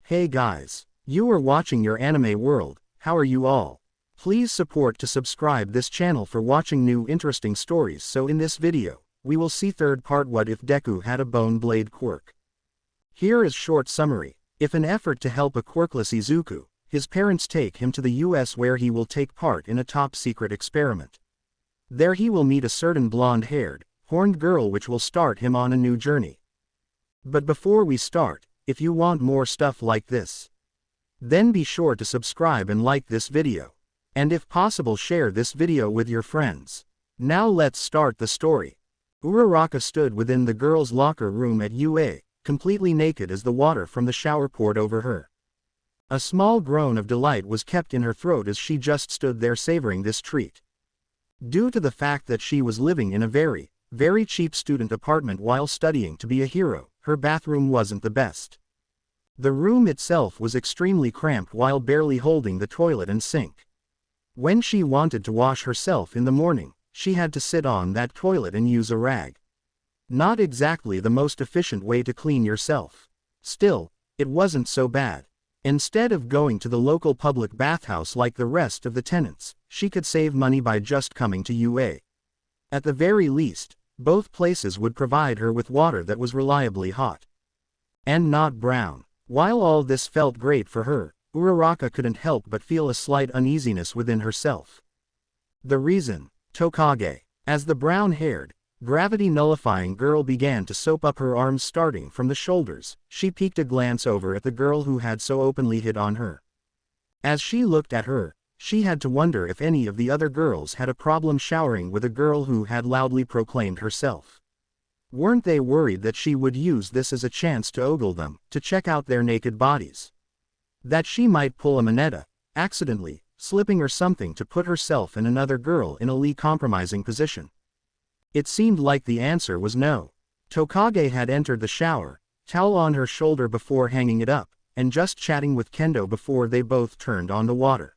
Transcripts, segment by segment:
Hey guys, you are watching your anime world. How are you all? Please support to subscribe this channel for watching new interesting stories. So in this video, we will see third part, what if Deku had a bone blade quirk. Here is short summary. If an effort to help a quirkless Izuku, his parents take him to the US where he will take part in a top secret experiment. There he will meet a certain blonde-haired, horned girl which will start him on a new journey. But before we start, if you want more stuff like this, then be sure to subscribe and like this video. And if possible, share this video with your friends. Now let's start the story. Uraraka stood within the girls' locker room at UA, completely naked as the water from the shower poured over her. A small groan of delight was kept in her throat as she just stood there savoring this treat. Due to the fact that she was living in a very, very cheap student apartment while studying to be a hero, her bathroom wasn't the best. The room itself was extremely cramped while barely holding the toilet and sink. When she wanted to wash herself in the morning, she had to sit on that toilet and use a rag. Not exactly the most efficient way to clean yourself. Still, it wasn't so bad. Instead of going to the local public bathhouse like the rest of the tenants, she could save money by just coming to UA. At the very least, both places would provide her with water that was reliably hot and not brown. While all this felt great for her, Uraraka couldn't help but feel a slight uneasiness within herself. The reason? Tokage. As the brown-haired, gravity-nullifying girl began to soap up her arms starting from the shoulders, she peeked a glance over at the girl who had so openly hit on her. As she looked at her, she had to wonder if any of the other girls had a problem showering with a girl who had loudly proclaimed herself. Weren't they worried that she would use this as a chance to ogle them, to check out their naked bodies? That she might pull a Mineta, accidentally, slipping or something to put herself and another girl in a compromising position? It seemed like the answer was no. Tokage had entered the shower, towel on her shoulder before hanging it up, and just chatting with Kendo before they both turned on the water.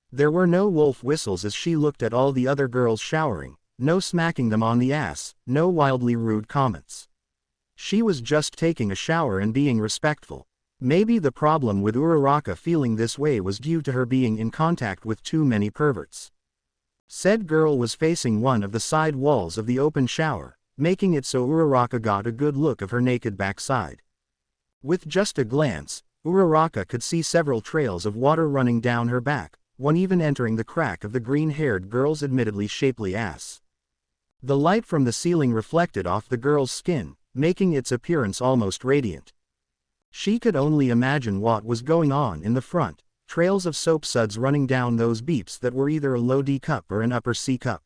There were no wolf whistles as she looked at all the other girls showering, no smacking them on the ass, no wildly rude comments. She was just taking a shower and being respectful. Maybe the problem with Uraraka feeling this way was due to her being in contact with too many perverts. Said girl was facing one of the side walls of the open shower, making it so Uraraka got a good look of her naked backside. With just a glance, Uraraka could see several trails of water running down her back, one even entering the crack of the green-haired girl's admittedly shapely ass. The light from the ceiling reflected off the girl's skin, making its appearance almost radiant. She could only imagine what was going on in the front, trails of soap suds running down those beeps that were either a low D cup or an upper C cup.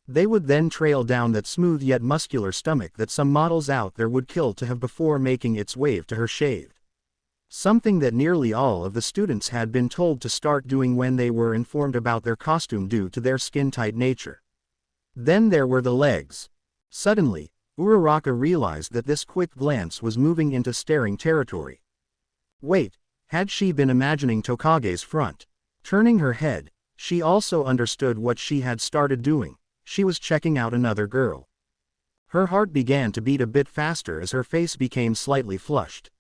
They would then trail down that smooth yet muscular stomach that some models out there would kill to have before making its way to her shaved. Something that nearly all of the students had been told to start doing when they were informed about their costume due to their skin-tight nature. Then there were the legs. Suddenly, Uraraka realized that this quick glance was moving into staring territory. Wait, had she been imagining Tokage's front? Turning her head, she also understood what she had started doing. She was checking out another girl. Her heart began to beat a bit faster as her face became slightly flushed.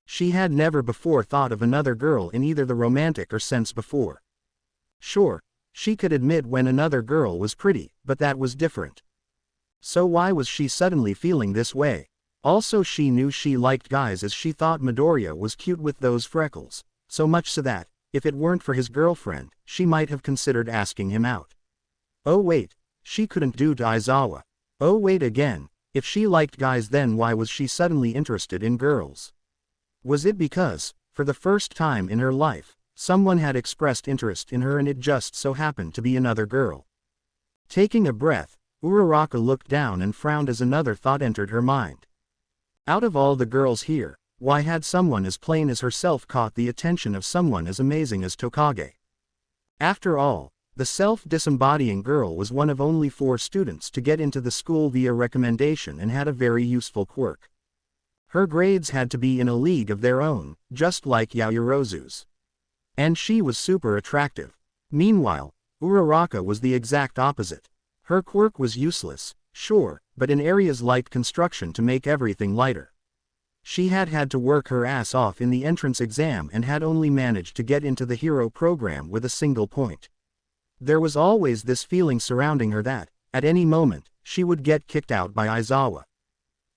She had never before thought of another girl in either the romantic or sense before. Sure, she could admit when another girl was pretty, but that was different. So why was she suddenly feeling this way? Also, she knew she liked guys as she thought Midoriya was cute with those freckles, so much so that, if it weren't for his girlfriend, she might have considered asking him out. Oh wait, she couldn't do to Aizawa. Oh wait again, if she liked guys then why was she suddenly interested in girls? Was it because, for the first time in her life, someone had expressed interest in her and it just so happened to be another girl? Taking a breath, Uraraka looked down and frowned as another thought entered her mind. Out of all the girls here, why had someone as plain as herself caught the attention of someone as amazing as Tokage? After all, the self-disembodying girl was one of only 4 students to get into the school via recommendation and had a very useful quirk. Her grades had to be in a league of their own, just like Yaoyorozu's. And she was super attractive. Meanwhile, Uraraka was the exact opposite. Her quirk was useless, sure, but in areas like construction to make everything lighter. She had had to work her ass off in the entrance exam and had only managed to get into the hero program with a single point. There was always this feeling surrounding her that, at any moment, she would get kicked out by Aizawa.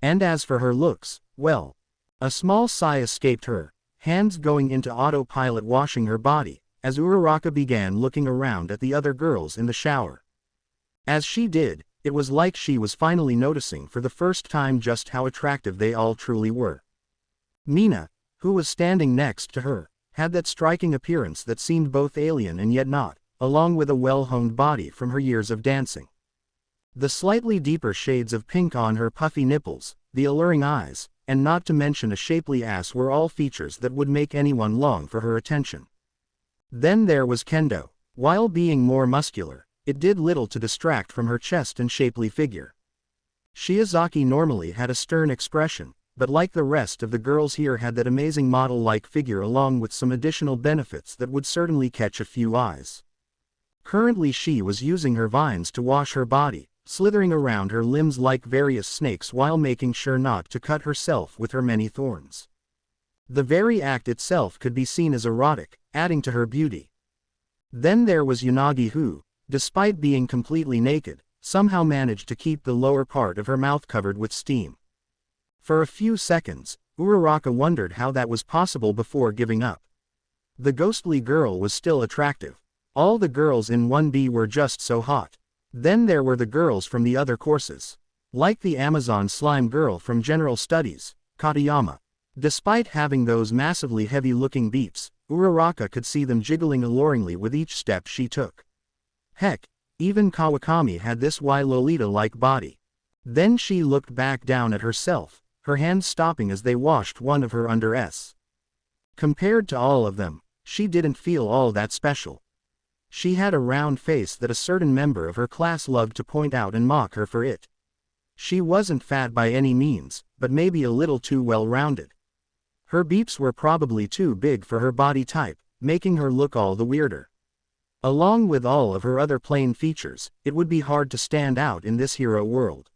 And as for her looks, well. A small sigh escaped her, hands going into autopilot washing her body, as Uraraka began looking around at the other girls in the shower. As she did, it was like she was finally noticing for the first time just how attractive they all truly were. Mina, who was standing next to her, had that striking appearance that seemed both alien and yet not, along with a well-honed body from her years of dancing. The slightly deeper shades of pink on her puffy nipples, the alluring eyes, and not to mention a shapely ass were all features that would make anyone long for her attention. Then there was Kendo. While being more muscular, it did little to distract from her chest and shapely figure. Shiozaki normally had a stern expression, but like the rest of the girls here had that amazing model-like figure along with some additional benefits that would certainly catch a few eyes. Currently she was using her vines to wash her body, slithering around her limbs like various snakes while making sure not to cut herself with her many thorns. The very act itself could be seen as erotic, adding to her beauty. Then there was Yanagi who, despite being completely naked, somehow managed to keep the lower part of her mouth covered with steam. For a few seconds, Uraraka wondered how that was possible before giving up. The ghostly girl was still attractive. All the girls in 1B were just so hot. Then there were the girls from the other courses. Like the Amazon slime girl from General Studies, Katayama. Despite having those massively heavy-looking beeps, Uraraka could see them jiggling alluringly with each step she took. Heck, even Kawakami had this Lolita-like body. Then she looked back down at herself, her hands stopping as they washed one of her unders. Compared to all of them, she didn't feel all that special. She had a round face that a certain member of her class loved to point out and mock her for it. She wasn't fat by any means, but maybe a little too well-rounded. Her beeps were probably too big for her body type, making her look all the weirder. Along with all of her other plain features, it would be hard to stand out in this hero world.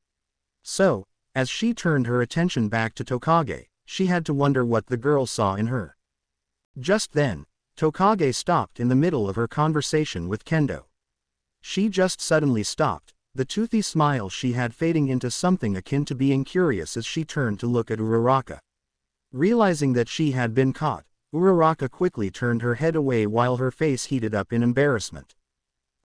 So, as she turned her attention back to Tokage, she had to wonder what the girl saw in her. Just then, Tokage stopped in the middle of her conversation with Kendo. She just suddenly stopped, the toothy smile she had fading into something akin to being curious as she turned to look at Uraraka. Realizing that she had been caught, Uraraka quickly turned her head away while her face heated up in embarrassment.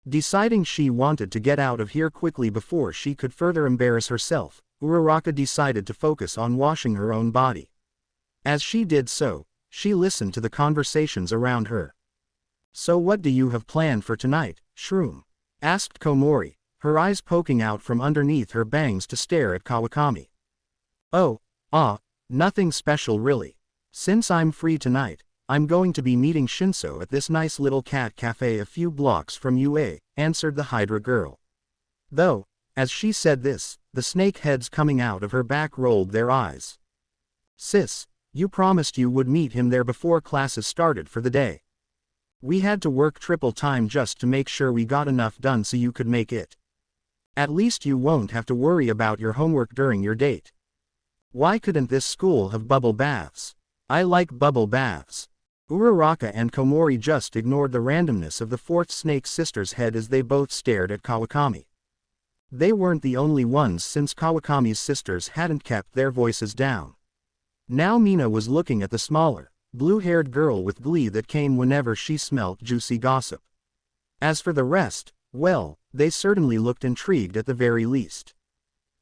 Deciding she wanted to get out of here quickly before she could further embarrass herself, Uraraka decided to focus on washing her own body. As she did so, she listened to the conversations around her. "So what do you have planned for tonight, Shroom?" asked Komori, her eyes poking out from underneath her bangs to stare at Kawakami. "Oh, nothing special really. Since I'm free tonight, I'm going to be meeting Shinso at this nice little cat cafe a few blocks from UA, answered the Hydra girl. Though, as she said this, the snake heads coming out of her back rolled their eyes. "Sis, you promised you would meet him there before classes started for the day. We had to work triple time just to make sure we got enough done so you could make it. At least you won't have to worry about your homework during your date. Why couldn't this school have bubble baths? I like bubble baths." Uraraka and Komori just ignored the randomness of the fourth snake sister's head as they both stared at Kawakami. They weren't the only ones since Kawakami's sisters hadn't kept their voices down. Now Mina was looking at the smaller, blue-haired girl with glee that came whenever she smelt juicy gossip. As for the rest, well, they certainly looked intrigued at the very least.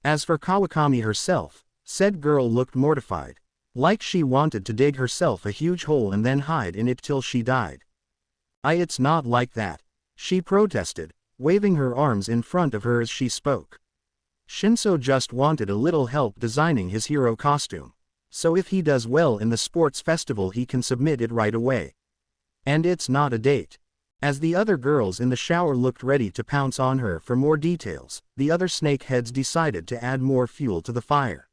As for Kawakami herself, said girl looked mortified, like she wanted to dig herself a huge hole and then hide in it till she died. It's not like that," she protested, waving her arms in front of her as she spoke. "Shinso just wanted a little help designing his hero costume. So if he does well in the sports festival he can submit it right away. And it's not a date." As the other girls in the shower looked ready to pounce on her for more details, the other snake heads decided to add more fuel to the fire.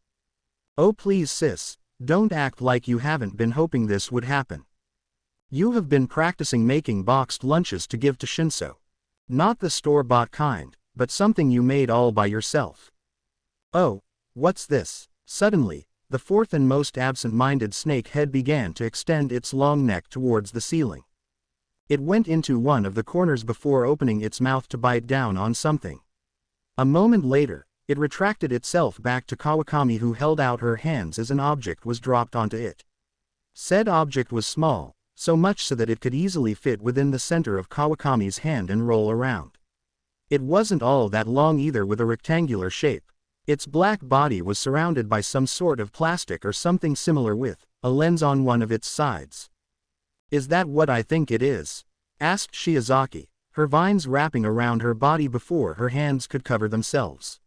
"Oh please sis, don't act like you haven't been hoping this would happen. You have been practicing making boxed lunches to give to Shinso. Not the store-bought kind, but something you made all by yourself." "Oh, what's this?" Suddenly, the fourth and most absent-minded snake head began to extend its long neck towards the ceiling. It went into one of the corners before opening its mouth to bite down on something. A moment later, it retracted itself back to Kawakami, who held out her hands as an object was dropped onto it. Said object was small, so much so that it could easily fit within the center of Kawakami's hand and roll around. It wasn't all that long either, with a rectangular shape. Its black body was surrounded by some sort of plastic or something similar with a lens on one of its sides. "Is that what I think it is?" asked Shiozaki, her vines wrapping around her body before her hands could cover themselves.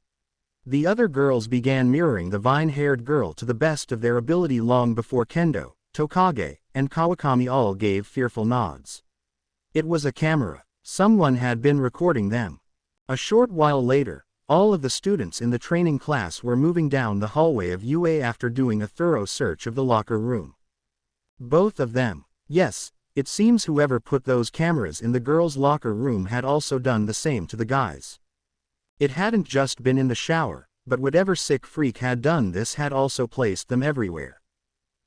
The other girls began mirroring the vine-haired girl to the best of their ability long before Kendo, Tokage, and Kawakami all gave fearful nods. It was a camera. Someone had been recording them. A short while later, all of the students in the training class were moving down the hallway of UA after doing a thorough search of the locker room. Both of them. Yes, it seems whoever put those cameras in the girls' locker room had also done the same to the guys. It hadn't just been in the shower, but whatever sick freak had done this had also placed them everywhere.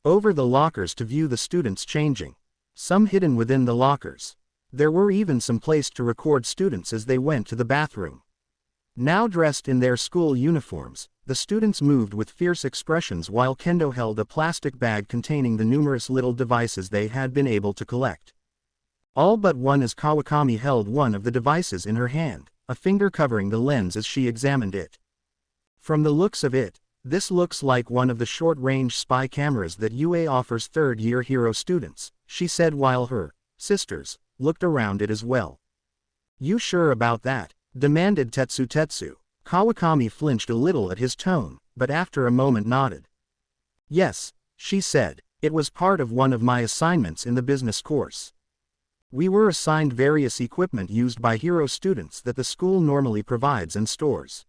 Over the lockers to view the students changing. Some hidden within the lockers. There were even some placed to record students as they went to the bathroom. Now dressed in their school uniforms, the students moved with fierce expressions while Kendo held a plastic bag containing the numerous little devices they had been able to collect. All but one, as Kawakami held one of the devices in her hand, a finger covering the lens as she examined it. "From the looks of it, this looks like one of the short-range spy cameras that UA offers third-year hero students," she said while her sisters looked around it as well. "You sure about that?" demanded Tetsu. Kawakami flinched a little at his tone, but after a moment nodded. "Yes," she said, "it was part of one of my assignments in the business course. We were assigned various equipment used by hero students that the school normally provides and stores.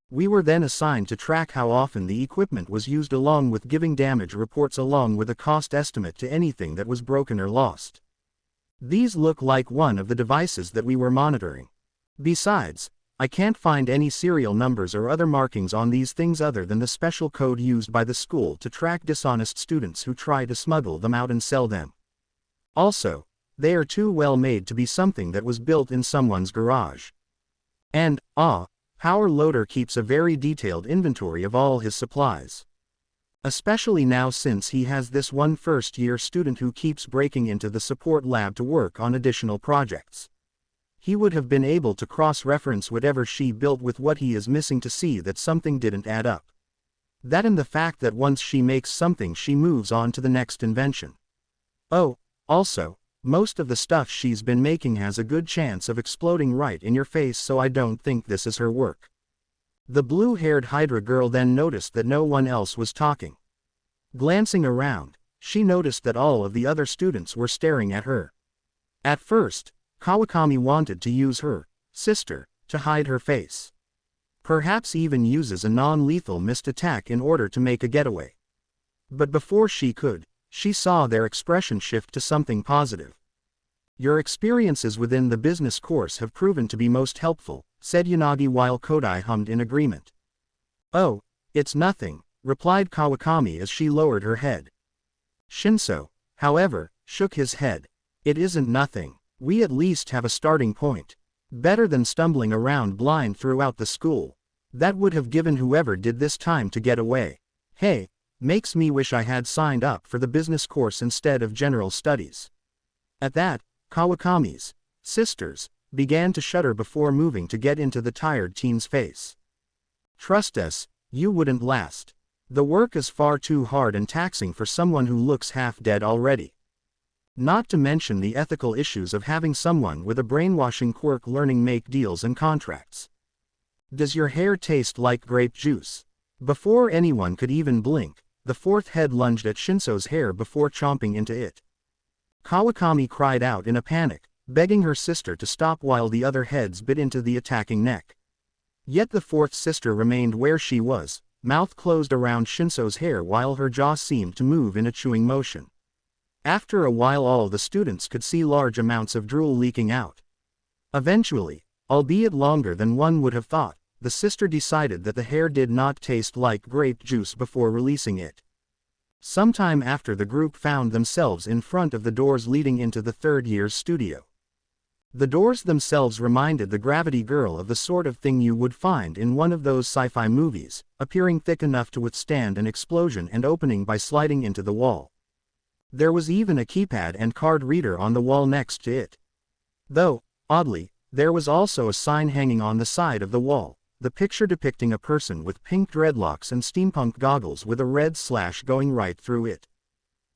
We were then assigned to track how often the equipment was used, along with giving damage reports along with a cost estimate to anything that was broken or lost. These look like one of the devices that we were monitoring. Besides, I can't find any serial numbers or other markings on these things other than the special code used by the school to track dishonest students who try to smuggle them out and sell them. Also, they are too well made to be something that was built in someone's garage. And, Power Loader keeps a very detailed inventory of all his supplies. Especially now since he has this one first-year student who keeps breaking into the support lab to work on additional projects. He would have been able to cross-reference whatever she built with what he is missing to see that something didn't add up. That and the fact that once she makes something she moves on to the next invention. Oh, also, most of the stuff she's been making has a good chance of exploding right in your face, so I don't think this is her work." The blue-haired Hydra girl then noticed that no one else was talking. Glancing around, she noticed that all of the other students were staring at her. At first, Kawakami wanted to use her sister to hide her face. Perhaps even uses a non-lethal mist attack in order to make a getaway. But before she could, she saw their expression shift to something positive. "Your experiences within the business course have proven to be most helpful," said Yanagi while Kodai hummed in agreement. "Oh, it's nothing," replied Kawakami as she lowered her head. Shinso, however, shook his head. "It isn't nothing. We at least have a starting point. Better than stumbling around blind throughout the school. That would have given whoever did this time to get away. Hey, makes me wish I had signed up for the business course instead of general studies." At that, Kawakami's sisters began to shudder before moving to get into the tired teen's face. "Trust us, you wouldn't last. The work is far too hard and taxing for someone who looks half dead already. Not to mention the ethical issues of having someone with a brainwashing quirk learning make deals and contracts. Does your hair taste like grape juice?" Before anyone could even blink, the fourth head lunged at Shinso's hair before chomping into it. Kawakami cried out in a panic, begging her sister to stop while the other heads bit into the attacking neck. Yet the fourth sister remained where she was, mouth closed around Shinso's hair while her jaw seemed to move in a chewing motion. After a while all the students could see large amounts of drool leaking out. Eventually, albeit longer than one would have thought, the sister decided that the hair did not taste like grape juice before releasing it. Sometime after, the group found themselves in front of the doors leading into the third year's studio. The doors themselves reminded the Gravity Girl of the sort of thing you would find in one of those sci-fi movies, appearing thick enough to withstand an explosion and opening by sliding into the wall. There was even a keypad and card reader on the wall next to it. Though, oddly, there was also a sign hanging on the side of the wall, the picture depicting a person with pink dreadlocks and steampunk goggles with a red slash going right through it.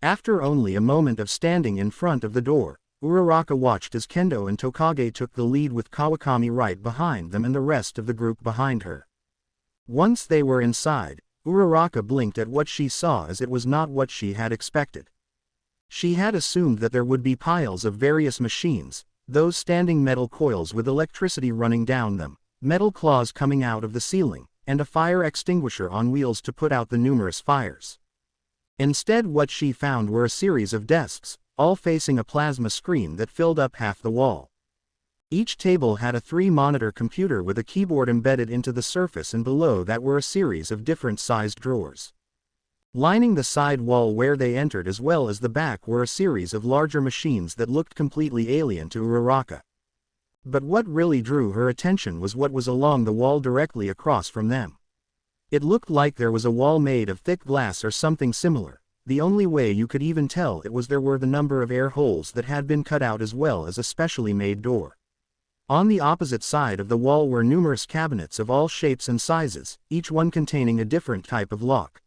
After only a moment of standing in front of the door, Uraraka watched as Kendo and Tokage took the lead with Kawakami right behind them and the rest of the group behind her. Once they were inside, Uraraka blinked at what she saw, as it was not what she had expected. She had assumed that there would be piles of various machines, those standing metal coils with electricity running down them, metal claws coming out of the ceiling, and a fire extinguisher on wheels to put out the numerous fires. Instead, what she found were a series of desks, all facing a plasma screen that filled up half the wall. Each table had a 3-monitor computer with a keyboard embedded into the surface, and below that were a series of different-sized drawers. Lining the side wall where they entered as well as the back were a series of larger machines that looked completely alien to Uraraka. But what really drew her attention was what was along the wall directly across from them. It looked like there was a wall made of thick glass or something similar. The only way you could even tell it was there were the number of air holes that had been cut out as well as a specially made door. On the opposite side of the wall were numerous cabinets of all shapes and sizes, each one containing a different type of lock.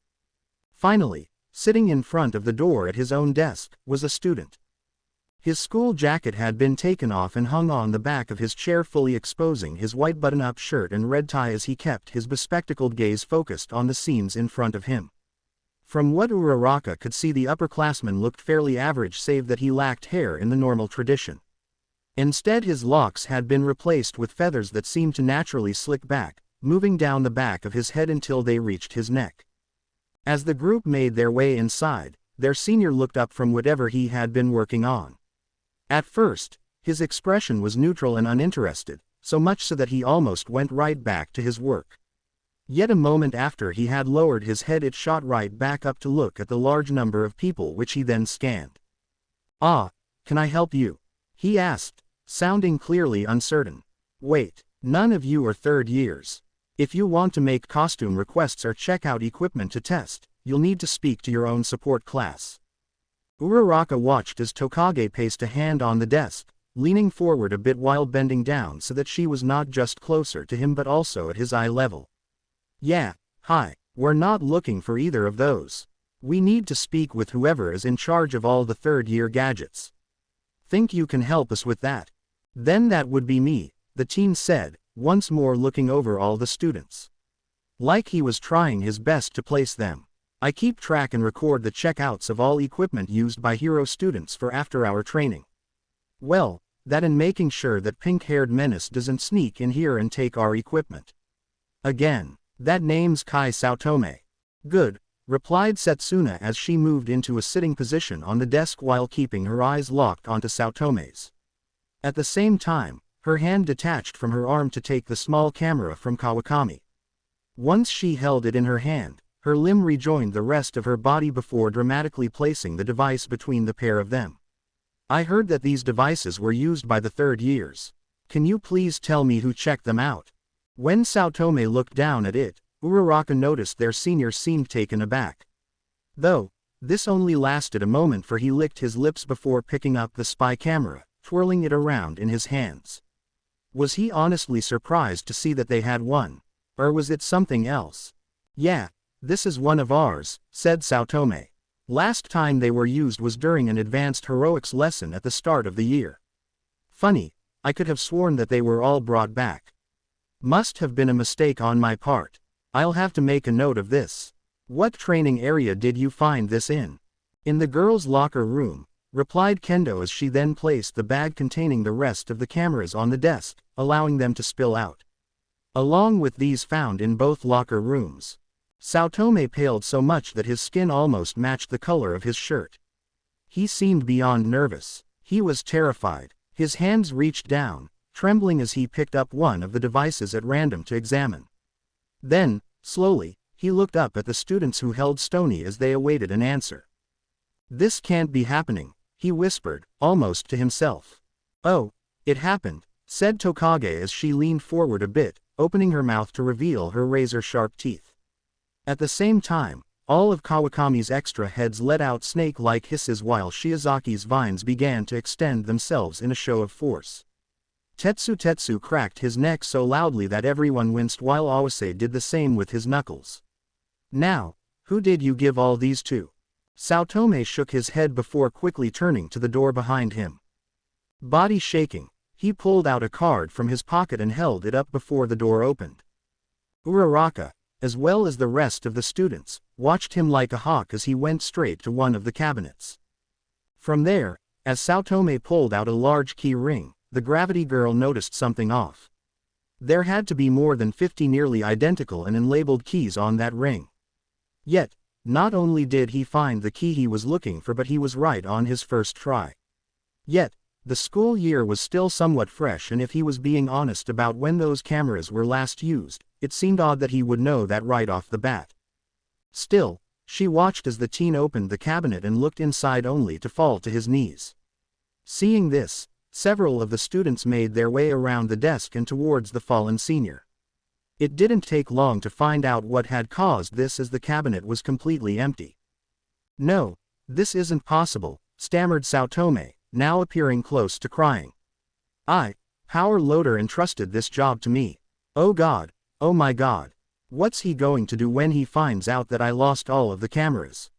Finally, sitting in front of the door at his own desk, was a student. His school jacket had been taken off and hung on the back of his chair, fully exposing his white button-up shirt and red tie as he kept his bespectacled gaze focused on the scenes in front of him. From what Uraraka could see, the upperclassman looked fairly average, save that he lacked hair in the normal tradition. Instead, his locks had been replaced with feathers that seemed to naturally slick back, moving down the back of his head until they reached his neck. As the group made their way inside, their senior looked up from whatever he had been working on. At first, his expression was neutral and uninterested, so much so that he almost went right back to his work. Yet a moment after he had lowered his head, it shot right back up to look at the large number of people which he then scanned. "Ah, can I help you?" he asked, sounding clearly uncertain. "Wait, none of you are third years. If you want to make costume requests or check out equipment to test, you'll need to speak to your own support class." Uraraka watched as Tokage placed a hand on the desk, leaning forward a bit while bending down so that she was not just closer to him but also at his eye level. "Yeah, hi, we're not looking for either of those. We need to speak with whoever is in charge of all the third-year gadgets. Think you can help us with that?" "Then that would be me," the teen said, once more looking over all the students. Like he was trying his best to place them. "I keep track and record the checkouts of all equipment used by hero students for after-hour training. Well, that and making sure that pink-haired menace doesn't sneak in here and take our equipment." "Again, that name's Kai Saotome." "Good," replied Setsuna as she moved into a sitting position on the desk while keeping her eyes locked onto Saotome's. At the same time, her hand detached from her arm to take the small camera from Kawakami. Once she held it in her hand, her limb rejoined the rest of her body before dramatically placing the device between the pair of them. "I heard that these devices were used by the third years. Can you please tell me who checked them out?" When Saotome looked down at it, Uraraka noticed their senior seemed taken aback. Though, this only lasted a moment, for he licked his lips before picking up the spy camera, twirling it around in his hands. Was he honestly surprised to see that they had one? Or was it something else? "Yeah, this is one of ours," said Saotome. "Last time they were used was during an advanced heroics lesson at the start of the year. Funny, I could have sworn that they were all brought back. Must have been a mistake on my part. I'll have to make a note of this." "What training area did you find this in?" "In the girls' locker room," replied Kendo as she then placed the bag containing the rest of the cameras on the desk, allowing them to spill out. Along with these found in both locker rooms. Saotome paled so much that his skin almost matched the color of his shirt. He seemed beyond nervous. He was terrified. His hands reached down, trembling as he picked up one of the devices at random to examine. Then, slowly, he looked up at the students who held Stony as they awaited an answer. "This can't be happening," he whispered, almost to himself. "Oh, it happened," said Tokage as she leaned forward a bit, opening her mouth to reveal her razor-sharp teeth. At the same time, all of Kawakami's extra heads let out snake-like hisses while Shiozaki's vines began to extend themselves in a show of force. Tetsu cracked his neck so loudly that everyone winced while Awase did the same with his knuckles. "Now, who did you give all these to?" Saotome shook his head before quickly turning to the door behind him. Body shaking, he pulled out a card from his pocket and held it up before the door opened. Uraraka, as well as the rest of the students, watched him like a hawk as he went straight to one of the cabinets. From there, as Saotome pulled out a large key ring, the gravity girl noticed something off. There had to be more than 50 nearly identical and unlabeled keys on that ring. Yet, not only did he find the key he was looking for, but he was right on his first try. Yet, the school year was still somewhat fresh, and if he was being honest about when those cameras were last used, it seemed odd that he would know that right off the bat. Still, she watched as the teen opened the cabinet and looked inside only to fall to his knees. Seeing this, several of the students made their way around the desk and towards the fallen senior. It didn't take long to find out what had caused this, as the cabinet was completely empty. "No, this isn't possible," stammered Saotome, now appearing close to crying. Power Loader entrusted this job to me. Oh God, oh my God. What's he going to do when he finds out that I lost all of the cameras?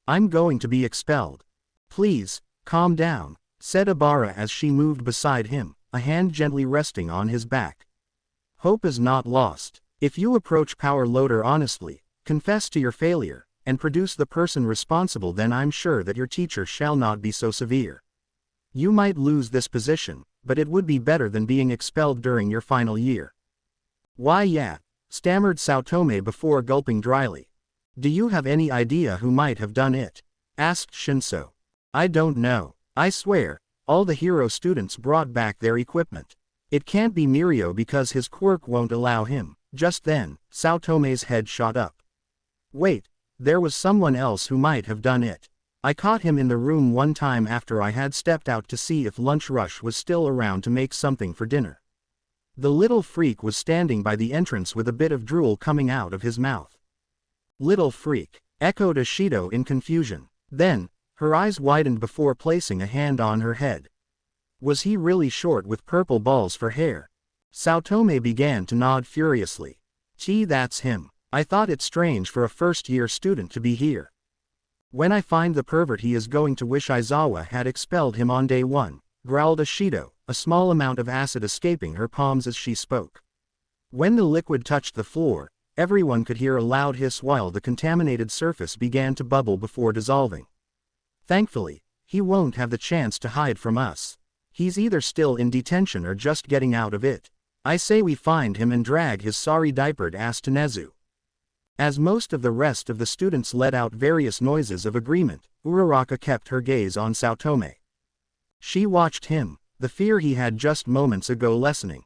I'm going to be expelled." "Please, calm down," said Abara as she moved beside him, a hand gently resting on his back. "Hope is not lost. If you approach Power Loader honestly, confess to your failure, and produce the person responsible, then I'm sure that your teacher shall not be so severe. You might lose this position, but it would be better than being expelled during your final year." "Why yeah," stammered Saotome before gulping dryly. "Do you have any idea who might have done it?" asked Shinso. "I don't know. I swear, all the hero students brought back their equipment. It can't be Mirio because his quirk won't allow him." Just then, Saotome's head shot up. "Wait, there was someone else who might have done it. I caught him in the room one time after I had stepped out to see if Lunch Rush was still around to make something for dinner. The little freak was standing by the entrance with a bit of drool coming out of his mouth." "Little freak," echoed Ashido in confusion. Then, her eyes widened before placing a hand on her head. "Was he really short with purple balls for hair?" Saotome began to nod furiously. "Gee, that's him. I thought it strange for a first-year student to be here. When I find the pervert, he is going to wish Aizawa had expelled him on day one," growled Ashido, a small amount of acid escaping her palms as she spoke. When the liquid touched the floor, everyone could hear a loud hiss while the contaminated surface began to bubble before dissolving. "Thankfully, he won't have the chance to hide from us. He's either still in detention or just getting out of it. I say we find him and drag his sorry diapered ass to Nezu." As most of the rest of the students let out various noises of agreement, Uraraka kept her gaze on Saotome. She watched him, the fear he had just moments ago lessening.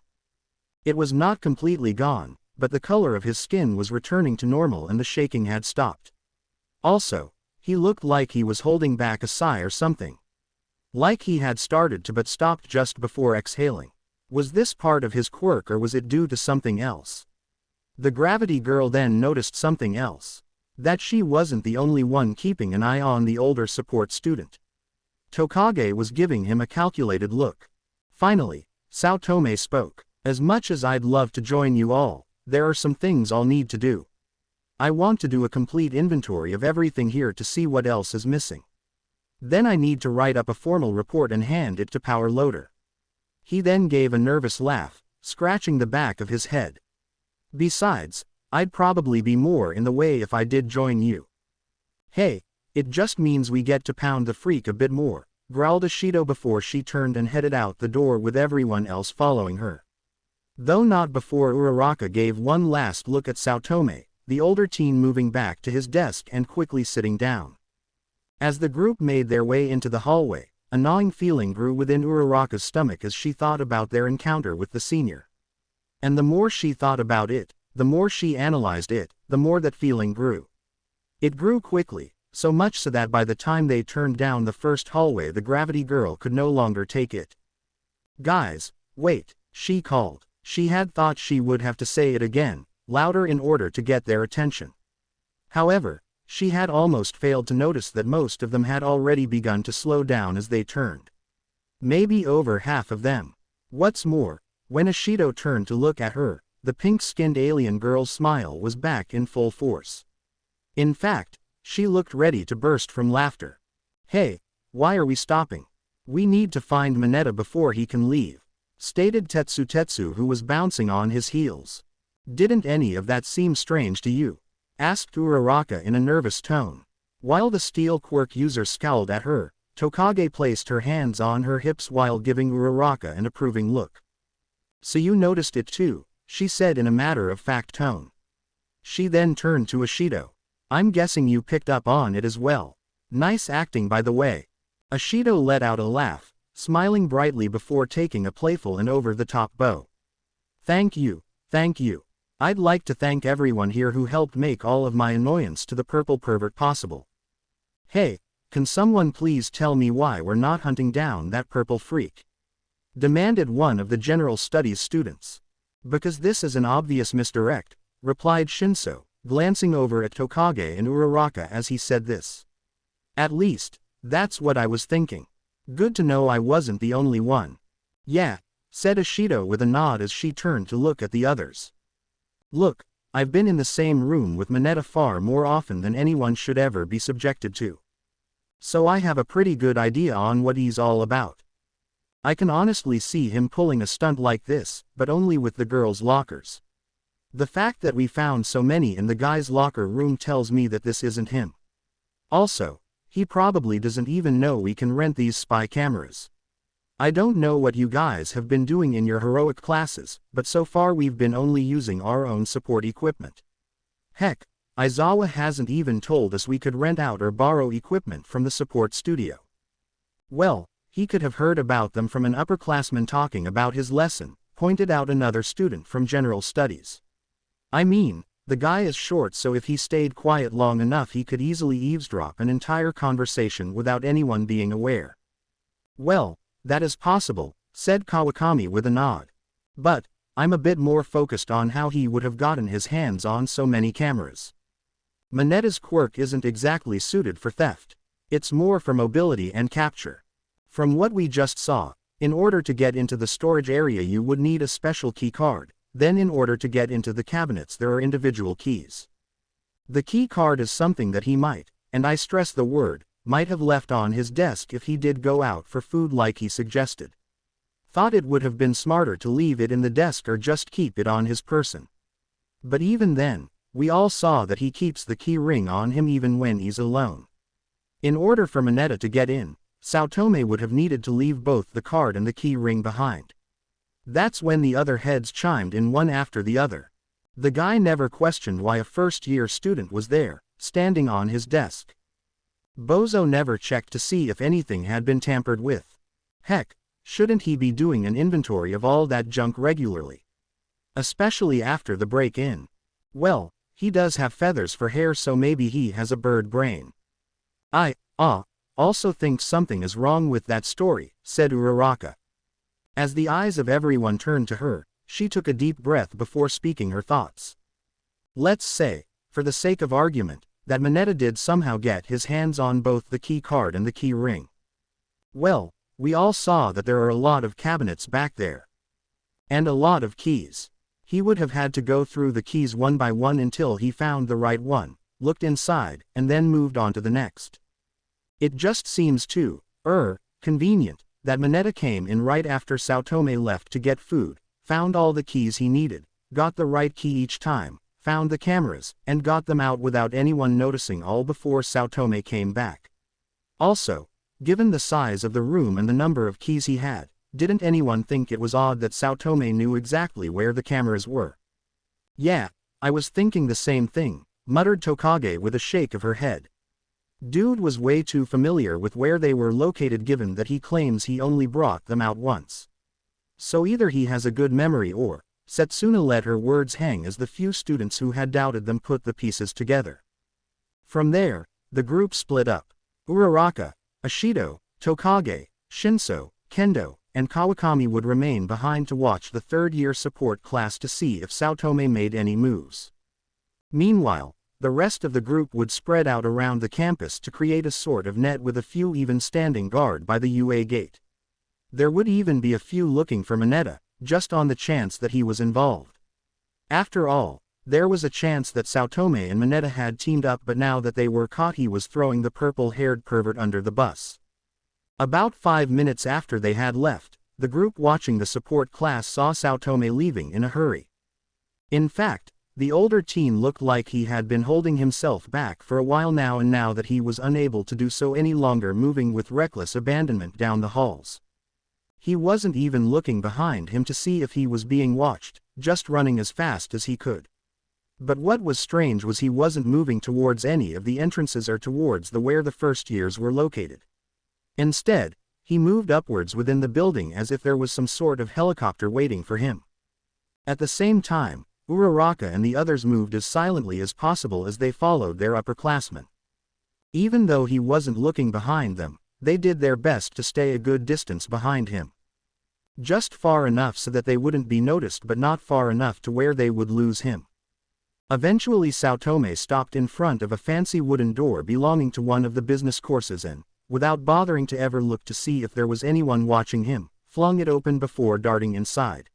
It was not completely gone, but the color of his skin was returning to normal and the shaking had stopped. Also, he looked like he was holding back a sigh or something. Like he had started to but stopped just before exhaling. Was this part of his quirk or was it due to something else? The gravity girl then noticed something else. That she wasn't the only one keeping an eye on the older support student. Tokage was giving him a calculated look. Finally, Saotome spoke. "As much as I'd love to join you all, there are some things I'll need to do. I want to do a complete inventory of everything here to see what else is missing. Then I need to write up a formal report and hand it to Power Loader." He then gave a nervous laugh, scratching the back of his head. "Besides, I'd probably be more in the way if I did join you." "Hey, it just means we get to pound the freak a bit more," growled Ashido before she turned and headed out the door with everyone else following her. Though not before Uraraka gave one last look at Saotome, the older teen moving back to his desk and quickly sitting down. As the group made their way into the hallway, a gnawing feeling grew within Uraraka's stomach as she thought about their encounter with the senior. And the more she thought about it, the more she analyzed it, the more that feeling grew. It grew quickly, so much so that by the time they turned down the first hallway the gravity girl could no longer take it. "Guys, wait," she called. She had thought she would have to say it again, louder in order to get their attention. However, she had almost failed to notice that most of them had already begun to slow down as they turned. Maybe over half of them. What's more, when Ashido turned to look at her, the pink-skinned alien girl's smile was back in full force. In fact, she looked ready to burst from laughter. "Hey, why are we stopping? We need to find Mineta before he can leave," stated Tetsu, who was bouncing on his heels. "Didn't any of that seem strange to you?" asked Uraraka in a nervous tone. While the steel quirk user scowled at her, Tokage placed her hands on her hips while giving Uraraka an approving look. "So you noticed it too," she said in a matter-of-fact tone. She then turned to Ashido. "I'm guessing you picked up on it as well. Nice acting by the way." Ashido let out a laugh, smiling brightly before taking a playful and over-the-top bow. Thank you. I'd like to thank everyone here who helped make all of my annoyance to the purple pervert possible. Hey, can someone please tell me why we're not hunting down that purple freak?" demanded one of the general studies students. "Because this is an obvious misdirect," replied Shinso, glancing over at Tokage and Uraraka as he said this. "At least, that's what I was thinking. Good to know I wasn't the only one." "Yeah," said Ashido with a nod as she turned to look at the others. "Look, I've been in the same room with Mineta far more often than anyone should ever be subjected to. So I have a pretty good idea on what he's all about. I can honestly see him pulling a stunt like this, but only with the girls' lockers. The fact that we found so many in the guys' locker room tells me that this isn't him. Also, he probably doesn't even know we can rent these spy cameras. I don't know what you guys have been doing in your heroic classes, but so far we've been only using our own support equipment. Heck, Aizawa hasn't even told us we could rent out or borrow equipment from the support studio. Well, he could have heard about them from an upperclassman talking about his lesson," pointed out another student from general studies. "I mean, the guy is short, so if he stayed quiet long enough he could easily eavesdrop an entire conversation without anyone being aware." "Well, that is possible," said Kawakami with a nod. "But, I'm a bit more focused on how he would have gotten his hands on so many cameras. Mineta's quirk isn't exactly suited for theft. It's more for mobility and capture. From what we just saw, in order to get into the storage area you would need a special key card, then in order to get into the cabinets there are individual keys. The key card is something that he might, and I stress the word, might have left on his desk if he did go out for food like he suggested. Thought it would have been smarter to leave it in the desk or just keep it on his person. But even then, we all saw that he keeps the key ring on him even when he's alone. In order for Mineta to get in, Saotome would have needed to leave both the card and the key ring behind." That's when the other heads chimed in one after the other. The guy never questioned why a first-year student was there, standing on his desk. Bozo never checked to see if anything had been tampered with. Heck, shouldn't he be doing an inventory of all that junk regularly? Especially after the break-in. Well, he does have feathers for hair, so maybe he has a bird brain. I also think something is wrong with that story," said Uraraka. As the eyes of everyone turned to her, she took a deep breath before speaking her thoughts. "Let's say, for the sake of argument, that Mineta did somehow get his hands on both the key card and the key ring. Well, we all saw that there are a lot of cabinets back there. And a lot of keys. He would have had to go through the keys one by one until he found the right one, looked inside, and then moved on to the next. It just seems too, convenient, that Mineta came in right after Saotome left to get food, found all the keys he needed, got the right key each time, found the cameras, and got them out without anyone noticing all before Saotome came back. Also, given the size of the room and the number of keys he had, didn't anyone think it was odd that Saotome knew exactly where the cameras were?" "Yeah, I was thinking the same thing," muttered Tokage with a shake of her head. Dude was way too familiar with where they were located given that he claims he only brought them out once. So either he has a good memory or, Setsuna let her words hang as the few students who had doubted them put the pieces together. From there, the group split up. Uraraka, Ashido, Tokage, Shinso, Kendo, and Kawakami would remain behind to watch the third-year support class to see if Saotome made any moves. Meanwhile, the rest of the group would spread out around the campus to create a sort of net with a few even standing guard by the UA gate. There would even be a few looking for Mineta, just on the chance that he was involved. After all, there was a chance that Saotome and Mineta had teamed up, but now that they were caught, he was throwing the purple-haired pervert under the bus. About 5 minutes after they had left, the group watching the support class saw Saotome leaving in a hurry. In fact, the older teen looked like he had been holding himself back for a while now, and now that he was unable to do so any longer, moving with reckless abandonment down the halls. He wasn't even looking behind him to see if he was being watched, just running as fast as he could. But what was strange was he wasn't moving towards any of the entrances or towards where the first years were located. Instead, he moved upwards within the building as if there was some sort of helicopter waiting for him. At the same time, Uraraka and the others moved as silently as possible as they followed their upperclassmen. Even though he wasn't looking behind them, they did their best to stay a good distance behind him. Just far enough so that they wouldn't be noticed, but not far enough to where they would lose him. Eventually Saotome stopped in front of a fancy wooden door belonging to one of the business courses and, without bothering to ever look to see if there was anyone watching him, flung it open before darting inside.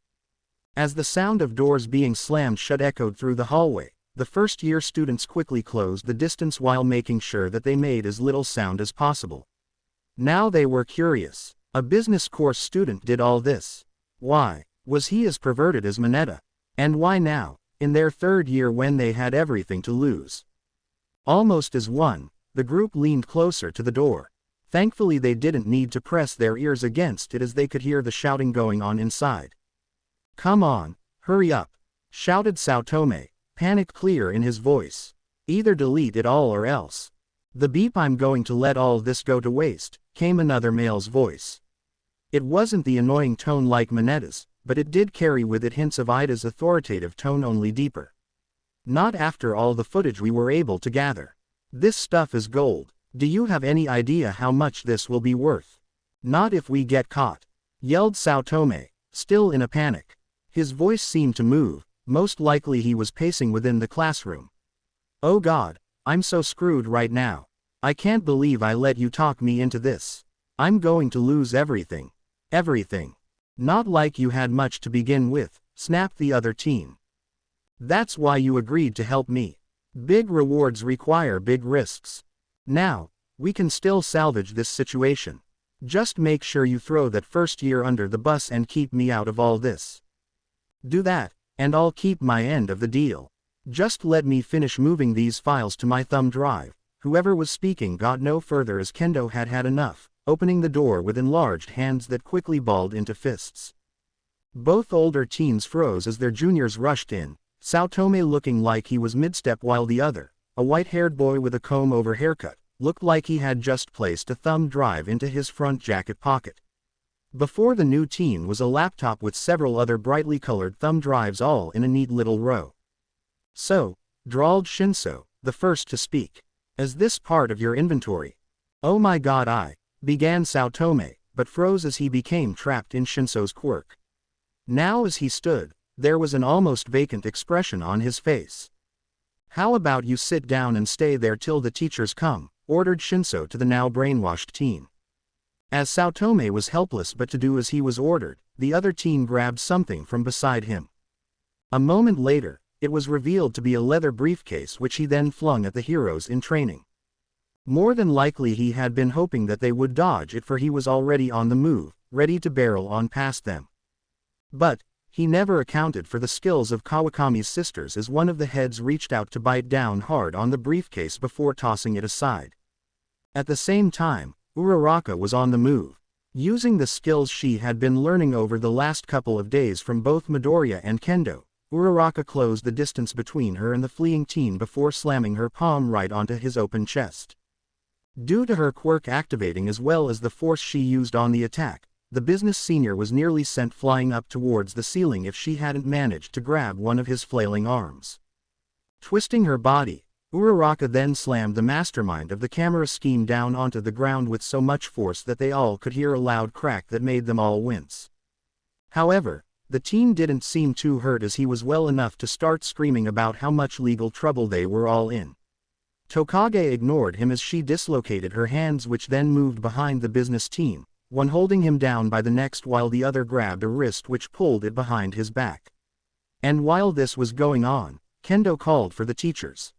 As the sound of doors being slammed shut echoed through the hallway, the first-year students quickly closed the distance while making sure that they made as little sound as possible. Now they were curious. A business course student did all this. Why? Was he as perverted as Mineta? And why now, in their third year when they had everything to lose? Almost as one, the group leaned closer to the door. Thankfully they didn't need to press their ears against it as they could hear the shouting going on inside. "Come on, hurry up," shouted Saotome, panic clear in his voice. "Either delete it all or else." "The beep, I'm going to let all this go to waste," came another male's voice. It wasn't the annoying tone like Mineta's, but it did carry with it hints of Ida's authoritative tone, only deeper. "Not after all the footage we were able to gather. This stuff is gold. Do you have any idea how much this will be worth?" "Not if we get caught," yelled Saotome, still in a panic. His voice seemed to move, most likely he was pacing within the classroom. "Oh God, I'm so screwed right now. I can't believe I let you talk me into this. I'm going to lose everything. Everything." "Not like you had much to begin with," snapped the other teen. "That's why you agreed to help me. Big rewards require big risks. Now, we can still salvage this situation. Just make sure you throw that first year under the bus and keep me out of all this. Do that, and I'll keep my end of the deal. Just let me finish moving these files to my thumb drive." Whoever was speaking got no further as Kendo had had enough, opening the door with enlarged hands that quickly balled into fists. Both older teens froze as their juniors rushed in, Saotome looking like he was mid-step while the other, a white-haired boy with a comb-over haircut, looked like he had just placed a thumb drive into his front jacket pocket. Before the new teen was a laptop with several other brightly colored thumb drives all in a neat little row. "So," drawled Shinso, the first to speak. "Is this part of your inventory?" "Oh my God, began Saotome, but froze as he became trapped in Shinso's quirk. Now as he stood, there was an almost vacant expression on his face. "How about you sit down and stay there till the teachers come," ordered Shinso to the now brainwashed teen. As Saotome was helpless but to do as he was ordered, the other teen grabbed something from beside him. A moment later, it was revealed to be a leather briefcase which he then flung at the heroes in training. More than likely he had been hoping that they would dodge it, for he was already on the move, ready to barrel on past them. But he never accounted for the skills of Kawakami's sisters as one of the heads reached out to bite down hard on the briefcase before tossing it aside. At the same time, Uraraka was on the move. Using the skills she had been learning over the last couple of days from both Midoriya and Kendo, Uraraka closed the distance between her and the fleeing teen before slamming her palm right onto his open chest. Due to her quirk activating as well as the force she used on the attack, the business senior was nearly sent flying up towards the ceiling if she hadn't managed to grab one of his flailing arms. Twisting her body, Uraraka then slammed the mastermind of the camera scheme down onto the ground with so much force that they all could hear a loud crack that made them all wince. However, the teen didn't seem too hurt as he was well enough to start screaming about how much legal trouble they were all in. Tokage ignored him as she dislocated her hands, which then moved behind the business team, one holding him down by the neck while the other grabbed a wrist which pulled it behind his back. And while this was going on, Kendo called for the teachers.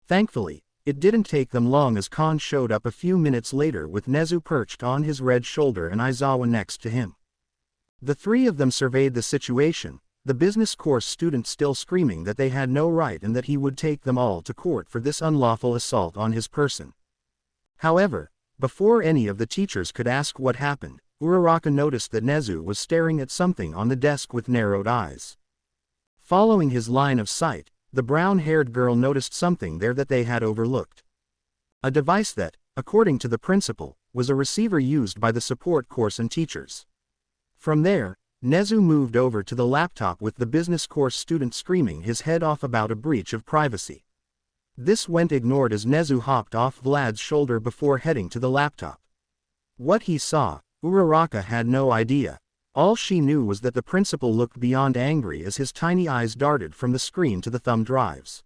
Thankfully, it didn't take them long as Kon showed up a few minutes later with Nezu perched on his red shoulder and Aizawa next to him. The three of them surveyed the situation, the business course student still screaming that they had no right and that he would take them all to court for this unlawful assault on his person. However, before any of the teachers could ask what happened, Uraraka noticed that Nezu was staring at something on the desk with narrowed eyes. Following his line of sight, the brown-haired girl noticed something there that they had overlooked. A device that, according to the principal, was a receiver used by the support course and teachers. From there, Nezu moved over to the laptop with the business course student screaming his head off about a breach of privacy. This went ignored as Nezu hopped off Vlad's shoulder before heading to the laptop. What he saw, Uraraka had no idea. All she knew was that the principal looked beyond angry as his tiny eyes darted from the screen to the thumb drives.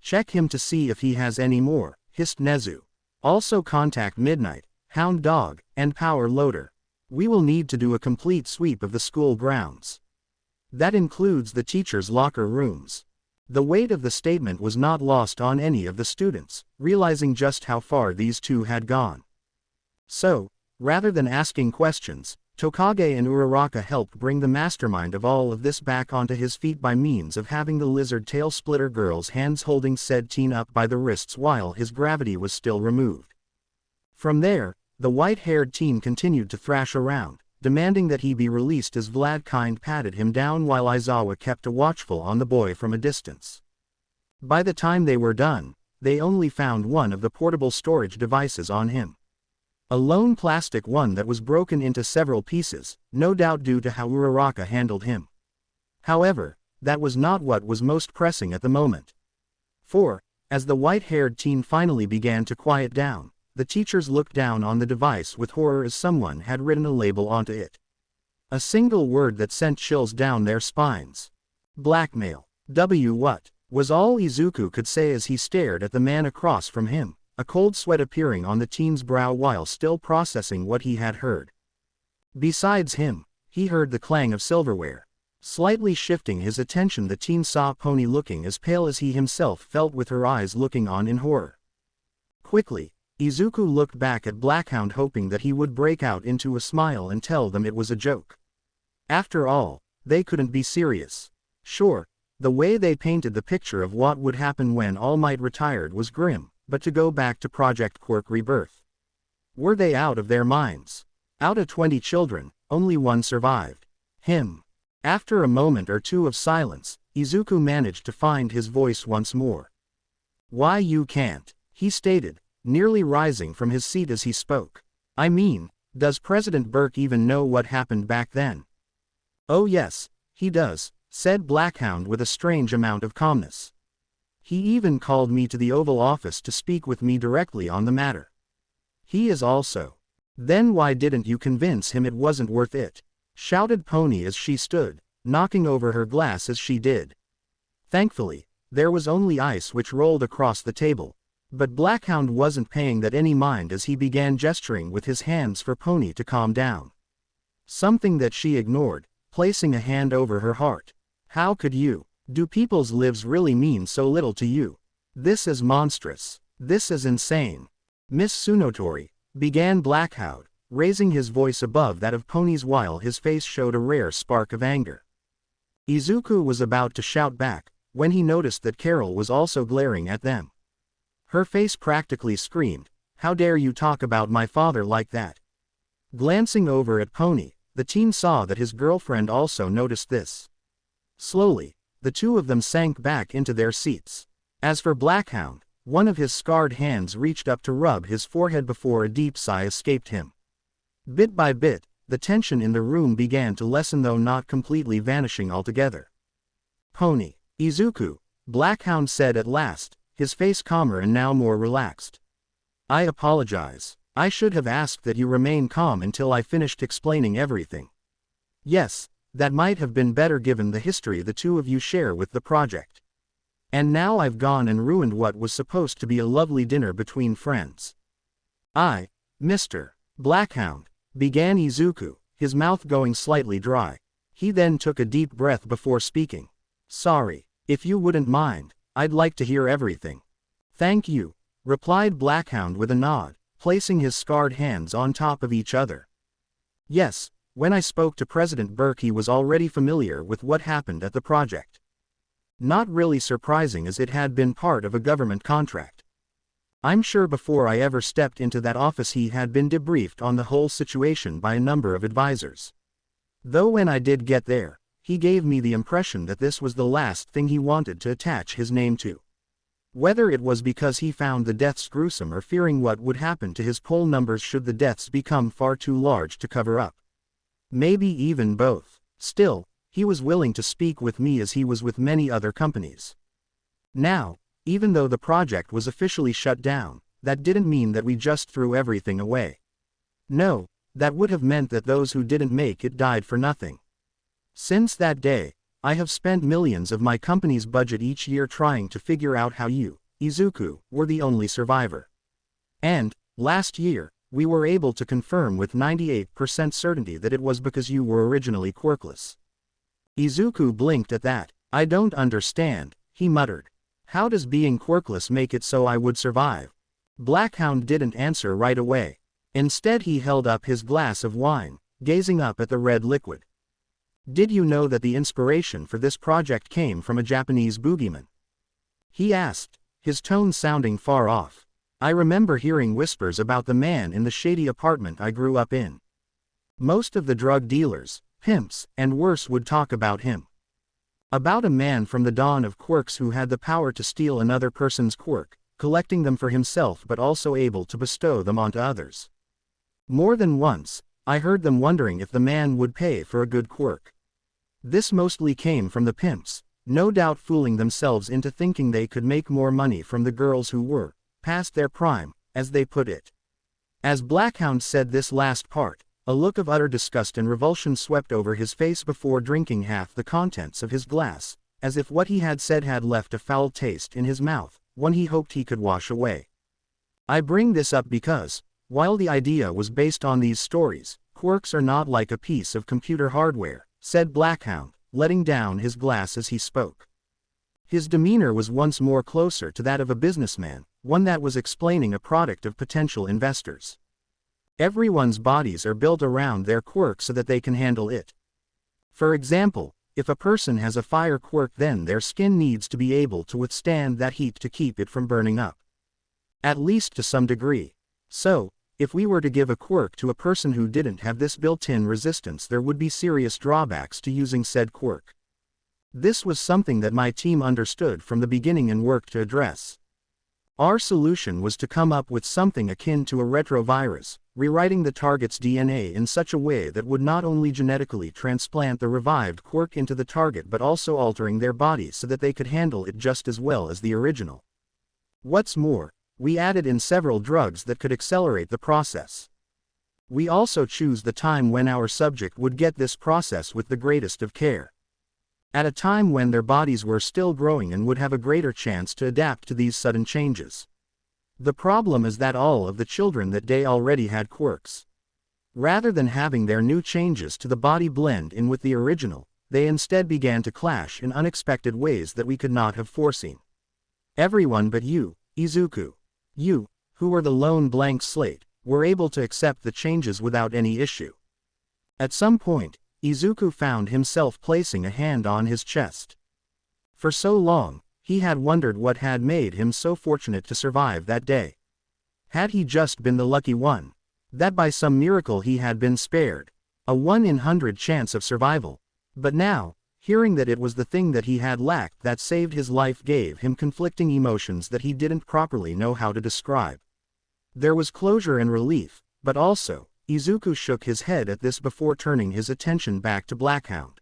"Check him to see if he has any more," hissed Nezu. "Also contact Midnight, Hound Dog, and Power Loader. We will need to do a complete sweep of the school grounds. That includes the teachers' locker rooms." The weight of the statement was not lost on any of the students, realizing just how far these two had gone. So, rather than asking questions, Tokage and Uraraka helped bring the mastermind of all of this back onto his feet by means of having the lizard tail splitter girl's hands holding said teen up by the wrists while his gravity was still removed. From there, the white-haired teen continued to thrash around, demanding that he be released as Vlad kind patted him down while Aizawa kept a watchful on the boy from a distance. By the time they were done, they only found one of the portable storage devices on him. A lone plastic one that was broken into several pieces, no doubt due to how Uraraka handled him. However, that was not what was most pressing at the moment. For, as the white-haired teen finally began to quiet down, the teachers looked down on the device with horror as someone had written a label onto it. A single word that sent chills down their spines. Blackmail. What? Was all Izuku could say as he stared at the man across from him, a cold sweat appearing on the teen's brow while still processing what he had heard. Besides him, he heard the clang of silverware. Slightly shifting his attention, the teen saw Pony looking as pale as he himself felt with her eyes looking on in horror. Quickly, Izuku looked back at Blackhound hoping that he would break out into a smile and tell them it was a joke. After all, they couldn't be serious. Sure, the way they painted the picture of what would happen when All Might retired was grim, but to go back to Project Quirk Rebirth. Were they out of their minds? Out of 20 children, only one survived. Him. After a moment or two of silence, Izuku managed to find his voice once more. "Why you can't," he stated, nearly rising from his seat as he spoke. "I mean, does President Burke even know what happened back then?" "Oh yes, he does," said Blackhound with a strange amount of calmness. "He even called me to the Oval Office to speak with me directly on the matter. He is also." "Then why didn't you convince him it wasn't worth it?" shouted Pony as she stood, knocking over her glass as she did. Thankfully, there was only ice which rolled across the table. But Blackhound wasn't paying that any mind as he began gesturing with his hands for Pony to calm down. Something that she ignored, placing a hand over her heart. "How could you? Do people's lives really mean so little to you? This is monstrous. This is insane." "Miss Tsunotori," began Blackhound, raising his voice above that of Pony's while his face showed a rare spark of anger. Izuku was about to shout back, when he noticed that Carol was also glaring at them. Her face practically screamed, "How dare you talk about my father like that?" Glancing over at Pony, the teen saw that his girlfriend also noticed this. Slowly, the two of them sank back into their seats. As for Blackhound, one of his scarred hands reached up to rub his forehead before a deep sigh escaped him. Bit by bit, the tension in the room began to lessen, though not completely vanishing altogether. "Pony. Izuku," Blackhound said at last, his face calmer and now more relaxed. "I apologize. I should have asked that you remain calm until I finished explaining everything. Yes, that might have been better given the history the two of you share with the project. And now I've gone and ruined what was supposed to be a lovely dinner between friends." Mr. Blackhound," began Izuku, his mouth going slightly dry. He then took a deep breath before speaking. "Sorry. If you wouldn't mind, I'd like to hear everything." "Thank you," replied Blackhound with a nod, placing his scarred hands on top of each other. "Yes, when I spoke to President Burke he was already familiar with what happened at the project. Not really surprising, as it had been part of a government contract. I'm sure before I ever stepped into that office he had been debriefed on the whole situation by a number of advisors. Though when I did get there, he gave me the impression that this was the last thing he wanted to attach his name to. Whether it was because he found the deaths gruesome or fearing what would happen to his poll numbers should the deaths become far too large to cover up. Maybe even both. Still, he was willing to speak with me as he was with many other companies. Now, even though the project was officially shut down, that didn't mean that we just threw everything away. No, that would have meant that those who didn't make it died for nothing. Since that day, I have spent millions of my company's budget each year trying to figure out how you, Izuku, were the only survivor. And, last year, we were able to confirm with 98% certainty that it was because you were originally quirkless." Izuku blinked at that. "I don't understand," he muttered. "How does being quirkless make it so I would survive?" Blackhound didn't answer right away. Instead he held up his glass of wine, gazing up at the red liquid. "Did you know that the inspiration for this project came from a Japanese boogeyman?" he asked, his tone sounding far off. "I remember hearing whispers about the man in the shady apartment I grew up in. Most of the drug dealers, pimps, and worse would talk about him. About a man from the dawn of quirks who had the power to steal another person's quirk, collecting them for himself but also able to bestow them onto others. More than once, I heard them wondering if the man would pay for a good quirk. This mostly came from the pimps, no doubt fooling themselves into thinking they could make more money from the girls who were past their prime, as they put it." As Blackhound said this last part, a look of utter disgust and revulsion swept over his face before drinking half the contents of his glass, as if what he had said had left a foul taste in his mouth, one he hoped he could wash away. "I bring this up because, while the idea was based on these stories, quirks are not like a piece of computer hardware," said Blackhound, letting down his glass as he spoke. His demeanor was once more closer to that of a businessman, one that was explaining a product of potential investors. "Everyone's bodies are built around their quirk so that they can handle it. For example, if a person has a fire quirk, then their skin needs to be able to withstand that heat to keep it from burning up. At least to some degree. So, if we were to give a quirk to a person who didn't have this built-in resistance, there would be serious drawbacks to using said quirk. This was something that my team understood from the beginning and worked to address. Our solution was to come up with something akin to a retrovirus, rewriting the target's DNA in such a way that would not only genetically transplant the revived quirk into the target but also altering their bodies so that they could handle it just as well as the original. What's more, we added in several drugs that could accelerate the process. We also choose the time when our subject would get this process with the greatest of care. At a time when their bodies were still growing and would have a greater chance to adapt to these sudden changes. The problem is that all of the children that day already had quirks. Rather than having their new changes to the body blend in with the original, they instead began to clash in unexpected ways that we could not have foreseen. Everyone but you, Izuku. You, who were the lone blank slate, were able to accept the changes without any issue. At some point, Izuku found himself placing a hand on his chest. For so long, he had wondered what had made him so fortunate to survive that day. Had he just been the lucky one? That by some miracle he had been spared. A 1 in 100 chance of survival. But now, hearing that it was the thing that he had lacked that saved his life gave him conflicting emotions that he didn't properly know how to describe. There was closure and relief, but also, Izuku shook his head at this before turning his attention back to Blackhound.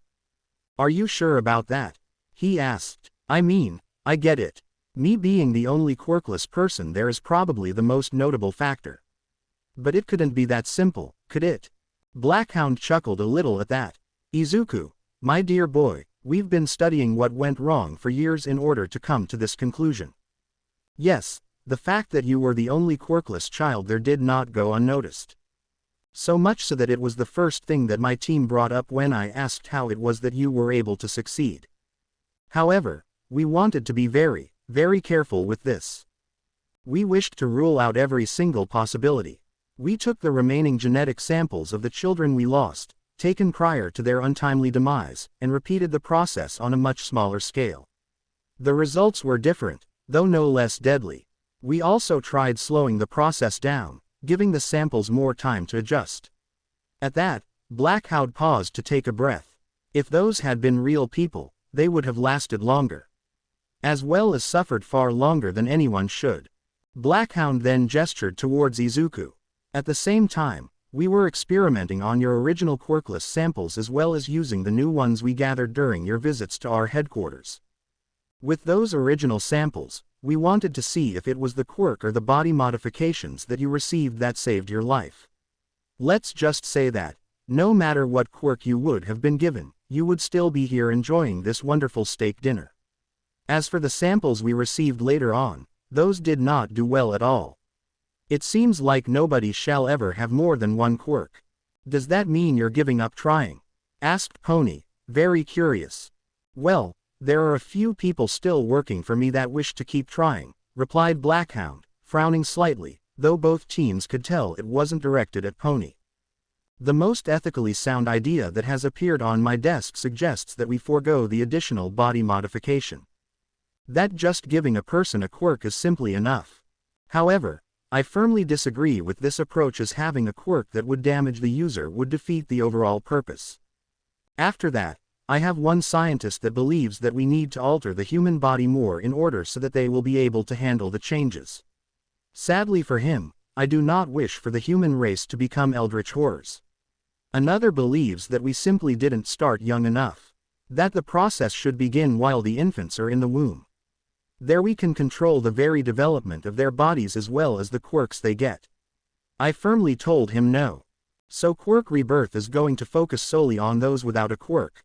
Are you sure about that? He asked. I mean, I get it. Me being the only quirkless person there is probably the most notable factor. But it couldn't be that simple, could it? Blackhound chuckled a little at that. Izuku, my dear boy, we've been studying what went wrong for years in order to come to this conclusion. Yes, the fact that you were the only quirkless child there did not go unnoticed. So much so that it was the first thing that my team brought up when I asked how it was that you were able to succeed. However, we wanted to be very, very careful with this. We wished to rule out every single possibility. We took the remaining genetic samples of the children we lost, taken prior to their untimely demise, and repeated the process on a much smaller scale. The results were different, though no less deadly. We also tried slowing the process down, giving the samples more time to adjust. At that, Blackhound paused to take a breath. If those had been real people, they would have lasted longer. As well as suffered far longer than anyone should. Blackhound then gestured towards Izuku. At the same time, we were experimenting on your original quirkless samples as well as using the new ones we gathered during your visits to our headquarters. With those original samples, we wanted to see if it was the quirk or the body modifications that you received that saved your life. Let's just say that, no matter what quirk you would have been given, you would still be here enjoying this wonderful steak dinner. As for the samples we received later on, those did not do well at all. It seems like nobody shall ever have more than one quirk. Does that mean you're giving up trying? Asked Pony, very curious. Well, there are a few people still working for me that wish to keep trying, replied Blackhound, frowning slightly, though both teams could tell it wasn't directed at Pony. The most ethically sound idea that has appeared on my desk suggests that we forego the additional body modification. That just giving a person a quirk is simply enough. However, I firmly disagree with this approach, as having a quirk that would damage the user would defeat the overall purpose. After that, I have one scientist that believes that we need to alter the human body more in order so that they will be able to handle the changes. Sadly for him, I do not wish for the human race to become eldritch horrors. Another believes that we simply didn't start young enough. That the process should begin while the infants are in the womb. There we can control the very development of their bodies as well as the quirks they get. I firmly told him no. So quirk rebirth is going to focus solely on those without a quirk?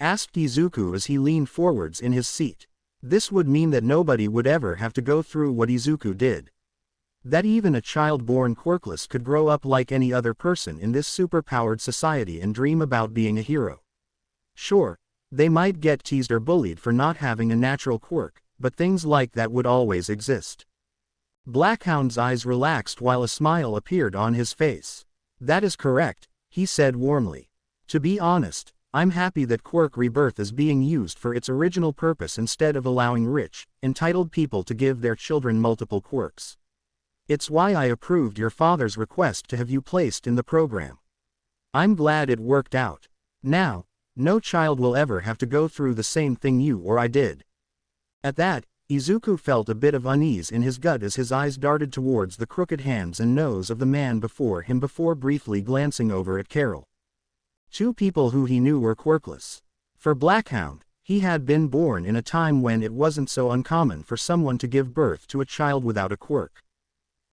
Asked Izuku as he leaned forwards in his seat. This would mean that nobody would ever have to go through what Izuku did. That even a child born quirkless could grow up like any other person in this super-powered society and dream about being a hero. Sure, they might get teased or bullied for not having a natural quirk, but things like that would always exist. Blackhound's eyes relaxed while a smile appeared on his face. That is correct, he said warmly. To be honest, I'm happy that quirk rebirth is being used for its original purpose instead of allowing rich, entitled people to give their children multiple quirks. It's why I approved your father's request to have you placed in the program. I'm glad it worked out. Now, no child will ever have to go through the same thing you or I did. At that, Izuku felt a bit of unease in his gut as his eyes darted towards the crooked hands and nose of the man before him before briefly glancing over at Carol. Two people who he knew were quirkless. For Blackhound, he had been born in a time when it wasn't so uncommon for someone to give birth to a child without a quirk.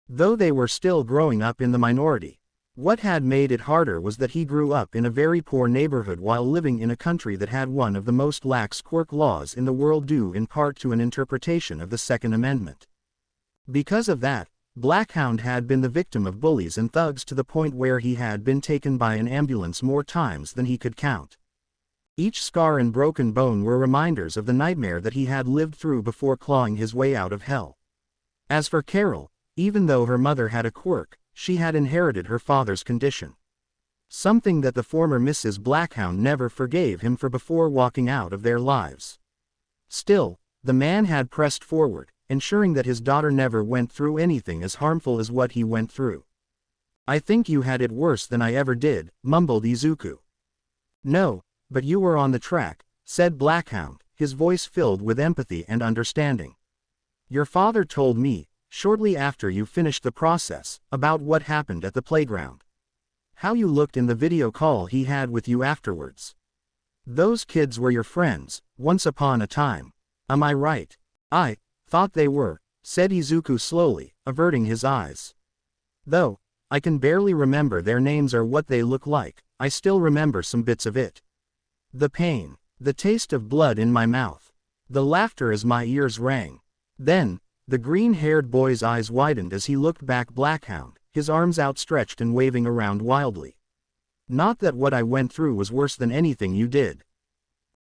Though they were still growing up in the minority. What had made it harder was that he grew up in a very poor neighborhood while living in a country that had one of the most lax quirk laws in the world, due in part to an interpretation of the Second Amendment. Because of that, Blackhound had been the victim of bullies and thugs to the point where he had been taken by an ambulance more times than he could count. Each scar and broken bone were reminders of the nightmare that he had lived through before clawing his way out of hell. As for Carol, even though her mother had a quirk, she had inherited her father's condition. Something that the former Mrs. Blackhound never forgave him for before walking out of their lives. Still, the man had pressed forward, ensuring that his daughter never went through anything as harmful as what he went through. I think you had it worse than I ever did, mumbled Izuku. No, but you were on the track, said Blackhound, his voice filled with empathy and understanding. Your father told me, shortly after you finished the process, about what happened at the playground. How you looked in the video call he had with you afterwards. Those kids were your friends, once upon a time. Am I right? I thought they were, said Izuku slowly, averting his eyes. Though I can barely remember their names or what they look like, I still remember some bits of it. The pain, the taste of blood in my mouth, the laughter as my ears rang. Then, the green-haired boy's eyes widened as he looked back Blackhound, his arms outstretched and waving around wildly. Not that what I went through was worse than anything you did.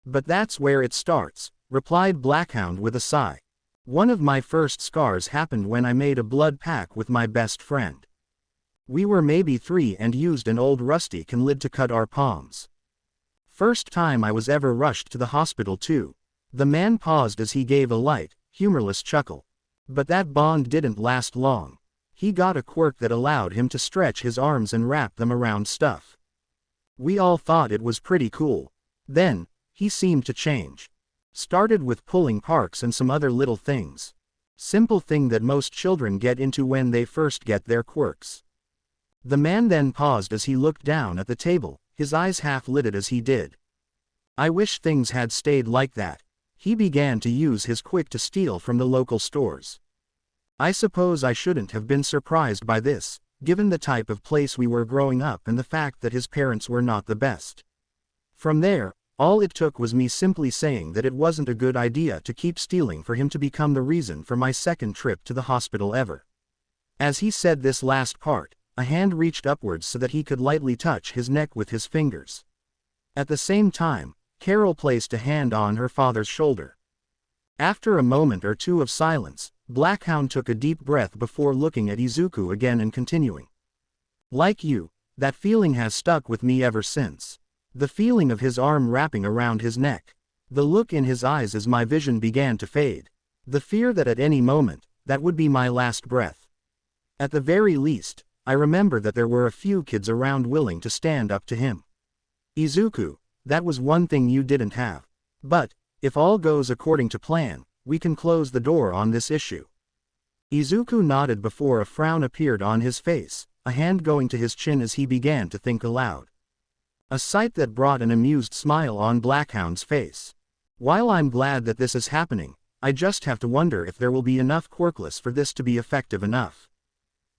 But that's where it starts, replied Blackhound with a sigh. One of my first scars happened when I made a blood pact with my best friend. We were maybe 3 and used an old rusty can lid to cut our palms. First time I was ever rushed to the hospital too. The man paused as he gave a light, humorless chuckle. But that bond didn't last long. He got a quirk that allowed him to stretch his arms and wrap them around stuff. We all thought it was pretty cool. Then, he seemed to change. Started with pulling parks and some other little things. Simple thing that most children get into when they first get their quirks. The man then paused as he looked down at the table, his eyes half-lidded as he did. I wish things had stayed like that. He began to use his quick to steal from the local stores. I suppose I shouldn't have been surprised by this, given the type of place we were growing up and the fact that his parents were not the best. From there, all it took was me simply saying that it wasn't a good idea to keep stealing for him to become the reason for my second trip to the hospital ever. As he said this last part, a hand reached upwards so that he could lightly touch his neck with his fingers. At the same time, Carol placed a hand on her father's shoulder. After a moment or two of silence, Blackhound took a deep breath before looking at Izuku again and continuing. Like you, that feeling has stuck with me ever since. The feeling of his arm wrapping around his neck. The look in his eyes as my vision began to fade. The fear that at any moment, that would be my last breath. At the very least, I remember that there were a few kids around willing to stand up to him. Izuku, that was one thing you didn't have. But, if all goes according to plan, we can close the door on this issue. Izuku nodded before a frown appeared on his face, a hand going to his chin as he began to think aloud. A sight that brought an amused smile on Blackhound's face. While I'm glad that this is happening, I just have to wonder if there will be enough quirkless for this to be effective enough.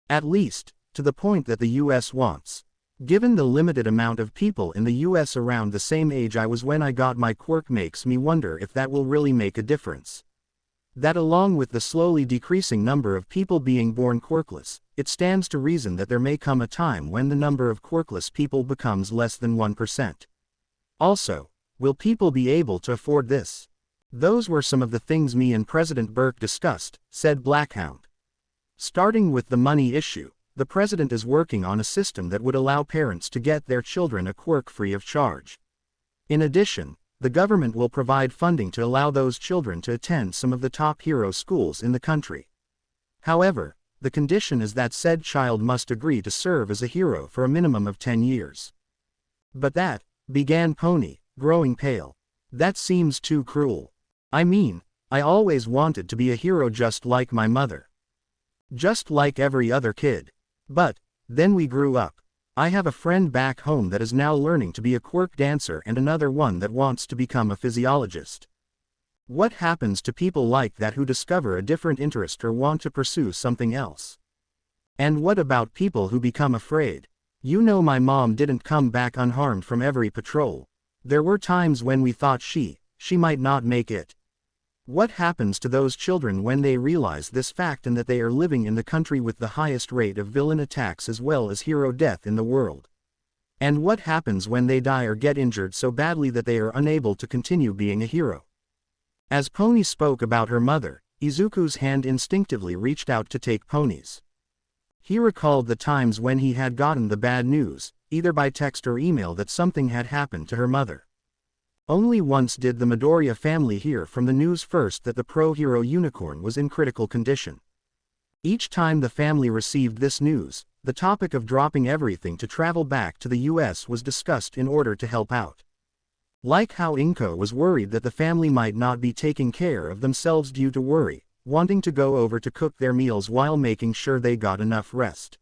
At least, to the point that the US wants. Given the limited amount of people in the US around the same age I was when I got my quirk makes me wonder if that will really make a difference. That along with the slowly decreasing number of people being born quirkless, it stands to reason that there may come a time when the number of quirkless people becomes less than 1%. Also, will people be able to afford this? Those were some of the things me and President Burke discussed, said Blackhound. Starting with the money issue, the president is working on a system that would allow parents to get their children a quirk free of charge. In addition, the government will provide funding to allow those children to attend some of the top hero schools in the country. However, the condition is that said child must agree to serve as a hero for a minimum of 10 years. But that, began Pony, growing pale. That seems too cruel. I mean, I always wanted to be a hero just like my mother. Just like every other kid. But, then we grew up. I have a friend back home that is now learning to be a quirk dancer and another one that wants to become a physiologist. What happens to people like that who discover a different interest or want to pursue something else? And what about people who become afraid? You know, my mom didn't come back unharmed from every patrol. There were times when we thought she might not make it. What happens to those children when they realize this fact and that they are living in the country with the highest rate of villain attacks as well as hero death in the world? And what happens when they die or get injured so badly that they are unable to continue being a hero? As Pony spoke about her mother, Izuku's hand instinctively reached out to take Pony's. He recalled the times when he had gotten the bad news, either by text or email, that something had happened to her mother. Only once did the Midoriya family hear from the news first that the pro-hero unicorn was in critical condition. Each time the family received this news, the topic of dropping everything to travel back to the US was discussed in order to help out. Like how Inko was worried that the family might not be taking care of themselves due to worry, wanting to go over to cook their meals while making sure they got enough rest.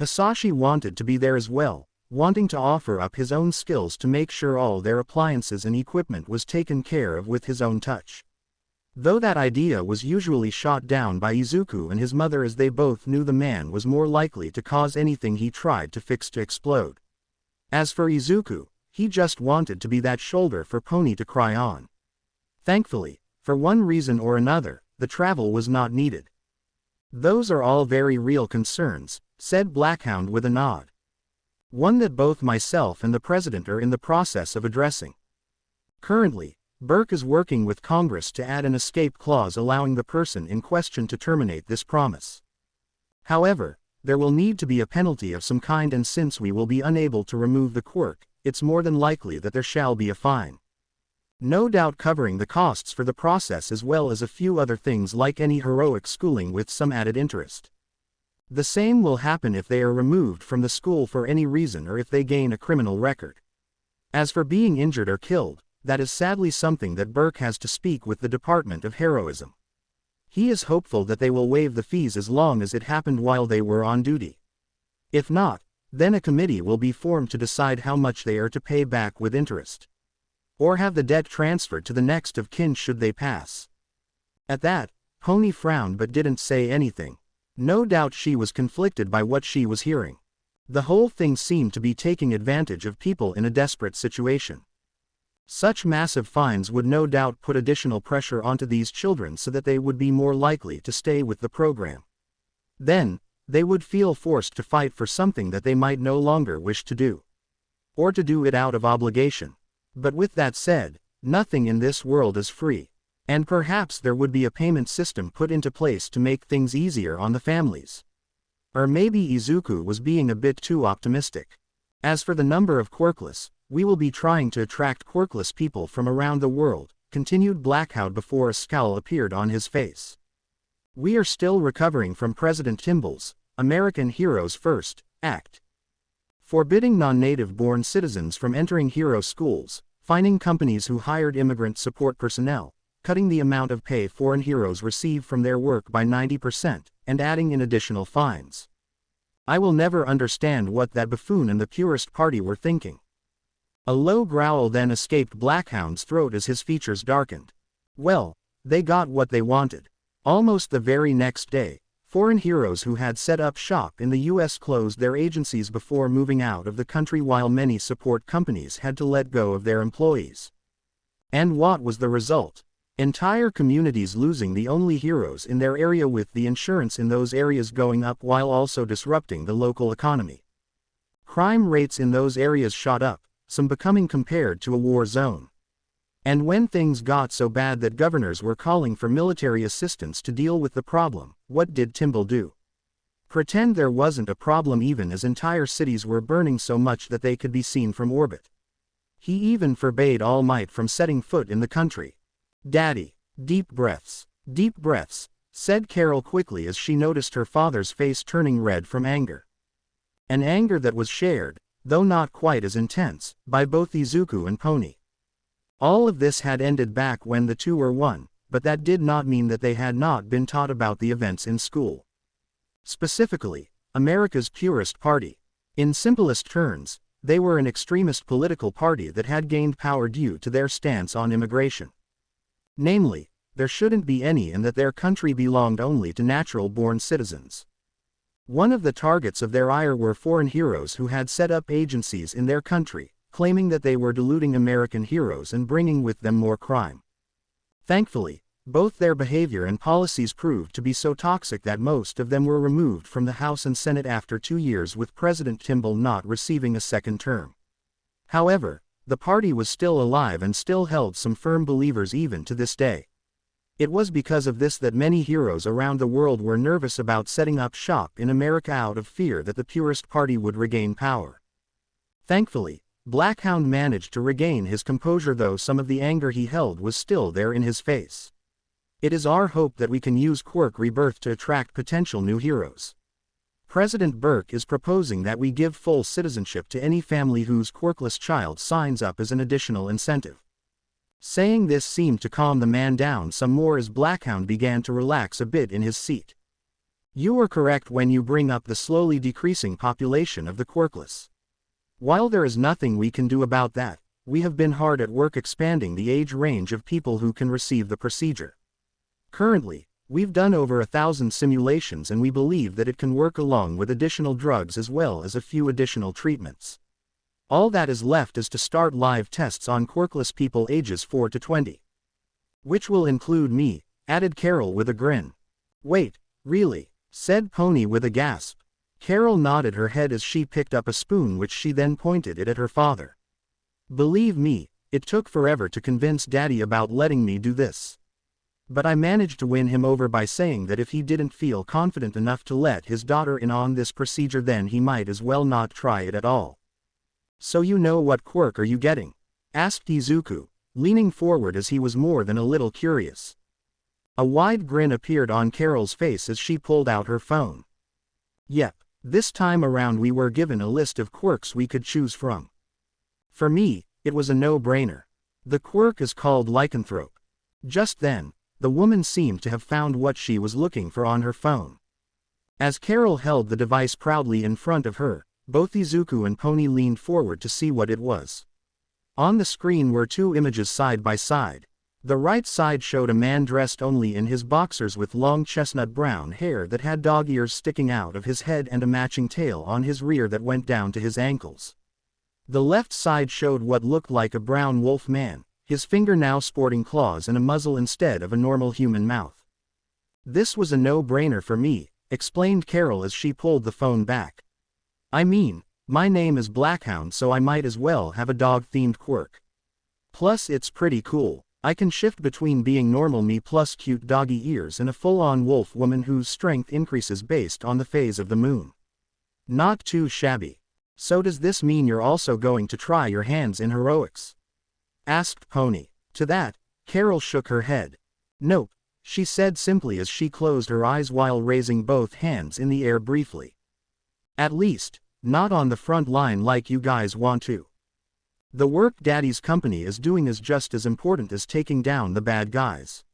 Hisashi wanted to be there as well, wanting to offer up his own skills to make sure all their appliances and equipment was taken care of with his own touch. Though that idea was usually shot down by Izuku and his mother, as they both knew the man was more likely to cause anything he tried to fix to explode. As for Izuku, he just wanted to be that shoulder for Pony to cry on. Thankfully, for one reason or another, the travel was not needed. "Those are all very real concerns," said Blackhound with a nod. "One that both myself and the president are in the process of addressing. Currently, Burke is working with Congress to add an escape clause allowing the person in question to terminate this promise. However, there will need to be a penalty of some kind, and since we will be unable to remove the quirk, it's more than likely that there shall be a fine. No doubt covering the costs for the process as well as a few other things like any heroic schooling with some added interest. The same will happen if they are removed from the school for any reason or if they gain a criminal record. As for being injured or killed, that is sadly something that Burke has to speak with the Department of Heroism. He is hopeful that they will waive the fees as long as it happened while they were on duty. If not, then a committee will be formed to decide how much they are to pay back with interest, or have the debt transferred to the next of kin should they pass." At that, Pony frowned but didn't say anything. No doubt she was conflicted by what she was hearing. The whole thing seemed to be taking advantage of people in a desperate situation. Such massive fines would no doubt put additional pressure onto these children so that they would be more likely to stay with the program. Then, they would feel forced to fight for something that they might no longer wish to do, or to do it out of obligation. But with that said, nothing in this world is free, and perhaps there would be a payment system put into place to make things easier on the families. Or maybe Izuku was being a bit too optimistic. "As for the number of quirkless, we will be trying to attract quirkless people from around the world," continued Blackhound before a scowl appeared on his face. "We are still recovering from President Timble's American Heroes First Act, forbidding non-native-born citizens from entering hero schools, fining companies who hired immigrant support personnel, cutting the amount of pay foreign heroes receive from their work by 90%, and adding in additional fines. I will never understand what that buffoon and the Purist Party were thinking." A low growl then escaped Blackhound's throat as his features darkened. Well, they got what they wanted. Almost the very next day, foreign heroes who had set up shop in the US closed their agencies before moving out of the country, while many support companies had to let go of their employees. And what was the result? Entire communities losing the only heroes in their area, with the insurance in those areas going up while also disrupting the local economy. Crime rates in those areas shot up, some becoming compared to a war zone. And when things got so bad that governors were calling for military assistance to deal with the problem, what did Timble do? Pretend there wasn't a problem, even as entire cities were burning so much that they could be seen from orbit. He even forbade All Might from setting foot in the country. "Daddy, deep breaths, said Carol quickly as she noticed her father's face turning red from anger. An anger that was shared, though not quite as intense, by both Izuku and Pony. All of this had ended back when the two were one, but that did not mean that they had not been taught about the events in school. Specifically, America's Purist Party. In simplest terms, they were an extremist political party that had gained power due to their stance on immigration. Namely, there shouldn't be any, and that their country belonged only to natural-born citizens. One of the targets of their ire were foreign heroes who had set up agencies in their country, claiming that they were diluting American heroes and bringing with them more crime. Thankfully, both their behavior and policies proved to be so toxic that most of them were removed from the House and Senate after 2 years, with President Timble not receiving a second term. However, the party was still alive and still held some firm believers even to this day. It was because of this that many heroes around the world were nervous about setting up shop in America out of fear that the Purist Party would regain power. Thankfully, Blackhound managed to regain his composure, though some of the anger he held was still there in his face. "It is our hope that we can use Quirk Rebirth to attract potential new heroes. President Burke is proposing that we give full citizenship to any family whose quirkless child signs up as an additional incentive." Saying this seemed to calm the man down some more as Blackhound began to relax a bit in his seat. "You are correct when you bring up the slowly decreasing population of the quirkless. While there is nothing we can do about that, we have been hard at work expanding the age range of people who can receive the procedure. Currently, we've done over 1,000 simulations and we believe that it can work along with additional drugs as well as a few additional treatments. All that is left is to start live tests on quirkless people ages 4 to 20. Which will include me, added Carol with a grin. Wait, really? Said Pony with a gasp. Carol nodded her head as she picked up a spoon which she then pointed it at her father. Believe me, it took forever to convince Daddy about letting me do this. But I managed to win him over by saying that if he didn't feel confident enough to let his daughter in on this procedure then he might as well not try it at all. So you know what quirk are you getting? Asked Izuku, leaning forward as he was more than a little curious. A wide grin appeared on Carol's face as she pulled out her phone. Yep, this time around we were given a list of quirks we could choose from. For me, it was a no-brainer. The quirk is called lycanthrope. Just then, the woman seemed to have found what she was looking for on her phone. As Carol held the device proudly in front of her, both Izuku and Pony leaned forward to see what it was. On the screen were two images side by side. The right side showed a man dressed only in his boxers with long chestnut brown hair that had dog ears sticking out of his head and a matching tail on his rear that went down to his ankles. The left side showed what looked like a brown wolf man, his finger now sporting claws and a muzzle instead of a normal human mouth. This was a no-brainer for me, explained Carol as she pulled the phone back. I mean, my name is Blackhound so I might as well have a dog-themed quirk. Plus it's pretty cool. I can shift between being normal me plus cute doggy ears and a full-on wolf woman whose strength increases based on the phase of the moon. Not too shabby. So does this mean you're also going to try your hands in heroics? Asked Pony. To that, Carol shook her head. Nope, she said simply as she closed her eyes while raising both hands in the air briefly. At least, not on the front line like you guys want to. The work Daddy's company is doing is just as important as taking down the bad guys.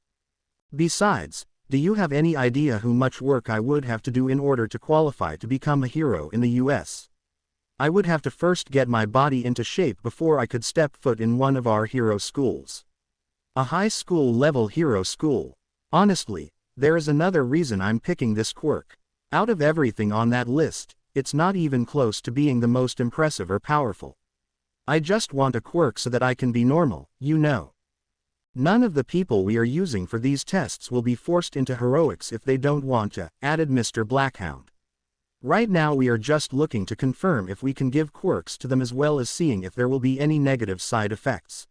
Besides, do you have any idea how much work I would have to do in order to qualify to become a hero in the US? I would have to first get my body into shape before I could step foot in one of our hero schools. A high school level hero school. Honestly, there is another reason I'm picking this quirk. Out of everything on that list, it's not even close to being the most impressive or powerful. I just want a quirk so that I can be normal, you know. None of the people we are using for these tests will be forced into heroics if they don't want to, added Mr. Blackhound. Right now we are just looking to confirm if we can give quirks to them as well as seeing if there will be any negative side effects.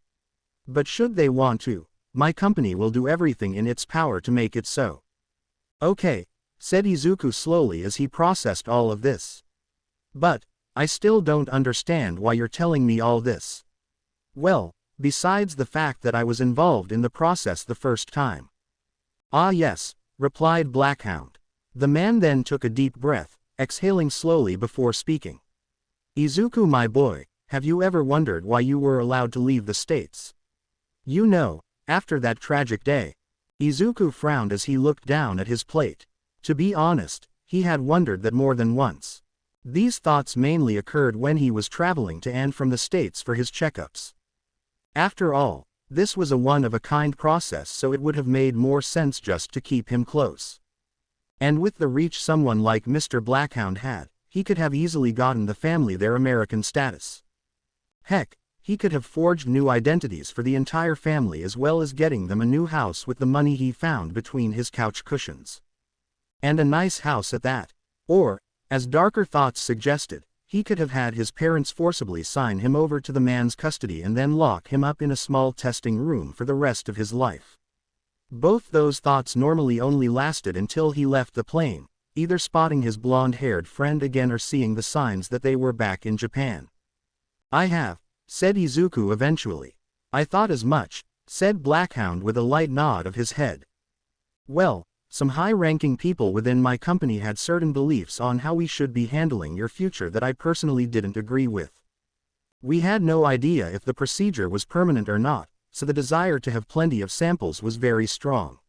But should they want to, my company will do everything in its power to make it so. Okay, said Izuku slowly as he processed all of this. But, I still don't understand why you're telling me all this. Well, besides the fact that I was involved in the process the first time. Ah yes, replied Blackhound. The man then took a deep breath, exhaling slowly before speaking. Izuku my boy, have you ever wondered why you were allowed to leave the States? You know, after that tragic day. Izuku frowned as he looked down at his plate. To be honest, he had wondered that more than once. These thoughts mainly occurred when he was traveling to and from the States for his checkups. After all, this was a one-of-a-kind process so it would have made more sense just to keep him close. And with the reach someone like Mr. Blackhound had, he could have easily gotten the family their American status. Heck, he could have forged new identities for the entire family as well as getting them a new house with the money he found between his couch cushions. And a nice house at that. Or, as darker thoughts suggested, he could have had his parents forcibly sign him over to the man's custody and then lock him up in a small testing room for the rest of his life. Both those thoughts normally only lasted until he left the plane, either spotting his blonde-haired friend again or seeing the signs that they were back in Japan. I have, said Izuku eventually. I thought as much, said Blackhound with a light nod of his head. Well, some high-ranking people within my company had certain beliefs on how we should be handling your future that I personally didn't agree with. We had no idea if the procedure was permanent or not, so the desire to have plenty of samples was very strong.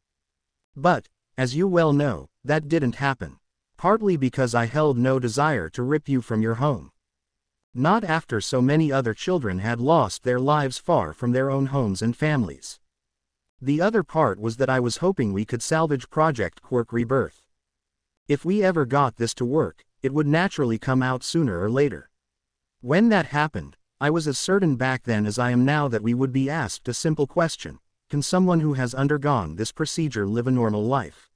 But, as you well know, that didn't happen. Partly because I held no desire to rip you from your home. Not after so many other children had lost their lives far from their own homes and families. The other part was that I was hoping we could salvage Project Quirk Rebirth. If we ever got this to work, it would naturally come out sooner or later. When that happened, I was as certain back then as I am now that we would be asked a simple question: can someone who has undergone this procedure live a normal life?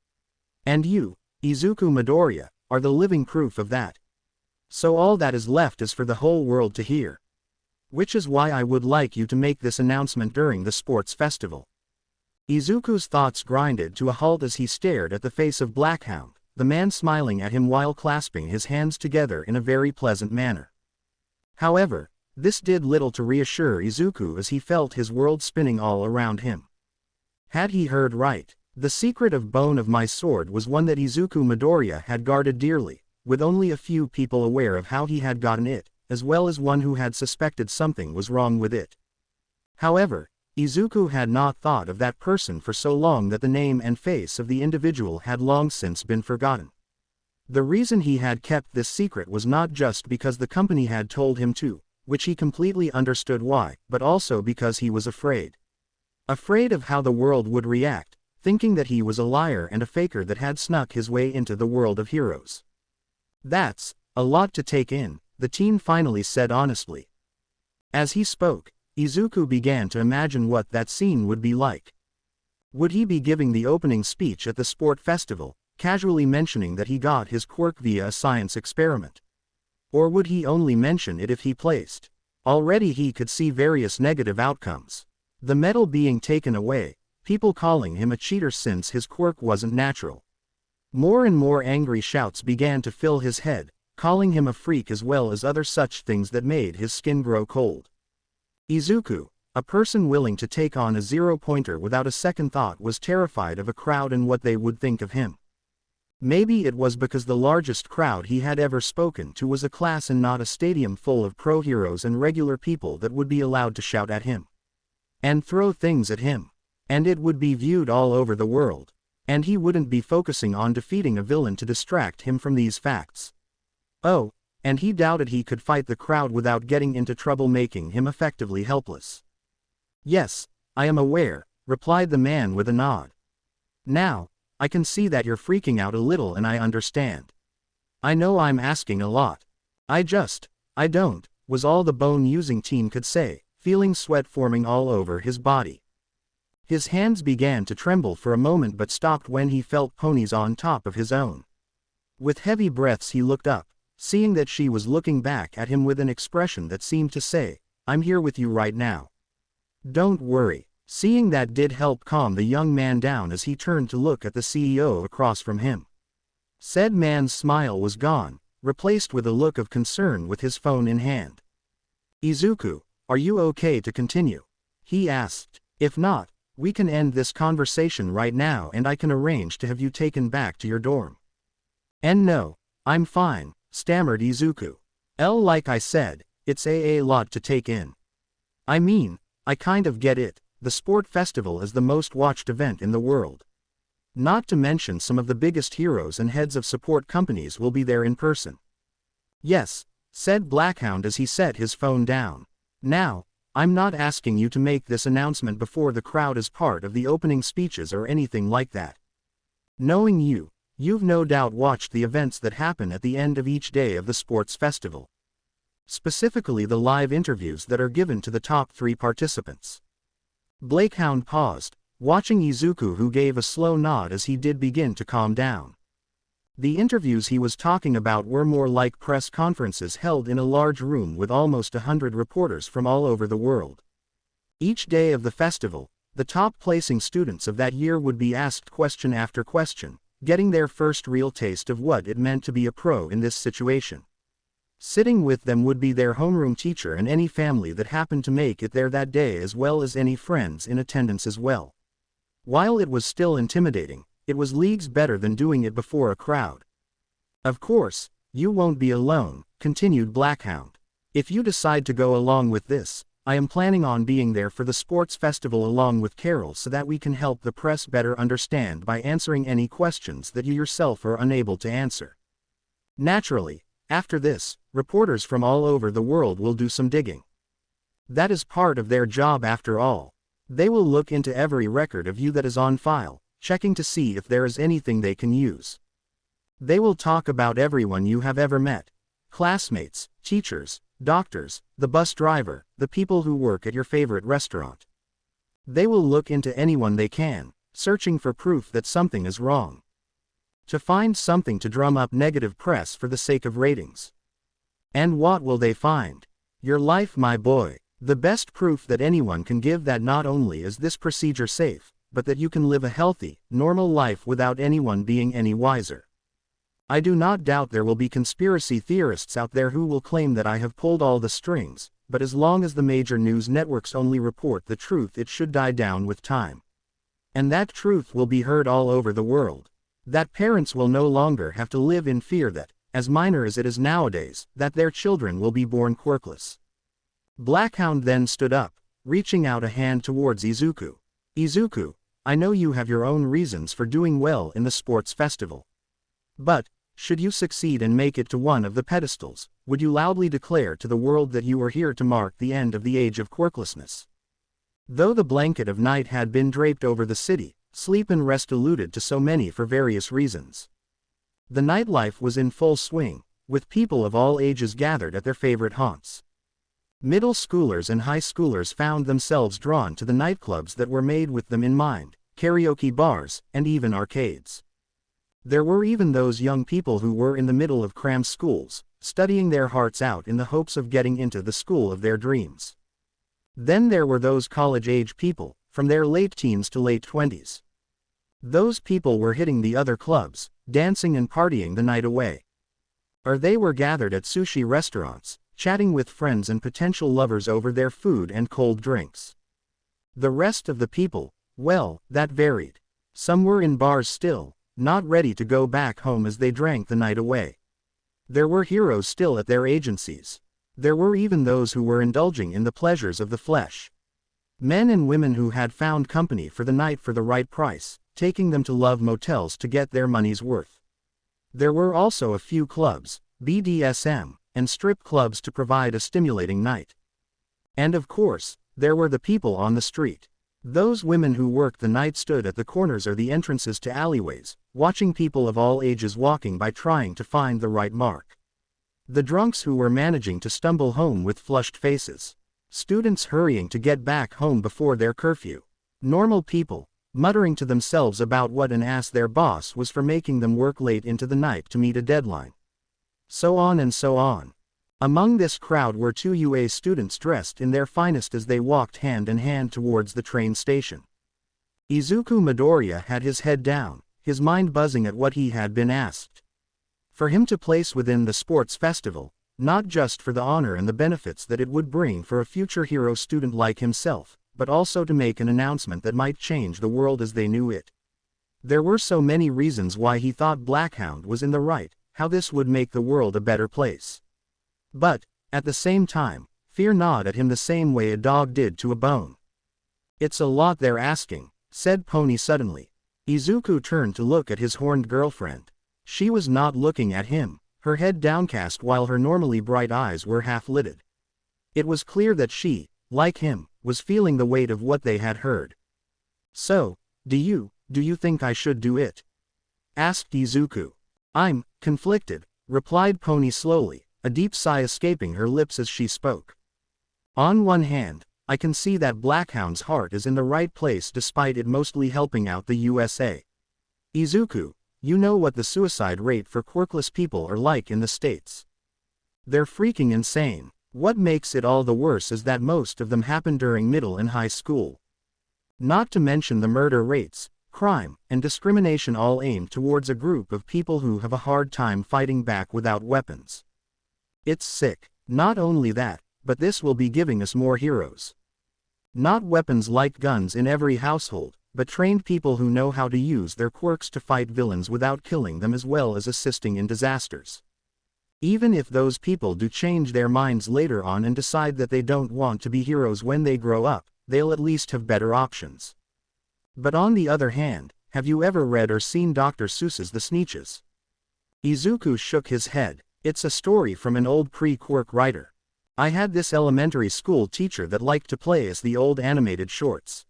And you, Izuku Midoriya, are the living proof of that. So all that is left is for the whole world to hear. Which is why I would like you to make this announcement during the sports festival. Izuku's thoughts grinded to a halt as he stared at the face of Blackhound, the man smiling at him while clasping his hands together in a very pleasant manner. However, this did little to reassure Izuku as he felt his world spinning all around him. Had he heard right? The secret of Bone of My Sword was one that Izuku Midoriya had guarded dearly, with only a few people aware of how he had gotten it, as well as one who had suspected something was wrong with it. However, Izuku had not thought of that person for so long that the name and face of the individual had long since been forgotten. The reason he had kept this secret was not just because the company had told him to, which he completely understood why, but also because he was afraid. Afraid of how the world would react, thinking that he was a liar and a faker that had snuck his way into the world of heroes. That's a lot to take in, the teen finally said honestly. As he spoke, Izuku began to imagine what that scene would be like. Would he be giving the opening speech at the sport festival, casually mentioning that he got his quirk via a science experiment? Or would he only mention it if he placed? Already he could see various negative outcomes. The medal being taken away, people calling him a cheater since his quirk wasn't natural. More and more angry shouts began to fill his head, calling him a freak as well as other such things that made his skin grow cold. Izuku, a person willing to take on a zero-pointer without a second thought, was terrified of a crowd and what they would think of him. Maybe it was because the largest crowd he had ever spoken to was a class and not a stadium full of pro heroes and regular people that would be allowed to shout at him and throw things at him. And it would be viewed all over the world. And he wouldn't be focusing on defeating a villain to distract him from these facts. Oh, and he doubted he could fight the crowd without getting into trouble, making him effectively helpless. Yes, I am aware, replied the man with a nod. Now, I can see that you're freaking out a little and I understand. I know I'm asking a lot. I don't, was all the bone-using teen could say, feeling sweat forming all over his body. His hands began to tremble for a moment but stopped when he felt ponies on top of his own. With heavy breaths he looked up, seeing that she was looking back at him with an expression that seemed to say, I'm here with you right now. Don't worry. Seeing that did help calm the young man down as he turned to look at the CEO across from him. Said man's smile was gone, replaced with a look of concern with his phone in hand. Izuku, are you okay to continue? He asked. If not, we can end this conversation right now and I can arrange to have you taken back to your dorm. And no, I'm fine, stammered Izuku. Like I said, it's a lot to take in. I mean, I kind of get it, the sport festival is the most watched event in the world. Not to mention some of the biggest heroes and heads of support companies will be there in person. Yes, said Blackhound as he set his phone down. Now, I'm not asking you to make this announcement before the crowd as part of the opening speeches or anything like that. Knowing you, you've no doubt watched the events that happen at the end of each day of the sports festival. Specifically the live interviews that are given to the top 3 participants. Blackhound paused, watching Izuku, who gave a slow nod as he did begin to calm down. The interviews he was talking about were more like press conferences held in a large room with almost 100 reporters from all over the world. Each day of the festival, the top-placing students of that year would be asked question after question, getting their first real taste of what it meant to be a pro in this situation. Sitting with them would be their homeroom teacher and any family that happened to make it there that day, as well as any friends in attendance as well. While it was still intimidating, it was leagues better than doing it before a crowd. Of course, you won't be alone, continued Blackhound. If you decide to go along with this, I am planning on being there for the sports festival along with Carol so that we can help the press better understand by answering any questions that you yourself are unable to answer. Naturally, After this, reporters from all over the world will do some digging. That is part of their job after all. They will look into every record of you that is on file, checking to see if there is anything they can use. They will talk about everyone you have ever met. Classmates, teachers, doctors, the bus driver, the people who work at your favorite restaurant. They will look into anyone they can, searching for proof that something is wrong. To find something to drum up negative press for the sake of ratings. And what will they find? Your life, my boy. The best proof that anyone can give that not only is this procedure safe, but that you can live a healthy, normal life without anyone being any wiser. I do not doubt there will be conspiracy theorists out there who will claim that I have pulled all the strings, but as long as the major news networks only report the truth, it should die down with time. And that truth will be heard all over the world. That parents will no longer have to live in fear that, as minor as it is nowadays, that their children will be born quirkless. Blackhound then stood up, reaching out a hand towards Izuku. Izuku, I know you have your own reasons for doing well in the sports festival. But, should you succeed and make it to one of the pedestals, would you loudly declare to the world that you are here to mark the end of the age of quirklessness? Though the blanket of night had been draped over the city, sleep and rest eluded to so many for various reasons. The nightlife was in full swing, with people of all ages gathered at their favorite haunts. Middle schoolers and high schoolers found themselves drawn to the nightclubs that were made with them in mind, karaoke bars, and even arcades. There were even those young people who were in the middle of cram schools, studying their hearts out in the hopes of getting into the school of their dreams. Then there were those college-age people, from their late teens to late 20s. Those people were hitting the other clubs, dancing and partying the night away. Or they were gathered at sushi restaurants, chatting with friends and potential lovers over their food and cold drinks. The rest of the people, well, that varied. Some were in bars still, not ready to go back home as they drank the night away. There were heroes still at their agencies. There were even those who were indulging in the pleasures of the flesh. Men and women who had found company for the night for the right price, taking them to love motels to get their money's worth. There were also a few clubs, BDSM, and strip clubs to provide a stimulating night. And of course, there were the people on the street. Those women who worked the night stood at the corners or the entrances to alleyways, watching people of all ages walking by trying to find the right mark. The drunks who were managing to stumble home with flushed faces. Students hurrying to get back home before their curfew. Normal people, muttering to themselves about what an ass their boss was for making them work late into the night to meet a deadline. So on and so on. Among this crowd were two UA students dressed in their finest as they walked hand in hand towards the train station. Izuku Midoriya had his head down, his mind buzzing at what he had been asked. For him to place within the sports festival, not just for the honor and the benefits that it would bring for a future hero student like himself, but also to make an announcement that might change the world as they knew it. There were so many reasons why he thought Blackhound was in the right, how this would make the world a better place. But, at the same time, fear gnawed at him the same way a dog did to a bone. It's a lot they're asking, said Pony suddenly. Izuku turned to look at his horned girlfriend. She was not looking at him, her head downcast while her normally bright eyes were half-lidded. It was clear that she, like him, was feeling the weight of what they had heard. So, do you think I should do it? Asked Izuku. I'm conflicted, replied Pony slowly, a deep sigh escaping her lips as she spoke. On one hand, I can see that Blackhound's heart is in the right place despite it mostly helping out the USA. Izuku, you know what the suicide rate for quirkless people are like in the States. They're freaking insane. What makes it all the worse is that most of them happen during middle and high school. Not to mention the murder rates, crime, and discrimination all aimed towards a group of people who have a hard time fighting back without weapons. It's sick. Not only that, but this will be giving us more heroes. Not weapons like guns in every household, but trained people who know how to use their quirks to fight villains without killing them as well as assisting in disasters. Even if those people do change their minds later on and decide that they don't want to be heroes when they grow up, they'll at least have better options. But on the other hand, have you ever read or seen Dr. Seuss's The Sneetches? Izuku shook his head. It's a story from an old pre-Quirk writer. I had this elementary school teacher that liked to play as the old animated shorts.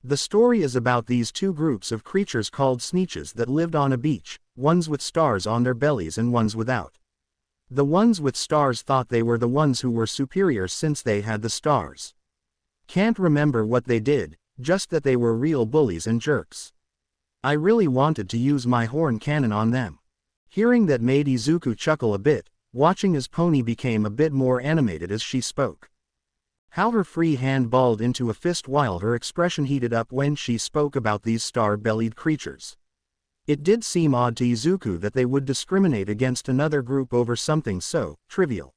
The story is about these two groups of creatures called Sneetches that lived on a beach, ones with stars on their bellies and ones without. The ones with stars thought they were the ones who were superior since they had the stars. Can't remember what they did, just that they were real bullies and jerks. I really wanted to use my horn cannon on them. Hearing that made Izuku chuckle a bit, watching as Pony became a bit more animated as she spoke. How her free hand balled into a fist while her expression heated up when she spoke about these star-bellied creatures. It did seem odd to Izuku that they would discriminate against another group over something so trivial.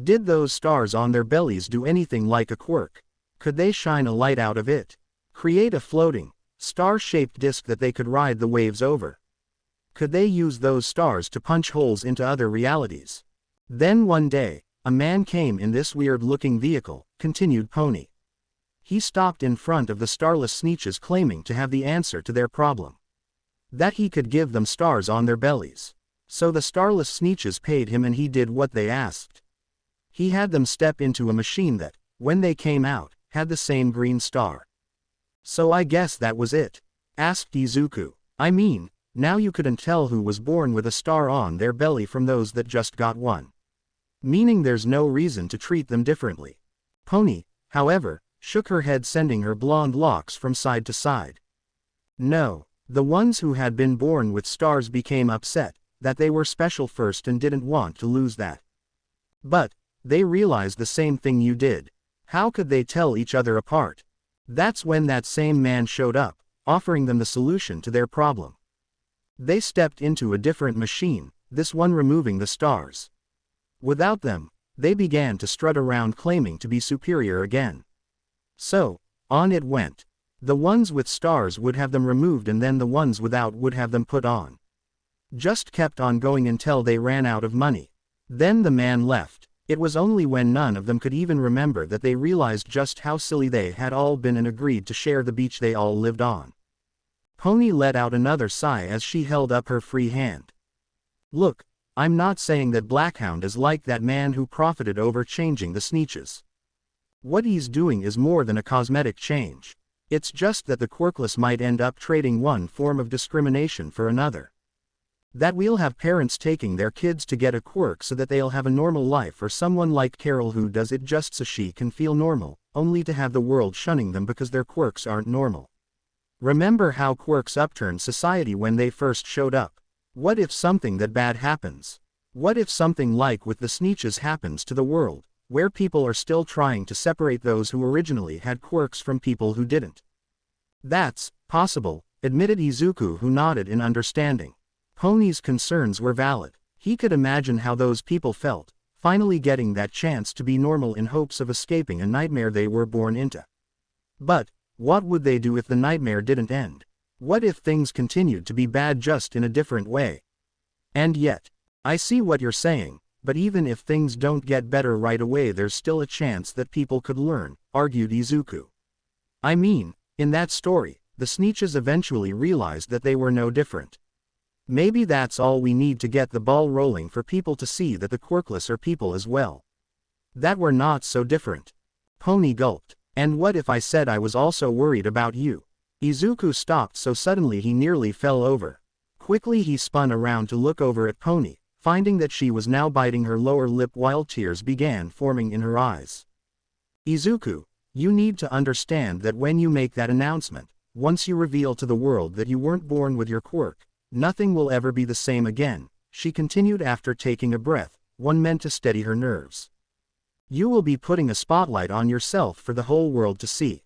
Did those stars on their bellies do anything like a quirk? Could they shine a light out of it? Create a floating, star-shaped disk that they could ride the waves over? Could they use those stars to punch holes into other realities? Then one day, a man came in this weird-looking vehicle, continued Pony. He stopped in front of the starless Sneetches claiming to have the answer to their problem. That he could give them stars on their bellies. So the starless Sneetches paid him and he did what they asked. He had them step into a machine that, when they came out, had the same green star. So I guess that was it? Asked Izuku. I mean, now you couldn't tell who was born with a star on their belly from those that just got one. Meaning there's no reason to treat them differently. Pony, however, shook her head sending her blonde locks from side to side. No, the ones who had been born with stars became upset, that they were special first and didn't want to lose that. But, they realized the same thing you did. How could they tell each other apart? That's when that same man showed up, offering them the solution to their problem. They stepped into a different machine, this one removing the stars. Without them, they began to strut around claiming to be superior again. So, on it went. The ones with stars would have them removed and then the ones without would have them put on. Just kept on going until they ran out of money. Then the man left. It was only when none of them could even remember that they realized just how silly they had all been and agreed to share the beach they all lived on. Pony let out another sigh as she held up her free hand. Look, I'm not saying that Blackhound is like that man who profited over changing the Sneetches. What he's doing is more than a cosmetic change. It's just that the quirkless might end up trading one form of discrimination for another. That we'll have parents taking their kids to get a quirk so that they'll have a normal life, or someone like Carol who does it just so she can feel normal, only to have the world shunning them because their quirks aren't normal. Remember how quirks upturned society when they first showed up? What if something that bad happens? What if something like with the Sneetches happens to the world, where people are still trying to separate those who originally had quirks from people who didn't? That's possible, admitted Izuku, who nodded in understanding. Pony's concerns were valid. He could imagine how those people felt, finally getting that chance to be normal in hopes of escaping a nightmare they were born into. But, what would they do if the nightmare didn't end? What if things continued to be bad just in a different way? And yet, I see what you're saying, but even if things don't get better right away there's still a chance that people could learn, argued Izuku. I mean, in that story, the Sneetches eventually realized that they were no different. Maybe that's all we need to get the ball rolling for people to see that the quirkless are people as well. That we're not so different. Pony gulped. And what if I said I was also worried about you? Izuku stopped so suddenly he nearly fell over. Quickly he spun around to look over at Pony, finding that she was now biting her lower lip while tears began forming in her eyes. Izuku, you need to understand that when you make that announcement, once you reveal to the world that you weren't born with your quirk, nothing will ever be the same again, she continued after taking a breath, one meant to steady her nerves. You will be putting a spotlight on yourself for the whole world to see.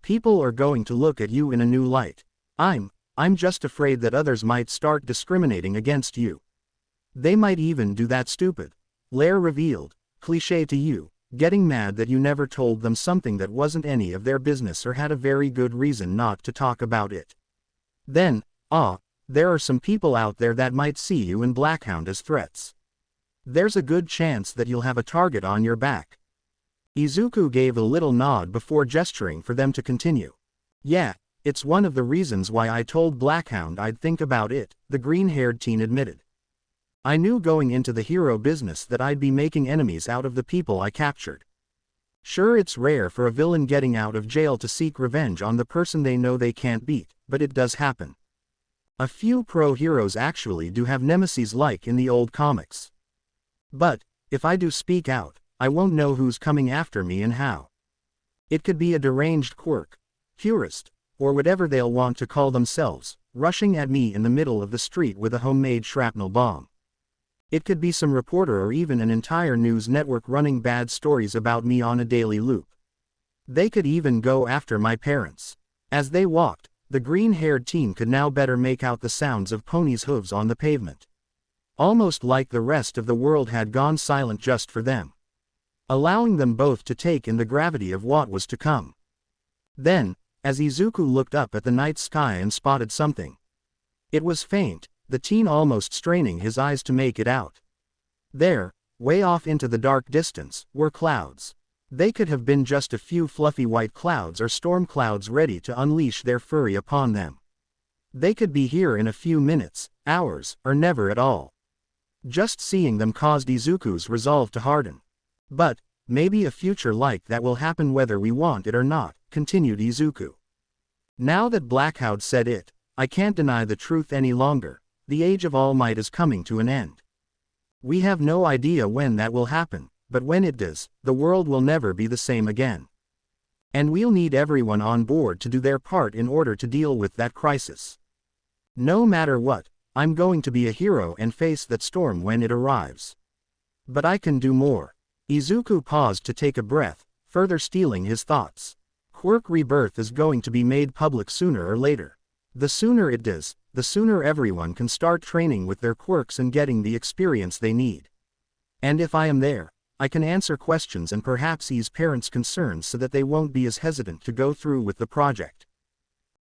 People are going to look at you in a new light. I'm just afraid that others might start discriminating against you. They might even do that stupid, Lair revealed, cliché to you, getting mad that you never told them something that wasn't any of their business or had a very good reason not to talk about it. Then, there are some people out there that might see you and Blackhound as threats. There's a good chance that you'll have a target on your back. Izuku gave a little nod before gesturing for them to continue. Yeah, it's one of the reasons why I told Blackhound I'd think about it, the green-haired teen admitted. I knew going into the hero business that I'd be making enemies out of the people I captured. Sure, it's rare for a villain getting out of jail to seek revenge on the person they know they can't beat, but it does happen. A few pro-heroes actually do have nemesis like in the old comics. But, if I do speak out, I won't know who's coming after me and how. It could be a deranged Quirk, purist, or whatever they'll want to call themselves, rushing at me in the middle of the street with a homemade shrapnel bomb. It could be some reporter or even an entire news network running bad stories about me on a daily loop. They could even go after my parents. As they walked, the green-haired teen could now better make out the sounds of Pony's hooves on the pavement. Almost like the rest of the world had gone silent just for them, allowing them both to take in the gravity of what was to come. Then, as Izuku looked up at the night sky and spotted something. It was faint, the teen almost straining his eyes to make it out. There, way off into the dark distance, were clouds. They could have been just a few fluffy white clouds or storm clouds ready to unleash their fury upon them. They could be here in a few minutes, hours, or never at all. Just seeing them caused Izuku's resolve to harden. But, maybe a future like that will happen whether we want it or not, continued Izuku. Now that Blackcloud said it, I can't deny the truth any longer. The Age of All Might is coming to an end. We have no idea when that will happen, but when it does, the world will never be the same again. And we'll need everyone on board to do their part in order to deal with that crisis. No matter what, I'm going to be a hero and face that storm when it arrives. But I can do more. Izuku paused to take a breath, further stealing his thoughts. Quirk rebirth is going to be made public sooner or later. The sooner it does, the sooner everyone can start training with their quirks and getting the experience they need. And if I am there, I can answer questions and perhaps ease parents' concerns so that they won't be as hesitant to go through with the project.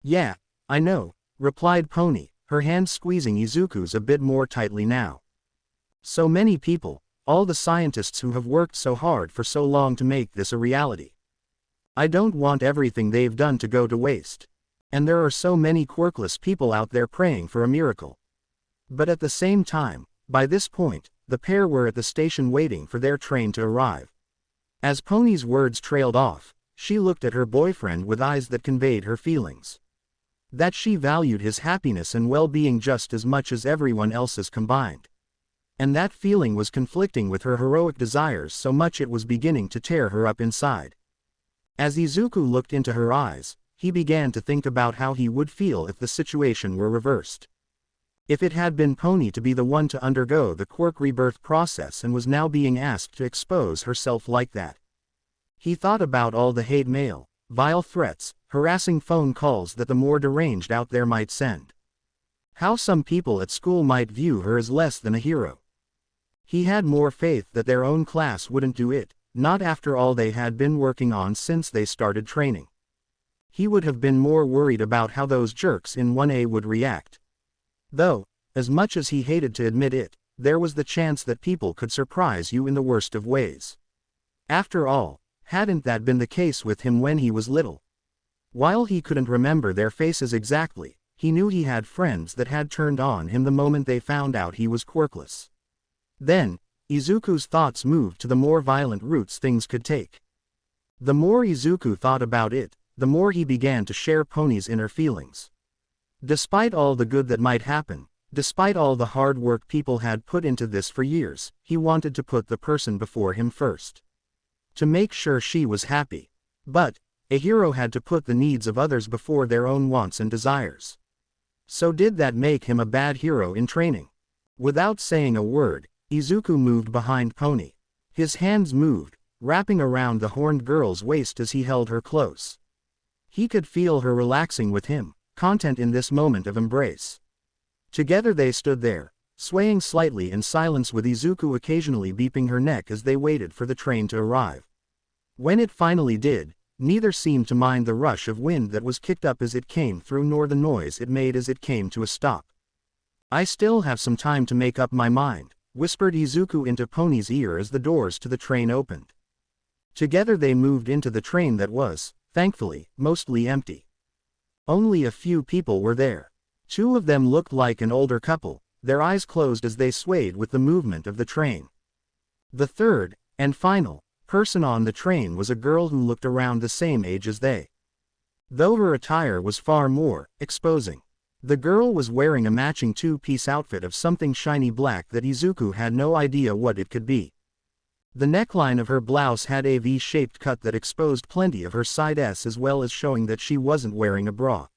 Yeah, I know, replied Pony, her hand squeezing Izuku's a bit more tightly now. So many people, all the scientists who have worked so hard for so long to make this a reality. I don't want everything they've done to go to waste. And there are so many quirkless people out there praying for a miracle. But at the same time, by this point, the pair were at the station waiting for their train to arrive. As Pony's words trailed off, she looked at her boyfriend with eyes that conveyed her feelings. That she valued his happiness and well-being just as much as everyone else's combined. And that feeling was conflicting with her heroic desires so much it was beginning to tear her up inside. As Izuku looked into her eyes, he began to think about how he would feel if the situation were reversed. If it had been Pony to be the one to undergo the Quirk rebirth process and was now being asked to expose herself like that. He thought about all the hate mail, vile threats, harassing phone calls that the more deranged out there might send. How some people at school might view her as less than a hero. He had more faith that their own class wouldn't do it, not after all they had been working on since they started training. He would have been more worried about how those jerks in 1A would react. Though, as much as he hated to admit it, there was the chance that people could surprise you in the worst of ways. After all, hadn't that been the case with him when he was little? While he couldn't remember their faces exactly, he knew he had friends that had turned on him the moment they found out he was quirkless. Then, Izuku's thoughts moved to the more violent routes things could take. The more Izuku thought about it, the more he began to share Pony's inner feelings. Despite all the good that might happen, despite all the hard work people had put into this for years, he wanted to put the person before him first. To make sure she was happy. But, a hero had to put the needs of others before their own wants and desires. So did that make him a bad hero in training? Without saying a word, Izuku moved behind Pony. His hands moved, wrapping around the horned girl's waist as he held her close. He could feel her relaxing with him, content in this moment of embrace. Together they stood there, swaying slightly in silence with Izuku occasionally beeping her neck as they waited for the train to arrive. When it finally did, neither seemed to mind the rush of wind that was kicked up as it came through nor the noise it made as it came to a stop. I still have some time to make up my mind, whispered Izuku into Pony's ear as the doors to the train opened. Together they moved into the train that was, thankfully, mostly empty. Only a few people were there. Two of them looked like an older couple, their eyes closed as they swayed with the movement of the train. The third, and final, person on the train was a girl who looked around the same age as they. Though her attire was far more exposing. The girl was wearing a matching two-piece outfit of something shiny black that Izuku had no idea what it could be. The neckline of her blouse had a V-shaped cut that exposed plenty of her side S as well as showing that she wasn't wearing a bra.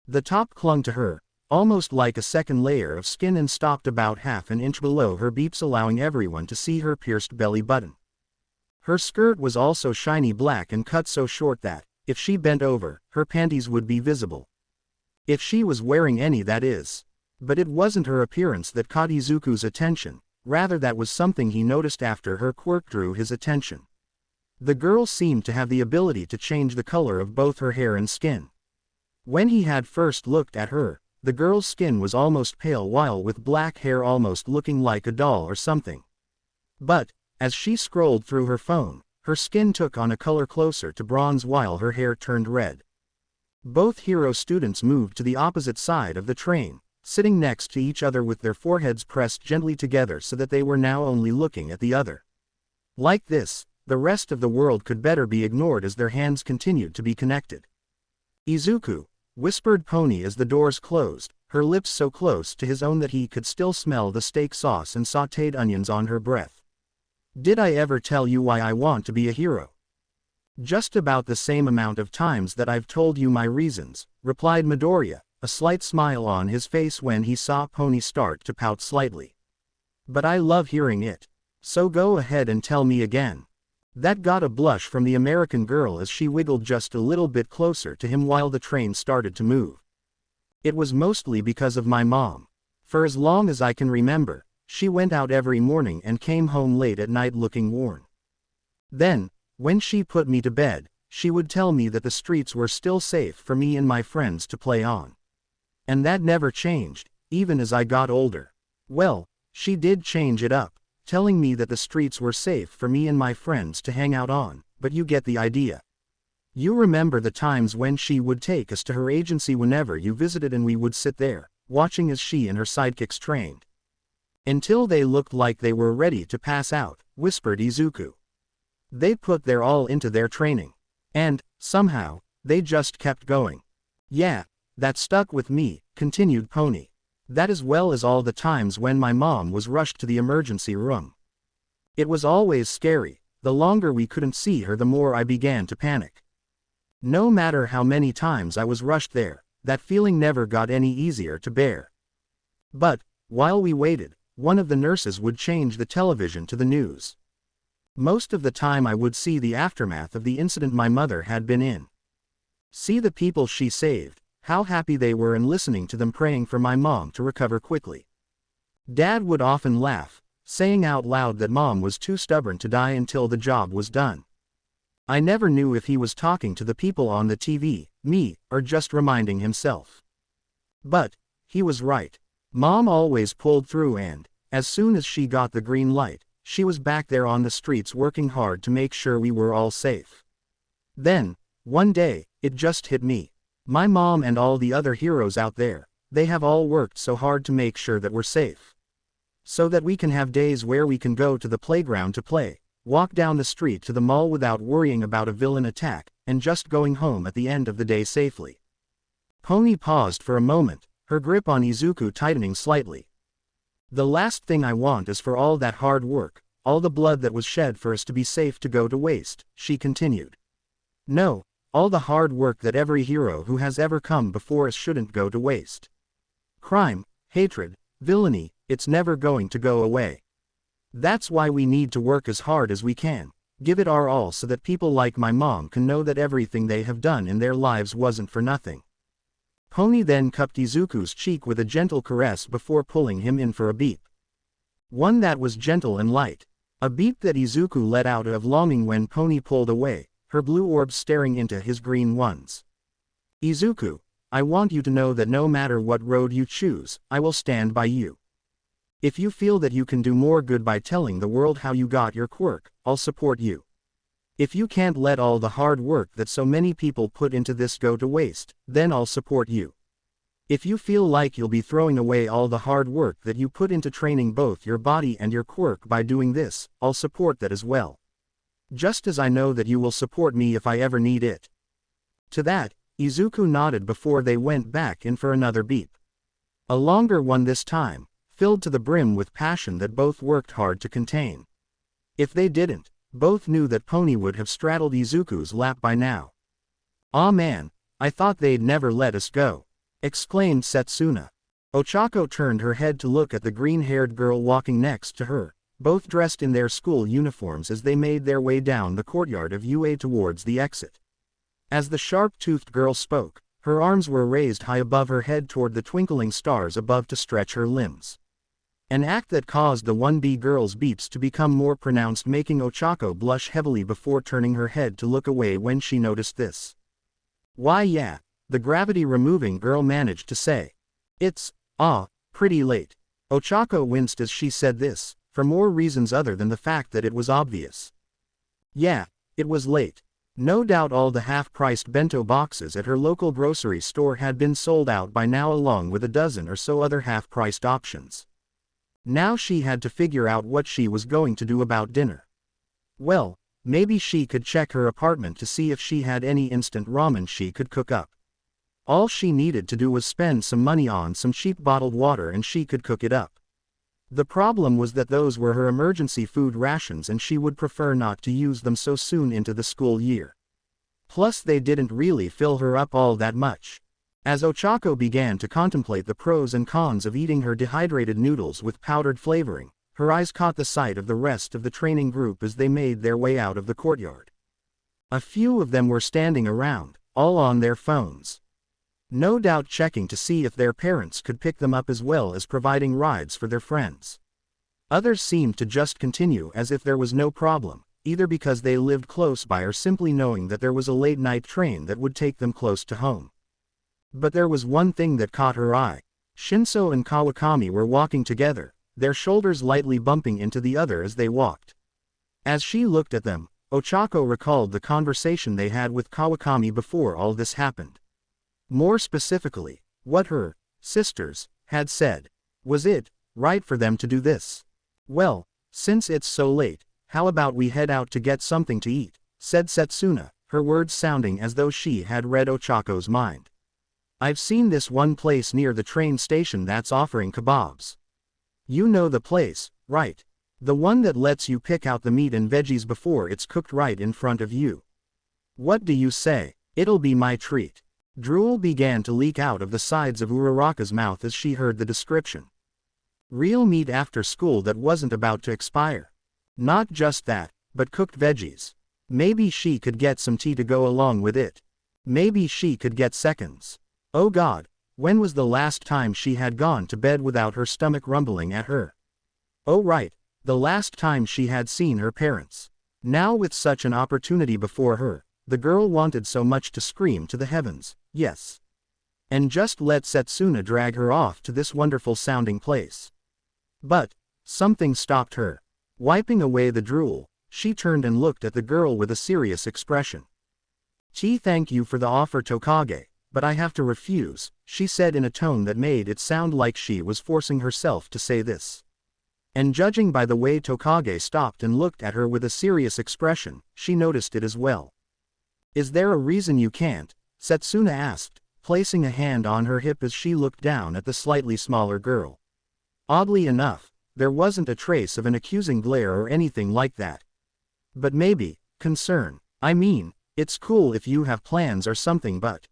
The top clung to her, almost like a second layer of skin, and stopped about half an inch below her beeps, allowing everyone to see her pierced belly button. Her skirt was also shiny black and cut so short that, if she bent over, her panties would be visible. If she was wearing any, that is. But it wasn't her appearance that caught Izuku's attention, rather that was something he noticed after her quirk drew his attention. The girl seemed to have the ability to change the color of both her hair and skin. When he had first looked at her, the girl's skin was almost pale while with black hair almost looking like a doll or something. But, as she scrolled through her phone, her skin took on a color closer to bronze while her hair turned red. Both hero students moved to the opposite side of the train, sitting next to each other with their foreheads pressed gently together so that they were now only looking at the other. Like this, the rest of the world could better be ignored as their hands continued to be connected. "Izuku," whispered Pony as the doors closed, her lips so close to his own that he could still smell the steak sauce and sautéed onions on her breath. "Did I ever tell you why I want to be a hero?" "Just about the same amount of times that I've told you my reasons," replied Midoriya, a slight smile on his face when he saw Pony start to pout slightly. "But I love hearing it. So go ahead and tell me again." That got a blush from the American girl as she wiggled just a little bit closer to him while the train started to move. "It was mostly because of my mom. For as long as I can remember, she went out every morning and came home late at night looking worn. Then, when she put me to bed, she would tell me that the streets were still safe for me and my friends to play on. And that never changed, even as I got older. Well, she did change it up, telling me that the streets were safe for me and my friends to hang out on, but you get the idea. You remember the times when she would take us to her agency whenever you visited and we would sit there, watching as she and her sidekicks trained. Until they looked like they were ready to pass out," whispered Izuku. "They put their all into their training. And, somehow, they just kept going. Yeah, that stuck with me," continued Pony. "That as well as all the times when my mom was rushed to the emergency room. It was always scary. The longer we couldn't see her the more I began to panic. No matter how many times I was rushed there, that feeling never got any easier to bear. But, while we waited, one of the nurses would change the television to the news. Most of the time I would see the aftermath of the incident my mother had been in. See the people she saved, how happy they were, and listening to them praying for my mom to recover quickly. Dad would often laugh, saying out loud that mom was too stubborn to die until the job was done. I never knew if he was talking to the people on the TV, me, or just reminding himself. But, he was right. Mom always pulled through, and, as soon as she got the green light, she was back there on the streets working hard to make sure we were all safe. Then, one day, it just hit me. My mom and all the other heroes out there, they have all worked so hard to make sure that we're safe. So that we can have days where we can go to the playground to play, walk down the street to the mall without worrying about a villain attack, and just going home at the end of the day safely." Pony paused for a moment, her grip on Izuku tightening slightly. "The last thing I want is for all that hard work, all the blood that was shed for us to be safe to go to waste," she continued. "No, all the hard work that every hero who has ever come before us shouldn't go to waste. Crime, hatred, villainy, it's never going to go away. That's why we need to work as hard as we can, give it our all so that people like my mom can know that everything they have done in their lives wasn't for nothing." Pony then cupped Izuku's cheek with a gentle caress before pulling him in for a beep. One that was gentle and light. A beep that Izuku let out of longing when Pony pulled away, her blue orbs staring into his green ones. "Izuku, I want you to know that no matter what road you choose, I will stand by you. If you feel that you can do more good by telling the world how you got your quirk, I'll support you. If you can't let all the hard work that so many people put into this go to waste, then I'll support you. If you feel like you'll be throwing away all the hard work that you put into training both your body and your quirk by doing this, I'll support that as well. Just as I know that you will support me if I ever need it. To that, Izuku nodded before they went back in for another beep. A longer one this time, filled to the brim with passion that both worked hard to contain. If they didn't, both knew that Pony would have straddled Izuku's lap by now. "Aw man, I thought they'd never let us go," exclaimed Setsuna. Ochako turned her head to look at the green-haired girl walking next to her, both dressed in their school uniforms as they made their way down the courtyard of UA towards the exit. As the sharp-toothed girl spoke, her arms were raised high above her head toward the twinkling stars above to stretch her limbs. An act that caused the 1B girl's beeps to become more pronounced, making Ochako blush heavily before turning her head to look away when she noticed this. "Why yeah," the gravity-removing girl managed to say. "It's, pretty late." Ochako winced as she said this, for more reasons other than the fact that it was obvious. Yeah, it was late. No doubt all the half-priced bento boxes at her local grocery store had been sold out by now, along with a dozen or so other half-priced options. Now she had to figure out what she was going to do about dinner. Well, maybe she could check her apartment to see if she had any instant ramen she could cook up. All she needed to do was spend some money on some cheap bottled water and she could cook it up. The problem was that those were her emergency food rations and she would prefer not to use them so soon into the school year. Plus they didn't really fill her up all that much. As Ochako began to contemplate the pros and cons of eating her dehydrated noodles with powdered flavoring, her eyes caught the sight of the rest of the training group as they made their way out of the courtyard. A few of them were standing around, all on their phones. No doubt checking to see if their parents could pick them up as well as providing rides for their friends. Others seemed to just continue as if there was no problem, either because they lived close by or simply knowing that there was a late-night train that would take them close to home. But there was one thing that caught her eye. Shinso and Kawakami were walking together, their shoulders lightly bumping into the other as they walked. As she looked at them, Ochako recalled the conversation they had with Kawakami before all this happened. More specifically, what her sisters had said. Was it right for them to do this? "Well, since it's so late, how about we head out to get something to eat," said Setsuna, her words sounding as though she had read Ochako's mind. "I've seen this one place near the train station that's offering kebabs. You know the place, right? The one that lets you pick out the meat and veggies before it's cooked right in front of you. What do you say? It'll be my treat." Drool began to leak out of the sides of Uraraka's mouth as she heard the description. Real meat after school that wasn't about to expire. Not just that, but cooked veggies. Maybe she could get some tea to go along with it. Maybe she could get seconds. Oh God, when was the last time she had gone to bed without her stomach rumbling at her? Oh right, the last time she had seen her parents. Now with such an opportunity before her, the girl wanted so much to scream to the heavens, yes. And just let Setsuna drag her off to this wonderful sounding place. But something stopped her. Wiping away the drool, she turned and looked at the girl with a serious expression. Thank you for the offer, Tokage, but I have to refuse," she said in a tone that made it sound like she was forcing herself to say this. And judging by the way Tokage stopped and looked at her with a serious expression, she noticed it as well. "Is there a reason you can't?" Setsuna asked, placing a hand on her hip as she looked down at the slightly smaller girl. Oddly enough, there wasn't a trace of an accusing glare or anything like that. But maybe, concern. "I mean, it's cool if you have plans or something, but..."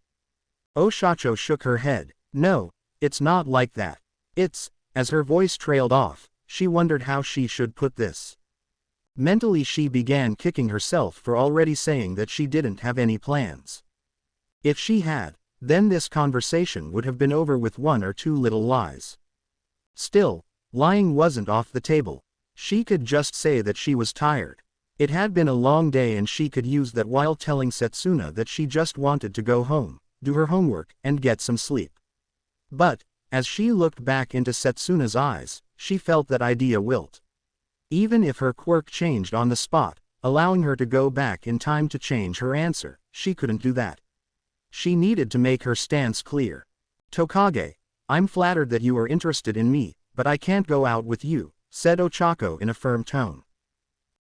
Oshacho shook her head. "No, it's not like that. It's..." As her voice trailed off, she wondered how she should put this. Mentally she began kicking herself for already saying that she didn't have any plans. If she had, then this conversation would have been over with one or two little lies. Still, lying wasn't off the table. She could just say that she was tired. It had been a long day and she could use that while telling Setsuna that she just wanted to go home, do her homework, and get some sleep. But, as she looked back into Setsuna's eyes, she felt that idea wilt. Even if her quirk changed on the spot, allowing her to go back in time to change her answer, she couldn't do that. She needed to make her stance clear. Tokage, I'm flattered that you are interested in me, but I can't go out with you, said Ochako in a firm tone.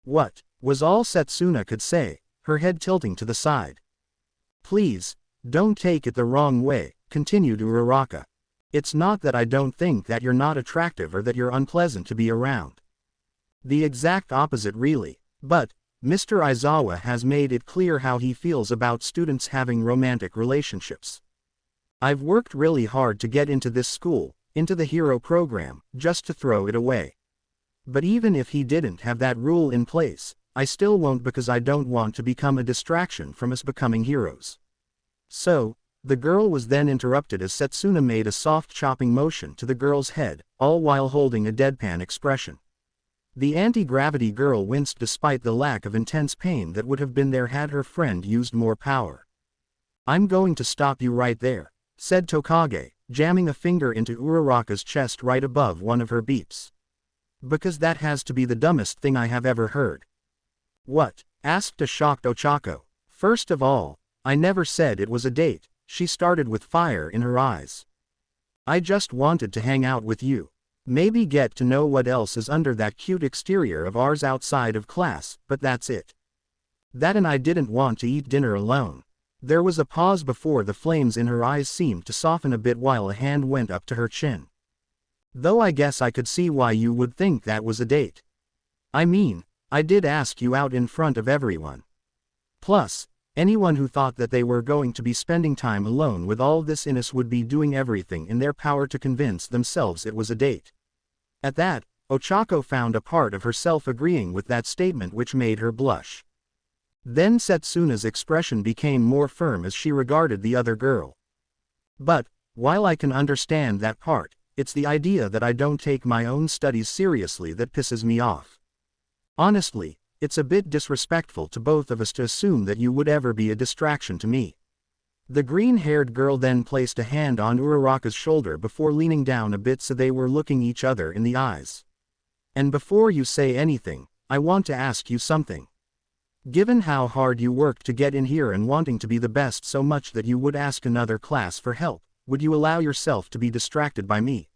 What, was all Setsuna could say, her head tilting to the side. Please, don't take it the wrong way, continued Uraraka. It's not that I don't think that you're not attractive or that you're unpleasant to be around. The exact opposite really, but, Mr. Aizawa has made it clear how he feels about students having romantic relationships. I've worked really hard to get into this school, into the hero program, just to throw it away. But even if he didn't have that rule in place, I still won't because I don't want to become a distraction from us becoming heroes. So, the girl was then interrupted as Setsuna made a soft chopping motion to the girl's head, all while holding a deadpan expression. The anti-gravity girl winced despite the lack of intense pain that would have been there had her friend used more power. I'm going to stop you right there, said Tokage, jamming a finger into Uraraka's chest right above one of her beeps. Because that has to be the dumbest thing I have ever heard. What? Asked a shocked Ochako. First of all, I never said it was a date, she started with fire in her eyes. I just wanted to hang out with you. Maybe get to know what else is under that cute exterior of ours outside of class, but that's it. That and I didn't want to eat dinner alone. There was a pause before the flames in her eyes seemed to soften a bit while a hand went up to her chin. Though I guess I could see why you would think that was a date. I mean, I did ask you out in front of everyone. Plus, anyone who thought that they were going to be spending time alone with all this in us would be doing everything in their power to convince themselves it was a date. At that, Ochako found a part of herself agreeing with that statement which made her blush. Then Setsuna's expression became more firm as she regarded the other girl. But, while I can understand that part, it's the idea that I don't take my own studies seriously that pisses me off. Honestly, it's a bit disrespectful to both of us to assume that you would ever be a distraction to me. The green-haired girl then placed a hand on Uraraka's shoulder before leaning down a bit so they were looking each other in the eyes. And before you say anything, I want to ask you something. Given how hard you worked to get in here and wanting to be the best so much that you would ask another class for help, would you allow yourself to be distracted by me?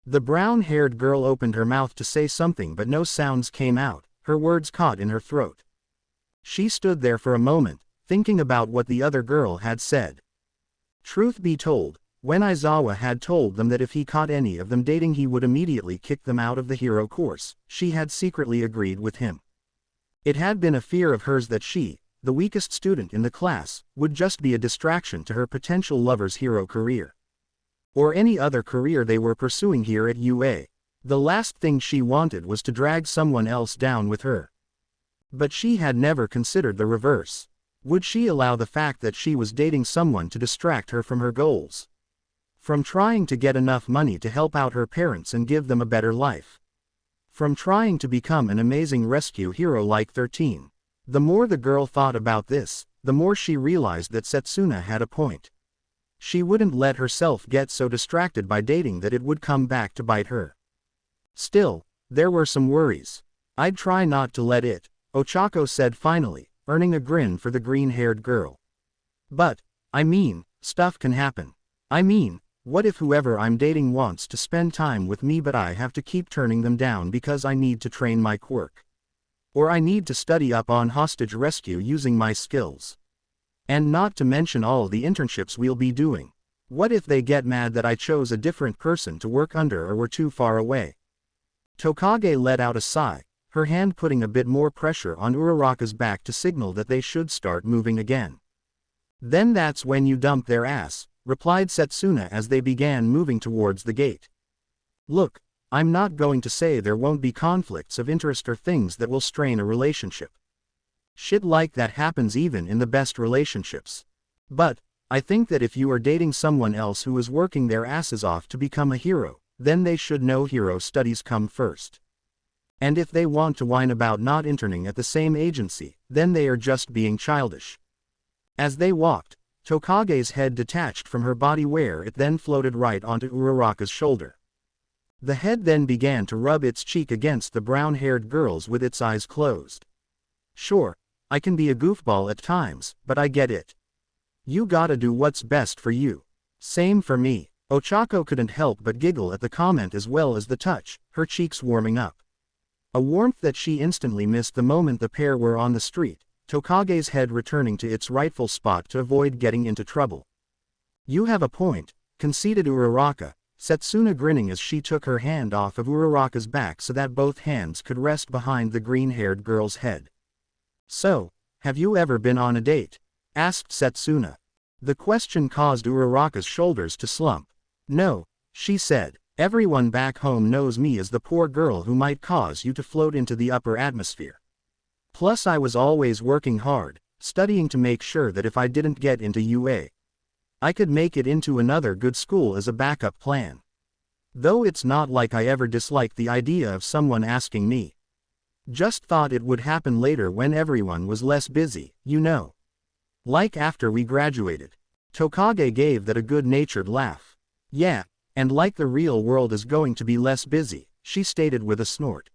The brown-haired girl opened her mouth to say something but no sounds came out, her words caught in her throat. She stood there for a moment, thinking about what the other girl had said. Truth be told, when Aizawa had told them that if he caught any of them dating he would immediately kick them out of the hero course, she had secretly agreed with him. It had been a fear of hers that she, the weakest student in the class, would just be a distraction to her potential lover's hero career. Or any other career they were pursuing here at UA. The last thing she wanted was to drag someone else down with her. But she had never considered the reverse. Would she allow the fact that she was dating someone to distract her from her goals? From trying to get enough money to help out her parents and give them a better life? From trying to become an amazing rescue hero like 13? The more the girl thought about this, the more she realized that Setsuna had a point. She wouldn't let herself get so distracted by dating that it would come back to bite her. Still, there were some worries. I'd try not to let it, Ochako said finally, earning a grin for the green-haired girl. But, I mean, stuff can happen. I mean, what if whoever I'm dating wants to spend time with me but I have to keep turning them down because I need to train my quirk? Or I need to study up on hostage rescue using my skills? And not to mention all the internships we'll be doing. What if they get mad that I chose a different person to work under or were too far away? Tokage let out a sigh, her hand putting a bit more pressure on Uraraka's back to signal that they should start moving again. Then that's when you dump their ass, replied Setsuna as they began moving towards the gate. Look, I'm not going to say there won't be conflicts of interest or things that will strain a relationship. Shit like that happens even in the best relationships. But, I think that if you are dating someone else who is working their asses off to become a hero, then they should know hero studies come first. And if they want to whine about not interning at the same agency, then they are just being childish. As they walked, Tokage's head detached from her body where it then floated right onto Uraraka's shoulder. The head then began to rub its cheek against the brown-haired girl's with its eyes closed. Sure, I can be a goofball at times, but I get it. You gotta do what's best for you. Same for me. Ochako couldn't help but giggle at the comment as well as the touch, her cheeks warming up. A warmth that she instantly missed the moment the pair were on the street, Tokage's head returning to its rightful spot to avoid getting into trouble. You have a point, conceded Uraraka, Setsuna grinning as she took her hand off of Uraraka's back so that both hands could rest behind the green-haired girl's head. So, have you ever been on a date? Asked Setsuna. The question caused Uraraka's shoulders to slump. No, she said. Everyone back home knows me as the poor girl who might cause you to float into the upper atmosphere. Plus I was always working hard, studying to make sure that if I didn't get into UA, I could make it into another good school as a backup plan. Though it's not like I ever disliked the idea of someone asking me. Just thought it would happen later when everyone was less busy, you know. Like after we graduated. Tokage gave that a good-natured laugh. Yeah, and like the real world is going to be less busy, she stated with a snort.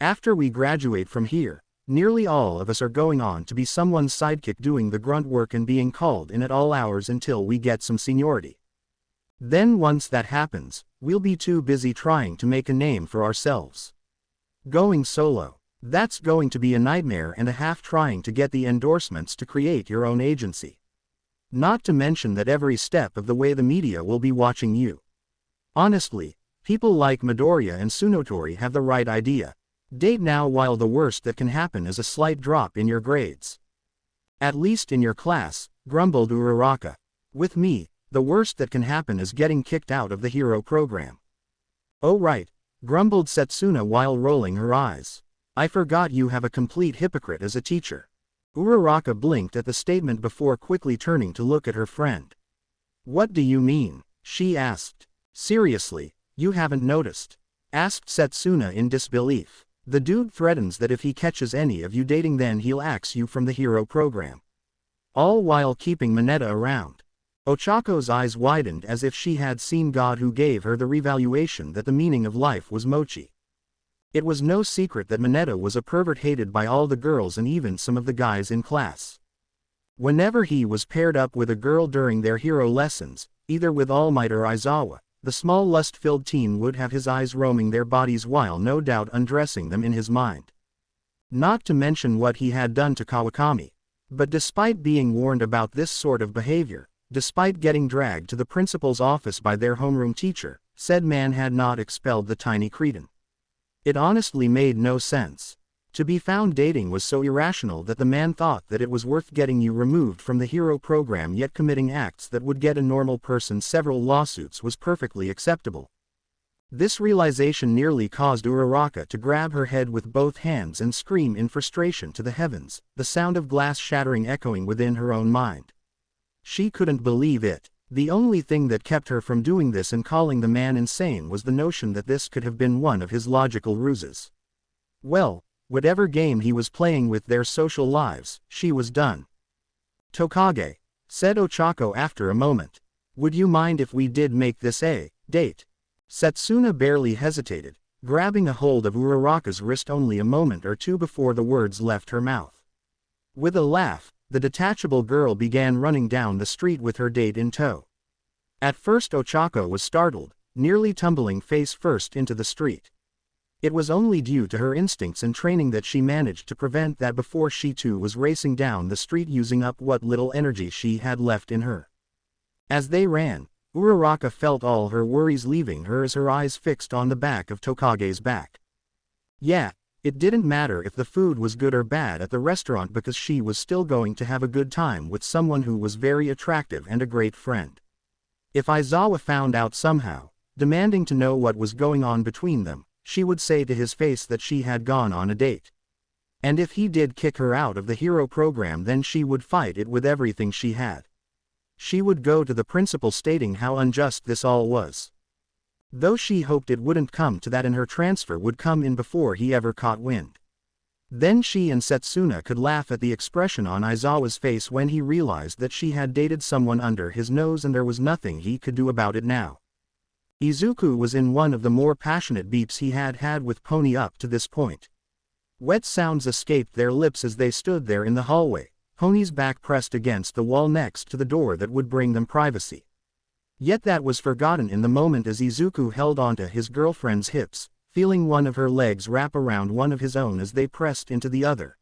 After we graduate from here, nearly all of us are going on to be someone's sidekick doing the grunt work and being called in at all hours until we get some seniority. Then once that happens, we'll be too busy trying to make a name for ourselves. Going solo, that's going to be a nightmare and a half trying to get the endorsements to create your own agency. Not to mention that every step of the way the media will be watching you. Honestly, people like Midoriya and Tsunotori have the right idea. Date now while the worst that can happen is a slight drop in your grades. At least in your class, grumbled Uraraka. With me, the worst that can happen is getting kicked out of the hero program. Oh right, grumbled Setsuna while rolling her eyes. I forgot you have a complete hypocrite as a teacher. Uraraka blinked at the statement before quickly turning to look at her friend. What do you mean? She asked. Seriously, you haven't noticed? Asked Setsuna in disbelief. The dude threatens that if he catches any of you dating then he'll axe you from the hero program. All while keeping Mineta around. Ochako's eyes widened as if she had seen God who gave her the revaluation that the meaning of life was mochi. It was no secret that Mineta was a pervert hated by all the girls and even some of the guys in class. Whenever he was paired up with a girl during their hero lessons, either with All Might or Aizawa, the small lust-filled teen would have his eyes roaming their bodies while no doubt undressing them in his mind. Not to mention what he had done to Kawakami. But despite being warned about this sort of behavior, despite getting dragged to the principal's office by their homeroom teacher, said man had not expelled the tiny cretin. It honestly made no sense. To be found dating was so irrational that the man thought that it was worth getting you removed from the hero program, yet committing acts that would get a normal person several lawsuits was perfectly acceptable. This realization nearly caused Uraraka to grab her head with both hands and scream in frustration to the heavens, the sound of glass shattering echoing within her own mind. She couldn't believe it. The only thing that kept her from doing this and calling the man insane was the notion that this could have been one of his logical ruses. Well, whatever game he was playing with their social lives, she was done. Tokage, said Ochako after a moment. Would you mind if we did make this a date? Setsuna barely hesitated, grabbing a hold of Uraraka's wrist only a moment or two before the words left her mouth. With a laugh, the detachable girl began running down the street with her date in tow. At first Ochako was startled, nearly tumbling face first into the street. It was only due to her instincts and training that she managed to prevent that before she too was racing down the street using up what little energy she had left in her. As they ran, Uraraka felt all her worries leaving her as her eyes fixed on the back of Tokage's back. Yeah, it didn't matter if the food was good or bad at the restaurant because she was still going to have a good time with someone who was very attractive and a great friend. If Aizawa found out somehow, demanding to know what was going on between them, she would say to his face that she had gone on a date. And if he did kick her out of the hero program, then she would fight it with everything she had. She would go to the principal stating how unjust this all was. Though she hoped it wouldn't come to that and her transfer would come in before he ever caught wind. Then she and Setsuna could laugh at the expression on Aizawa's face when he realized that she had dated someone under his nose and there was nothing he could do about it now. Izuku was in one of the more passionate beeps he had had with Pony up to this point. Wet sounds escaped their lips as they stood there in the hallway, Pony's back pressed against the wall next to the door that would bring them privacy. Yet that was forgotten in the moment as Izuku held onto his girlfriend's hips, feeling one of her legs wrap around one of his own as they pressed into the other.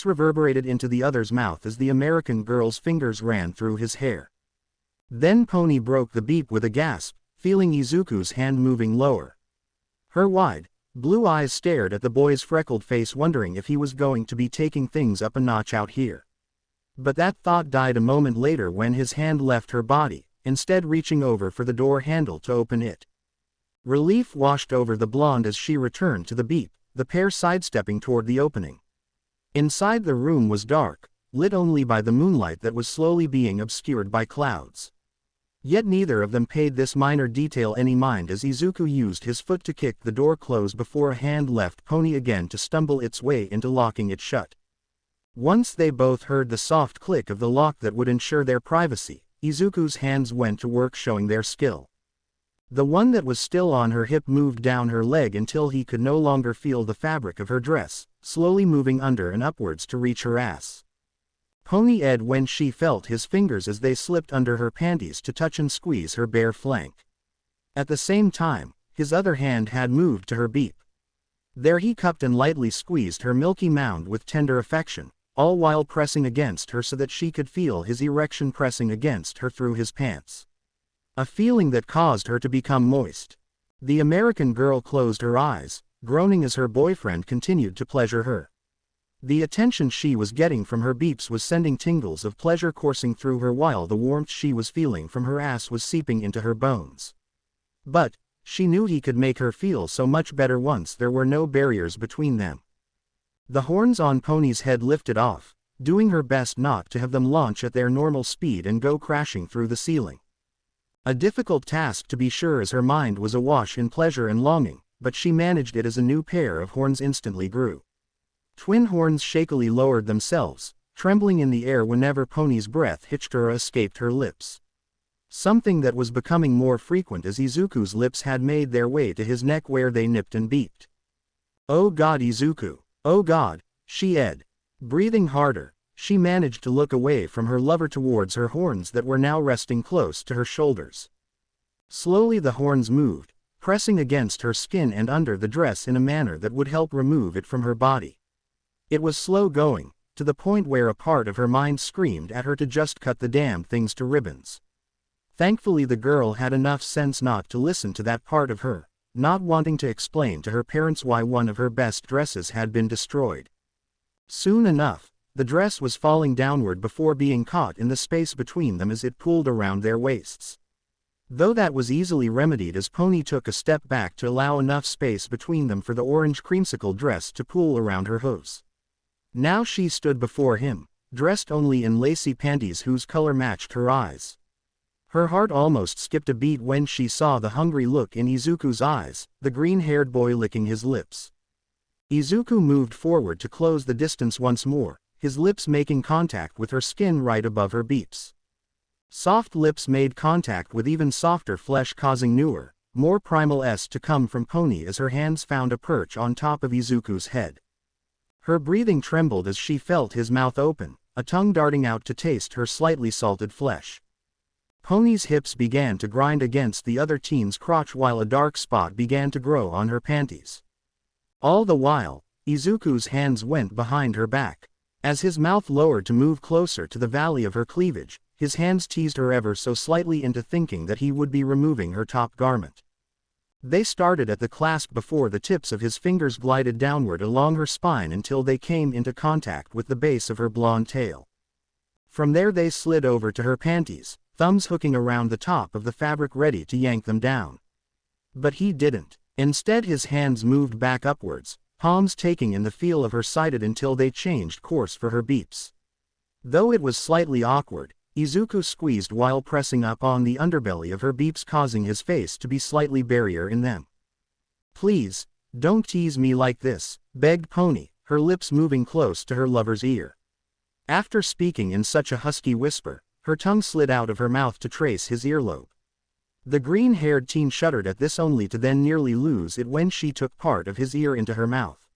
Reverberated into the other's mouth as the American girl's fingers ran through his hair. Then Pony broke the beep with a gasp, feeling Izuku's hand moving lower. Her wide, blue eyes stared at the boy's freckled face, wondering if he was going to be taking things up a notch out here. But that thought died a moment later when his hand left her body, instead reaching over for the door handle to open it. Relief washed over the blonde as she returned to the beep, the pair sidestepping toward the opening. Inside the room was dark, lit only by the moonlight that was slowly being obscured by clouds. Yet neither of them paid this minor detail any mind as Izuku used his foot to kick the door closed before a hand left Pony again to stumble its way into locking it shut. Once they both heard the soft click of the lock that would ensure their privacy, Izuku's hands went to work showing their skill. The one that was still on her hip moved down her leg until he could no longer feel the fabric of her dress, slowly moving under and upwards to reach her ass. Pony edged when she felt his fingers as they slipped under her panties to touch and squeeze her bare flank. At the same time, his other hand had moved to her beep. There he cupped and lightly squeezed her milky mound with tender affection, all while pressing against her so that she could feel his erection pressing against her through his pants. A feeling that caused her to become moist. The American girl closed her eyes, groaning as her boyfriend continued to pleasure her. The attention she was getting from her beeps was sending tingles of pleasure coursing through her while the warmth she was feeling from her ass was seeping into her bones. But she knew he could make her feel so much better once there were no barriers between them. The horns on Pony's head lifted off, doing her best not to have them launch at their normal speed and go crashing through the ceiling. A difficult task to be sure as her mind was awash in pleasure and longing, but she managed it as a new pair of horns instantly grew. Twin horns shakily lowered themselves, trembling in the air whenever Pony's breath hitched or escaped her lips. Something that was becoming more frequent as Izuku's lips had made their way to his neck where they nipped and beeped. "Oh God, Izuku! Oh God!" she edged. Breathing harder, she managed to look away from her lover towards her horns that were now resting close to her shoulders. Slowly the horns moved, pressing against her skin and under the dress in a manner that would help remove it from her body. It was slow going, to the point where a part of her mind screamed at her to just cut the damn things to ribbons. Thankfully the girl had enough sense not to listen to that part of her, not wanting to explain to her parents why one of her best dresses had been destroyed. Soon enough, the dress was falling downward before being caught in the space between them as it pulled around their waists. Though that was easily remedied as Pony took a step back to allow enough space between them for the orange creamsicle dress to pull around her hose. Now she stood before him, dressed only in lacy panties whose color matched her eyes. Her heart almost skipped a beat when she saw the hungry look in Izuku's eyes, the green-haired boy licking his lips. Izuku moved forward to close the distance once more, his lips making contact with her skin right above her beeps. Soft lips made contact with even softer flesh, causing newer, more primal to come from Pony as her hands found a perch on top of Izuku's head. Her breathing trembled as she felt his mouth open, a tongue darting out to taste her slightly salted flesh. Pony's hips began to grind against the other teen's crotch while a dark spot began to grow on her panties. All the while, Izuku's hands went behind her back. As his mouth lowered to move closer to the valley of her cleavage, his hands teased her ever so slightly into thinking that he would be removing her top garment. They started at the clasp before the tips of his fingers glided downward along her spine until they came into contact with the base of her blonde tail. From there they slid over to her panties, thumbs hooking around the top of the fabric ready to yank them down. But he didn't. Instead his hands moved back upwards, palms taking in the feel of her sided until they changed course for her beeps. Though it was slightly awkward, Izuku squeezed while pressing up on the underbelly of her beeps, causing his face to be slightly barrier in them. "Please, don't tease me like this," begged Pony, her lips moving close to her lover's ear. After speaking in such a husky whisper, her tongue slid out of her mouth to trace his earlobe. The green-haired teen shuddered at this only to then nearly lose it when she took part of his ear into her mouth.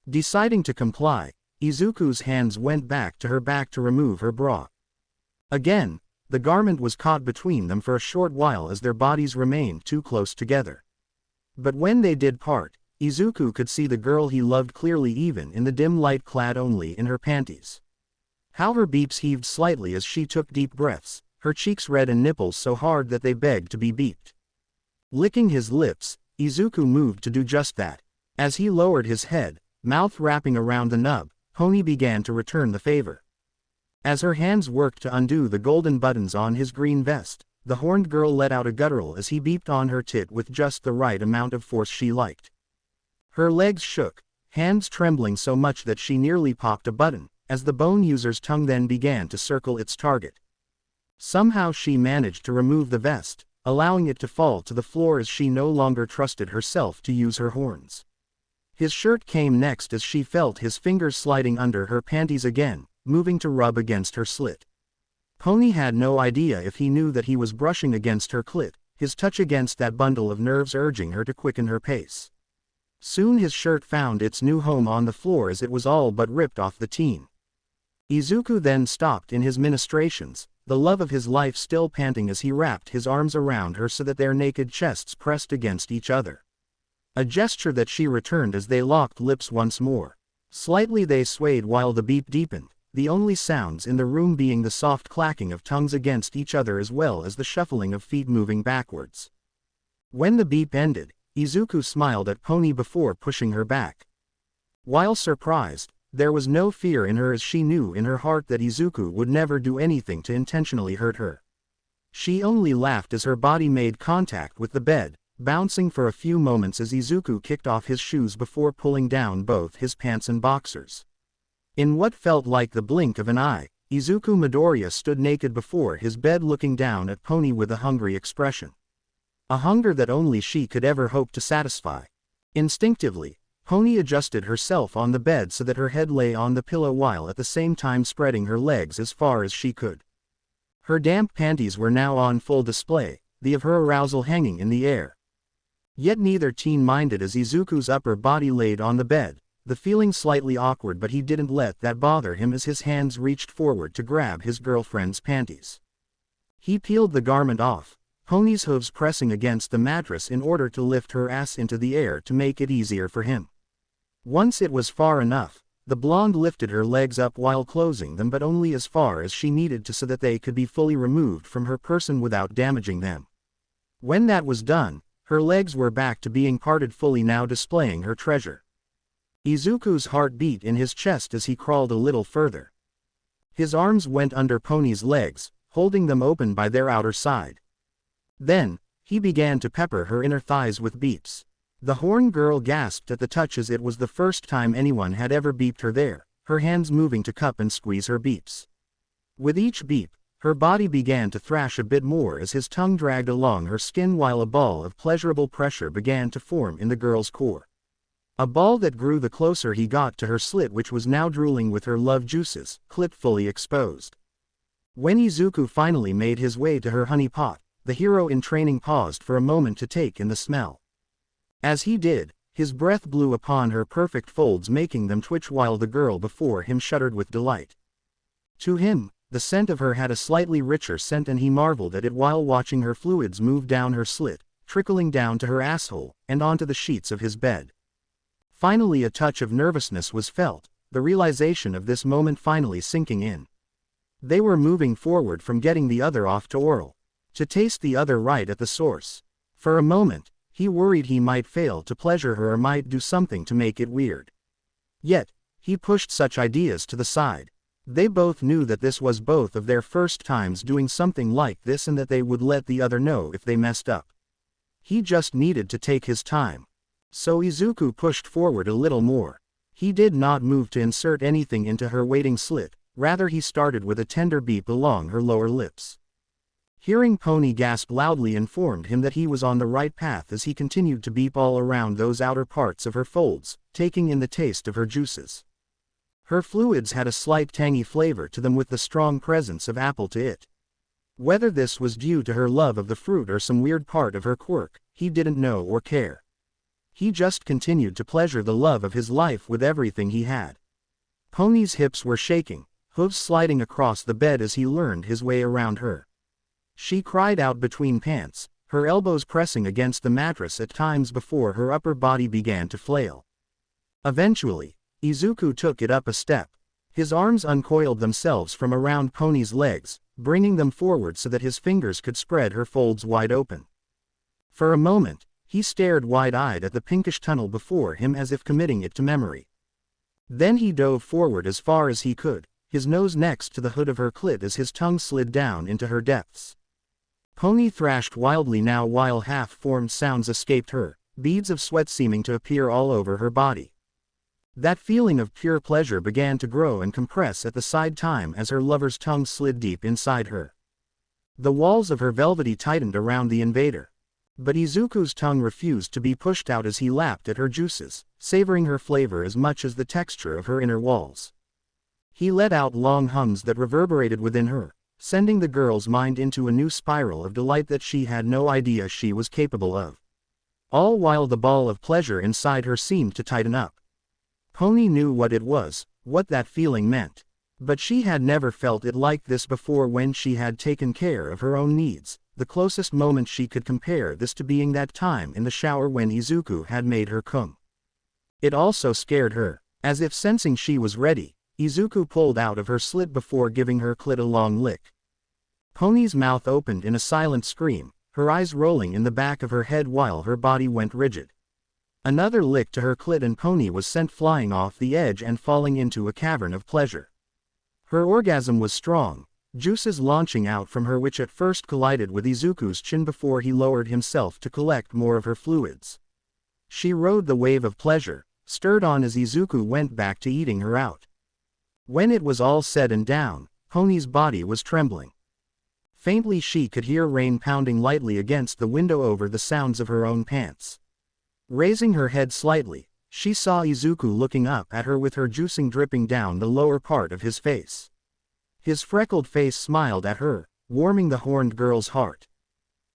Deciding to comply, Izuku's hands went back to her back to remove her bra. Again, the garment was caught between them for a short while as their bodies remained too close together. But when they did part, Izuku could see the girl he loved clearly even in the dim light clad only in her panties. How her beeps heaved slightly as she took deep breaths, her cheeks red and nipples so hard that they begged to be beeped. Licking his lips, Izuku moved to do just that. As he lowered his head, mouth wrapping around the nub, Pony began to return the favor. As her hands worked to undo the golden buttons on his green vest, the horned girl let out a guttural as he beeped on her tit with just the right amount of force she liked. Her legs shook, hands trembling so much that she nearly popped a button, as the bone user's tongue then began to circle its target. Somehow she managed to remove the vest, allowing it to fall to the floor as she no longer trusted herself to use her horns. His shirt came next as she felt his fingers sliding under her panties again, moving to rub against her slit. Pony had no idea if he knew that he was brushing against her clit, his touch against that bundle of nerves urging her to quicken her pace. Soon his shirt found its new home on the floor as it was all but ripped off the teen. Izuku then stopped in his ministrations, the love of his life still panting as he wrapped his arms around her so that their naked chests pressed against each other. A gesture that she returned as they locked lips once more. Slightly they swayed while the beep deepened, the only sounds in the room being the soft clacking of tongues against each other as well as the shuffling of feet moving backwards. When the beep ended, Izuku smiled at Pony before pushing her back. While surprised, there was no fear in her as she knew in her heart that Izuku would never do anything to intentionally hurt her. She only laughed as her body made contact with the bed, bouncing for a few moments as Izuku kicked off his shoes before pulling down both his pants and boxers. In what felt like the blink of an eye, Izuku Midoriya stood naked before his bed looking down at Pony with a hungry expression. A hunger that only she could ever hope to satisfy. Instinctively, Pony adjusted herself on the bed so that her head lay on the pillow while at the same time spreading her legs as far as she could. Her damp panties were now on full display, the of her arousal hanging in the air. Yet neither teen minded as Izuku's upper body laid on the bed, the feeling slightly awkward, but he didn't let that bother him as his hands reached forward to grab his girlfriend's panties. He peeled the garment off, Pony's hooves pressing against the mattress in order to lift her ass into the air to make it easier for him. Once it was far enough, the blonde lifted her legs up while closing them, but only as far as she needed to so that they could be fully removed from her person without damaging them. When that was done, her legs were back to being parted fully, now displaying her treasure. Izuku's heart beat in his chest as he crawled a little further. His arms went under Pony's legs, holding them open by their outer side. Then, he began to pepper her inner thighs with beeps. The horn girl gasped at the touch as it was the first time anyone had ever beeped her there, her hands moving to cup and squeeze her beeps. With each beep, her body began to thrash a bit more as his tongue dragged along her skin while a ball of pleasurable pressure began to form in the girl's core. A ball that grew the closer he got to her slit, which was now drooling with her love juices, clit fully exposed. When Izuku finally made his way to her honey pot, the hero in training paused for a moment to take in the smell. As he did, his breath blew upon her perfect folds, making them twitch while the girl before him shuddered with delight. To him, the scent of her had a slightly richer scent, and he marveled at it while watching her fluids move down her slit, trickling down to her asshole, and onto the sheets of his bed. Finally a touch of nervousness was felt, the realization of this moment finally sinking in. They were moving forward from getting the other off to oral. To taste the other right at the source. For a moment, he worried he might fail to pleasure her or might do something to make it weird. Yet, he pushed such ideas to the side. They both knew that this was both of their first times doing something like this and that they would let the other know if they messed up. He just needed to take his time. So Izuku pushed forward a little more. He did not move to insert anything into her waiting slit, rather he started with a tender beep along her lower lips. Hearing Pony gasp loudly informed him that he was on the right path as he continued to beep all around those outer parts of her folds, taking in the taste of her juices. Her fluids had a slight tangy flavor to them with the strong presence of apple to it. Whether this was due to her love of the fruit or some weird part of her quirk, he didn't know or care. He just continued to pleasure the love of his life with everything he had. Pony's hips were shaking, hooves sliding across the bed as he learned his way around her. She cried out between pants, her elbows pressing against the mattress at times before her upper body began to flail. Eventually, Izuku took it up a step. His arms uncoiled themselves from around Pony's legs, bringing them forward so that his fingers could spread her folds wide open. For a moment, he stared wide-eyed at the pinkish tunnel before him as if committing it to memory. Then he dove forward as far as he could, his nose next to the hood of her clit as his tongue slid down into her depths. Pony thrashed wildly now while half-formed sounds escaped her, beads of sweat seeming to appear all over her body. That feeling of pure pleasure began to grow and compress at the side time as her lover's tongue slid deep inside her. The walls of her velvety tightened around the invader. But Izuku's tongue refused to be pushed out as he lapped at her juices, savoring her flavor as much as the texture of her inner walls. He let out long hums that reverberated within her, sending the girl's mind into a new spiral of delight that she had no idea she was capable of. All while the ball of pleasure inside her seemed to tighten up. Pony knew what it was, what that feeling meant. But she had never felt it like this before when she had taken care of her own needs. The closest moment she could compare this to being that time in the shower when Izuku had made her come. It also scared her. As if sensing she was ready, Izuku pulled out of her slit before giving her clit a long lick. Pony's mouth opened in a silent scream, her eyes rolling in the back of her head while her body went rigid. Another lick to her clit and Pony was sent flying off the edge and falling into a cavern of pleasure. Her orgasm was strong, juices launching out from her which at first collided with Izuku's chin before he lowered himself to collect more of her fluids. She rode the wave of pleasure, stirred on as Izuku went back to eating her out. When it was all said and done, Pony's body was trembling. Faintly she could hear rain pounding lightly against the window over the sounds of her own pants. Raising her head slightly, she saw Izuku looking up at her with her juicing dripping down the lower part of his face. His freckled face smiled at her, warming the horned girl's heart.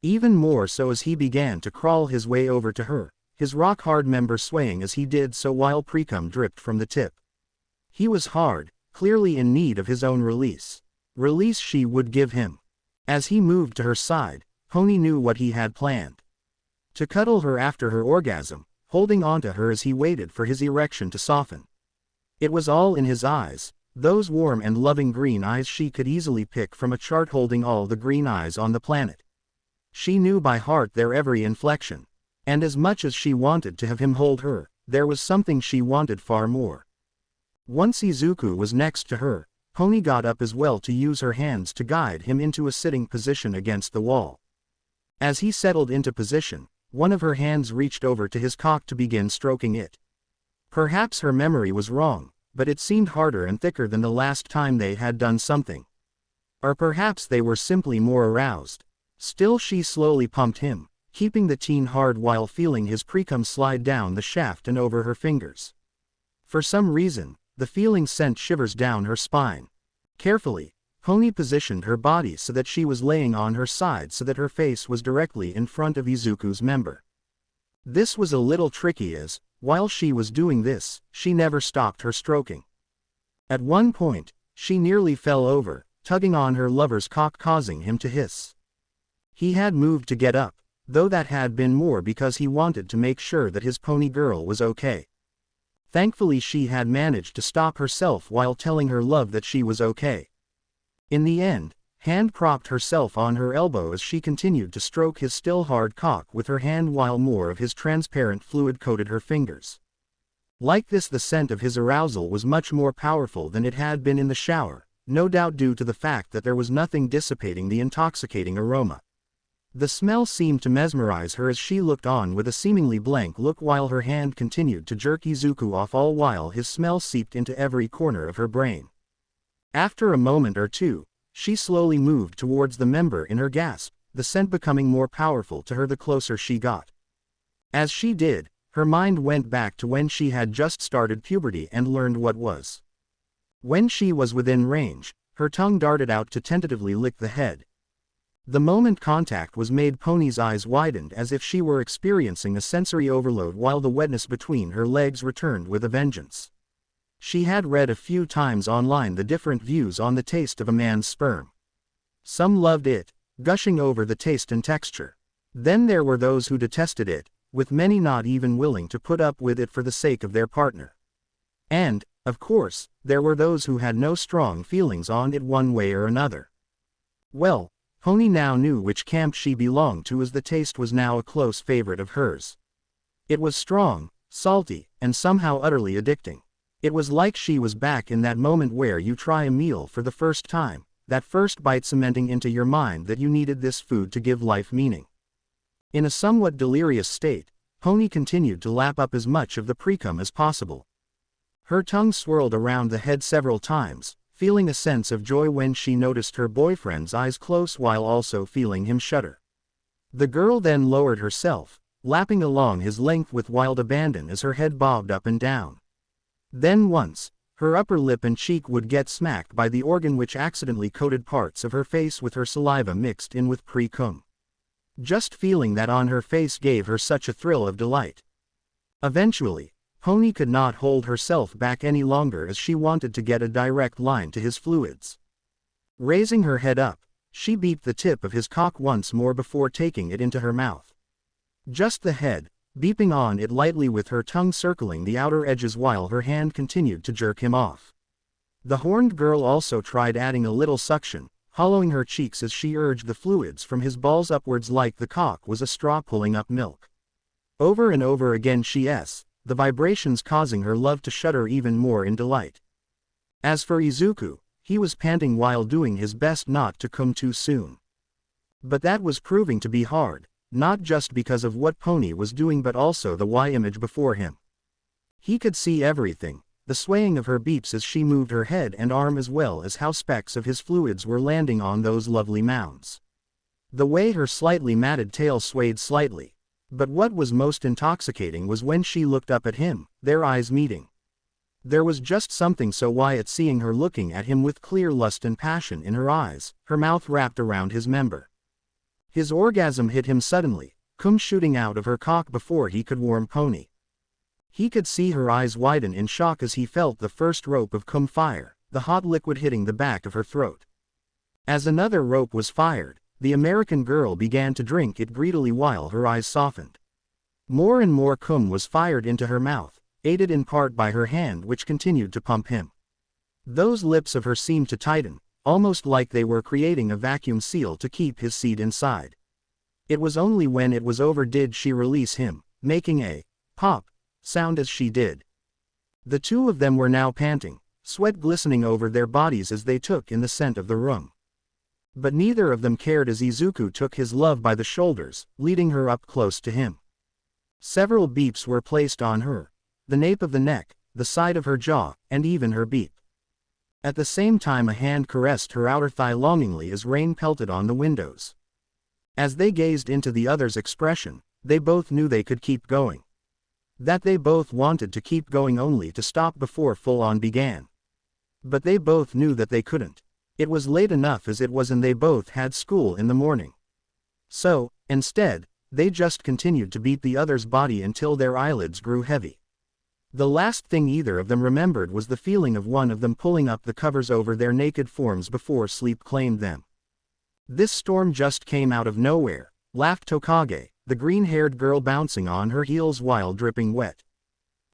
Even more so as he began to crawl his way over to her, his rock-hard member swaying as he did so while precum dripped from the tip. He was hard, clearly in need of his own release. Release she would give him. As he moved to her side, Pony knew what he had planned. To cuddle her after her orgasm, holding onto her as he waited for his erection to soften. It was all in his eyes, those warm and loving green eyes she could easily pick from a chart holding all the green eyes on the planet. She knew by heart their every inflection. And as much as she wanted to have him hold her, there was something she wanted far more. Once Izuku was next to her, Pony got up as well to use her hands to guide him into a sitting position against the wall. As he settled into position, one of her hands reached over to his cock to begin stroking it. Perhaps her memory was wrong, but it seemed harder and thicker than the last time they had done something. Or perhaps they were simply more aroused. Still she slowly pumped him, keeping the teen hard while feeling his precum slide down the shaft and over her fingers. For some reason, the feeling sent shivers down her spine. Carefully, Pony positioned her body so that she was laying on her side so that her face was directly in front of Izuku's member. This was a little tricky as, while she was doing this, she never stopped her stroking. At one point, she nearly fell over, tugging on her lover's cock causing him to hiss. He had moved to get up, though that had been more because he wanted to make sure that his pony girl was okay. Thankfully she had managed to stop herself while telling her love that she was okay. In the end, hand propped herself on her elbow as she continued to stroke his still hard cock with her hand while more of his transparent fluid coated her fingers. Like this, the scent of his arousal was much more powerful than it had been in the shower, no doubt due to the fact that there was nothing dissipating the intoxicating aroma. The smell seemed to mesmerize her as she looked on with a seemingly blank look while her hand continued to jerk Izuku off, all while his smell seeped into every corner of her brain. After a moment or two, she slowly moved towards the member in her gasp, the scent becoming more powerful to her the closer she got. As she did, her mind went back to when she had just started puberty and learned what was. When she was within range, her tongue darted out to tentatively lick the head. The moment contact was made, Pony's eyes widened as if she were experiencing a sensory overload while the wetness between her legs returned with a vengeance. She had read a few times online the different views on the taste of a man's sperm. Some loved it, gushing over the taste and texture. Then there were those who detested it, with many not even willing to put up with it for the sake of their partner. And, of course, there were those who had no strong feelings on it one way or another. Well, Pony now knew which camp she belonged to, as the taste was now a close favorite of hers. It was strong, salty, and somehow utterly addicting. It was like she was back in that moment where you try a meal for the first time, that first bite cementing into your mind that you needed this food to give life meaning. In a somewhat delirious state, Pony continued to lap up as much of the precum as possible. Her tongue swirled around the head several times, feeling a sense of joy when she noticed her boyfriend's eyes close while also feeling him shudder. The girl then lowered herself, lapping along his length with wild abandon as her head bobbed up and down. Then once, her upper lip and cheek would get smacked by the organ which accidentally coated parts of her face with her saliva mixed in with precum. Just feeling that on her face gave her such a thrill of delight. Eventually, Pony could not hold herself back any longer as she wanted to get a direct line to his fluids. Raising her head up, she beeped the tip of his cock once more before taking it into her mouth. Just the head, beeping on it lightly with her tongue circling the outer edges while her hand continued to jerk him off. The horned girl also tried adding a little suction, hollowing her cheeks as she urged the fluids from his balls upwards like the cock was a straw pulling up milk. Over and over again the vibrations causing her love to shudder even more in delight. As for Izuku, he was panting while doing his best not to come too soon. But that was proving to be hard, not just because of what Pony was doing but also the image before him. He could see everything, the swaying of her beeps as she moved her head and arm as well as how specks of his fluids were landing on those lovely mounds. The way her slightly matted tail swayed slightly. But what was most intoxicating was when she looked up at him, their eyes meeting. There was just something so Wyatt seeing her looking at him with clear lust and passion in her eyes, her mouth wrapped around his member. His orgasm hit him suddenly, cum shooting out of her cock before he could warm Pony. He could see her eyes widen in shock as he felt the first rope of cum fire, the hot liquid hitting the back of her throat. As another rope was fired, the American girl began to drink it greedily while her eyes softened. More and more cum was fired into her mouth, aided in part by her hand which continued to pump him. Those lips of her seemed to tighten, almost like they were creating a vacuum seal to keep his seed inside. It was only when it was over did she release him, making a pop sound as she did. The two of them were now panting, sweat glistening over their bodies as they took in the scent of the room. But neither of them cared as Izuku took his love by the shoulders, leading her up close to him. Several beeps were placed on her, the nape of the neck, the side of her jaw, and even her beak. At the same time a hand caressed her outer thigh longingly as rain pelted on the windows. As they gazed into the other's expression, they both knew they could keep going. That they both wanted to keep going only to stop before full-on began. But they both knew that they couldn't. It was late enough as it was and they both had school in the morning. So, instead, they just continued to beat the other's body until their eyelids grew heavy. The last thing either of them remembered was the feeling of one of them pulling up the covers over their naked forms before sleep claimed them. "This storm just came out of nowhere," laughed Tokage, the green-haired girl bouncing on her heels while dripping wet.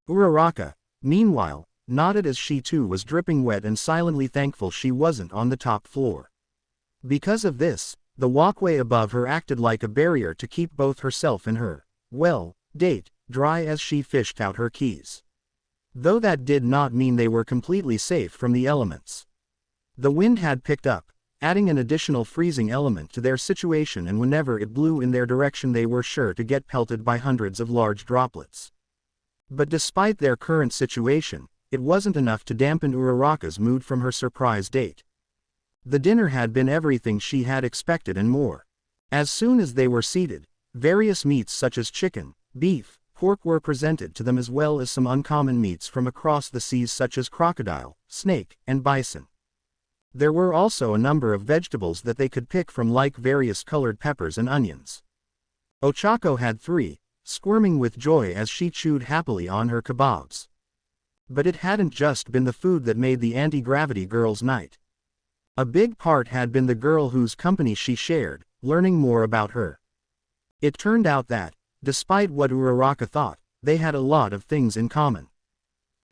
Uraraka, meanwhile, nodded as she too was dripping wet and silently thankful she wasn't on the top floor. Because of this, the walkway above her acted like a barrier to keep both herself and her, date, dry as she fished out her keys. Though that did not mean they were completely safe from the elements. The wind had picked up, adding an additional freezing element to their situation, and whenever it blew in their direction they were sure to get pelted by hundreds of large droplets. But despite their current situation, it wasn't enough to dampen Uraraka's mood from her surprise date. The dinner had been everything she had expected and more. As soon as they were seated, various meats such as chicken, beef, pork were presented to them, as well as some uncommon meats from across the seas such as crocodile, snake, and bison. There were also a number of vegetables that they could pick from, like various colored peppers and onions. Ochako had 3, squirming with joy as she chewed happily on her kebabs. But it hadn't just been the food that made the anti-gravity girl's night. A big part had been the girl whose company she shared, learning more about her. It turned out that, despite what Uraraka thought, they had a lot of things in common.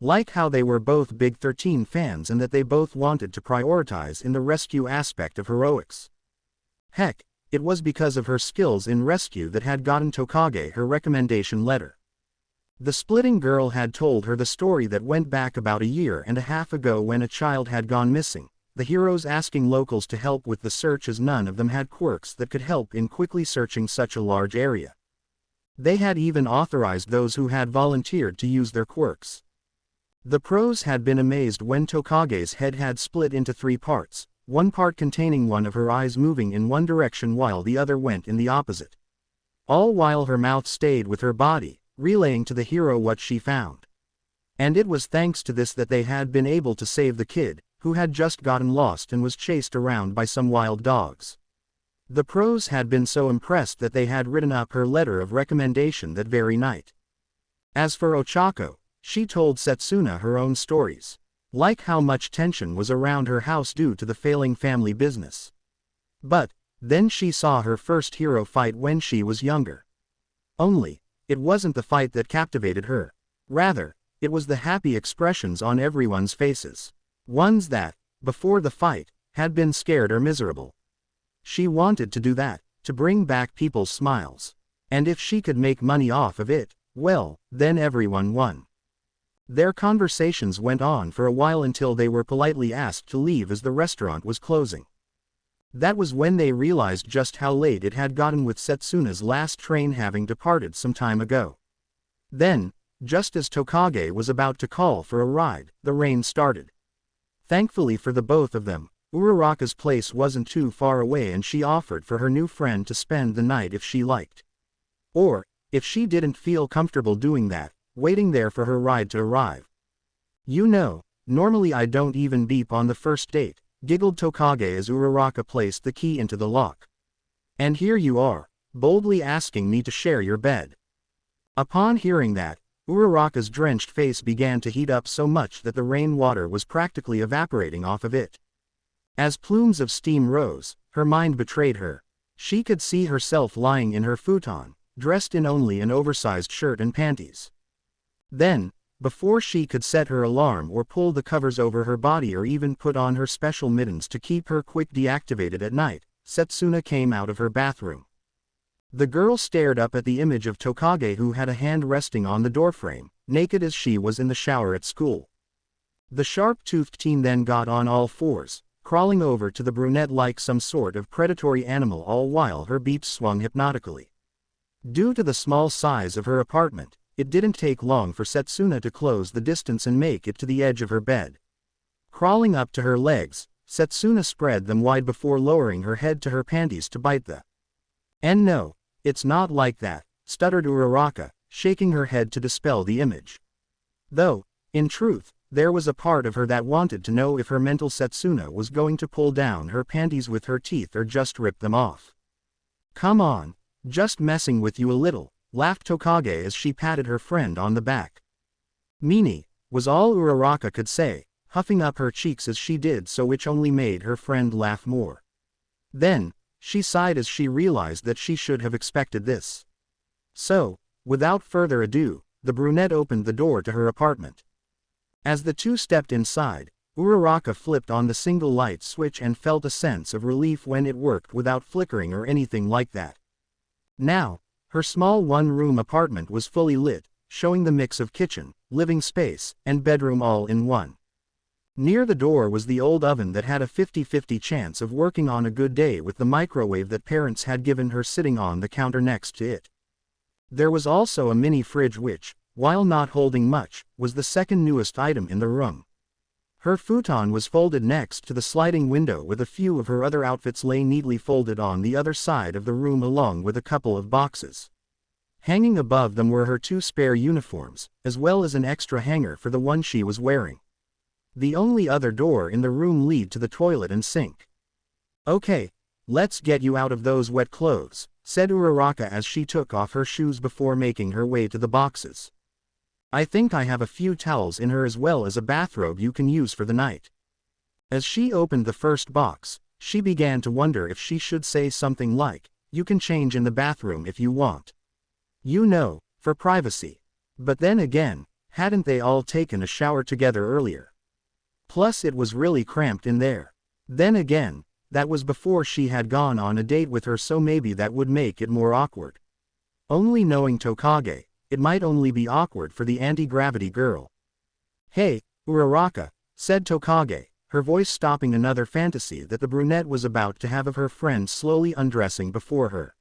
Like how they were both big 13 fans and that they both wanted to prioritize in the rescue aspect of heroics. Heck, it was because of her skills in rescue that had gotten Tokage her recommendation letter. The splitting girl had told her the story that went back about a year and a half ago when a child had gone missing, the heroes asking locals to help with the search as none of them had quirks that could help in quickly searching such a large area. They had even authorized those who had volunteered to use their quirks. The pros had been amazed when Tokage's head had split into 3 parts, one part containing one of her eyes moving in one direction while the other went in the opposite. All while her mouth stayed with her body, relaying to the hero what she found. And it was thanks to this that they had been able to save the kid, who had just gotten lost and was chased around by some wild dogs. The pros had been so impressed that they had written up her letter of recommendation that very night. As for Ochako, she told Setsuna her own stories, like how much tension was around her house due to the failing family business. But, then she saw her first hero fight when she was younger. Only, it wasn't the fight that captivated her. Rather, it was the happy expressions on everyone's faces. Ones that, before the fight, had been scared or miserable. She wanted to do that, to bring back people's smiles. And if she could make money off of it, well, then everyone won. Their conversations went on for a while until they were politely asked to leave as the restaurant was closing. That was when they realized just how late it had gotten with Setsuna's last train having departed some time ago. Then, just as Tokage was about to call for a ride, the rain started. Thankfully for the both of them, Uraraka's place wasn't too far away and she offered for her new friend to spend the night if she liked. Or, if she didn't feel comfortable doing that, waiting there for her ride to arrive. You know, normally I don't even beep on the first date, giggled Tokage as Uraraka placed the key into the lock. And here you are, boldly asking me to share your bed. Upon hearing that, Uraraka's drenched face began to heat up so much that the rainwater was practically evaporating off of it. As plumes of steam rose, her mind betrayed her. She could see herself lying in her futon, dressed in only an oversized shirt and panties. Then, before she could set her alarm or pull the covers over her body or even put on her special mittens to keep her quick deactivated at night, Setsuna came out of her bathroom. The girl stared up at the image of Tokage who had a hand resting on the doorframe, naked as she was in the shower at school. The sharp-toothed teen then got on all fours, crawling over to the brunette like some sort of predatory animal all while her beeps swung hypnotically. Due to the small size of her apartment, it didn't take long for Setsuna to close the distance and make it to the edge of her bed. Crawling up to her legs, Setsuna spread them wide before lowering her head to her panties to bite the. And no, it's not like that, stuttered Uraraka, shaking her head to dispel the image. Though, in truth, there was a part of her that wanted to know if her mental Setsuna was going to pull down her panties with her teeth or just rip them off. Come on, just messing with you a little, laughed Tokage as she patted her friend on the back. Meanie, was all Uraraka could say, huffing up her cheeks as she did so, which only made her friend laugh more. Then, she sighed as she realized that she should have expected this. So, without further ado, the brunette opened the door to her apartment. As the two stepped inside, Uraraka flipped on the single light switch and felt a sense of relief when it worked without flickering or anything like that. Now, her small one-room apartment was fully lit, showing the mix of kitchen, living space, and bedroom all in one. Near the door was the old oven that had a 50-50 chance of working on a good day with the microwave that parents had given her sitting on the counter next to it. There was also a mini fridge which, while not holding much, was the second newest item in the room. Her futon was folded next to the sliding window with a few of her other outfits lay neatly folded on the other side of the room along with a couple of boxes. Hanging above them were her 2 spare uniforms, as well as an extra hanger for the one she was wearing. The only other door in the room led to the toilet and sink. Okay, let's get you out of those wet clothes, said Uraraka as she took off her shoes before making her way to the boxes. I think I have a few towels in her as well as a bathrobe you can use for the night. As she opened the first box, she began to wonder if she should say something like, "You can change in the bathroom if you want. You know, for privacy." But then again, hadn't they all taken a shower together earlier? Plus it was really cramped in there. Then again, that was before she had gone on a date with her, so maybe that would make it more awkward. Only knowing Tokage, it might only be awkward for the anti-gravity girl. "Hey, Uraraka," said Tokage, her voice stopping another fantasy that the brunette was about to have of her friend slowly undressing before her.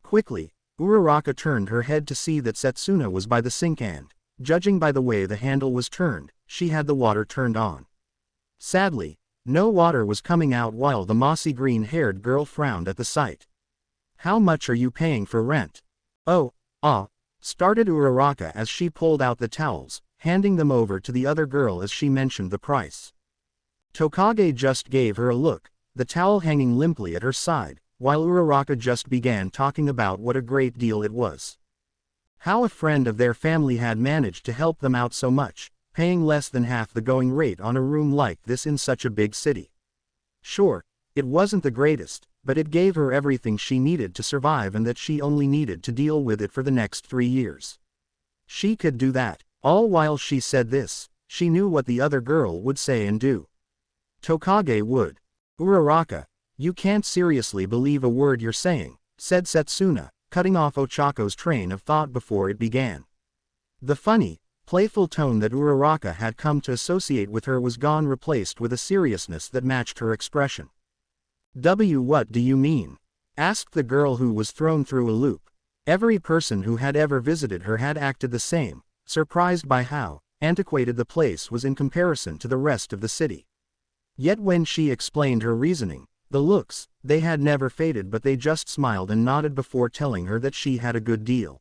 Quickly, Uraraka turned her head to see that Setsuna was by the sink and, judging by the way the handle was turned, she had the water turned on. Sadly, no water was coming out while the mossy green-haired girl frowned at the sight. "How much are you paying for rent?" "Oh, started Uraraka as she pulled out the towels, handing them over to the other girl as she mentioned the price. Tokage just gave her a look, the towel hanging limply at her side, while Uraraka just began talking about what a great deal it was. How a friend of their family had managed to help them out so much, paying less than half the going rate on a room like this in such a big city. Sure, it wasn't the greatest, but it gave her everything she needed to survive, and that she only needed to deal with it for the next 3 years. She could do that. All while she said this, she knew what the other girl would say and do. Tokage would. "Uraraka, you can't seriously believe a word you're saying," said Setsuna, cutting off Ochako's train of thought before it began. The funny, playful tone that Uraraka had come to associate with her was gone, replaced with a seriousness that matched her expression. What do you mean?" asked the girl, who was thrown through a loop. Every person who had ever visited her had acted the same, surprised by how antiquated the place was in comparison to the rest of the city. Yet when she explained her reasoning, the looks, they had never faded, but they just smiled and nodded before telling her that she had a good deal.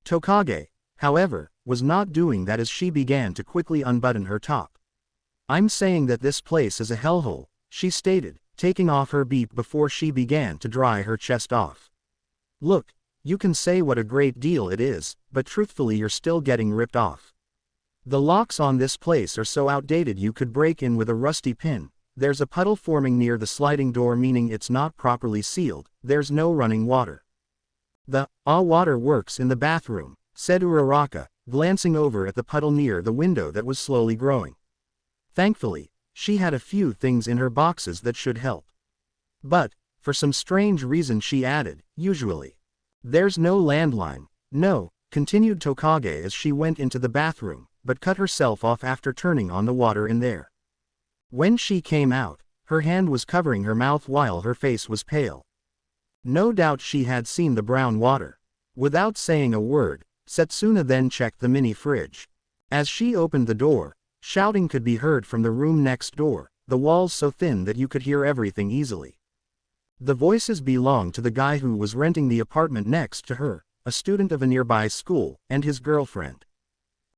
Tokage, however, was not doing that as she began to quickly unbutton her top. "I'm saying that this place is a hellhole," she stated, taking off her beep before she began to dry her chest off. "Look, you can say what a great deal it is, but truthfully you're still getting ripped off. The locks on this place are so outdated you could break in with a rusty pin. There's a puddle forming near the sliding door, meaning it's not properly sealed. There's no running water. The water works in the bathroom," said Uraraka, glancing over at the puddle near the window that was slowly growing. Thankfully, she had a few things in her boxes that should help. But, for some strange reason, she added, "Usually. There's no landline." "No," continued Tokage as she went into the bathroom, but cut herself off after turning on the water in there. When she came out, her hand was covering her mouth while her face was pale. No doubt she had seen the brown water. Without saying a word, Setsuna then checked the mini fridge. As she opened the door, shouting could be heard from the room next door, the walls so thin that you could hear everything easily. The voices belonged to the guy who was renting the apartment next to her, a student of a nearby school, and his girlfriend.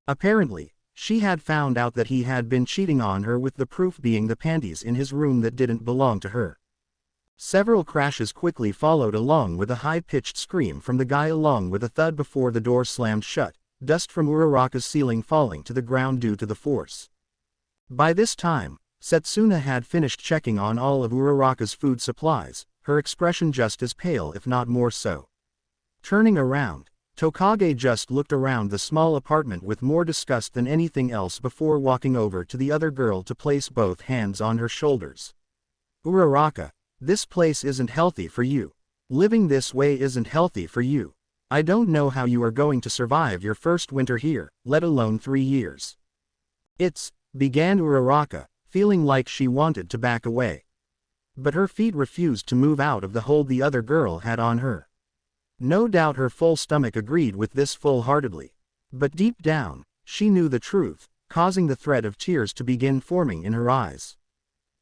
Apparently, she had found out that he had been cheating on her, with the proof being the panties in his room that didn't belong to her. Several crashes quickly followed, along with a high-pitched scream from the guy, along with a thud before the door slammed shut, dust from Uraraka's ceiling falling to the ground due to the force. By this time, Setsuna had finished checking on all of Uraraka's food supplies, her expression just as pale if not more so. Turning around, Tokage just looked around the small apartment with more disgust than anything else before walking over to the other girl to place both hands on her shoulders. "Uraraka, this place isn't healthy for you. Living this way isn't healthy for you. I don't know how you are going to survive your first winter here, let alone 3 years. Began Uraraka, feeling like she wanted to back away. But her feet refused to move out of the hold the other girl had on her. No doubt her full stomach agreed with this full-heartedly. But deep down, she knew the truth, causing the threat of tears to begin forming in her eyes.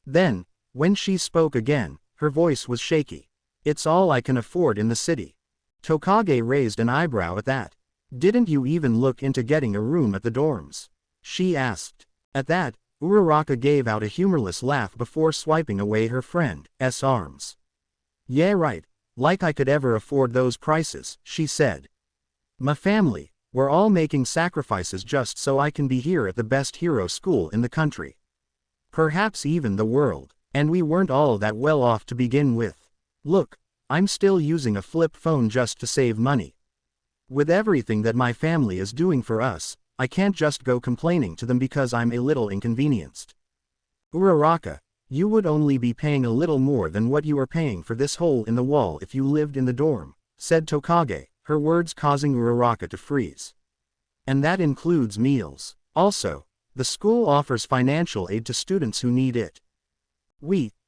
Then, when she spoke again, her voice was shaky. "It's all I can afford in the city." Tokage raised an eyebrow at that. "Didn't you even look into getting a room at the dorms?" she asked. At that, Uraraka gave out a humorless laugh before swiping away her friend's arms. "Yeah, right. Like I could ever afford those prices," she said. "My family, we're all making sacrifices just so I can be here at the best hero school in the country. Perhaps even the world." And we weren't all that well off to begin with. Look, I'm still using a flip phone just to save money. With everything that my family is doing for us, I can't just go complaining to them because I'm a little inconvenienced. Uraraka, you would only be paying a little more than what you are paying for this hole in the wall if you lived in the dorm, said Tokage, her words causing Uraraka to freeze. And that includes meals. Also, the school offers financial aid to students who need it.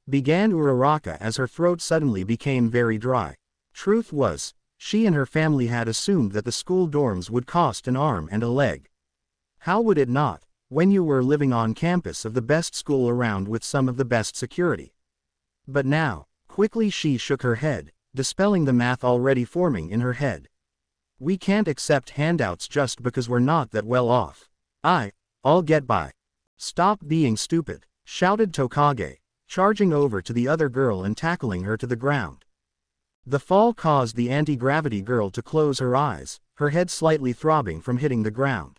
Began Uraraka as her throat suddenly became very dry. Truth was, she and her family had assumed that the school dorms would cost an arm and a leg. How would it not, when you were living on campus of the best school around with some of the best security? But now, quickly she shook her head, dispelling the math already forming in her head. We can't accept handouts just because we're not that well off. I'll get by. Stop being stupid, shouted Tokage, charging over to the other girl and tackling her to the ground. The fall caused the anti-gravity girl to close her eyes, her head slightly throbbing from hitting the ground.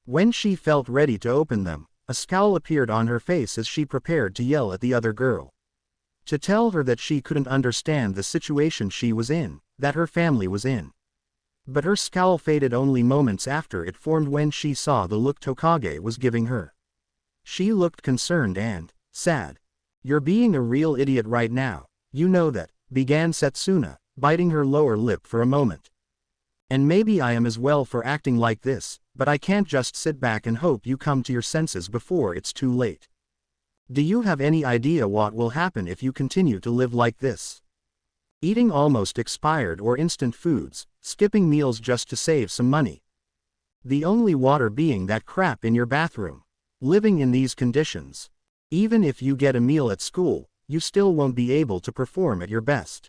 When she felt ready to open them, a scowl appeared on her face as she prepared to yell at the other girl. To tell her that she couldn't understand the situation she was in, that her family was in. But her scowl faded only moments after it formed when she saw the look Tokage was giving her. She looked concerned and sad. You're being a real idiot right now, you know that, began Setsuna, biting her lower lip for a moment. And maybe I am as well for acting like this, but I can't just sit back and hope you come to your senses before it's too late. Do you have any idea what will happen if you continue to live like this? Eating almost expired or instant foods, skipping meals just to save some money. The only water being that crap in your bathroom. Living in these conditions. Even if you get a meal at school, you still won't be able to perform at your best.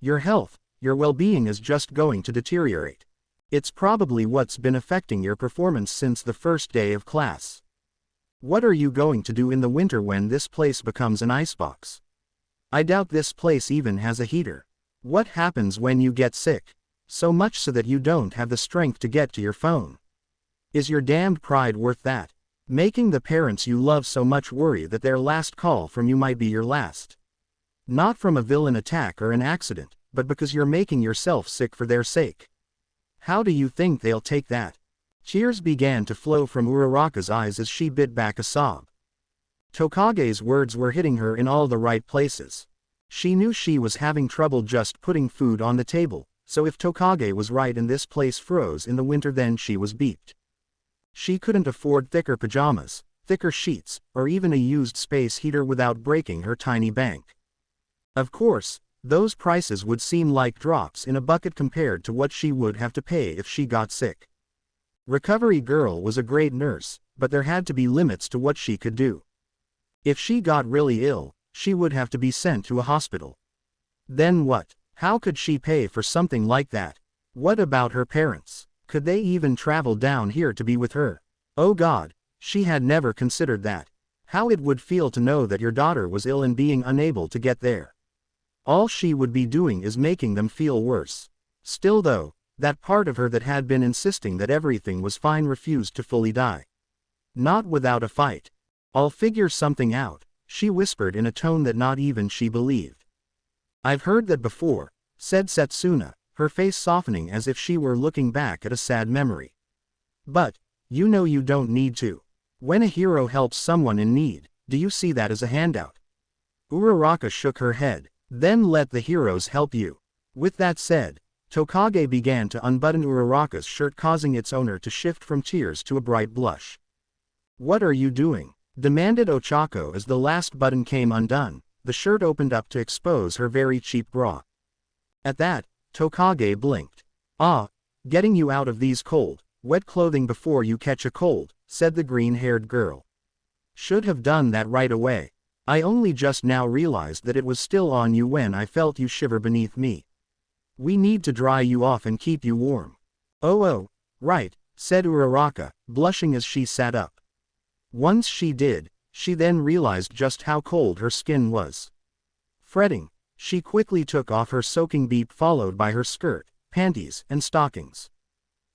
Your health, your well-being is just going to deteriorate. It's probably what's been affecting your performance since the first day of class. What are you going to do in the winter when this place becomes an icebox? I doubt this place even has a heater. What happens when you get sick? So much so that you don't have the strength to get to your phone. Is your damned pride worth that? Making the parents you love so much worry that their last call from you might be your last. Not from a villain attack or an accident, but because you're making yourself sick for their sake. How do you think they'll take that? Tears began to flow from Uraraka's eyes as she bit back a sob. Tokage's words were hitting her in all the right places. She knew she was having trouble just putting food on the table, so if Tokage was right and this place froze in the winter then she was beeped. She couldn't afford thicker pajamas, thicker sheets, or even a used space heater without breaking her tiny bank. Of course, those prices would seem like drops in a bucket compared to what she would have to pay if she got sick. Recovery Girl was a great nurse, but there had to be limits to what she could do. If she got really ill, she would have to be sent to a hospital. Then what? How could she pay for something like that? What about her parents? Could they even travel down here to be with her? Oh God, she had never considered that. How it would feel to know that your daughter was ill and being unable to get there. All she would be doing is making them feel worse. Still though, that part of her that had been insisting that everything was fine refused to fully die. Not without a fight. I'll figure something out, she whispered in a tone that not even she believed. I've heard that before, said Setsuna, her face softening as if she were looking back at a sad memory. But, you know you don't need to. When a hero helps someone in need, do you see that as a handout? Uraraka shook her head. Then let the heroes help you. With that said, Tokage began to unbutton Uraraka's shirt causing its owner to shift from tears to a bright blush. What are you doing? Demanded Ochako as the last button came undone, the shirt opened up to expose her very cheap bra. At that, Tokage blinked. Getting you out of these cold, wet clothing before you catch a cold, said the green-haired girl. Should have done that right away. I only just now realized that it was still on you when I felt you shiver beneath me. We need to dry you off and keep you warm. Oh, right, said Uraraka, blushing as she sat up. Once she did, she then realized just how cold her skin was. Fretting, she quickly took off her soaking beep followed by her skirt, panties, and stockings.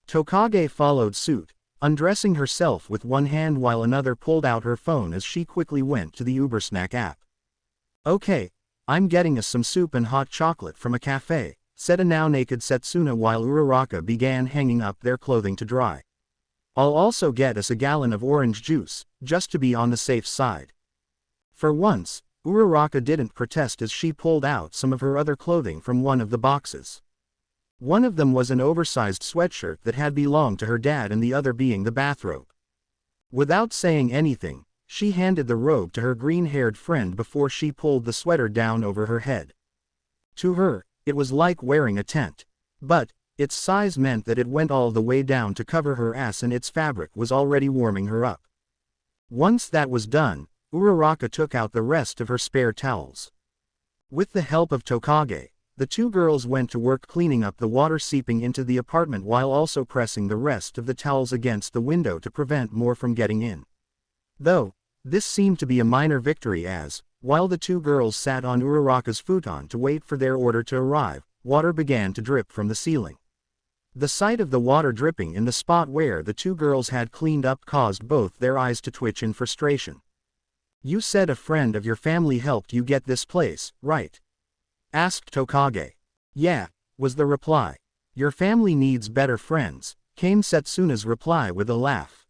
Tokage followed suit, undressing herself with one hand while another pulled out her phone as she quickly went to the Ubersnack app. Okay, I'm getting us some soup and hot chocolate from a cafe, said a now-naked Setsuna while Uraraka began hanging up their clothing to dry. I'll also get us a gallon of orange juice, just to be on the safe side. For once, Uraraka didn't protest as she pulled out some of her other clothing from one of the boxes. One of them was an oversized sweatshirt that had belonged to her dad and the other being the bathrobe. Without saying anything, she handed the robe to her green-haired friend before she pulled the sweater down over her head. To her, it was like wearing a tent. But, its size meant that it went all the way down to cover her ass and its fabric was already warming her up. Once that was done, Uraraka took out the rest of her spare towels. With the help of Tokage, the two girls went to work cleaning up the water seeping into the apartment while also pressing the rest of the towels against the window to prevent more from getting in. Though, this seemed to be a minor victory as, while the two girls sat on Uraraka's futon to wait for their order to arrive, water began to drip from the ceiling. The sight of the water dripping in the spot where the two girls had cleaned up caused both their eyes to twitch in frustration. You said a friend of your family helped you get this place, right? Asked Tokage. Yeah, was the reply. Your family needs better friends, came Setsuna's reply with a laugh.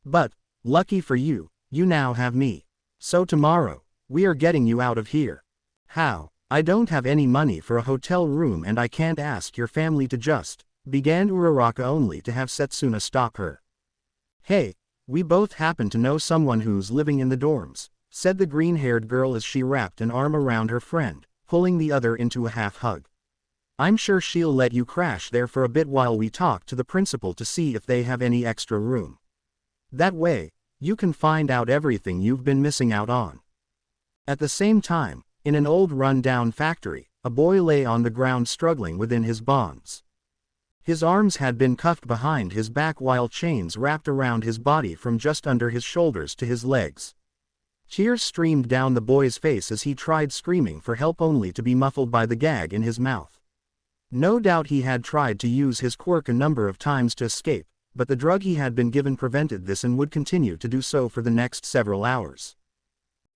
But, lucky for you, you now have me. So tomorrow, we are getting you out of here. How? I don't have any money for a hotel room and I can't ask your family to just, began Uraraka only to have Setsuna stop her. Hey, we both happen to know someone who's living in the dorms, said the green-haired girl as she wrapped an arm around her friend, pulling the other into a half-hug. I'm sure she'll let you crash there for a bit while we talk to the principal to see if they have any extra room. That way, you can find out everything you've been missing out on. At the same time, in an old run-down factory, a boy lay on the ground struggling within his bonds. His arms had been cuffed behind his back while chains wrapped around his body from just under his shoulders to his legs. Tears streamed down the boy's face as he tried screaming for help only to be muffled by the gag in his mouth. No doubt he had tried to use his quirk a number of times to escape, but the drug he had been given prevented this and would continue to do so for the next several hours.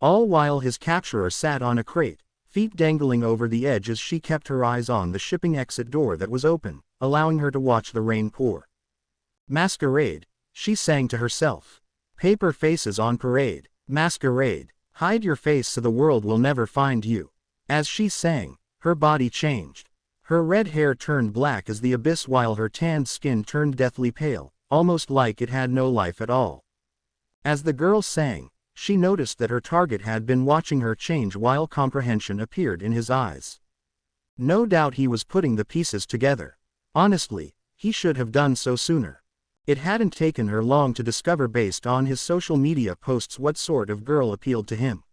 All while his capturer sat on a crate, feet dangling over the edge as she kept her eyes on the shipping exit door that was open, allowing her to watch the rain pour. Masquerade, she sang to herself. Paper faces on parade. Masquerade, hide your face so the world will never find you. As she sang, her body changed. Her red hair turned black as the abyss while her tanned skin turned deathly pale, almost like it had no life at all. As the girl sang, she noticed that her target had been watching her change while comprehension appeared in his eyes. No doubt he was putting the pieces together. Honestly, he should have done so sooner. It hadn't taken her long to discover based on his social media posts what sort of girl appealed to him.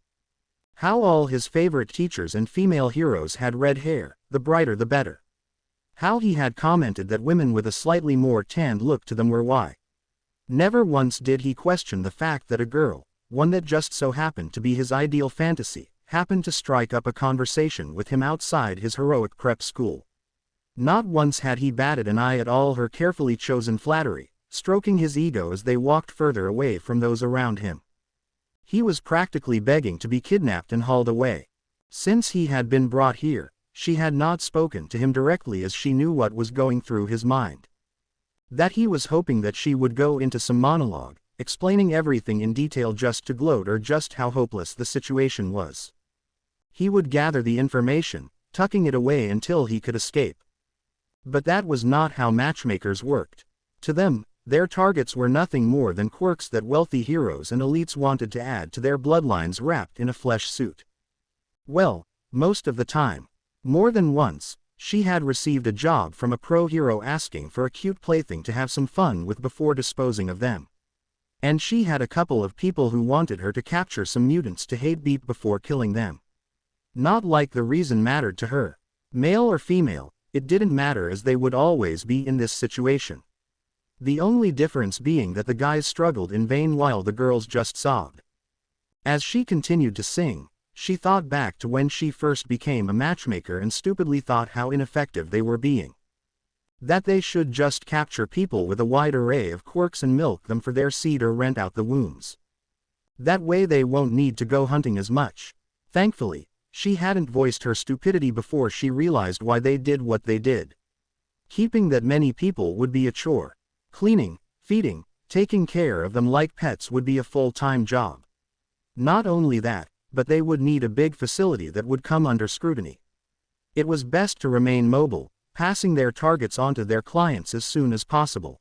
How all his favorite teachers and female heroes had red hair, the brighter the better. How he had commented that women with a slightly more tanned look to them were why. Never once did he question the fact that a girl, one that just so happened to be his ideal fantasy, happened to strike up a conversation with him outside his heroic prep school. Not once had he batted an eye at all her carefully chosen flattery, stroking his ego as they walked further away from those around him. He was practically begging to be kidnapped and hauled away. Since he had been brought here, she had not spoken to him directly as she knew what was going through his mind. That he was hoping that she would go into some monologue, explaining everything in detail just to gloat or just how hopeless the situation was. He would gather the information, tucking it away until he could escape. But that was not how matchmakers worked. To them, their targets were nothing more than quirks that wealthy heroes and elites wanted to add to their bloodlines wrapped in a flesh suit. Well, most of the time. More than once, she had received a job from a pro-hero asking for a cute plaything to have some fun with before disposing of them. And she had a couple of people who wanted her to capture some mutants to hate beat before killing them. Not like the reason mattered to her. Male or female, it didn't matter as they would always be in this situation. The only difference being that the guys struggled in vain while the girls just sobbed. As she continued to sing, she thought back to when she first became a matchmaker and stupidly thought how ineffective they were being. That they should just capture people with a wide array of quirks and milk them for their seed or rent out the wombs. That way they won't need to go hunting as much. Thankfully, She hadn't voiced her stupidity before she realized why they did what they did. Keeping that many people would be a chore. Cleaning, feeding, taking care of them like pets would be a full-time job. Not only that, but they would need a big facility that would come under scrutiny. It was best to remain mobile, passing their targets onto their clients as soon as possible.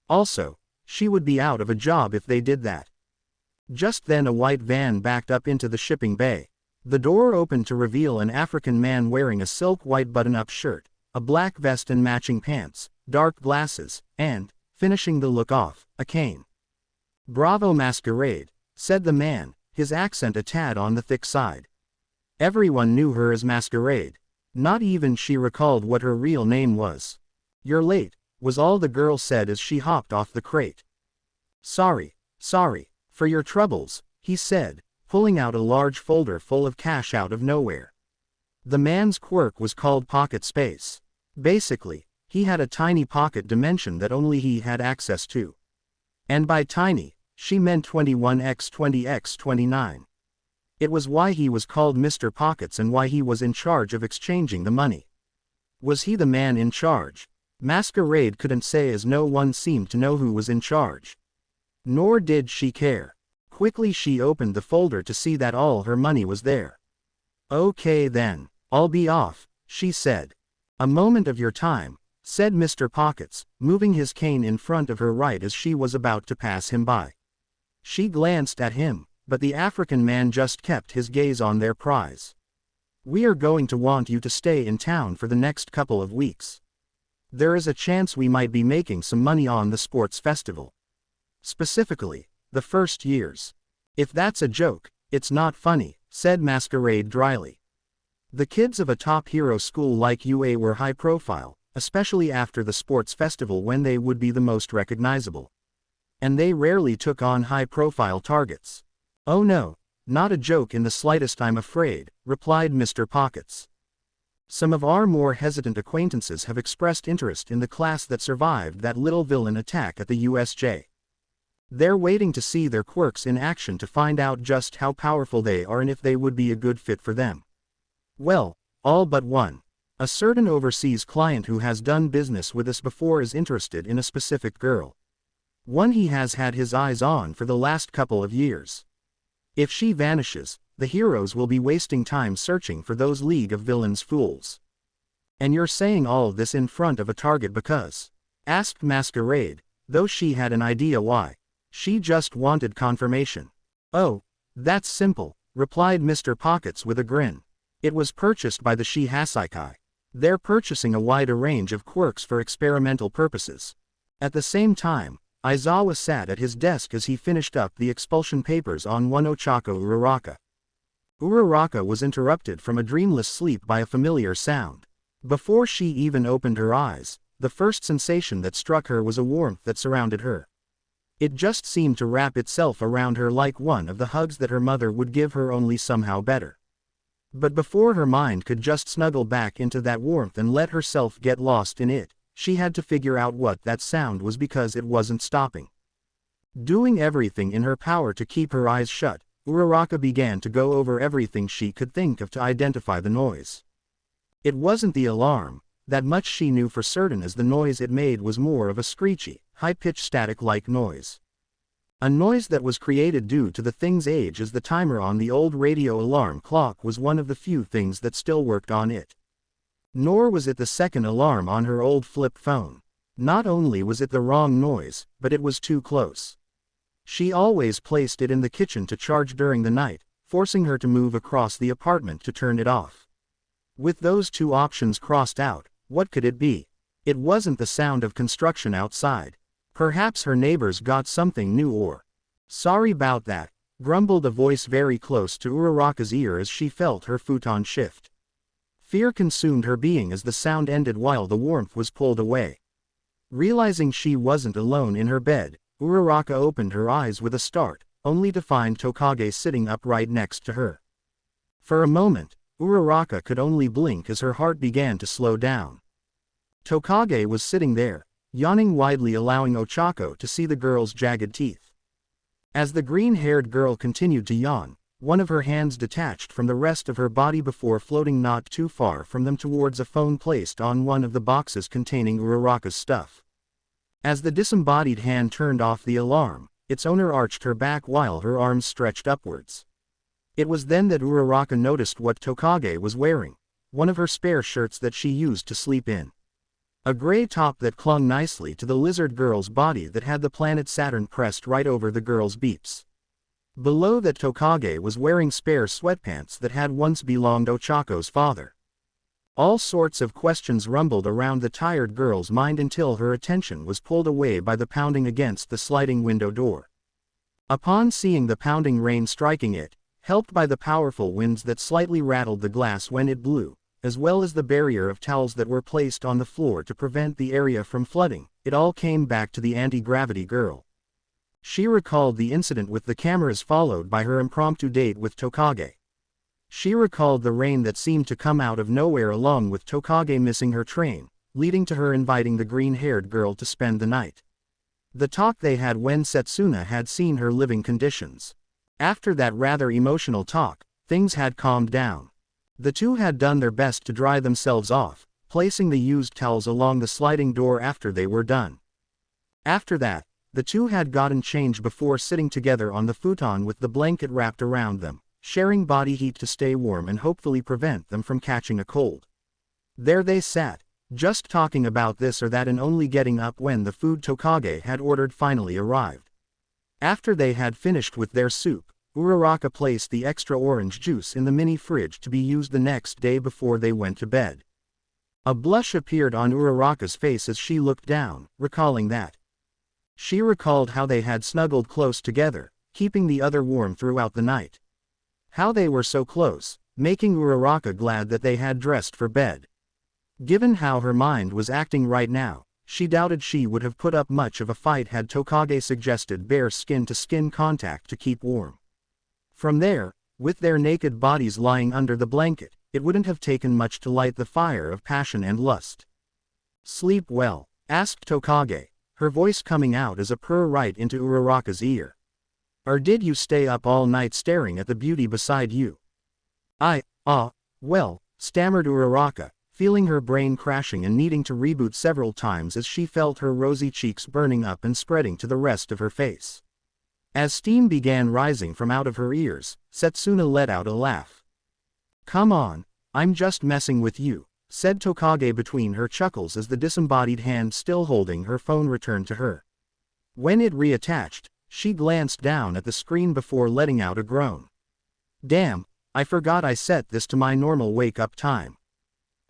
Also, she would be out of a job if they did that. Just then a white van backed up into the shipping bay. The door opened to reveal an African man wearing a silk white button-up shirt, a black vest and matching pants, dark glasses, and, finishing the look off, a cane. "Bravo Masquerade," said the man, his accent a tad on the thick side. Everyone knew her as Masquerade. Not even she recalled what her real name was. "You're late," was all the girl said as she hopped off the crate. Sorry for your troubles," he said, pulling out a large folder full of cash out of nowhere. The man's quirk was called pocket space. Basically, he had a tiny pocket dimension that only he had access to. And by tiny, she meant 21x20x29. It was why he was called Mr. Pockets and why he was in charge of exchanging the money. Was he the man in charge? Masquerade couldn't say as no one seemed to know who was in charge. Nor did she care. Quickly she opened the folder to see that all her money was there. "Okay then, I'll be off," she said. "A moment of your time," said Mr. Pockets, moving his cane in front of her right as she was about to pass him by. She glanced at him, but the African man just kept his gaze on their prize. "We are going to want you to stay in town for the next couple of weeks. There is a chance we might be making some money on the sports festival. Specifically, the first years. If that's a joke, it's not funny," said Masquerade dryly. The kids of a top hero school like UA were high profile, especially after the sports festival when they would be the most recognizable. And they rarely took on high-profile targets. "Oh no, not a joke in the slightest, I'm afraid," replied Mr. Pockets. "Some of our more hesitant acquaintances have expressed interest in the class that survived that little villain attack at the USJ. They're waiting to see their quirks in action to find out just how powerful they are and if they would be a good fit for them. Well, all but one. A certain overseas client who has done business with us before is interested in a specific girl. One he has had his eyes on for the last couple of years. If she vanishes, the heroes will be wasting time searching for those League of Villains fools." "And you're saying all this in front of a target because?" asked Masquerade, though she had an idea why. She just wanted confirmation. "Oh, that's simple," replied Mr. Pockets with a grin. "It was purchased by the Shihasaikai. They're purchasing a wider range of quirks for experimental purposes." At the same time, Aizawa sat at his desk as he finished up the expulsion papers on one Ochako Uraraka. Uraraka was interrupted from a dreamless sleep by a familiar sound. Before she even opened her eyes, the first sensation that struck her was a warmth that surrounded her. It just seemed to wrap itself around her like one of the hugs that her mother would give her, only somehow better. But before her mind could just snuggle back into that warmth and let herself get lost in it, she had to figure out what that sound was because it wasn't stopping. Doing everything in her power to keep her eyes shut, Uraraka began to go over everything she could think of to identify the noise. It wasn't the alarm, that much she knew for certain, as the noise it made was more of a screechy, high-pitched static-like noise. A noise that was created due to the thing's age, as the timer on the old radio alarm clock was one of the few things that still worked on it. Nor was it the second alarm on her old flip phone. Not only was it the wrong noise, but it was too close. She always placed it in the kitchen to charge during the night, forcing her to move across the apartment to turn it off. With those two options crossed out, what could it be? It wasn't the sound of construction outside. Perhaps her neighbors got something new or... "Sorry about that," grumbled a voice very close to Uraraka's ear as she felt her futon shift. Fear consumed her being as the sound ended while the warmth was pulled away. Realizing she wasn't alone in her bed, Uraraka opened her eyes with a start, only to find Tokage sitting up right next to her. For a moment, Uraraka could only blink as her heart began to slow down. Tokage was sitting there, yawning widely, allowing Ochako to see the girl's jagged teeth. As the green-haired girl continued to yawn, one of her hands detached from the rest of her body before floating not too far from them towards a phone placed on one of the boxes containing Uraraka's stuff. As the disembodied hand turned off the alarm, its owner arched her back while her arms stretched upwards. It was then that Uraraka noticed what Tokage was wearing, one of her spare shirts that she used to sleep in. A gray top that clung nicely to the lizard girl's body that had the planet Saturn pressed right over the girl's beeps. Below that, Tokage was wearing spare sweatpants that had once belonged Ochako's father. All sorts of questions rumbled around the tired girl's mind until her attention was pulled away by the pounding against the sliding window door. Upon seeing the pounding rain striking it, helped by the powerful winds that slightly rattled the glass when it blew, as well as the barrier of towels that were placed on the floor to prevent the area from flooding, it all came back to the anti-gravity girl. She recalled the incident with the cameras followed by her impromptu date with Tokage. She recalled the rain that seemed to come out of nowhere along with Tokage missing her train, leading to her inviting the green-haired girl to spend the night. The talk they had when Setsuna had seen her living conditions. After that rather emotional talk, things had calmed down. The two had done their best to dry themselves off, placing the used towels along the sliding door after they were done. After that, the two had gotten changed before sitting together on the futon with the blanket wrapped around them, sharing body heat to stay warm and hopefully prevent them from catching a cold. There they sat, just talking about this or that and only getting up when the food Tokage had ordered finally arrived. After they had finished with their soup, Uraraka placed the extra orange juice in the mini fridge to be used the next day before they went to bed. A blush appeared on Uraraka's face as she looked down, recalling that. She recalled how they had snuggled close together, keeping the other warm throughout the night. How they were so close, making Uraraka glad that they had dressed for bed. Given how her mind was acting right now, she doubted she would have put up much of a fight had Tokage suggested bare skin-to-skin contact to keep warm. From there, with their naked bodies lying under the blanket, it wouldn't have taken much to light the fire of passion and lust. "Sleep well?" asked Tokage, her voice coming out as a purr right into Uraraka's ear. "Or did you stay up all night staring at the beauty beside you?" Well," stammered Uraraka, feeling her brain crashing and needing to reboot several times as she felt her rosy cheeks burning up and spreading to the rest of her face. As steam began rising from out of her ears, Setsuna let out a laugh. "Come on, I'm just messing with you," said Tokage between her chuckles as the disembodied hand still holding her phone returned to her. When it reattached, she glanced down at the screen before letting out a groan. "Damn, I forgot I set this to my normal wake-up time.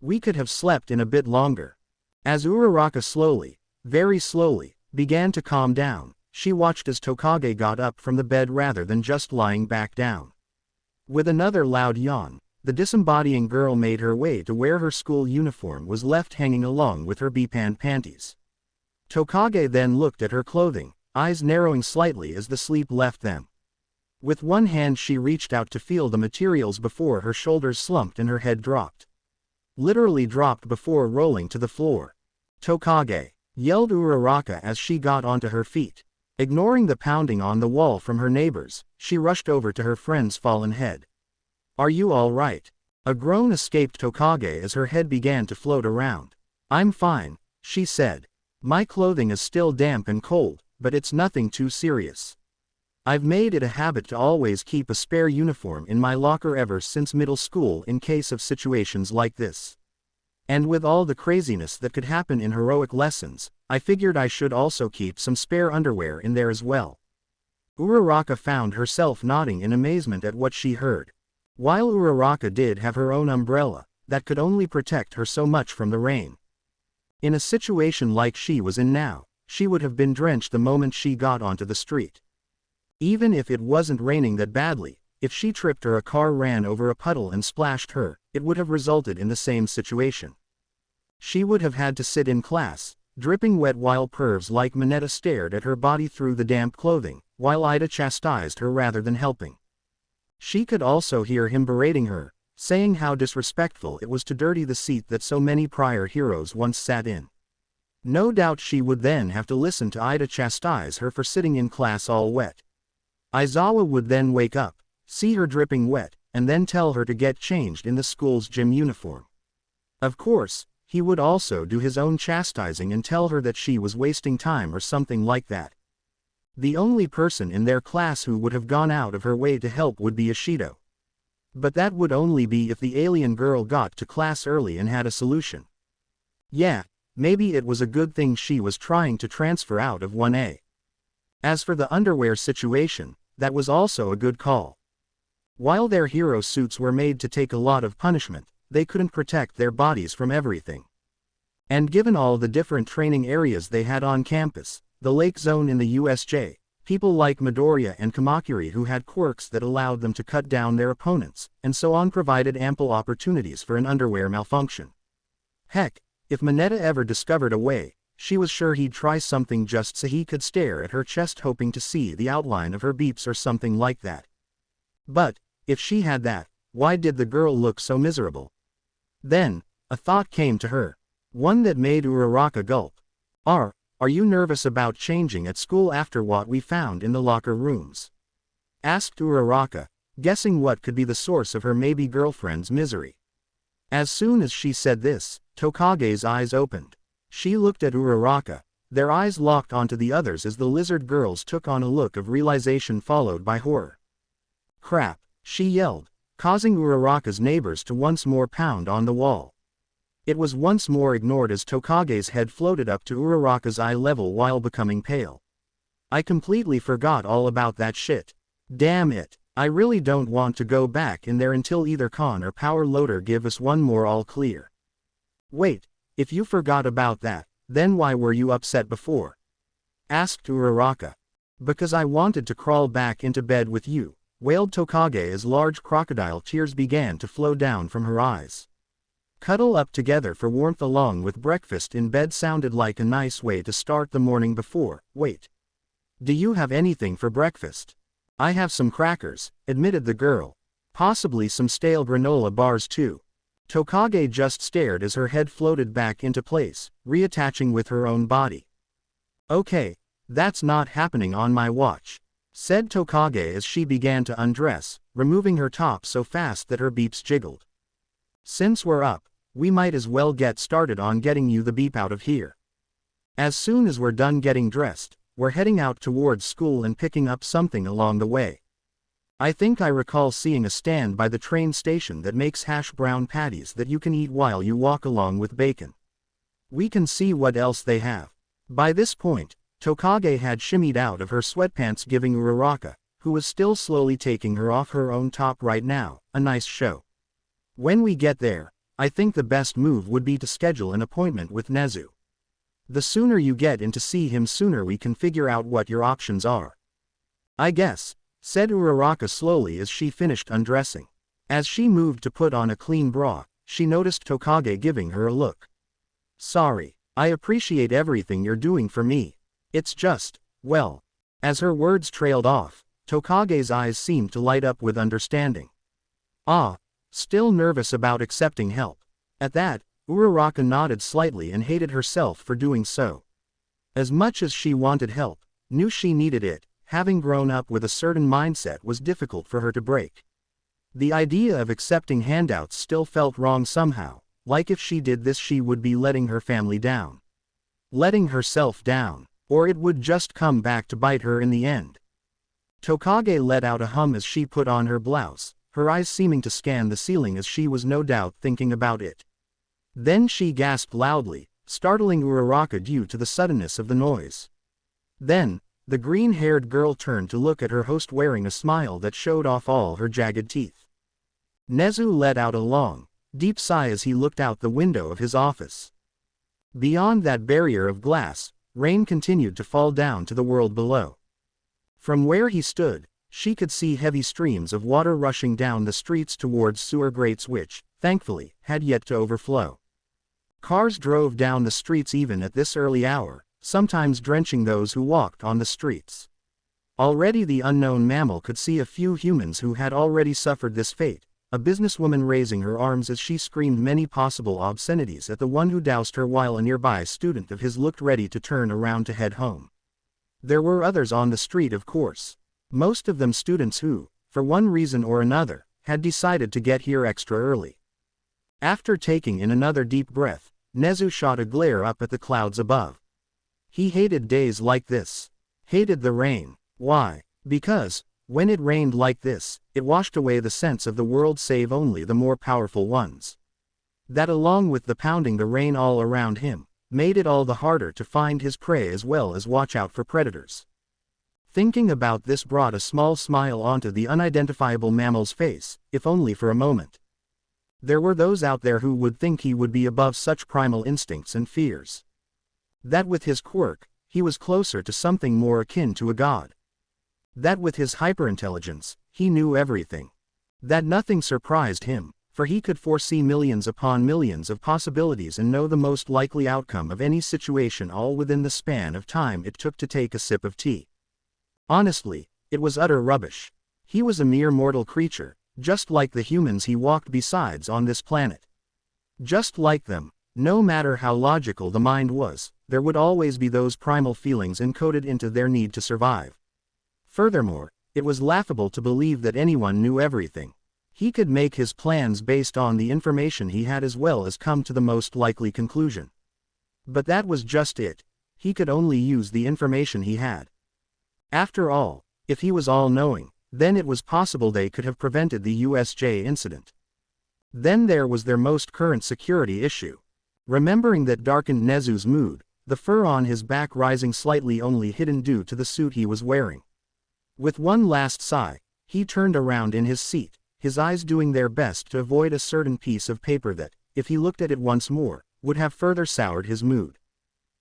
We could have slept in a bit longer." As Uraraka slowly, very slowly, began to calm down, she watched as Tokage got up from the bed rather than just lying back down. With another loud yawn, the disembodying girl made her way to where her school uniform was left hanging along with her B-pan panties. Tokage then looked at her clothing, eyes narrowing slightly as the sleep left them. With one hand she reached out to feel the materials before her shoulders slumped and her head dropped. Literally dropped before rolling to the floor. "Tokage!" yelled Uraraka as she got onto her feet. Ignoring the pounding on the wall from her neighbors, she rushed over to her friend's fallen head. "Are you all right?" A groan escaped Tokage as her head began to float around. "I'm fine," she said. "My clothing is still damp and cold, but it's nothing too serious. I've made it a habit to always keep a spare uniform in my locker ever since middle school in case of situations like this. And with all the craziness that could happen in heroic lessons, I figured I should also keep some spare underwear in there as well." Uraraka found herself nodding in amazement at what she heard. While Uraraka did have her own umbrella, that could only protect her so much from the rain. In a situation like she was in now, she would have been drenched the moment she got onto the street. Even if it wasn't raining that badly, if she tripped or a car ran over a puddle and splashed her, it would have resulted in the same situation. She would have had to sit in class, dripping wet while pervs like Mineta stared at her body through the damp clothing, while Ida chastised her rather than helping. She could also hear him berating her, saying how disrespectful it was to dirty the seat that so many prior heroes once sat in. No doubt she would then have to listen to Ida chastise her for sitting in class all wet. Aizawa would then wake up, see her dripping wet, and then tell her to get changed in the school's gym uniform. Of course, he would also do his own chastising and tell her that she was wasting time or something like that. The only person in their class who would have gone out of her way to help would be Ishido. But that would only be if the alien girl got to class early and had a solution. Yeah, maybe it was a good thing she was trying to transfer out of 1A. As for the underwear situation, that was also a good call. While their hero suits were made to take a lot of punishment, they couldn't protect their bodies from everything. And given all the different training areas they had on campus, the Lake Zone in the USJ, people like Midoriya and Kamakiri who had quirks that allowed them to cut down their opponents, and so on provided ample opportunities for an underwear malfunction. Heck, if Mineta ever discovered a way, she was sure he'd try something just so he could stare at her chest hoping to see the outline of her beeps or something like that. But, if she had that, why did the girl look so miserable? Then, a thought came to her. One that made Uraraka gulp. Are you nervous about changing at school after what we found in the locker rooms? Asked Uraraka, guessing what could be the source of her maybe girlfriend's misery. As soon as she said this, Tokage's eyes opened. She looked at Uraraka, their eyes locked onto the others as the lizard girls took on a look of realization followed by horror. Crap, she yelled, causing Uraraka's neighbors to once more pound on the wall. It was once more ignored as Tokage's head floated up to Uraraka's eye level while becoming pale. I completely forgot all about that shit. Damn it, I really don't want to go back in there until either Khan or Power Loader give us one more all clear. Wait, if you forgot about that, then why were you upset before? Asked Uraraka. Because I wanted to crawl back into bed with you, wailed Tokage as large crocodile tears began to flow down from her eyes. Cuddle up together for warmth along with breakfast in bed sounded like a nice way to start the morning before. Wait. Do you have anything for breakfast? I have some crackers, admitted the girl. Possibly some stale granola bars too. Tokage just stared as her head floated back into place, reattaching with her own body. Okay, that's not happening on my watch, said Tokage as she began to undress, removing her top so fast that her beeps jiggled. Since we're up, we might as well get started on getting you the beep out of here. As soon as we're done getting dressed, we're heading out towards school and picking up something along the way. I think I recall seeing a stand by the train station that makes hash brown patties that you can eat while you walk along with bacon. We can see what else they have. By this point, Tokage had shimmied out of her sweatpants giving Uraraka, who was still slowly taking her off her own top right now, a nice show. When we get there, I think the best move would be to schedule an appointment with Nezu. The sooner you get in to see him sooner we can figure out what your options are. I guess, said Uraraka slowly as she finished undressing. As she moved to put on a clean bra, she noticed Tokage giving her a look. Sorry, I appreciate everything you're doing for me. It's just, well. As her words trailed off, Tokage's eyes seemed to light up with understanding. Still nervous about accepting help. At that, Uraraka nodded slightly and hated herself for doing so. As much as she wanted help, knew she needed it, having grown up with a certain mindset was difficult for her to break. The idea of accepting handouts still felt wrong somehow, like if she did this she would be letting her family down. Letting herself down, or it would just come back to bite her in the end. Tokage let out a hum as she put on her blouse, her eyes seeming to scan the ceiling as she was no doubt thinking about it. Then she gasped loudly, startling Uraraka due to the suddenness of the noise. Then, the green-haired girl turned to look at her host wearing a smile that showed off all her jagged teeth. Nezu let out a long, deep sigh as he looked out the window of his office. Beyond that barrier of glass, rain continued to fall down to the world below. From where he stood, she could see heavy streams of water rushing down the streets towards sewer grates which, thankfully, had yet to overflow. Cars drove down the streets even at this early hour, sometimes drenching those who walked on the streets. Already the unknown mammal could see a few humans who had already suffered this fate, a businesswoman raising her arms as she screamed many possible obscenities at the one who doused her while a nearby student of his looked ready to turn around to head home. There were others on the street of course. Most of them students who, for one reason or another, had decided to get here extra early. After taking in another deep breath, Nezu shot a glare up at the clouds above. He hated days like this. Hated the rain. Why? Because, when it rained like this, it washed away the sense of the world save only the more powerful ones. That along with the pounding the rain all around him, made it all the harder to find his prey as well as watch out for predators. Thinking about this brought a small smile onto the unidentifiable mammal's face, if only for a moment. There were those out there who would think he would be above such primal instincts and fears. That with his quirk, he was closer to something more akin to a god. That with his hyperintelligence, he knew everything. That nothing surprised him, for he could foresee millions upon millions of possibilities and know the most likely outcome of any situation all within the span of time it took to take a sip of tea. Honestly, it was utter rubbish. He was a mere mortal creature, just like the humans he walked beside on this planet. Just like them, no matter how logical the mind was, there would always be those primal feelings encoded into their need to survive. Furthermore, it was laughable to believe that anyone knew everything. He could make his plans based on the information he had as well as come to the most likely conclusion. But that was just it. He could only use the information he had. After all, if he was all-knowing, then it was possible they could have prevented the USJ incident. Then there was their most current security issue. Remembering that darkened Nezu's mood, the fur on his back rising slightly only hidden due to the suit he was wearing. With one last sigh, he turned around in his seat, his eyes doing their best to avoid a certain piece of paper that, if he looked at it once more, would have further soured his mood.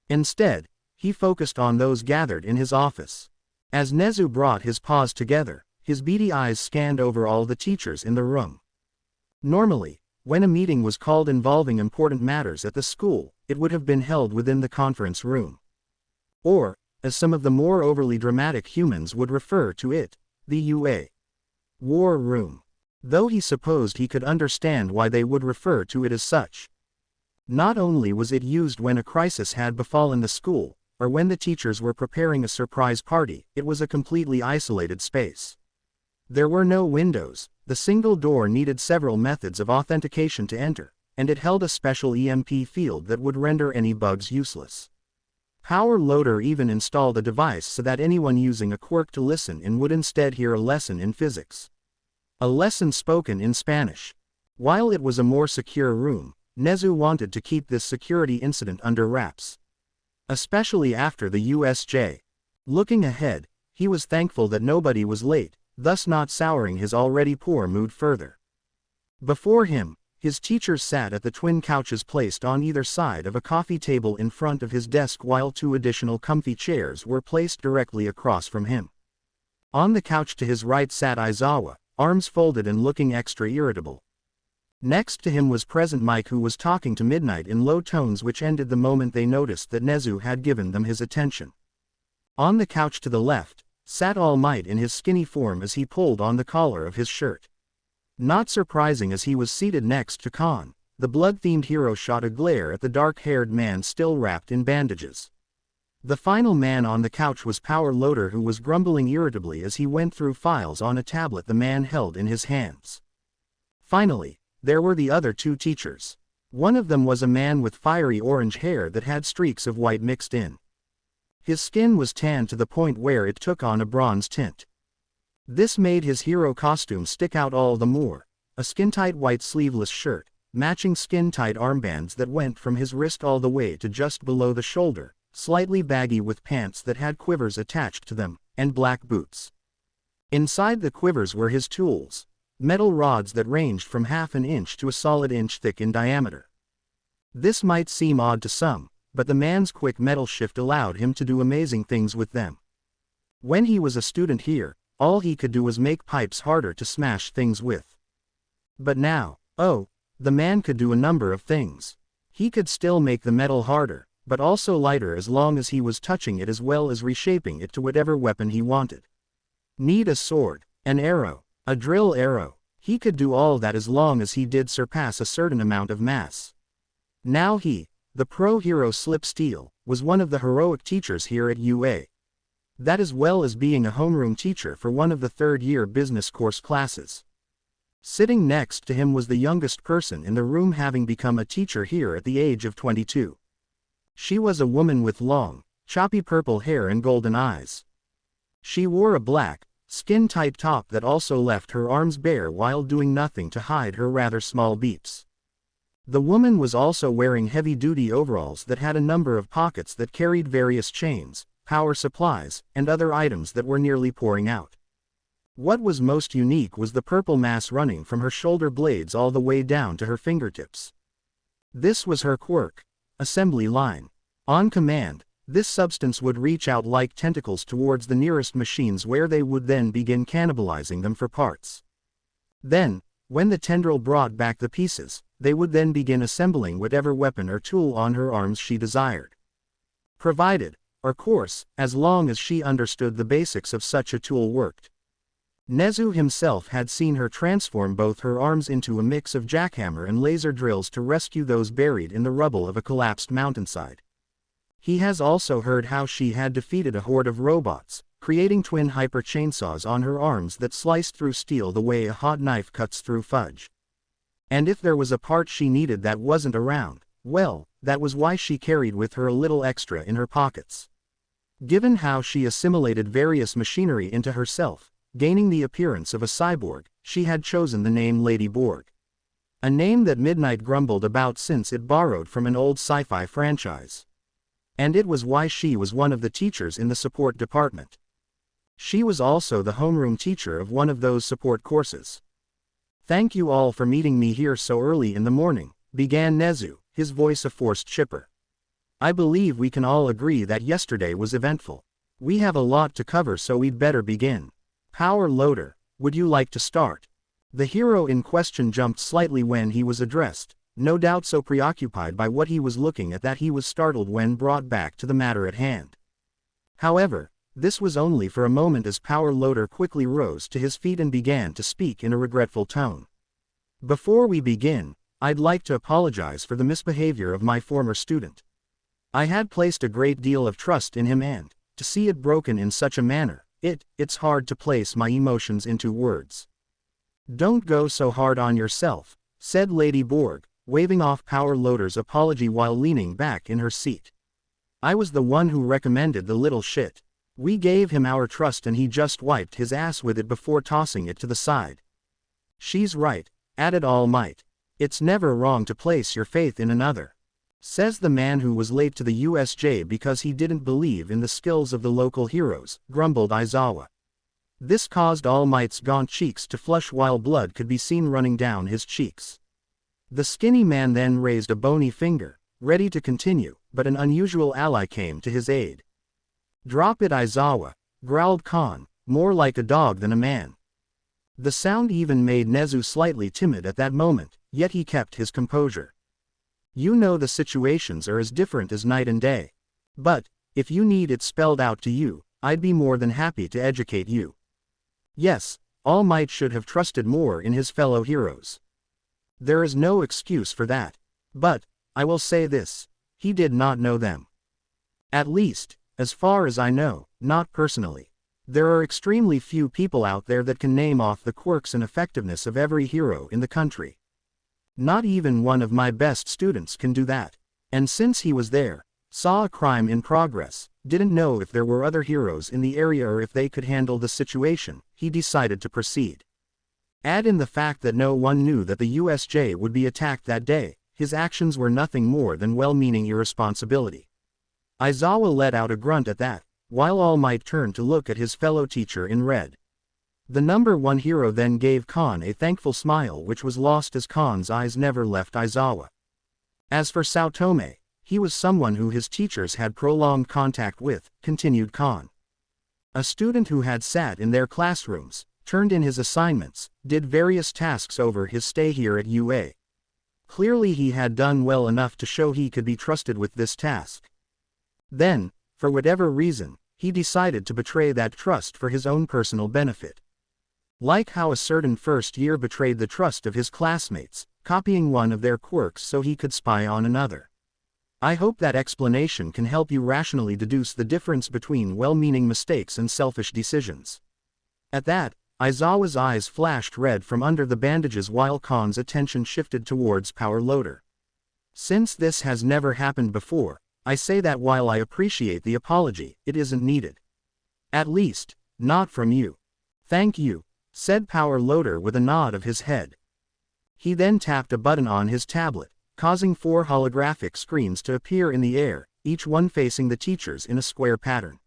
Instead, he focused on those gathered in his office. As Nezu brought his paws together, his beady eyes scanned over all the teachers in the room. Normally, when a meeting was called involving important matters at the school, it would have been held within the conference room. Or, as some of the more overly dramatic humans would refer to it, the UA war room. Though he supposed he could understand why they would refer to it as such. Not only was it used when a crisis had befallen the school, or when the teachers were preparing a surprise party, it was a completely isolated space. There were no windows, the single door needed several methods of authentication to enter, and it held a special EMP field that would render any bugs useless. Power Loader even installed a device so that anyone using a quirk to listen in would instead hear a lesson in physics. A lesson spoken in Spanish. While it was a more secure room, Nezu wanted to keep this security incident under wraps. Especially after the USJ. Looking ahead, he was thankful that nobody was late, thus not souring his already poor mood further. Before him, his teachers sat at the twin couches placed on either side of a coffee table in front of his desk while two additional comfy chairs were placed directly across from him. On the couch to his right sat Aizawa, arms folded and looking extra irritable. Next to him was present Mike, who was talking to Midnight in low tones which ended the moment they noticed that Nezu had given them his attention. On the couch to the left, sat All Might in his skinny form as he pulled on the collar of his shirt. Not surprising, as he was seated next to Khan, the blood-themed hero shot a glare at the dark-haired man still wrapped in bandages. The final man on the couch was Power Loader, who was grumbling irritably as he went through files on a tablet the man held in his hands. Finally, there were the other two teachers. One of them was a man with fiery orange hair that had streaks of white mixed in. His skin was tan to the point where it took on a bronze tint. This made his hero costume stick out all the more, a skin-tight white sleeveless shirt, matching skin-tight armbands that went from his wrist all the way to just below the shoulder, slightly baggy with pants that had quivers attached to them, and black boots. Inside the quivers were his tools, metal rods that ranged from half an inch to a solid inch thick in diameter. This might seem odd to some, but the man's quick metal shift allowed him to do amazing things with them. When he was a student here, all he could do was make pipes harder to smash things with. But now, the man could do a number of things. He could still make the metal harder, but also lighter as long as he was touching it, as well as reshaping it to whatever weapon he wanted. Need a sword, an arrow, a drill arrow. He could do all that as long as he did surpass a certain amount of mass. Now he, the pro hero Slip Steel, was one of the heroic teachers here at UA. That as well as being a homeroom teacher for one of the third-year business course classes. Sitting next to him was the youngest person in the room, having become a teacher here at the age of 22. She was a woman with long, choppy purple hair and golden eyes. She wore a black, skin-tight top that also left her arms bare while doing nothing to hide her rather small beeps. The woman was also wearing heavy-duty overalls that had a number of pockets that carried various chains, power supplies, and other items that were nearly pouring out. What was most unique was the purple mass running from her shoulder blades all the way down to her fingertips. This was her Quirk assembly line. On command, this substance would reach out like tentacles towards the nearest machines, where they would then begin cannibalizing them for parts. Then, when the tendril brought back the pieces, they would then begin assembling whatever weapon or tool on her arms she desired. Provided, of course, as long as she understood the basics of such a tool worked. Nezu himself had seen her transform both her arms into a mix of jackhammer and laser drills to rescue those buried in the rubble of a collapsed mountainside. He has also heard how she had defeated a horde of robots, creating twin hyper chainsaws on her arms that sliced through steel the way a hot knife cuts through fudge. And if there was a part she needed that wasn't around, well, that was why she carried with her a little extra in her pockets. Given how she assimilated various machinery into herself, gaining the appearance of a cyborg, she had chosen the name Lady Borg. A name that Midnight grumbled about since it borrowed from an old sci-fi franchise. And it was why she was one of the teachers in the support department. She was also the homeroom teacher of one of those support courses. "Thank you all for meeting me here so early in the morning," began Nezu, his voice a forced chipper. "I believe we can all agree that yesterday was eventful. We have a lot to cover, so we'd better begin. Power Loader, would you like to start?" The hero in question jumped slightly when he was addressed, no doubt so preoccupied by what he was looking at that he was startled when brought back to the matter at hand. However, this was only for a moment, as Power Loader quickly rose to his feet and began to speak in a regretful tone. "Before we begin, I'd like to apologize for the misbehavior of my former student. I had placed a great deal of trust in him, and, to see it broken in such a manner, it's hard to place my emotions into words." "Don't go so hard on yourself," said Lady Borg, waving off Power Loader's apology while leaning back in her seat. "I was the one who recommended the little shit. We gave him our trust and he just wiped his ass with it before tossing it to the side." "She's right," added All Might. "It's never wrong to place your faith in another," says the man who was late to the USJ because he didn't believe in the skills of the local heroes, grumbled Aizawa. This caused All Might's gaunt cheeks to flush while blood could be seen running down his cheeks. The skinny man then raised a bony finger, ready to continue, but an unusual ally came to his aid. "Drop it, Aizawa," growled Khan, more like a dog than a man. The sound even made Nezu slightly timid at that moment, yet he kept his composure. "You know the situations are as different as night and day. But, if you need it spelled out to you, I'd be more than happy to educate you." Yes, All Might should have trusted more in his fellow heroes. There is no excuse for that. But, I will say this, he did not know them. At least, as far as I know, not personally. There are extremely few people out there that can name off the quirks and effectiveness of every hero in the country. Not even one of my best students can do that. And since he was there, saw a crime in progress, didn't know if there were other heroes in the area or if they could handle the situation, he decided to proceed. Add in the fact that no one knew that the USJ would be attacked that day, his actions were nothing more than well-meaning irresponsibility. Aizawa let out a grunt at that, while All Might turned to look at his fellow teacher in red. The number one hero then gave Khan a thankful smile which was lost as Khan's eyes never left Aizawa. As for Saotome, he was someone who his teachers had prolonged contact with, continued Khan. A student who had sat in their classrooms, turned in his assignments, did various tasks over his stay here at UA. Clearly he had done well enough to show he could be trusted with this task. Then, for whatever reason, he decided to betray that trust for his own personal benefit. Like how a certain first year betrayed the trust of his classmates, copying one of their quirks so he could spy on another. I hope that explanation can help you rationally deduce the difference between well-meaning mistakes and selfish decisions. At that, Aizawa's eyes flashed red from under the bandages while Khan's attention shifted towards Power Loader. Since this has never happened before, I say that while I appreciate the apology, it isn't needed. At least, not from you. Thank you, said Power Loader with a nod of his head. He then tapped a button on his tablet, causing 4 holographic screens to appear in the air, each one facing the teachers in a square pattern.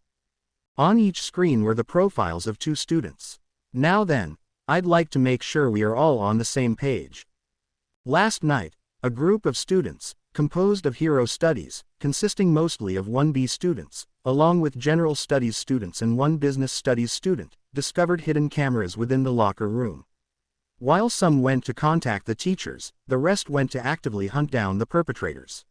On each screen were the profiles of 2 students. Now then, I'd like to make sure we are all on the same page. Last night, a group of students, composed of Hero Studies, consisting mostly of 1B students, along with General Studies students and 1 Business Studies student, discovered hidden cameras within the locker room. While some went to contact the teachers, the rest went to actively hunt down the perpetrators.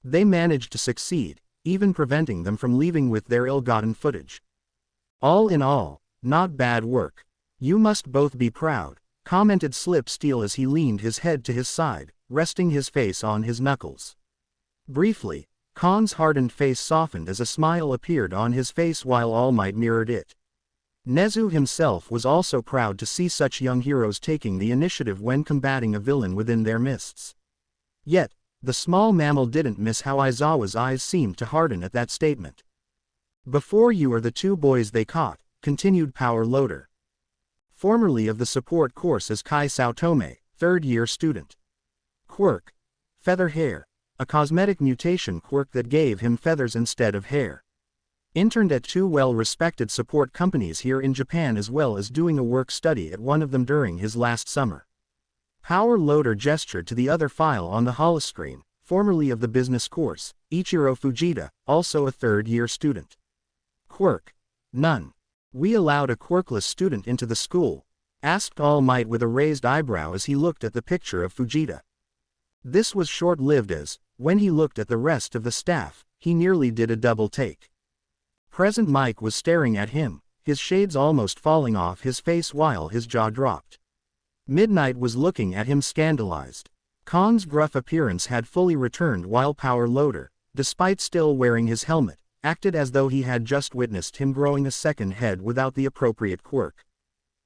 They managed to succeed, even preventing them from leaving with their ill-gotten footage. All in all, not bad work. You must both be proud, commented Slip Steel as he leaned his head to his side, resting his face on his knuckles. Briefly, Khan's hardened face softened as a smile appeared on his face while All Might mirrored it. Nezu himself was also proud to see such young heroes taking the initiative when combating a villain within their midst. Yet, the small mammal didn't miss how Aizawa's eyes seemed to harden at that statement. Before you are the 2 boys they caught, continued Power Loader. Formerly of the support course as Kai Saotome, 3rd-year student. Quirk. Feather hair, a cosmetic mutation quirk that gave him feathers instead of hair. Interned at 2 well-respected support companies here in Japan as well as doing a work study at one of them during his last summer. Power Loader gestured to the other file on the holoscreen, formerly of the business course, Ichiro Fujita, also a 3rd-year student. Quirk. None. We allowed a quirkless student into the school, asked All Might with a raised eyebrow as he looked at the picture of Fujita. This was short-lived as, when he looked at the rest of the staff, he nearly did a double take. Present Mike was staring at him, his shades almost falling off his face while his jaw dropped. Midnight was looking at him scandalized. Khan's gruff appearance had fully returned while Power Loader, despite still wearing his helmet, acted as though he had just witnessed him growing a second head without the appropriate quirk.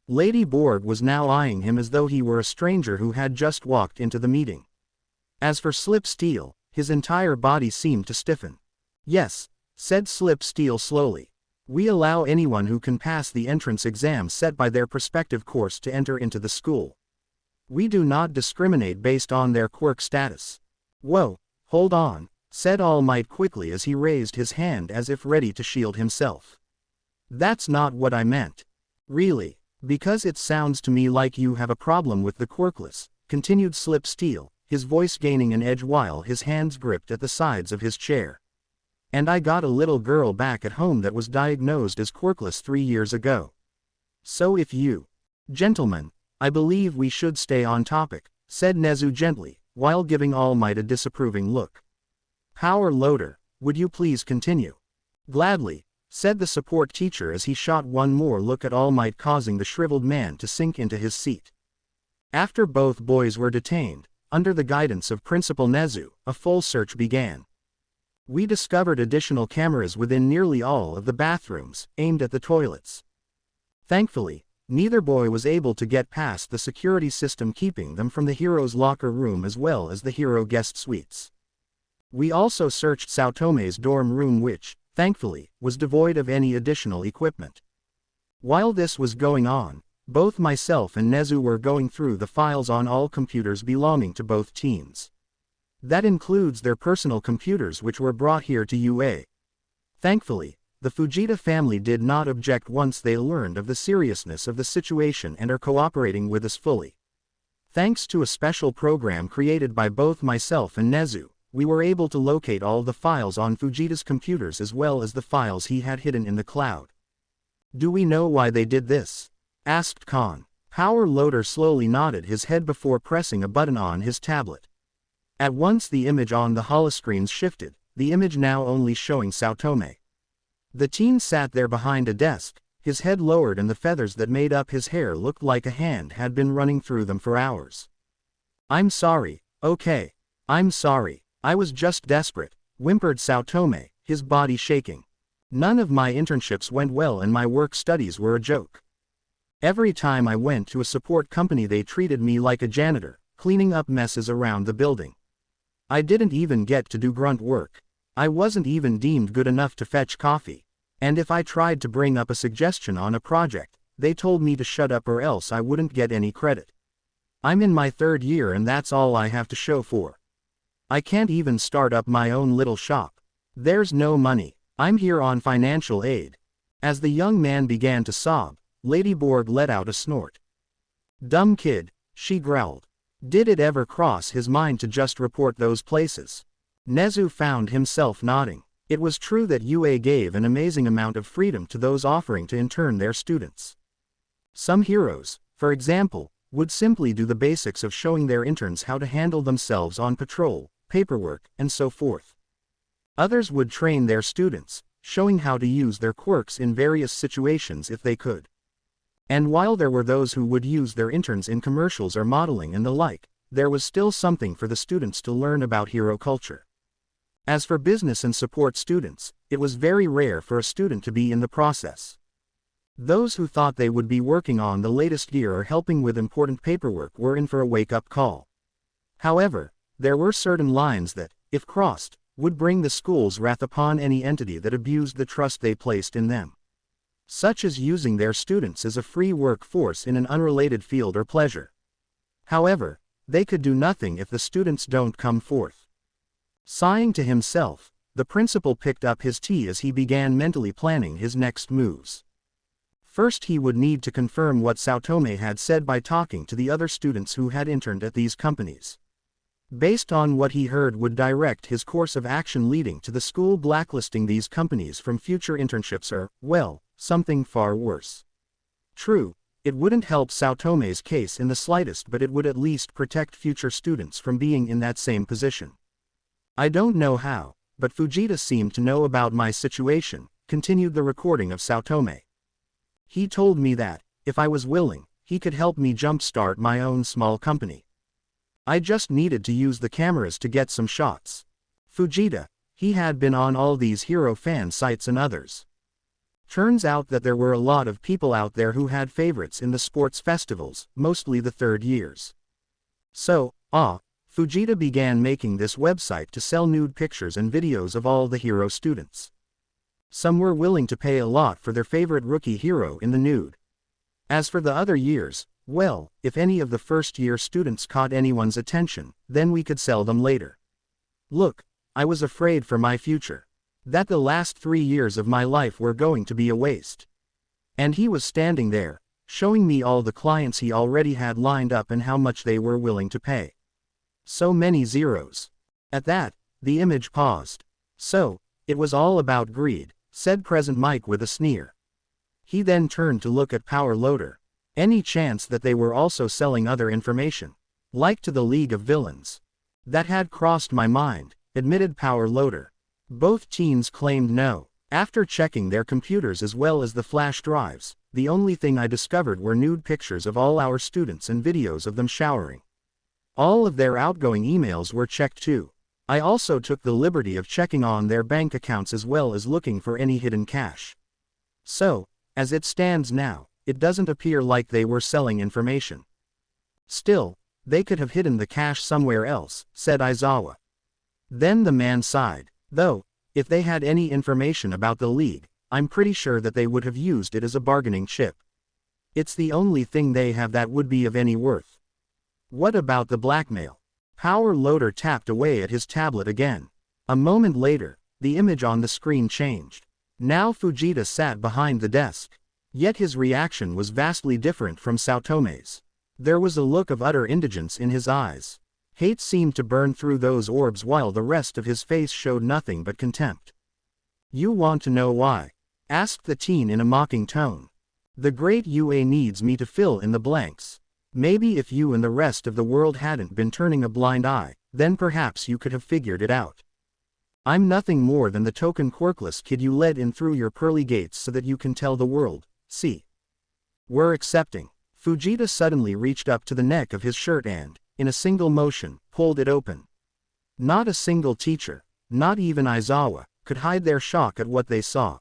Lady Borg was now eyeing him as though he were a stranger who had just walked into the meeting. As for Slip Steel, his entire body seemed to stiffen. Yes, said Slip Steel slowly. We allow anyone who can pass the entrance exam set by their prospective course to enter into the school. We do not discriminate based on their quirk status. Whoa, hold on, said All Might quickly as he raised his hand as if ready to shield himself. That's not what I meant. Really, because it sounds to me like you have a problem with the quirkless, continued Slip Steel, his voice gaining an edge while his hands gripped at the sides of his chair. And I got a little girl back at home that was diagnosed as quirkless 3 years ago. So if you... Gentlemen, I believe we should stay on topic, said Nezu gently, while giving All Might a disapproving look. Power Loader, would you please continue? Gladly, said the support teacher as he shot one more look at All Might causing the shriveled man to sink into his seat. After both boys were detained, under the guidance of Principal Nezu, a full search began. We discovered additional cameras within nearly all of the bathrooms, aimed at the toilets. Thankfully, neither boy was able to get past the security system keeping them from the hero's locker room as well as the hero guest suites. We also searched Saotome's dorm room which, thankfully, was devoid of any additional equipment. While this was going on, both myself and Nezu were going through the files on all computers belonging to both teams. That includes their personal computers which were brought here to UA. Thankfully, the Fujita family did not object once they learned of the seriousness of the situation and are cooperating with us fully. Thanks to a special program created by both myself and Nezu, we were able to locate all the files on Fujita's computers as well as the files he had hidden in the cloud. Do we know why they did this? Asked Khan. Power Loader slowly nodded his head before pressing a button on his tablet. At once the image on the holoscreens shifted, the image now only showing Saotome. The teen sat there behind a desk, his head lowered and the feathers that made up his hair looked like a hand had been running through them for hours. I'm sorry, okay. I'm sorry, I was just desperate, whimpered Saotome, his body shaking. None of my internships went well and my work studies were a joke. Every time I went to a support company they treated me like a janitor, cleaning up messes around the building. I didn't even get to do grunt work. I wasn't even deemed good enough to fetch coffee. And if I tried to bring up a suggestion on a project, they told me to shut up or else I wouldn't get any credit. I'm in my 3rd year and that's all I have to show for. I can't even start up my own little shop. There's no money. I'm here on financial aid. As the young man began to sob, Lady Borg let out a snort. Dumb kid, she growled. Did it ever cross his mind to just report those places? Nezu found himself nodding. It was true that UA gave an amazing amount of freedom to those offering to intern their students. Some heroes, for example, would simply do the basics of showing their interns how to handle themselves on patrol, paperwork, and so forth. Others would train their students, showing how to use their quirks in various situations if they could. And while there were those who would use their interns in commercials or modeling and the like, there was still something for the students to learn about hero culture. As for business and support students, it was very rare for a student to be in the process. Those who thought they would be working on the latest gear or helping with important paperwork were in for a wake-up call. However, there were certain lines that, if crossed, would bring the school's wrath upon any entity that abused the trust they placed in them. Such as using their students as a free workforce in an unrelated field or pleasure. However, they could do nothing if the students don't come forth. Sighing to himself, the principal picked up his tea as he began mentally planning his next moves. First he would need to confirm what Saotome had said by talking to the other students who had interned at these companies. Based on what he heard would direct his course of action leading to the school blacklisting these companies from future internships or, well, something far worse. True, it wouldn't help Saotome's case in the slightest but it would at least protect future students from being in that same position. I don't know how, but Fujita seemed to know about my situation, continued the recording of Saotome. He told me that, if I was willing, he could help me jumpstart my own small company. I just needed to use the cameras to get some shots. Fujita, he had been on all these hero fan sites and others. Turns out that there were a lot of people out there who had favorites in the sports festivals, mostly the 3rd years. So, Fujita began making this website to sell nude pictures and videos of all the hero students. Some were willing to pay a lot for their favorite rookie hero in the nude. As for the other years, well, if any of the first-year students caught anyone's attention, then we could sell them later. Look, I was afraid for my future. That the last 3 years of my life were going to be a waste. And he was standing there, showing me all the clients he already had lined up and how much they were willing to pay. So many zeros. At that, the image paused. So, it was all about greed, said Present Mike with a sneer. He then turned to look at Power Loader. Any chance that they were also selling other information? Like to the League of Villains? That had crossed my mind, admitted Power Loader. Both teens claimed no. After checking their computers as well as the flash drives, the only thing I discovered were nude pictures of all our students and videos of them showering. All of their outgoing emails were checked too. I also took the liberty of checking on their bank accounts as well as looking for any hidden cash. So, as it stands now, it doesn't appear like they were selling information. Still, they could have hidden the cash somewhere else, said Aizawa. Then the man sighed. Though, if they had any information about the League, I'm pretty sure that they would have used it as a bargaining chip. It's the only thing they have that would be of any worth. What about the blackmail? Power Loader tapped away at his tablet again. A moment later, the image on the screen changed. Now Fujita sat behind the desk. Yet his reaction was vastly different from Saotome's. There was a look of utter indigence in his eyes. Hate seemed to burn through those orbs while the rest of his face showed nothing but contempt. You want to know why? Asked the teen in a mocking tone. The great UA needs me to fill in the blanks. Maybe if you and the rest of the world hadn't been turning a blind eye, then perhaps you could have figured it out. I'm nothing more than the token quirkless kid you let in through your pearly gates so that you can tell the world, see. We're accepting. Fujita suddenly reached up to the neck of his shirt and, in a single motion, pulled it open. Not a single teacher, Not even Aizawa could hide their shock at what they saw.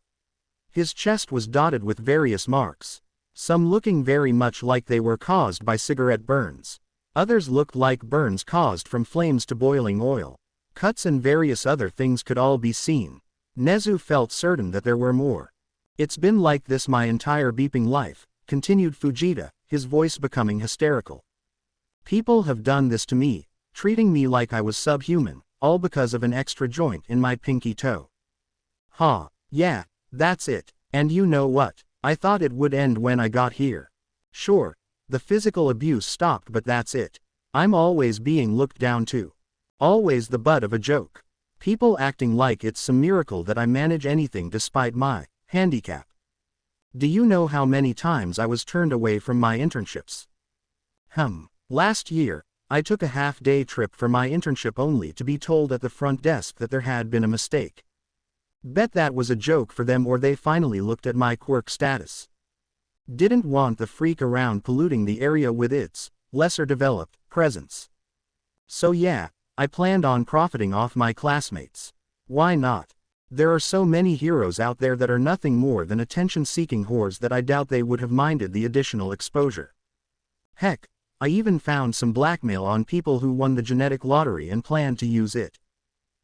His chest was dotted with various marks, some looking very much like they were caused by cigarette burns. Others looked like burns caused from flames to boiling oil. Cuts and various other things could all be seen. Nezu felt certain that there were more. It's been like this my entire beeping life, continued Fujita, his voice becoming hysterical. People have done this to me, treating me like I was subhuman, all because of an extra joint in my pinky toe. Yeah, that's it. And you know what? I thought it would end when I got here. Sure, the physical abuse stopped, but that's it. I'm always being looked down to. Always the butt of a joke. People acting like it's some miracle that I manage anything despite my handicap. Do you know how many times I was turned away from my internships? Last year, I took a half-day trip for my internship only to be told at the front desk that there had been a mistake. Bet that was a joke for them, or they finally looked at my quirk status. Didn't want the freak around polluting the area with its lesser-developed presence. So yeah, I planned on profiting off my classmates. Why not? There are so many heroes out there that are nothing more than attention-seeking whores that I doubt they would have minded the additional exposure. Heck, I even found some blackmail on people who won the genetic lottery and planned to use it.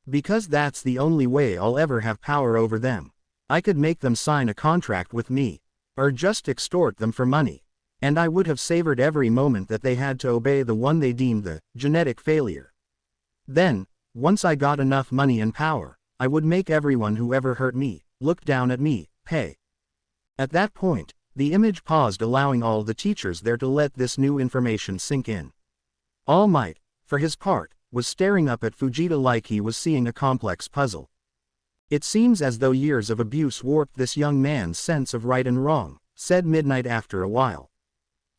Because that's the only way I'll ever have power over them. I could make them sign a contract with me, or just extort them for money, and I would have savored every moment that they had to obey the one they deemed the genetic failure. Then, once I got enough money and power, I would make everyone who ever hurt me look down at me, pay. At that point, the image paused, allowing all the teachers there to let this new information sink in. All Might, for his part, was staring up at Fujita like he was seeing a complex puzzle. It seems as though years of abuse warped this young man's sense of right and wrong, said Midnight after a while.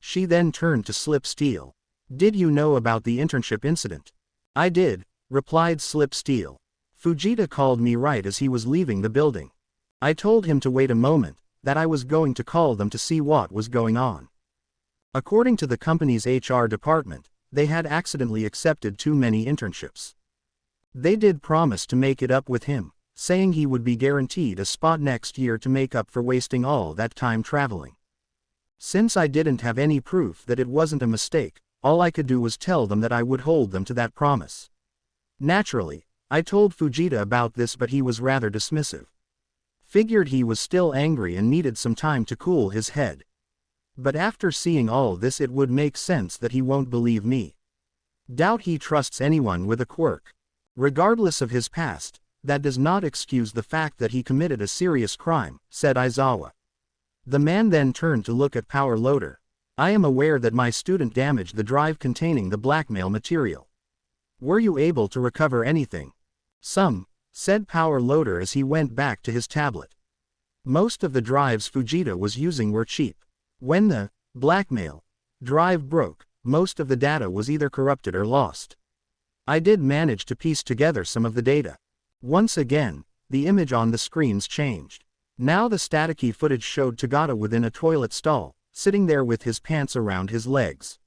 She then turned to Slip Steel. Did you know about the internship incident? I did, replied Slip Steel. Fujita called me right as he was leaving the building. I told him to wait a moment, that I was going to call them to see what was going on. According to the company's HR department, they had accidentally accepted too many internships. They did promise to make it up with him, saying he would be guaranteed a spot next year to make up for wasting all that time traveling. Since I didn't have any proof that it wasn't a mistake, all I could do was tell them that I would hold them to that promise. Naturally, I told Fujita about this, but he was rather dismissive. Figured he was still angry and needed some time to cool his head. But after seeing all this, it would make sense that he won't believe me. Doubt he trusts anyone with a quirk. Regardless of his past, that does not excuse the fact that he committed a serious crime, said Aizawa. The man then turned to look at Power Loader. I am aware that my student damaged the drive containing the blackmail material. Were you able to recover anything? Some, said Power Loader as he went back to his tablet. Most of the drives Fujita was using were cheap. When the blackmail drive broke, most of the data was either corrupted or lost. I did manage to piece together some of the data. Once again, the image on the screens changed. Now the staticky footage showed Tagata within a toilet stall, sitting there with his pants around his legs.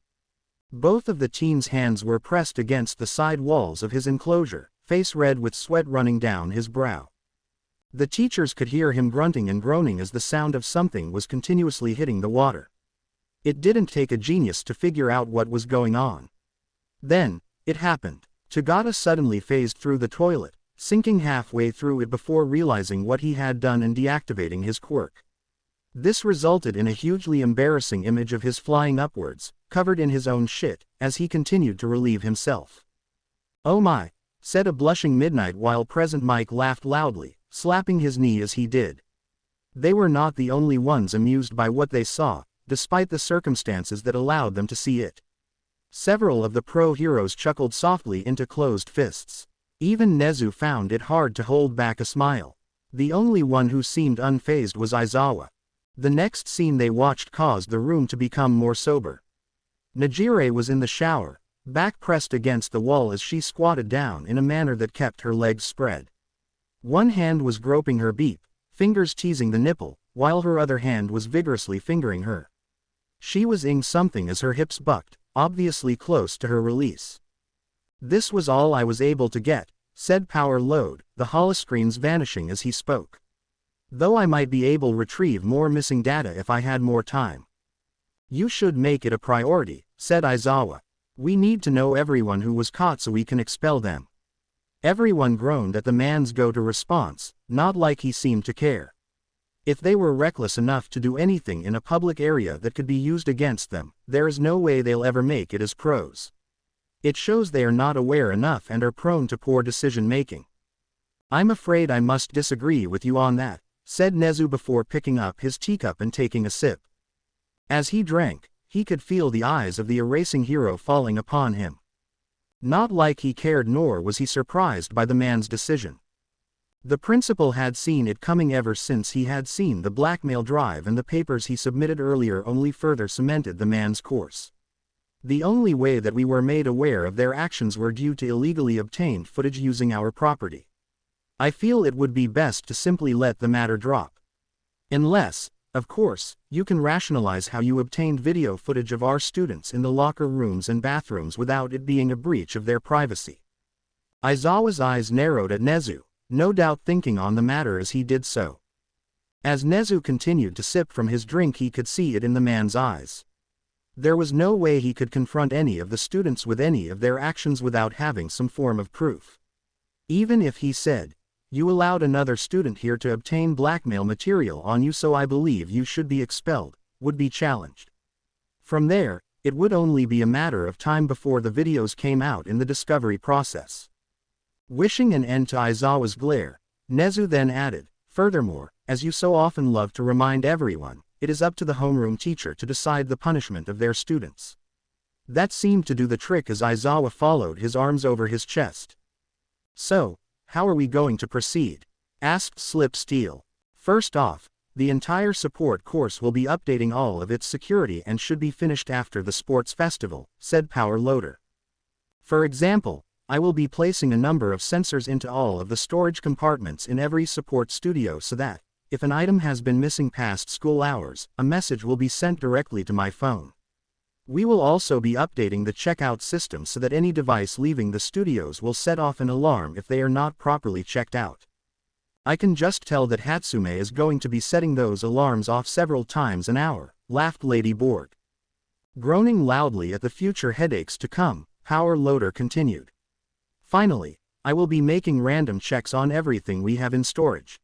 Both of the teen's hands were pressed against the side walls of his enclosure, face red with sweat running down his brow. The teachers could hear him grunting and groaning as the sound of something was continuously hitting the water. It didn't take a genius to figure out what was going on. Then, it happened. Tagata suddenly phased through the toilet, sinking halfway through it before realizing what he had done and deactivating his quirk. This resulted in a hugely embarrassing image of his flying upwards, covered in his own shit, as he continued to relieve himself. Oh my, said a blushing Midnight while present Mike laughed loudly, slapping his knee as he did. They were not the only ones amused by what they saw, despite the circumstances that allowed them to see it. Several of the pro-heroes chuckled softly into closed fists. Even Nezu found it hard to hold back a smile. The only one who seemed unfazed was Aizawa. The next scene they watched caused the room to become more sober. Najire was in the shower, back pressed against the wall as she squatted down in a manner that kept her legs spread. One hand was groping her beep, fingers teasing the nipple, while her other hand was vigorously fingering her. She was ing something as her hips bucked, obviously close to her release. This was all I was able to get, said Power Load, the holoscreens vanishing as he spoke. Though I might be able to retrieve more missing data if I had more time. You should make it a priority, said Aizawa. We need to know everyone who was caught so we can expel them. Everyone groaned at the man's go-to response, not like he seemed to care. If they were reckless enough to do anything in a public area that could be used against them, there is no way they'll ever make it as pros. It shows they are not aware enough and are prone to poor decision-making. I'm afraid I must disagree with you on that, said Nezu before picking up his teacup and taking a sip. As he drank, he could feel the eyes of the erasing hero falling upon him. Not like he cared, nor was he surprised by the man's decision. The principal had seen it coming ever since he had seen the blackmail drive, and the papers he submitted earlier only further cemented the man's course. The only way that we were made aware of their actions were due to illegally obtained footage using our property. I feel it would be best to simply let the matter drop. Unless, of course, you can rationalize how you obtained video footage of our students in the locker rooms and bathrooms without it being a breach of their privacy. Aizawa's eyes narrowed at Nezu, no doubt thinking on the matter as he did so. As Nezu continued to sip from his drink, he could see it in the man's eyes. There was no way he could confront any of the students with any of their actions without having some form of proof. Even if he said, "You allowed another student here to obtain blackmail material on you, so I believe you should be expelled," would be challenged. From there, it would only be a matter of time before the videos came out in the discovery process. Wishing an end to Aizawa's glare, Nezu then added, "Furthermore, as you so often love to remind everyone, it is up to the homeroom teacher to decide the punishment of their students." That seemed to do the trick as Aizawa followed his arms over his chest. "So, how are we going to proceed?" asked Slip Steel. "First off, the entire support course will be updating all of its security and should be finished after the sports festival," said Power Loader. "For example, I will be placing a number of sensors into all of the storage compartments in every support studio so that, if an item has been missing past school hours, a message will be sent directly to my phone. We will also be updating the checkout system so that any device leaving the studios will set off an alarm if they are not properly checked out. I can just tell that Hatsume is going to be setting those alarms off several times an hour," laughed Lady Borg. Groaning loudly at the future headaches to come, Power Loader continued. "Finally, I will be making random checks on everything we have in storage.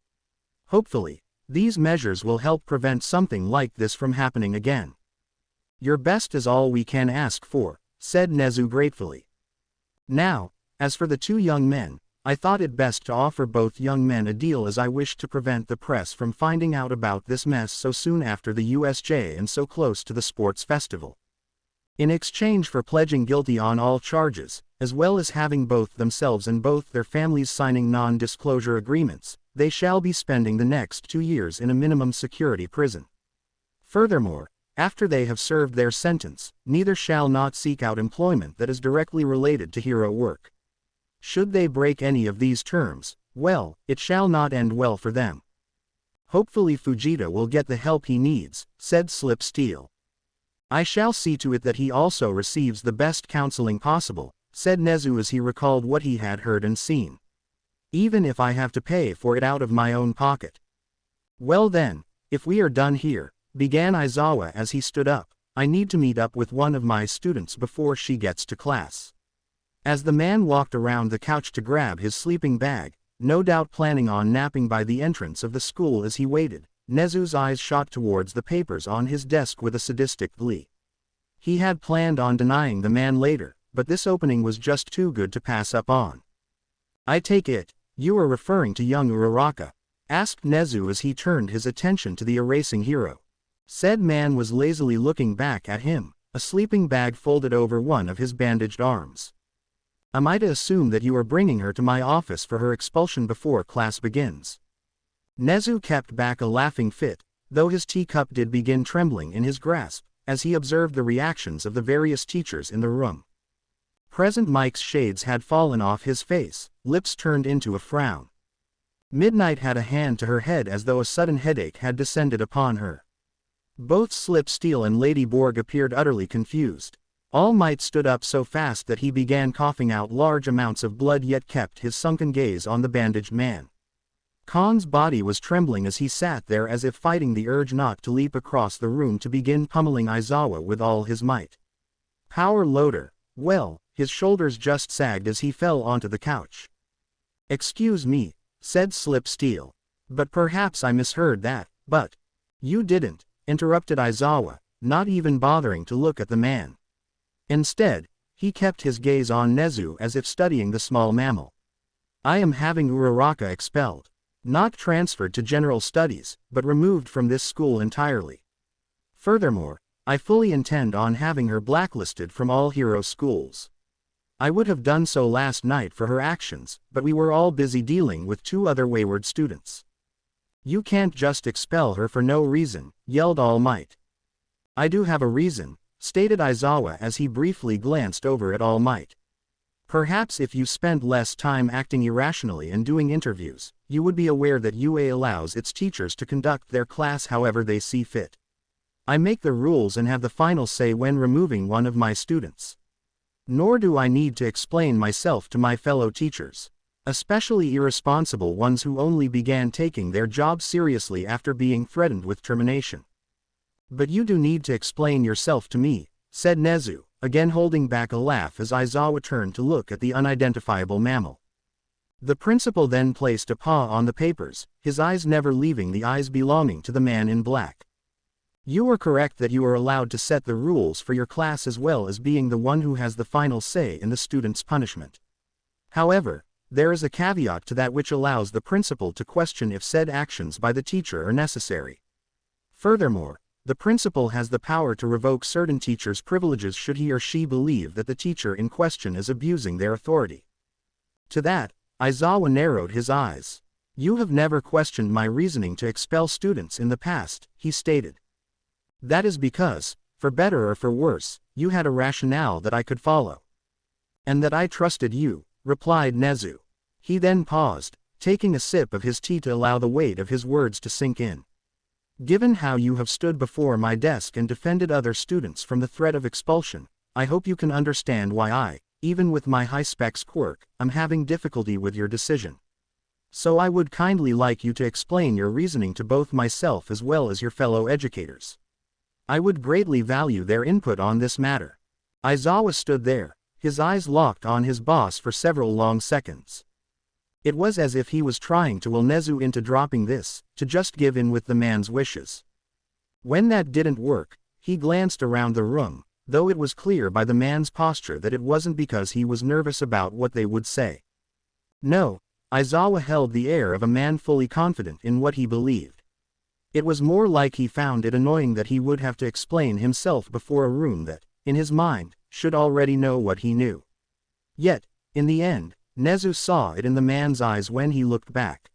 Hopefully, these measures will help prevent something like this from happening again." "Your best is all we can ask for," said Nezu gratefully. "Now, as for the two young men, I thought it best to offer both young men a deal as I wished to prevent the press from finding out about this mess so soon after the USJ and so close to the sports festival. In exchange for pledging guilty on all charges, as well as having both themselves and both their families signing non-disclosure agreements, they shall be spending the next 2 years in a minimum security prison. Furthermore, after they have served their sentence, neither shall not seek out employment that is directly related to hero work. Should they break any of these terms, well, it shall not end well for them. Hopefully Fujita will get the help he needs," said Slip Steel. "I shall see to it that he also receives the best counseling possible," said Nezu as he recalled what he had heard and seen. "Even if I have to pay for it out of my own pocket." "Well then, if we are done here," began Aizawa as he stood up, "I need to meet up with one of my students before she gets to class." As the man walked around the couch to grab his sleeping bag, no doubt planning on napping by the entrance of the school as he waited, Nezu's eyes shot towards the papers on his desk with a sadistic glee. He had planned on denying the man later, but this opening was just too good to pass up on. "I take it, you are referring to young Uraraka?" asked Nezu as he turned his attention to the erasing hero. Said man was lazily looking back at him, a sleeping bag folded over one of his bandaged arms. "Am I to assume that you are bringing her to my office for her expulsion before class begins?" Nezu kept back a laughing fit, though his teacup did begin trembling in his grasp, as he observed the reactions of the various teachers in the room. Present Mike's shades had fallen off his face, lips turned into a frown. Midnight had a hand to her head as though a sudden headache had descended upon her. Both Slip Steel and Lady Borg appeared utterly confused. All Might stood up so fast that he began coughing out large amounts of blood yet kept his sunken gaze on the bandaged man. Khan's body was trembling as he sat there as if fighting the urge not to leap across the room to begin pummeling Aizawa with all his might. Power loader. Well, his shoulders just sagged as he fell onto the couch. Excuse me, said Slip Steel. But perhaps I misheard that, but... You didn't, interrupted Aizawa, not even bothering to look at the man. Instead, he kept his gaze on Nezu as if studying the small mammal. I am having Uraraka expelled. Not transferred to general studies, but removed from this school entirely. Furthermore, I fully intend on having her blacklisted from all hero schools. I would have done so last night for her actions, but we were all busy dealing with 2 other wayward students. You can't just expel her for no reason, yelled All Might. I do have a reason, stated Aizawa as he briefly glanced over at All Might. Perhaps if you spent less time acting irrationally and doing interviews, you would be aware that UA allows its teachers to conduct their class however they see fit. I make the rules and have the final say when removing one of my students. Nor do I need to explain myself to my fellow teachers, especially irresponsible ones who only began taking their job seriously after being threatened with termination. But you do need to explain yourself to me, said Nezu, again holding back a laugh as Aizawa turned to look at the unidentifiable mammal. The principal then placed a paw on the papers, his eyes never leaving the eyes belonging to the man in black. You are correct that you are allowed to set the rules for your class as well as being the one who has the final say in the student's punishment. However, there is a caveat to that which allows the principal to question if said actions by the teacher are necessary. Furthermore, the principal has the power to revoke certain teachers' privileges should he or she believe that the teacher in question is abusing their authority. To that, Aizawa narrowed his eyes. You have never questioned my reasoning to expel students in the past, he stated. That is because, for better or for worse, you had a rationale that I could follow. And that I trusted you, replied Nezu. He then paused, taking a sip of his tea to allow the weight of his words to sink in. Given how you have stood before my desk and defended other students from the threat of expulsion, I hope you can understand why I, even with my high-specs Quirk, am having difficulty with your decision. So I would kindly like you to explain your reasoning to both myself as well as your fellow educators. I would greatly value their input on this matter. Aizawa stood there, his eyes locked on his boss for several long seconds. It was as if he was trying to will Nezu into dropping this, to just give in with the man's wishes. When that didn't work, he glanced around the room, though it was clear by the man's posture that it wasn't because he was nervous about what they would say. No, Aizawa held the air of a man fully confident in what he believed. It was more like he found it annoying that he would have to explain himself before a room that, in his mind, should already know what he knew. Yet, in the end, Nezu saw it in the man's eyes when he looked back.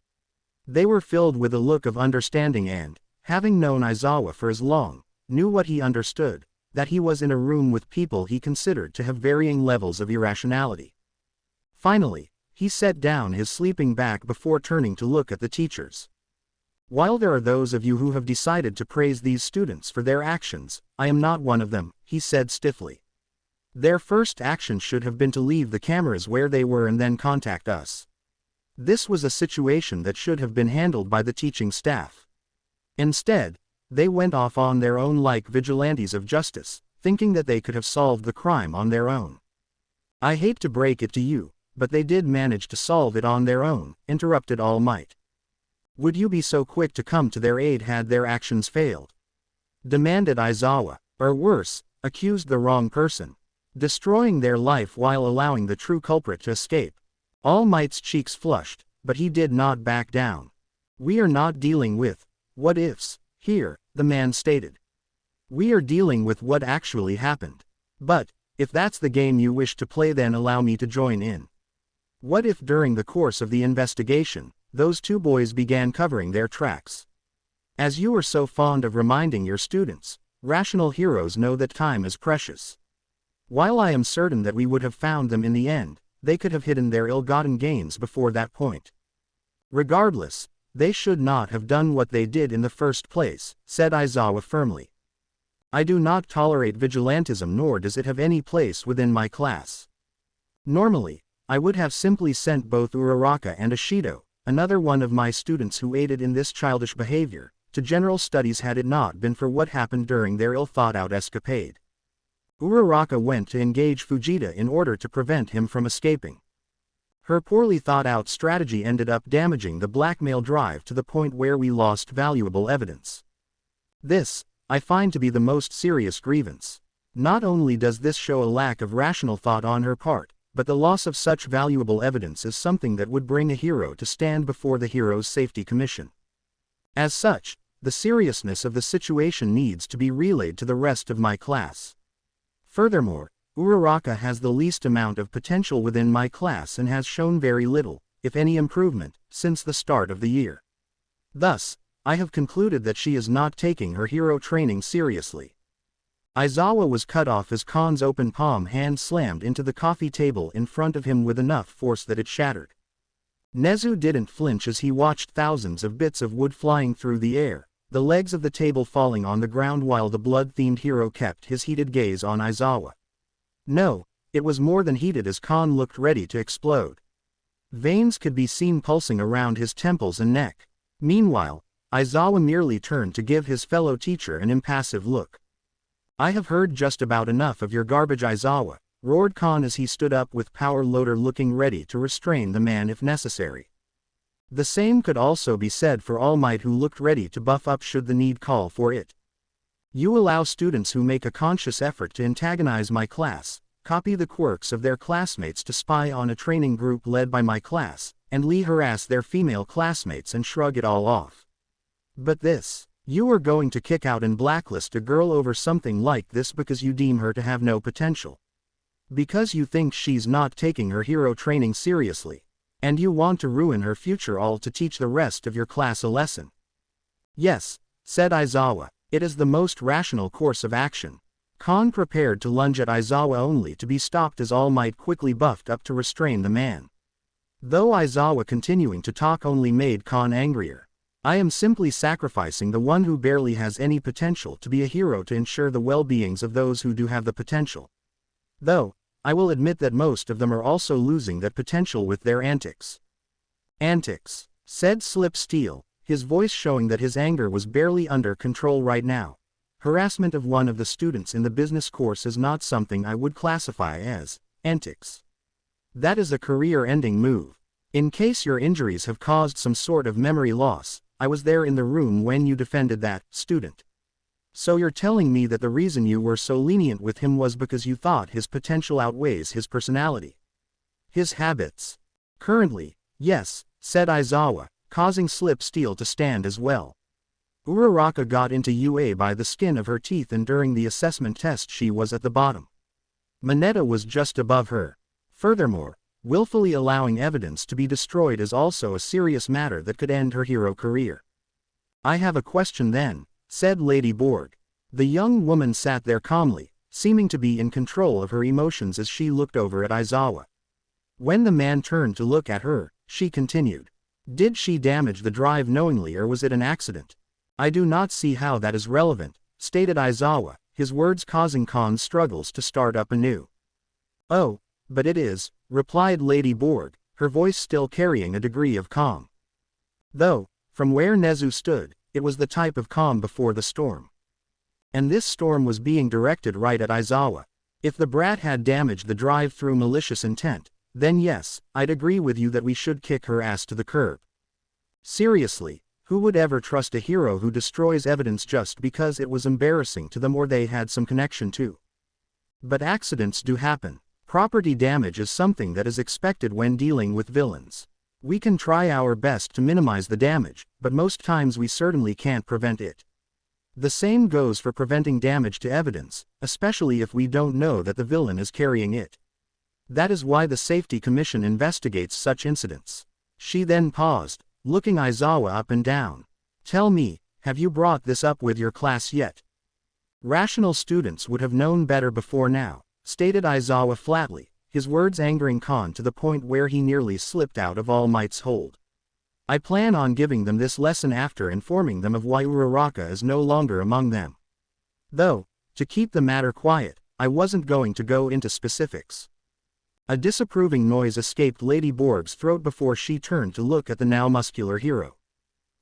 They were filled with a look of understanding and, having known Aizawa for as long, knew what he understood, that he was in a room with people he considered to have varying levels of irrationality. Finally, he set down his sleeping bag before turning to look at the teachers. While there are those of you who have decided to praise these students for their actions, I am not one of them, he said stiffly. Their first action should have been to leave the cameras where they were and then contact us. This was a situation that should have been handled by the teaching staff. Instead, they went off on their own like vigilantes of justice, thinking that they could have solved the crime on their own. I hate to break it to you, but they did manage to solve it on their own, interrupted All Might. Would you be so quick to come to their aid had their actions failed? Demanded Aizawa, or worse, accused the wrong person, destroying their life while allowing the true culprit to escape. All Might's cheeks flushed, but he did not back down. We are not dealing with what ifs here, the man stated. We are dealing with what actually happened. But, if that's the game you wish to play, then allow me to join in. What if during the course of the investigation, those 2 boys began covering their tracks? As you are so fond of reminding your students, rational heroes know that time is precious. While I am certain that we would have found them in the end, they could have hidden their ill-gotten gains before that point. Regardless, they should not have done what they did in the first place, said Aizawa firmly. I do not tolerate vigilantism, nor does it have any place within my class. Normally, I would have simply sent both Uraraka and Ashido, another one of my students who aided in this childish behavior, to general studies had it not been for what happened during their ill-thought-out escapade. Uraraka went to engage Fujita in order to prevent him from escaping. Her poorly thought-out strategy ended up damaging the blackmail drive to the point where we lost valuable evidence. This, I find to be the most serious grievance. Not only does this show a lack of rational thought on her part, but the loss of such valuable evidence is something that would bring a hero to stand before the Heroes Safety Commission. As such, the seriousness of the situation needs to be relayed to the rest of my class. Furthermore, Uraraka has the least amount of potential within my class and has shown very little, if any improvement, since the start of the year. Thus, I have concluded that she is not taking her hero training seriously. Aizawa was cut off as Khan's open palm hand slammed into the coffee table in front of him with enough force that it shattered. Nezu didn't flinch as he watched thousands of bits of wood flying through the air, the legs of the table falling on the ground while the blood-themed hero kept his heated gaze on Aizawa. No, it was more than heated as Khan looked ready to explode. Veins could be seen pulsing around his temples and neck. Meanwhile, Aizawa merely turned to give his fellow teacher an impassive look. "I have heard just about enough of your garbage, Aizawa," roared Khan as he stood up with power loader looking ready to restrain the man if necessary. The same could also be said for All Might, who looked ready to buff up should the need call for it. "You allow students who make a conscious effort to antagonize my class, copy the quirks of their classmates to spy on a training group led by my class, and harass their female classmates and shrug it all off. But this, you are going to kick out and blacklist a girl over something like this because you deem her to have no potential. Because you think she's not taking her hero training seriously. And you want to ruin her future all to teach the rest of your class a lesson." "Yes," said Aizawa, "it is the most rational course of action." Khan prepared to lunge at Aizawa only to be stopped as All Might quickly buffed up to restrain the man. Though Aizawa continuing to talk only made Khan angrier. "I am simply sacrificing the one who barely has any potential to be a hero to ensure the well-beings of those who do have the potential. Though, I will admit that most of them are also losing that potential with their antics." "Antics," said Slip Steel, his voice showing that his anger was barely under control right now. "Harassment of one of the students in the business course is not something I would classify as antics. That is a career-ending move. In case your injuries have caused some sort of memory loss, I was there in the room when you defended that student. So you're telling me that the reason you were so lenient with him was because you thought his potential outweighs his personality? His habits?" "Currently, yes," said Aizawa, causing Slip Steel to stand as well. "Uraraka got into UA by the skin of her teeth, and during the assessment test she was at the bottom. Mineta was just above her. Furthermore, willfully allowing evidence to be destroyed is also a serious matter that could end her hero career." "I have a question then," said Lady Borg. The young woman sat there calmly, seeming to be in control of her emotions as she looked over at Aizawa. When the man turned to look at her, she continued. "Did she damage the drive knowingly, or was it an accident?" "I do not see how that is relevant," stated Aizawa, his words causing Khan's struggles to start up anew. "Oh, but it is," replied Lady Borg, her voice still carrying a degree of calm. Though, from where Nezu stood, it was the type of calm before the storm. And this storm was being directed right at Aizawa. If the brat had damaged the drive through malicious intent, then yes, I'd agree with you that we should kick her ass to the curb. Seriously, who would ever trust a hero who destroys evidence just because it was embarrassing to them or they had some connection to? But accidents do happen. Property damage is something that is expected when dealing with villains. We can try our best to minimize the damage, but most times we certainly can't prevent it. The same goes for preventing damage to evidence, especially if we don't know that the villain is carrying it. That is why the Safety Commission investigates such incidents." She then paused, looking Aizawa up and down. "Tell me, have you brought this up with your class yet?" "Rational students would have known better before now," stated Aizawa flatly, his words angering Khan to the point where he nearly slipped out of All Might's hold. "I plan on giving them this lesson after informing them of why Uraraka is no longer among them. Though, To keep the matter quiet, I wasn't going to go into specifics. A disapproving noise escaped Lady Borg's throat before she turned to look at the now muscular hero.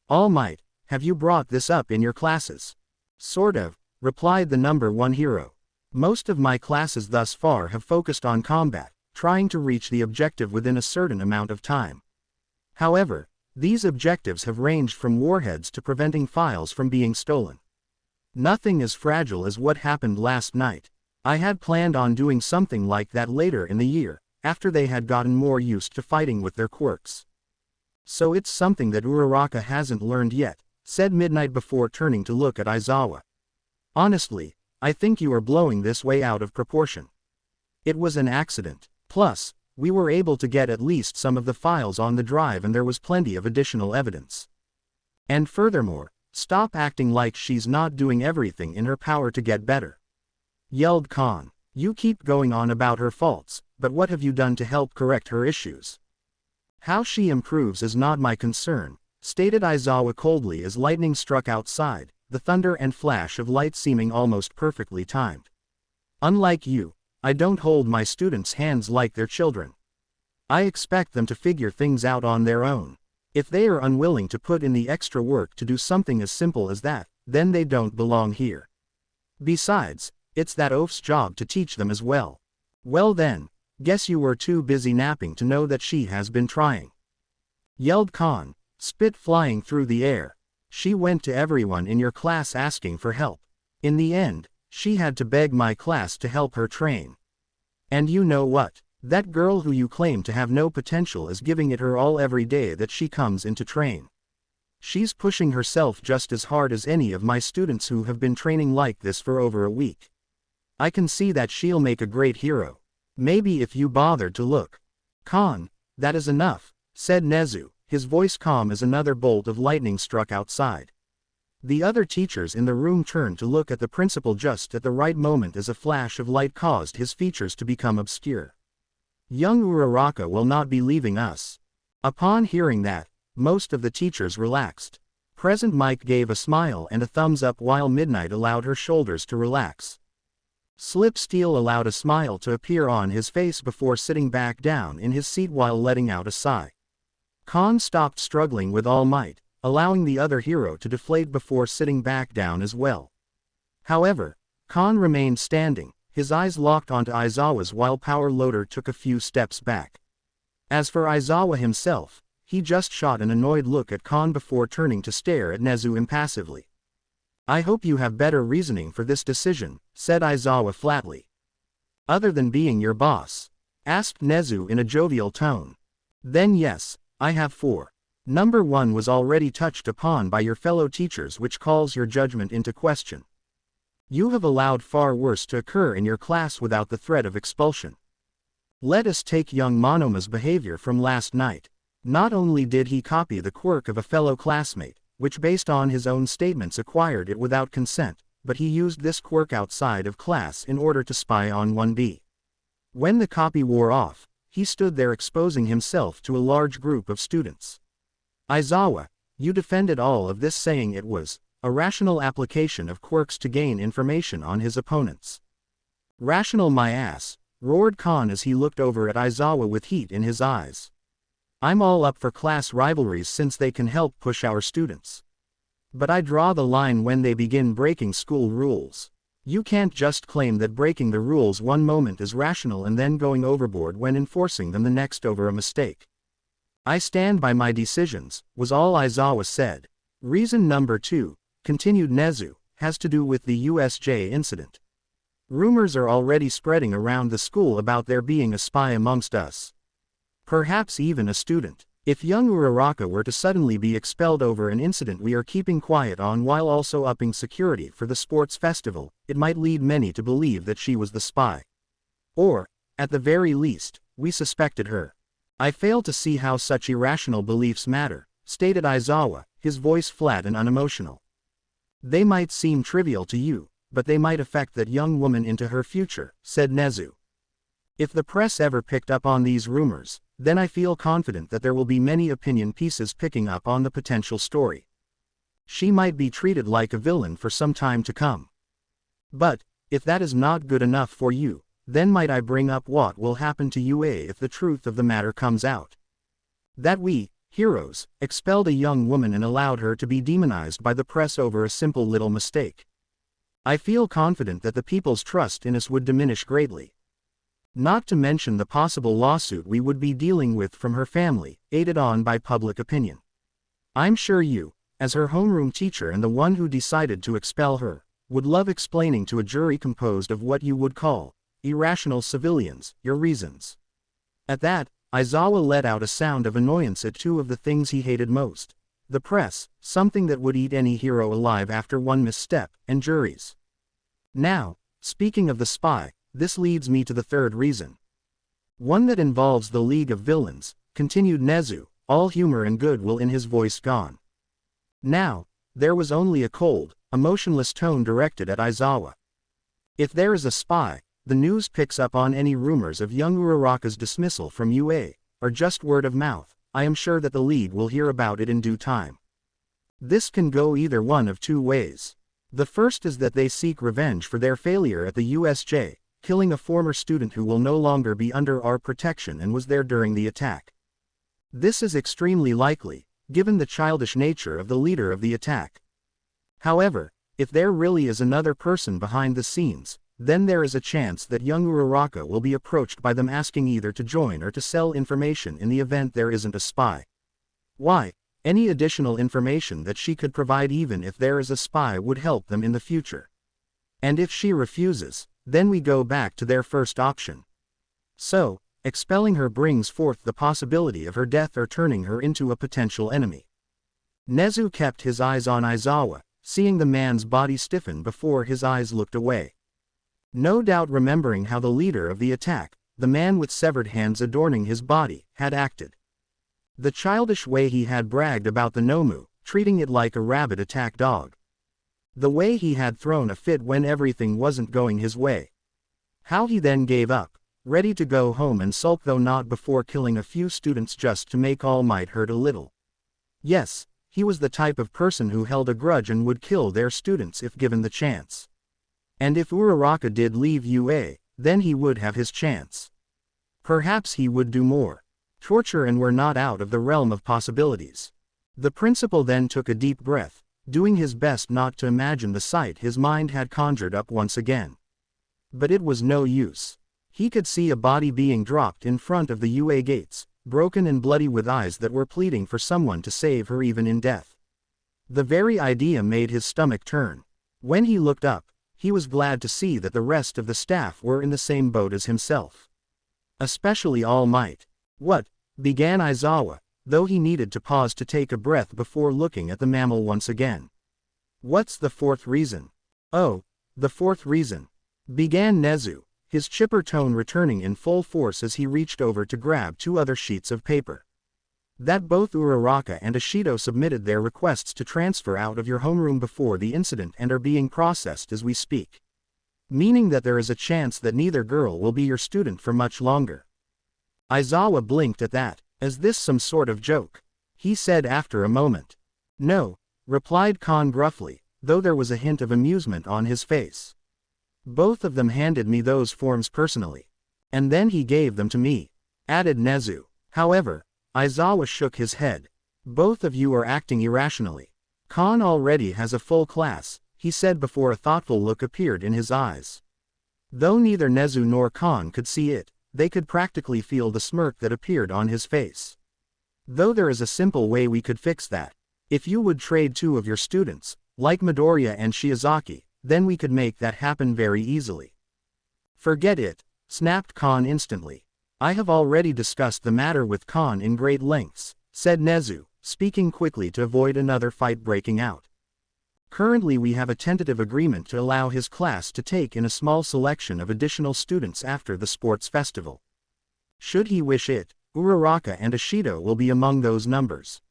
All Might, have you brought this up in your classes? Sort of, replied the number 1 hero. Most of my classes thus far have focused on combat, trying to reach the objective within a certain amount of time. However, these objectives have ranged from warheads to preventing files from being stolen. Nothing as fragile as what happened last night. I had planned on doing something like that later in the year, after they had gotten more used to fighting with their quirks. So it's something that Uraraka hasn't learned yet, said Midnight before turning to look at Aizawa. Honestly, I think you are blowing this way out of proportion. It was an accident. Plus, we were able to get at least some of the files on the drive and there was plenty of additional evidence. And furthermore, stop acting like she's not doing everything in her power to get better, yelled Khan. You keep going on about her faults, but what have you done to help correct her issues? How she improves is not my concern, stated Aizawa coldly as lightning struck outside, the thunder and flash of light seeming almost perfectly timed. Unlike you, I don't hold my students' hands like they're children. I expect them to figure things out on their own. If they are unwilling to put in the extra work to do something as simple as that, then they don't belong here. Besides, it's that oaf's job to teach them as well. Well then, guess you were too busy napping to know that she has been trying, yelled Khan, spit flying through the air. She went to everyone in your class asking for help. In the end, she had to beg my class to help her train. And you know what? That girl who you claim to have no potential is giving it her all every day that she comes in to train. She's pushing herself just as hard as any of my students who have been training like this for over a week. I can see that she'll make a great hero. Maybe if you bothered to look. Khan, that is enough, said Nezu, his voice calm as another bolt of lightning struck outside. The other teachers in the room turned to look at the principal just at the right moment as a flash of light caused his features to become obscure. Young Uraraka will not be leaving us. Upon hearing that, most of the teachers relaxed. Present Mike gave a smile and a thumbs up while Midnight allowed her shoulders to relax. Slip Steel allowed a smile to appear on his face before sitting back down in his seat while letting out a sigh. Khan stopped struggling with All Might, allowing the other hero to deflate before sitting back down as well. However, Khan remained standing, his eyes locked onto Aizawa's while Power Loader took a few steps back. As for Aizawa himself, he just shot an annoyed look at Khan before turning to stare at Nezu impassively. I hope you have better reasoning for this decision, said Aizawa flatly. Other than being your boss? Asked Nezu in a jovial tone. Then yes, I have 4. Number 1 was already touched upon by your fellow teachers, which calls your judgment into question. You have allowed far worse to occur in your class without the threat of expulsion. Let us take young Monoma's behavior from last night. Not only did he copy the quirk of a fellow classmate, which based on his own statements acquired it without consent, but he used this quirk outside of class in order to spy on 1B. When the copy wore off, he stood there exposing himself to a large group of students. Aizawa, you defended all of this saying it was a rational application of quirks to gain information on his opponents. Rational my ass, roared Khan as he looked over at Aizawa with heat in his eyes. I'm all up for class rivalries since they can help push our students. But I draw the line when they begin breaking school rules. You can't just claim that breaking the rules one moment is rational and then going overboard when enforcing them the next over a mistake. I stand by my decisions, was all Aizawa said. Reason number 2, continued Nezu, has to do with the USJ incident. Rumors are already spreading around the school about there being a spy amongst us. Perhaps even a student. If young Uraraka were to suddenly be expelled over an incident we are keeping quiet on while also upping security for the sports festival, it might lead many to believe that she was the spy. Or, at the very least, we suspected her. I fail to see how such irrational beliefs matter, stated Aizawa, his voice flat and unemotional. They might seem trivial to you, but they might affect that young woman into her future, said Nezu. If the press ever picked up on these rumors, then I feel confident that there will be many opinion pieces picking up on the potential story. She might be treated like a villain for some time to come. But, If that is not good enough for you, then might I bring up what will happen to UA if the truth of the matter comes out. That we, heroes, expelled a young woman and allowed her to be demonized by the press over a simple little mistake. I feel confident that the people's trust in us would diminish greatly. Not to mention the possible lawsuit we would be dealing with from her family, aided on by public opinion. I'm sure you, as her homeroom teacher and the one who decided to expel her, would love explaining to a jury composed of what you would call irrational civilians your reasons. At that, Aizawa let out a sound of annoyance at two of the things he hated most: the press, something that would eat any hero alive after one misstep, and juries. Now, speaking of the spy, this leads me to the third reason. One that involves the League of Villains, continued Nezu, all humor and goodwill in his voice gone. Now, there was only a cold, emotionless tone directed at Aizawa. If there is a spy, the news picks up on any rumors of young Uraraka's dismissal from UA, or just word of mouth. I am sure that the League will hear about it in due time. This can go either one of two ways. The first is that they seek revenge for their failure at the USJ, killing a former student who will no longer be under our protection and was there during the attack. This is extremely likely, given the childish nature of the leader of the attack. However, if there really is another person behind the scenes, then there is a chance that young Uraraka will be approached by them asking either to join or to sell information in the event there isn't a spy. Why? Any additional information that she could provide even if there is a spy would help them in the future. And if she refuses, then we go back to their first option. So, expelling her brings forth the possibility of her death or turning her into a potential enemy. Nezu kept his eyes on Aizawa, seeing the man's body stiffen before his eyes looked away. No doubt remembering how the leader of the attack, the man with severed hands adorning his body, had acted. The childish way he had bragged about the Nomu, treating it like a rabid attack dog. The way he had thrown a fit when everything wasn't going his way. How he then gave up, ready to go home and sulk, though not before killing a few students just to make All Might hurt a little. Yes, he was the type of person who held a grudge and would kill their students if given the chance. And if Uraraka did leave UA, then he would have his chance. Perhaps he would do more. Torture and were not out of the realm of possibilities. The principal then took a deep breath, doing his best not to imagine the sight his mind had conjured up once again. But it was no use. He could see a body being dropped in front of the UA gates, broken and bloody with eyes that were pleading for someone to save her even in death. The very idea made his stomach turn. When he looked up, he was glad to see that the rest of the staff were in the same boat as himself. Especially All Might. What? Began Aizawa, though he needed to pause to take a breath before looking at the mammal once again. What's the fourth reason? Oh, the fourth reason. Began Nezu, his chipper tone returning in full force as he reached over to grab two other sheets of paper. That both Uraraka and Ashido submitted their requests to transfer out of your homeroom before the incident and are being processed as we speak. Meaning that there is a chance that neither girl will be your student for much longer. Aizawa blinked at that. Is this some sort of joke? He said after a moment. No, replied Khan gruffly, though there was a hint of amusement on his face. Both of them handed me those forms personally. And then he gave them to me, added Nezu. However, Aizawa shook his head. Both of you are acting irrationally. Khan already has a full class, he said before a thoughtful look appeared in his eyes. Though neither Nezu nor Khan could see it, they could practically feel the smirk that appeared on his face. Though there is a simple way we could fix that. If you would trade two of your students, like Midoriya and Shiozaki, then we could make that happen very easily. Forget it, snapped Khan instantly. I have already discussed the matter with Khan in great lengths, said Nezu, speaking quickly to avoid another fight breaking out. Currently we have a tentative agreement to allow his class to take in a small selection of additional students after the sports festival. Should he wish it, Uraraka and Ashido will be among those numbers.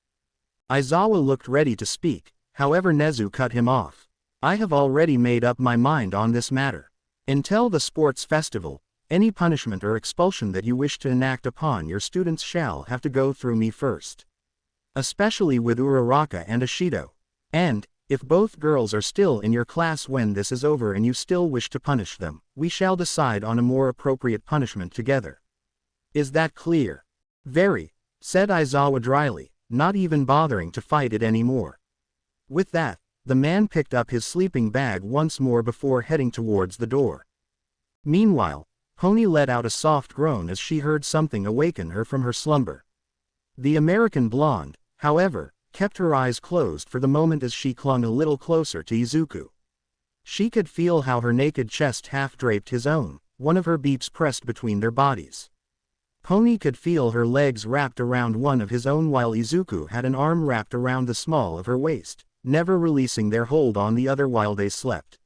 Aizawa looked ready to speak, however Nezu cut him off. I have already made up my mind on this matter. Until the sports festival, any punishment or expulsion that you wish to enact upon your students shall have to go through me first. Especially with Uraraka and Ashido. And, If both girls are still in your class when this is over and you still wish to punish them, we shall decide on a more appropriate punishment together. Is that clear? Very, said Aizawa dryly, not even bothering to fight it anymore. With that, the man picked up his sleeping bag once more before heading towards the door. Meanwhile, Pony let out a soft groan as she heard something awaken her from her slumber. The American blonde, however, kept her eyes closed for the moment as she clung a little closer to Izuku. She could feel how her naked chest half-draped his own, one of her beeps pressed between their bodies. Pony could feel her legs wrapped around one of his own while Izuku had an arm wrapped around the small of her waist, never releasing their hold on the other while they slept.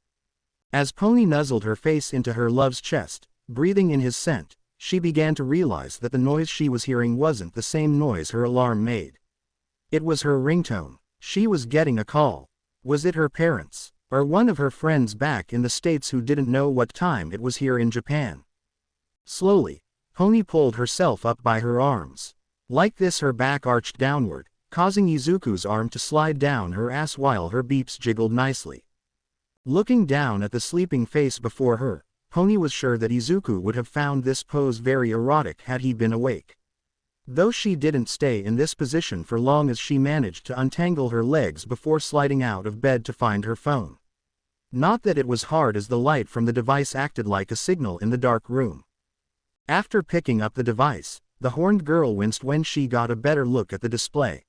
As Pony nuzzled her face into her love's chest, breathing in his scent, she began to realize that the noise she was hearing wasn't the same noise her alarm made. It was her ringtone. She was getting a call. Was it her parents, or one of her friends back in the States who didn't know what time it was here in Japan? Slowly, Pony pulled herself up by her arms. Like this, her back arched downward, causing Izuku's arm to slide down her ass while her beeps jiggled nicely. Looking down at the sleeping face before her, Pony was sure that Izuku would have found this pose very erotic had he been awake. Though she didn't stay in this position for long as she managed to untangle her legs before sliding out of bed to find her phone. Not that it was hard, as the light from the device acted like a signal in the dark room. After picking up the device, the horned girl winced when she got a better look at the display.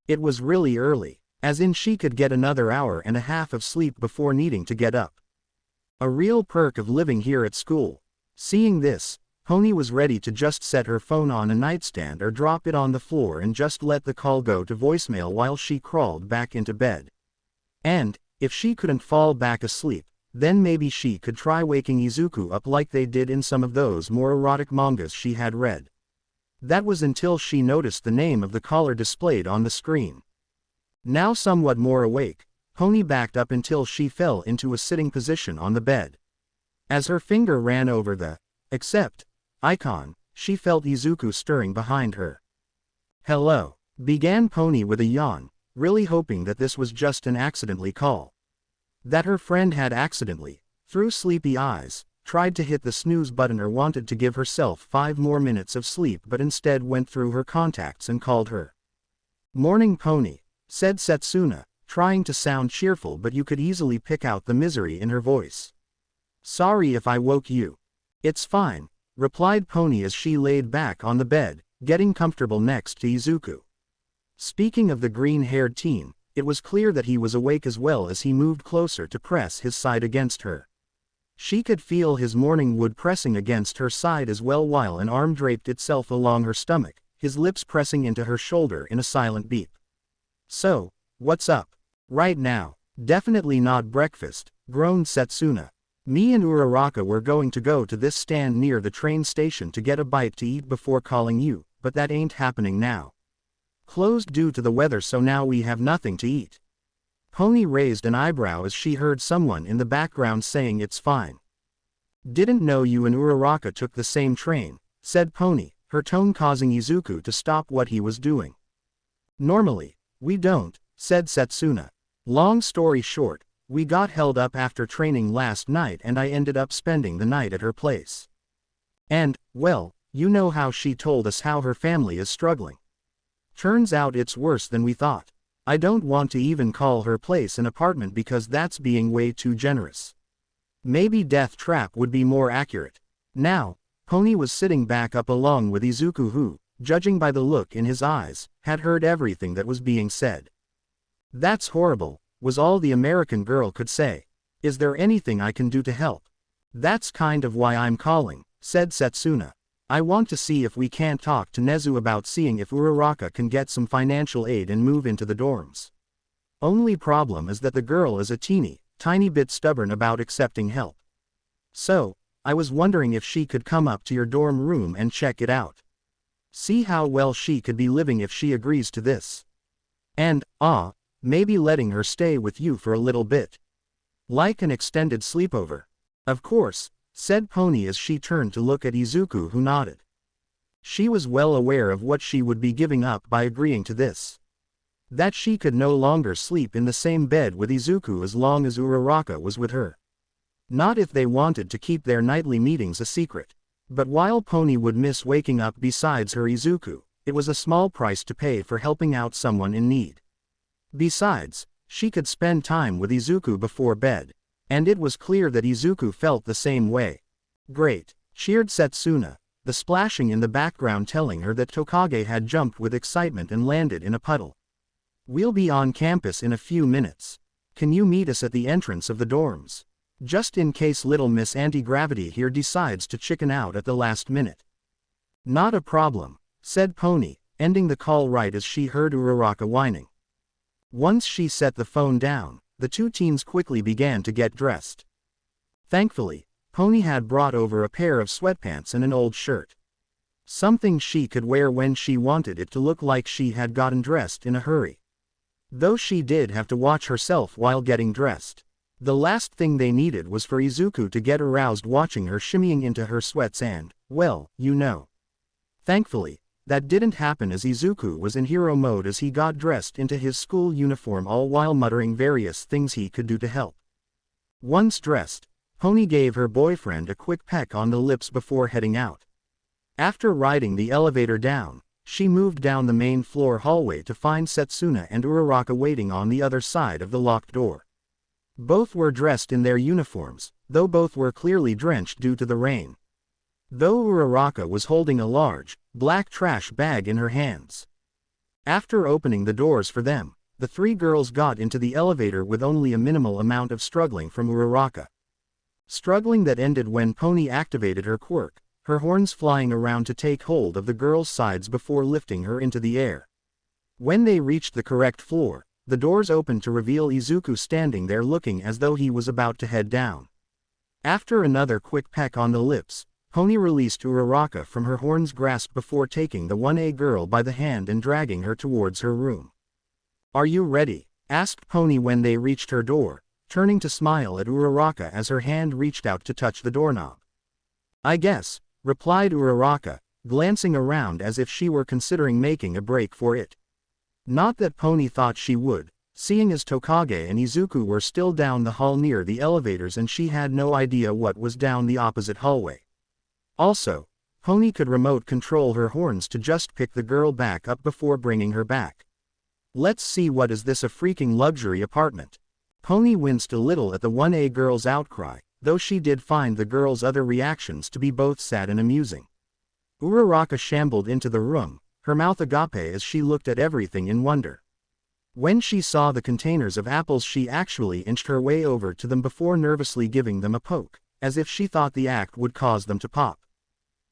It was really early, as in she could get another hour and a half of sleep before needing to get up. A real perk of living here at school. Seeing this, Pony was ready to just set her phone on a nightstand or drop it on the floor and just let the call go to voicemail while she crawled back into bed. And, if she couldn't fall back asleep, then maybe she could try waking Izuku up like they did in some of those more erotic mangas she had read. That was until she noticed the name of the caller displayed on the screen. Now somewhat more awake, Pony backed up until she fell into a sitting position on the bed. As her finger ran over the accept icon, she felt Izuku stirring behind her. Hello, began Pony with a yawn, really hoping that this was just an accidentally call. That her friend had accidentally, through sleepy eyes, tried to hit the snooze button or wanted to give herself 5 more minutes of sleep but instead went through her contacts and called her. Morning Pony, said Setsuna, trying to sound cheerful, but you could easily pick out the misery in her voice. Sorry if I woke you. It's fine, replied Pony as she laid back on the bed, getting comfortable next to Izuku. Speaking of the green-haired teen, it was clear that he was awake as well as he moved closer to press his side against her. She could feel his morning wood pressing against her side as well while an arm draped itself along her stomach, his lips pressing into her shoulder in a silent beep. So, what's up? Right now, definitely not breakfast, groaned Setsuna. Me and Uraraka were going to go to this stand near the train station to get a bite to eat before calling you, but that ain't happening now. Closed due to the weather, so now we have nothing to eat. Pony raised an eyebrow as she heard someone in the background saying it's fine. Didn't know you and Uraraka took the same train, said Pony, her tone causing Izuku to stop what he was doing. Normally, we don't, said Setsuna. Long story short, we got held up after training last night and I ended up spending the night at her place. And, well, you know how she told us how her family is struggling. Turns out it's worse than we thought. I don't want to even call her place an apartment because that's being way too generous. Maybe death trap would be more accurate. Now, Pony was sitting back up along with Izuku who, judging by the look in his eyes, had heard everything that was being said. That's horrible, was all the American girl could say. Is there anything I can do to help? That's kind of why I'm calling, said Setsuna. I want to see if we can't talk to Nezu about seeing if Uraraka can get some financial aid and move into the dorms. Only problem is that the girl is a tiny bit stubborn about accepting help. So, I was wondering if she could come up to your dorm room and check it out. See how well she could be living if she agrees to this. And, maybe letting her stay with you for a little bit. Like an extended sleepover. Of course, said Pony as she turned to look at Izuku, who nodded. She was well aware of what she would be giving up by agreeing to this. That she could no longer sleep in the same bed with Izuku as long as Uraraka was with her. Not if they wanted to keep their nightly meetings a secret. But while Pony would miss waking up besides her Izuku, it was a small price to pay for helping out someone in need. Besides, she could spend time with Izuku before bed, and it was clear that Izuku felt the same way. Great, cheered Setsuna, the splashing in the background telling her that Tokage had jumped with excitement and landed in a puddle. We'll be on campus in a few minutes. Can you meet us at the entrance of the dorms? Just in case little Miss Anti-Gravity here decides to chicken out at the last minute. Not a problem, said Pony, ending the call right as she heard Uraraka whining. Once she set the phone down, the two teens quickly began to get dressed. Thankfully, Pony had brought over a pair of sweatpants and an old shirt. Something she could wear when she wanted it to look like she had gotten dressed in a hurry. Though she did have to watch herself while getting dressed. The last thing they needed was for Izuku to get aroused watching her shimmying into her sweats and, well, you know. Thankfully, that didn't happen as Izuku was in hero mode as he got dressed into his school uniform all while muttering various things he could do to help. Once dressed, Pony gave her boyfriend a quick peck on the lips before heading out. After riding the elevator down, she moved down the main floor hallway to find Setsuna and Uraraka waiting on the other side of the locked door. Both were dressed in their uniforms, though both were clearly drenched due to the rain. Though Uraraka was holding a large, black trash bag in her hands. After opening the doors for them, the three girls got into the elevator with only a minimal amount of struggling from Uraraka. Struggling that ended when Pony activated her quirk, her horns flying around to take hold of the girl's sides before lifting her into the air. When they reached the correct floor, the doors opened to reveal Izuku standing there looking as though he was about to head down. After another quick peck on the lips, Pony released Uraraka from her horn's grasp before taking the 1A girl by the hand and dragging her towards her room. "Are you ready?" asked Pony when they reached her door, turning to smile at Uraraka as her hand reached out to touch the doorknob. "I guess," replied Uraraka, glancing around as if she were considering making a break for it. Not that Pony thought she would, seeing as Tokage and Izuku were still down the hall near the elevators and she had no idea what was down the opposite hallway. Also, Pony could remote control her horns to just pick the girl back up before bringing her back. Let's see, what is this, a freaking luxury apartment? Pony winced a little at the 1A girl's outcry, though she did find the girl's other reactions to be both sad and amusing. Uraraka shambled into the room, her mouth agape as she looked at everything in wonder. When she saw the containers of apples she actually inched her way over to them before nervously giving them a poke, as if she thought the act would cause them to pop.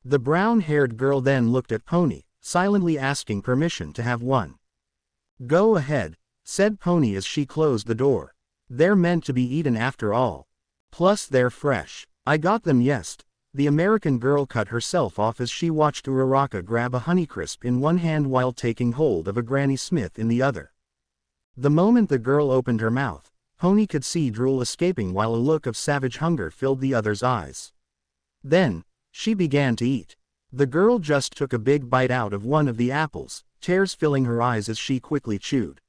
The brown-haired girl then looked at Pony, silently asking permission to have one. "Go ahead," said Pony as she closed the door. "They're meant to be eaten after all. Plus they're fresh. I got them, yes." The American girl cut herself off as she watched Uraraka grab a Honeycrisp in one hand while taking hold of a Granny Smith in the other. The moment the girl opened her mouth, Pony could see drool escaping while a look of savage hunger filled the other's eyes. Then, she began to eat. The girl just took a big bite out of one of the apples, tears filling her eyes as she quickly chewed.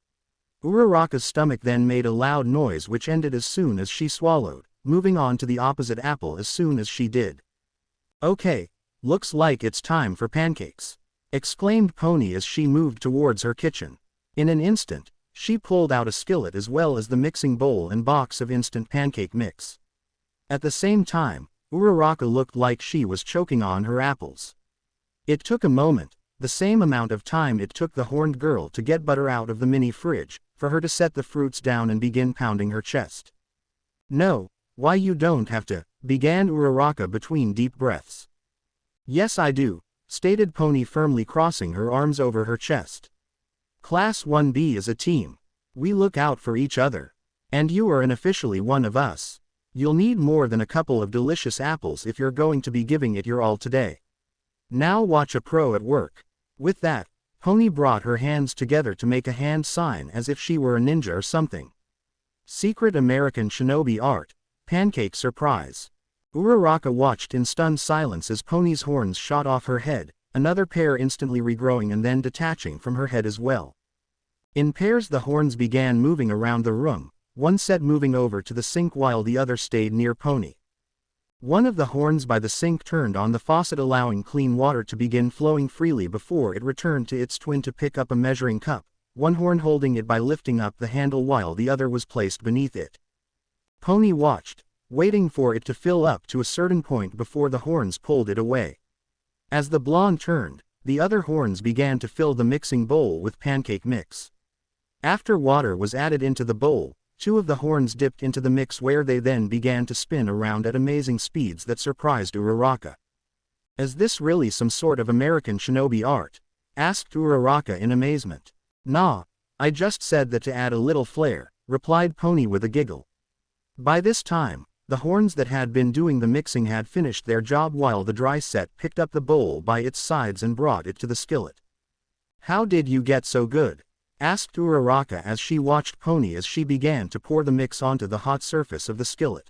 Uraraka's stomach then made a loud noise which ended as soon as she swallowed, moving on to the opposite apple as soon as she did. "Okay, looks like it's time for pancakes," exclaimed Pony as she moved towards her kitchen. In an instant, she pulled out a skillet as well as the mixing bowl and box of instant pancake mix. At the same time, Uraraka looked like she was choking on her apples. It took a moment, the same amount of time it took the horned girl to get butter out of the mini fridge, for her to set the fruits down and begin pounding her chest. "No, why you don't have to," began Uraraka between deep breaths. "Yes I do," stated Pony firmly crossing her arms over her chest. "Class 1B is a team. We look out for each other. And you are unofficially one of us. You'll need more than a couple of delicious apples if you're going to be giving it your all today. Now watch a pro at work." With that, Pony brought her hands together to make a hand sign as if she were a ninja or something. Secret American Shinobi art. Pancake surprise. Uraraka watched in stunned silence as Pony's horns shot off her head, another pair instantly regrowing and then detaching from her head as well. In pairs the horns began moving around the room, one set moving over to the sink while the other stayed near Pony. One of the horns by the sink turned on the faucet, allowing clean water to begin flowing freely before it returned to its twin to pick up a measuring cup, one horn holding it by lifting up the handle while the other was placed beneath it. Pony watched, waiting for it to fill up to a certain point before the horns pulled it away. As the blonde turned, the other horns began to fill the mixing bowl with pancake mix. After water was added into the bowl, 2 of the horns dipped into the mix where they then began to spin around at amazing speeds that surprised Uraraka. "Is this really some sort of American shinobi art?" asked Uraraka in amazement. "Nah, I just said that to add a little flair," replied Pony with a giggle. By this time, the horns that had been doing the mixing had finished their job while the dry set picked up the bowl by its sides and brought it to the skillet. "How did you get so good?" asked Uraraka as she watched Pony as she began to pour the mix onto the hot surface of the skillet.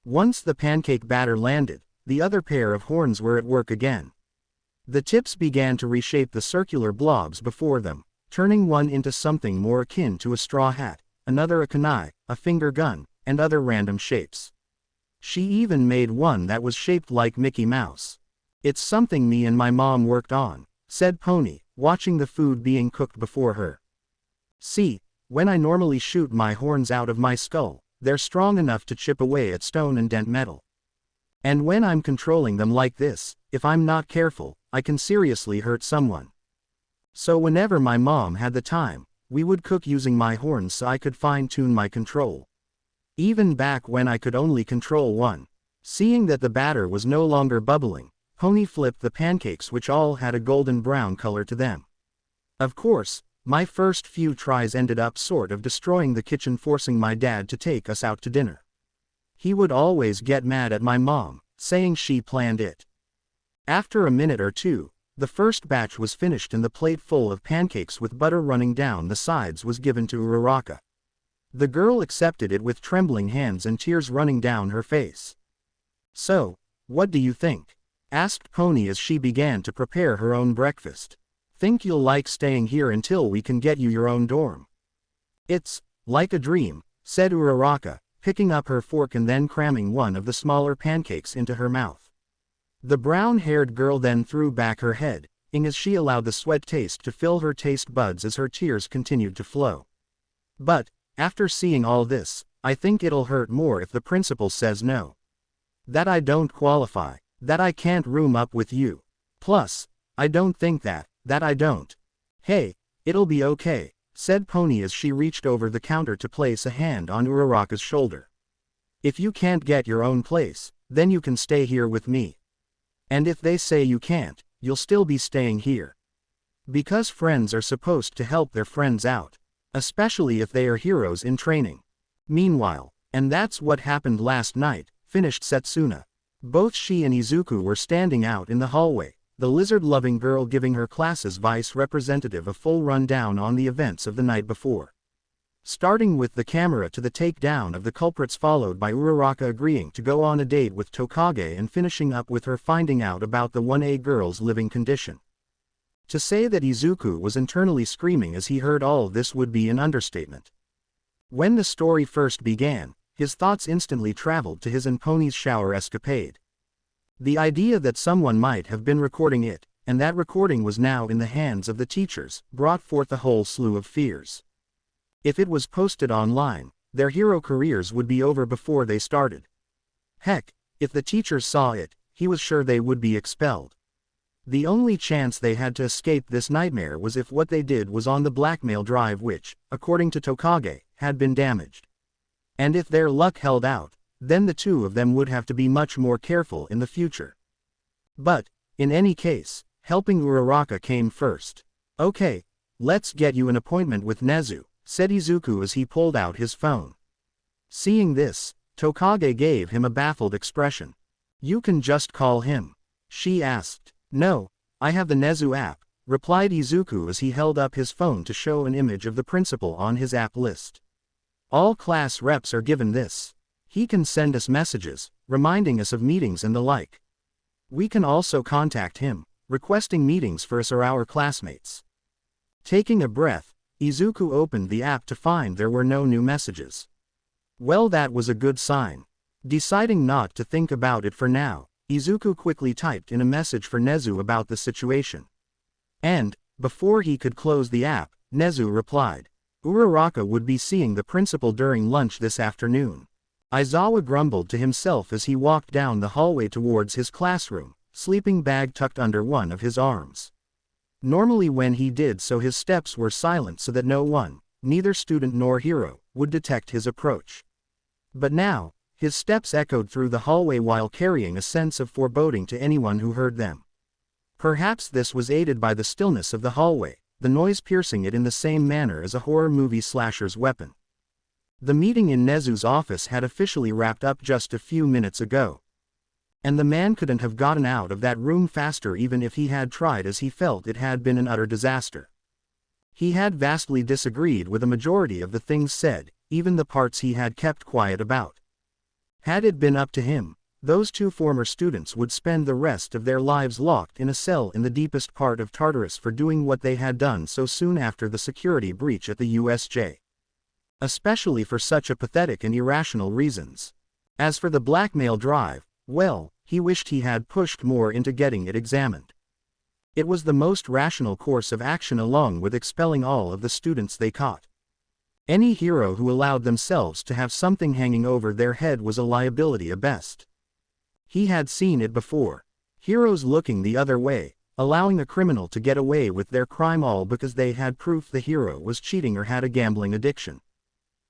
Once the pancake batter landed, the other pair of horns were at work again. The tips began to reshape the circular blobs before them, turning one into something more akin to a straw hat, another a kunai, a finger gun, and other random shapes. She even made one that was shaped like Mickey Mouse. "It's something me and my mom worked on," said Pony, watching the food being cooked before her. "See, when I normally shoot my horns out of my skull, they're strong enough to chip away at stone and dent metal. And when I'm controlling them like this, if I'm not careful, I can seriously hurt someone. So whenever my mom had the time, we would cook using my horns so I could fine-tune my control. Even back when I could only control one." Seeing that the batter was no longer bubbling, Pony flipped the pancakes, which all had a golden brown color to them. "Of course, my first few tries ended up sort of destroying the kitchen, forcing my dad to take us out to dinner. He would always get mad at my mom, saying she planned it." After a minute or two, the first batch was finished and the plate full of pancakes with butter running down the sides was given to Uraraka. The girl accepted it with trembling hands and tears running down her face. "So, what do you think?" asked Pony as she began to prepare her own breakfast. "Think you'll like staying here until we can get you your own dorm?" "It's like a dream," said Uraraka, picking up her fork and then cramming one of the smaller pancakes into her mouth. The brown-haired girl then threw back her head, as she allowed the sweat taste to fill her taste buds as her tears continued to flow. "But, after seeing all this, I think it'll hurt more if the principal says no. That I don't qualify, that I can't room up with you. Plus, I don't think that I don't." "Hey, it'll be okay," said Pony as she reached over the counter to place a hand on Uraraka's shoulder. "If you can't get your own place, then you can stay here with me. And if they say you can't, you'll still be staying here. Because friends are supposed to help their friends out, especially if they are heroes in training." Meanwhile, "And that's what happened last night," finished Setsuna. Both she and Izuku were standing out in the hallway, the lizard-loving girl giving her class's vice representative a full rundown on the events of the night before. Starting with the camera to the takedown of the culprits, followed by Uraraka agreeing to go on a date with Tokage and finishing up with her finding out about the 1A girl's living condition. To say that Izuku was internally screaming as he heard all of this would be an understatement. When the story first began, his thoughts instantly traveled to his and Pony's shower escapade. The idea that someone might have been recording it, and that recording was now in the hands of the teachers, brought forth a whole slew of fears. If it was posted online, their hero careers would be over before they started. Heck, if the teachers saw it, he was sure they would be expelled. The only chance they had to escape this nightmare was if what they did was on the blackmail drive, which, according to Tokage, had been damaged. And if their luck held out, then the two of them would have to be much more careful in the future. But, in any case, helping Uraraka came first. "Okay, let's get you an appointment with Nezu," said Izuku as he pulled out his phone. Seeing this, Tokage gave him a baffled expression. "You can just call him?" she asked. "No, I have the Nezu app," replied Izuku as he held up his phone to show an image of the principal on his app list. "All class reps are given this. He can send us messages, reminding us of meetings and the like. We can also contact him, requesting meetings for us or our classmates." Taking a breath, Izuku opened the app to find there were no new messages. Well, that was a good sign. Deciding not to think about it for now, Izuku quickly typed in a message for Nezu about the situation. And, before he could close the app, Nezu replied. Uraraka would be seeing the principal during lunch this afternoon. Aizawa grumbled to himself as he walked down the hallway towards his classroom, sleeping bag tucked under one of his arms. Normally when he did so his steps were silent so that no one, neither student nor hero, would detect his approach. But now, his steps echoed through the hallway while carrying a sense of foreboding to anyone who heard them. Perhaps this was aided by the stillness of the hallway, the noise piercing it in the same manner as a horror movie slasher's weapon. The meeting in Nezu's office had officially wrapped up just a few minutes ago. And the man couldn't have gotten out of that room faster even if he had tried, as he felt it had been an utter disaster. He had vastly disagreed with a majority of the things said, even the parts he had kept quiet about. Had it been up to him, those two former students would spend the rest of their lives locked in a cell in the deepest part of Tartarus for doing what they had done so soon after the security breach at the USJ. Especially for such a pathetic and irrational reasons. As for the blackmail drive, well, he wished he had pushed more into getting it examined. It was the most rational course of action along with expelling all of the students they caught. Any hero who allowed themselves to have something hanging over their head was a liability at best. He had seen it before. Heroes looking the other way, allowing a criminal to get away with their crime all because they had proof the hero was cheating or had a gambling addiction.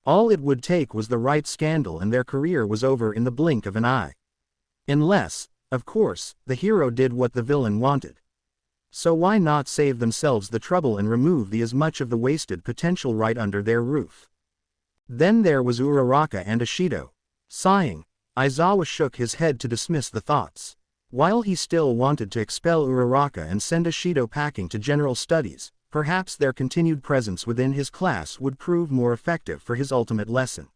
All it would take was the right scandal and their career was over in the blink of an eye. Unless, of course, the hero did what the villain wanted. So why not save themselves the trouble and remove as much of the wasted potential right under their roof? Then there was Uraraka and Ashido. Sighing, Aizawa shook his head to dismiss the thoughts. While he still wanted to expel Uraraka and send Ashido packing to general studies, perhaps their continued presence within his class would prove more effective for his ultimate lesson.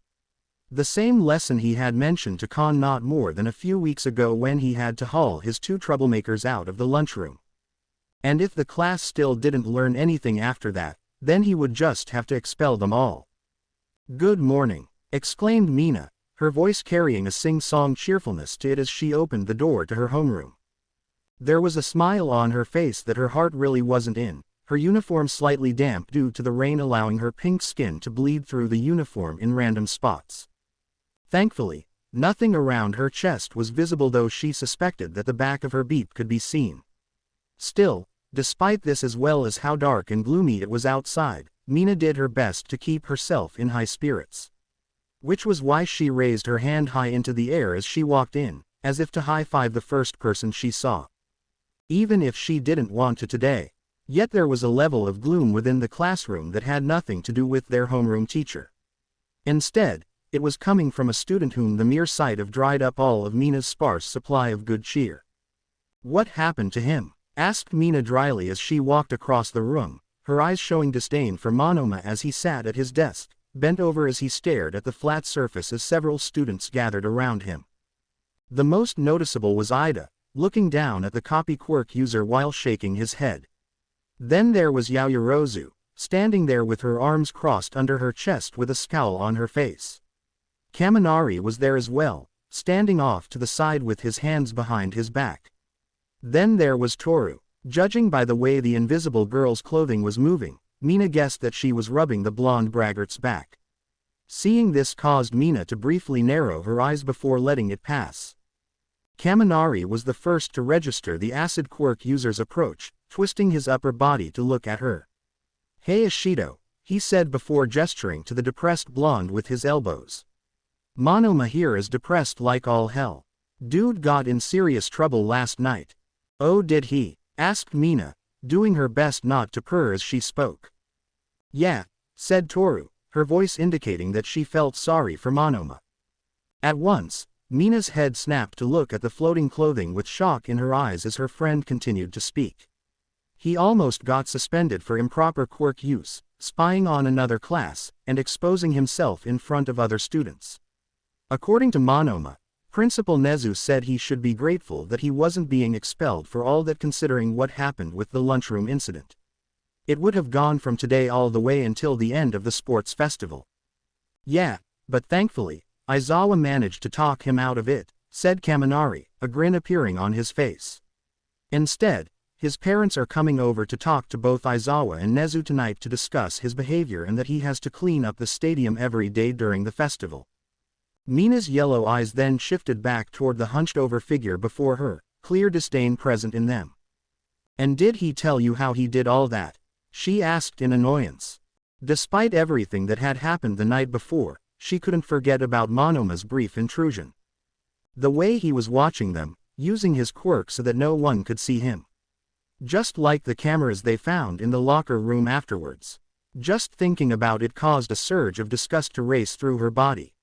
The same lesson he had mentioned to Khan not more than a few weeks ago when he had to haul his two troublemakers out of the lunchroom. And if the class still didn't learn anything after that, then he would just have to expel them all. "Good morning," exclaimed Mina, her voice carrying a sing-song cheerfulness to it as she opened the door to her homeroom. There was a smile on her face that her heart really wasn't in, her uniform slightly damp due to the rain allowing her pink skin to bleed through the uniform in random spots. Thankfully, nothing around her chest was visible, though she suspected that the back of her beep could be seen. Still, despite this, as well as how dark and gloomy it was outside, Mina did her best to keep herself in high spirits. Which was why she raised her hand high into the air as she walked in, as if to high-five the first person she saw. Even if she didn't want to today. Yet there was a level of gloom within the classroom that had nothing to do with their homeroom teacher. Instead, it was coming from a student whom the mere sight of dried up all of Mina's sparse supply of good cheer. "What happened to him?" asked Mina dryly as she walked across the room, her eyes showing disdain for Monoma as he sat at his desk, bent over as he stared at the flat surface as several students gathered around him. The most noticeable was Ida, looking down at the copy Quirk user while shaking his head. Then there was Yaoyorozu, standing there with her arms crossed under her chest with a scowl on her face. Kaminari was there as well, standing off to the side with his hands behind his back. Then there was Toru. Judging by the way the invisible girl's clothing was moving, Mina guessed that she was rubbing the blonde braggart's back. Seeing this caused Mina to briefly narrow her eyes before letting it pass. Kaminari was the first to register the acid Quirk user's approach, twisting his upper body to look at her. "Hey Ashido," he said before gesturing to the depressed blonde with his elbows. "Monoma here is depressed like all hell. Dude got in serious trouble last night." "Oh, did he?" asked Mina, doing her best not to purr as she spoke. "Yeah," said Toru, her voice indicating that she felt sorry for Monoma. At once, Mina's head snapped to look at the floating clothing with shock in her eyes as her friend continued to speak. "He almost got suspended for improper Quirk use, spying on another class, and exposing himself in front of other students. According to Monoma, Principal Nezu said he should be grateful that he wasn't being expelled for all that, considering what happened with the lunchroom incident. It would have gone from today all the way until the end of the sports festival. Yeah, but thankfully, Aizawa managed to talk him out of it, said Kaminari, a grin appearing on his face. Instead, his parents are coming over to talk to both Aizawa and Nezu tonight to discuss his behavior and that he has to clean up the stadium every day during the festival. Mina's yellow eyes then shifted back toward the hunched-over figure before her, clear disdain present in them. And did he tell you how he did all that? She asked in annoyance. Despite everything that had happened the night before, she couldn't forget about Monoma's brief intrusion. The way he was watching them, using his quirk so that no one could see him. Just like the cameras they found in the locker room afterwards. Just thinking about it caused a surge of disgust to race through her body.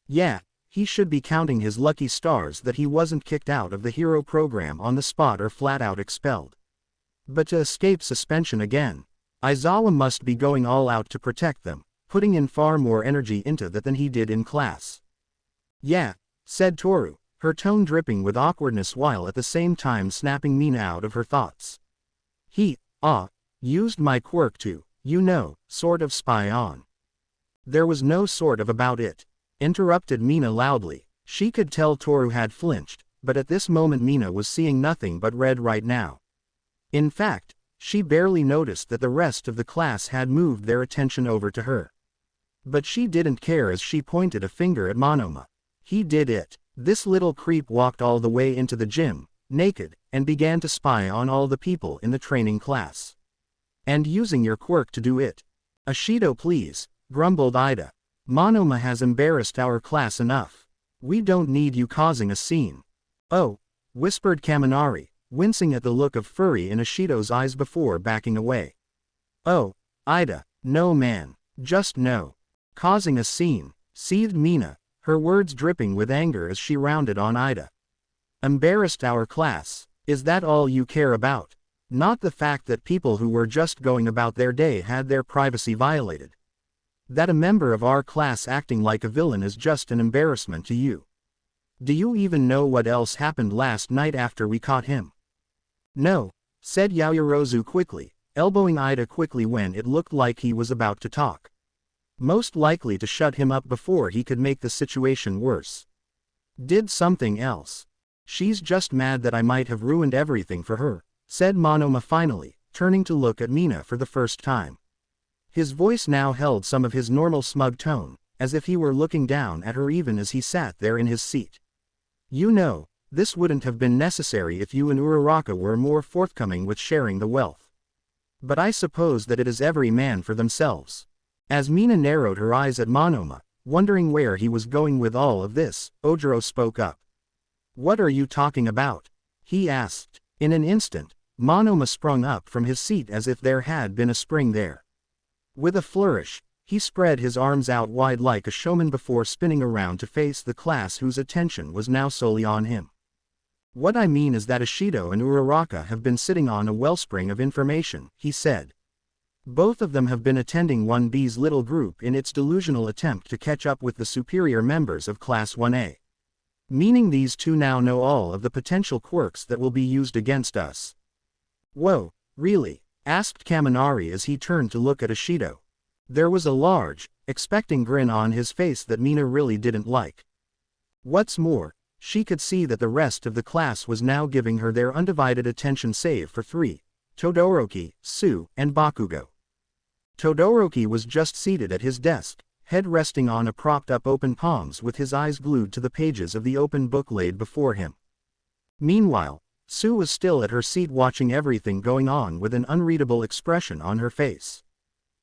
Yeah, he should be counting his lucky stars that he wasn't kicked out of the hero program on the spot or flat out expelled. But to escape suspension again, Aizawa must be going all out to protect them, putting in far more energy into that than he did in class. Yeah, said Toru, her tone dripping with awkwardness while at the same time snapping Mina out of her thoughts. He, used my quirk to, sort of spy on. There was no sort of about it, interrupted Mina loudly. She could tell Toru had flinched, but at this moment Mina was seeing nothing but red right now. In fact, she barely noticed that the rest of the class had moved their attention over to her. But she didn't care as she pointed a finger at Monoma. He did it. This little creep walked all the way into the gym, naked, and began to spy on all the people in the training class. And using your quirk to do it. Ashido please, grumbled Ida. Monoma has embarrassed our class enough. We don't need you causing a scene. Oh, whispered Kaminari, wincing at the look of fury in Ashido's eyes before backing away. Oh, Ida, no man, just no. Causing a scene, seethed Mina, her words dripping with anger as she rounded on Ida. Embarrassed our class, is that all you care about? Not the fact that people who were just going about their day had their privacy violated. That a member of our class acting like a villain is just an embarrassment to you. Do you even know what else happened last night after we caught him? No, said Yaoyorozu quickly, elbowing Ida quickly when it looked like he was about to talk. Most likely to shut him up before he could make the situation worse. Did something else. She's just mad that I might have ruined everything for her, said Monoma finally, turning to look at Mina for the first time. His voice now held some of his normal smug tone, as if he were looking down at her even as he sat there in his seat. You know, this wouldn't have been necessary if you and Uraraka were more forthcoming with sharing the wealth. But I suppose that it is every man for themselves. As Mina narrowed her eyes at Monoma, wondering where he was going with all of this, Ojiro spoke up. What are you talking about? He asked. In an instant, Monoma sprung up from his seat as if there had been a spring there. With a flourish, he spread his arms out wide like a showman before spinning around to face the class whose attention was now solely on him. What I mean is that Ashido and Uraraka have been sitting on a wellspring of information, he said. Both of them have been attending 1B's little group in its delusional attempt to catch up with the superior members of Class 1A. Meaning these two now know all of the potential quirks that will be used against us. Whoa, really? Asked Kaminari as he turned to look at Ashido. There was a large, expecting grin on his face that Mina really didn't like. What's more, she could see that the rest of the class was now giving her their undivided attention save for three. Todoroki, Sue, and Bakugo. Todoroki was just seated at his desk, head resting on a propped-up open palms with his eyes glued to the pages of the open book laid before him. Meanwhile, Sue was still at her seat watching everything going on with an unreadable expression on her face.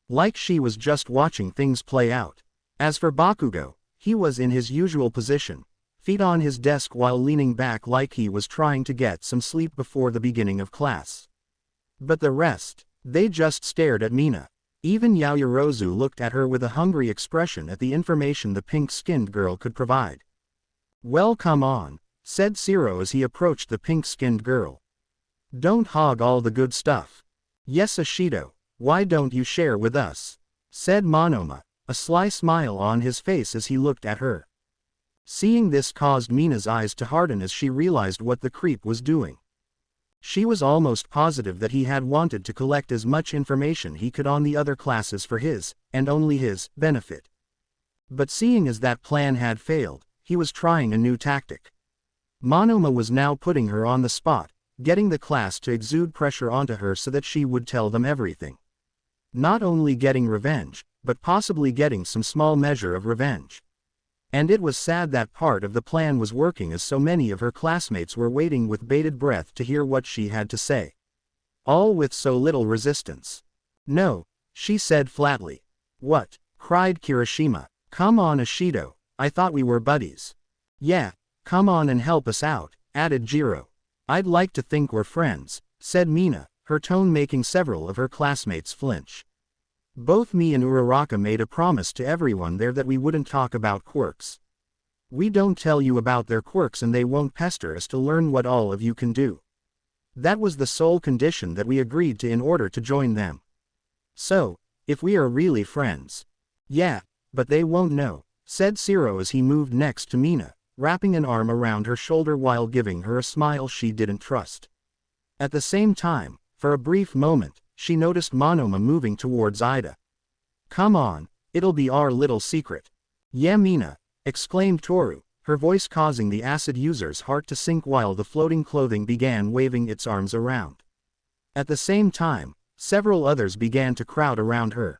Like she was just watching things play out. As for Bakugo, he was in his usual position, feet on his desk while leaning back like he was trying to get some sleep before the beginning of class. But the rest, they just stared at Mina. Even Yaoyorozu looked at her with a hungry expression at the information the pink-skinned girl could provide. Well, come on, said Siro as he approached the pink-skinned girl. Don't hog all the good stuff. Yes, Ashido, why don't you share with us? Said Monoma, a sly smile on his face as he looked at her. Seeing this caused Mina's eyes to harden as she realized what the creep was doing. She was almost positive that he had wanted to collect as much information he could on the other classes for his, and only his, benefit. But seeing as that plan had failed, he was trying a new tactic. Monoma was now putting her on the spot, getting the class to exude pressure onto her so that she would tell them everything. Not only getting revenge, but possibly getting some small measure of revenge. And it was sad that part of the plan was working, as so many of her classmates were waiting with bated breath to hear what she had to say. All with so little resistance. "No," she said flatly. "What?" cried Kirishima. "Come on, Ashido, I thought we were buddies." "Yeah, come on and help us out," added Jiro. "I'd like to think we're friends," said Mina, her tone making several of her classmates flinch. "Both me and Uraraka made a promise to everyone there that we wouldn't talk about quirks. We don't tell you about their quirks and they won't pester us to learn what all of you can do. That was the sole condition that we agreed to in order to join them. So, if we are really friends." "Yeah, but they won't know," said Siro as he moved next to Mina, wrapping an arm around her shoulder while giving her a smile she didn't trust. At the same time, for a brief moment, she noticed Monoma moving towards Ida. "Come on, it'll be our little secret." "Yeah, Mina," exclaimed Toru, her voice causing the acid user's heart to sink while the floating clothing began waving its arms around. At the same time, several others began to crowd around her.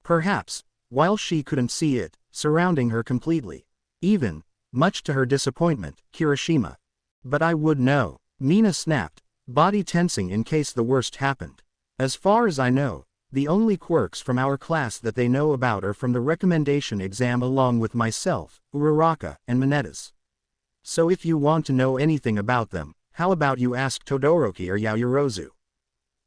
Perhaps, while she couldn't see it, surrounding her completely. Even, much to her disappointment, Kirishima. "But I would know," Mina snapped, body tensing in case the worst happened. "As far as I know, the only quirks from our class that they know about are from the recommendation exam along with myself, Uraraka, and Minetta's. So if you want to know anything about them, how about you ask Todoroki or Yaoyorozu?"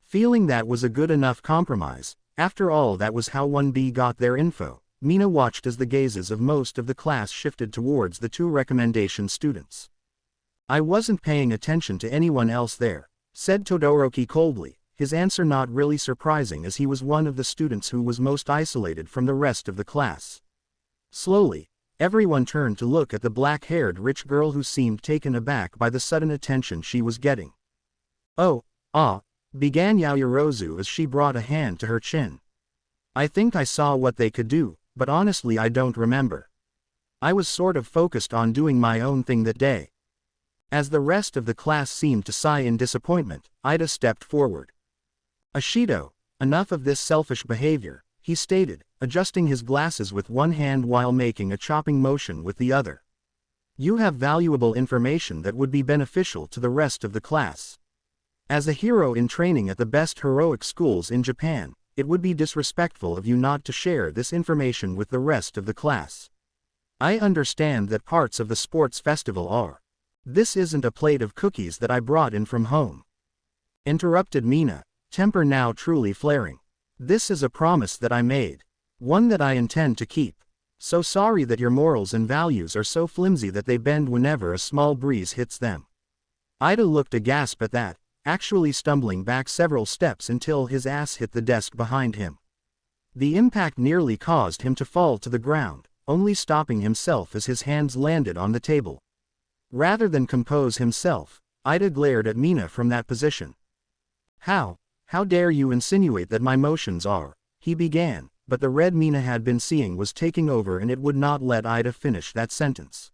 Feeling that was a good enough compromise, after all that was how 1B got their info, Mina watched as the gazes of most of the class shifted towards the two recommendation students. "I wasn't paying attention to anyone else there," said Todoroki coldly, his answer not really surprising as he was one of the students who was most isolated from the rest of the class. Slowly, everyone turned to look at the black-haired rich girl who seemed taken aback by the sudden attention she was getting. "Oh, began Yaoyorozu as she brought a hand to her chin. "I think I saw what they could do, but honestly I don't remember. I was sort of focused on doing my own thing that day." As the rest of the class seemed to sigh in disappointment, Ida stepped forward. "Ashido, enough of this selfish behavior," he stated, adjusting his glasses with one hand while making a chopping motion with the other. "You have valuable information that would be beneficial to the rest of the class. As a hero in training at the best heroic schools in Japan, it would be disrespectful of you not to share this information with the rest of the class. I understand that parts of the sports festival are. This isn't a plate of cookies that I brought in from home," interrupted Mina, temper now truly flaring. "This is a promise that I made. One that I intend to keep. So sorry that your morals and values are so flimsy that they bend whenever a small breeze hits them." Ida looked aghast at that, actually stumbling back several steps until his ass hit the desk behind him. The impact nearly caused him to fall to the ground, only stopping himself as his hands landed on the table. Rather than compose himself, Ida glared at Mina from that position. How dare you insinuate that my motions are," he began, but the red Mina had been seeing was taking over and it would not let Ida finish that sentence.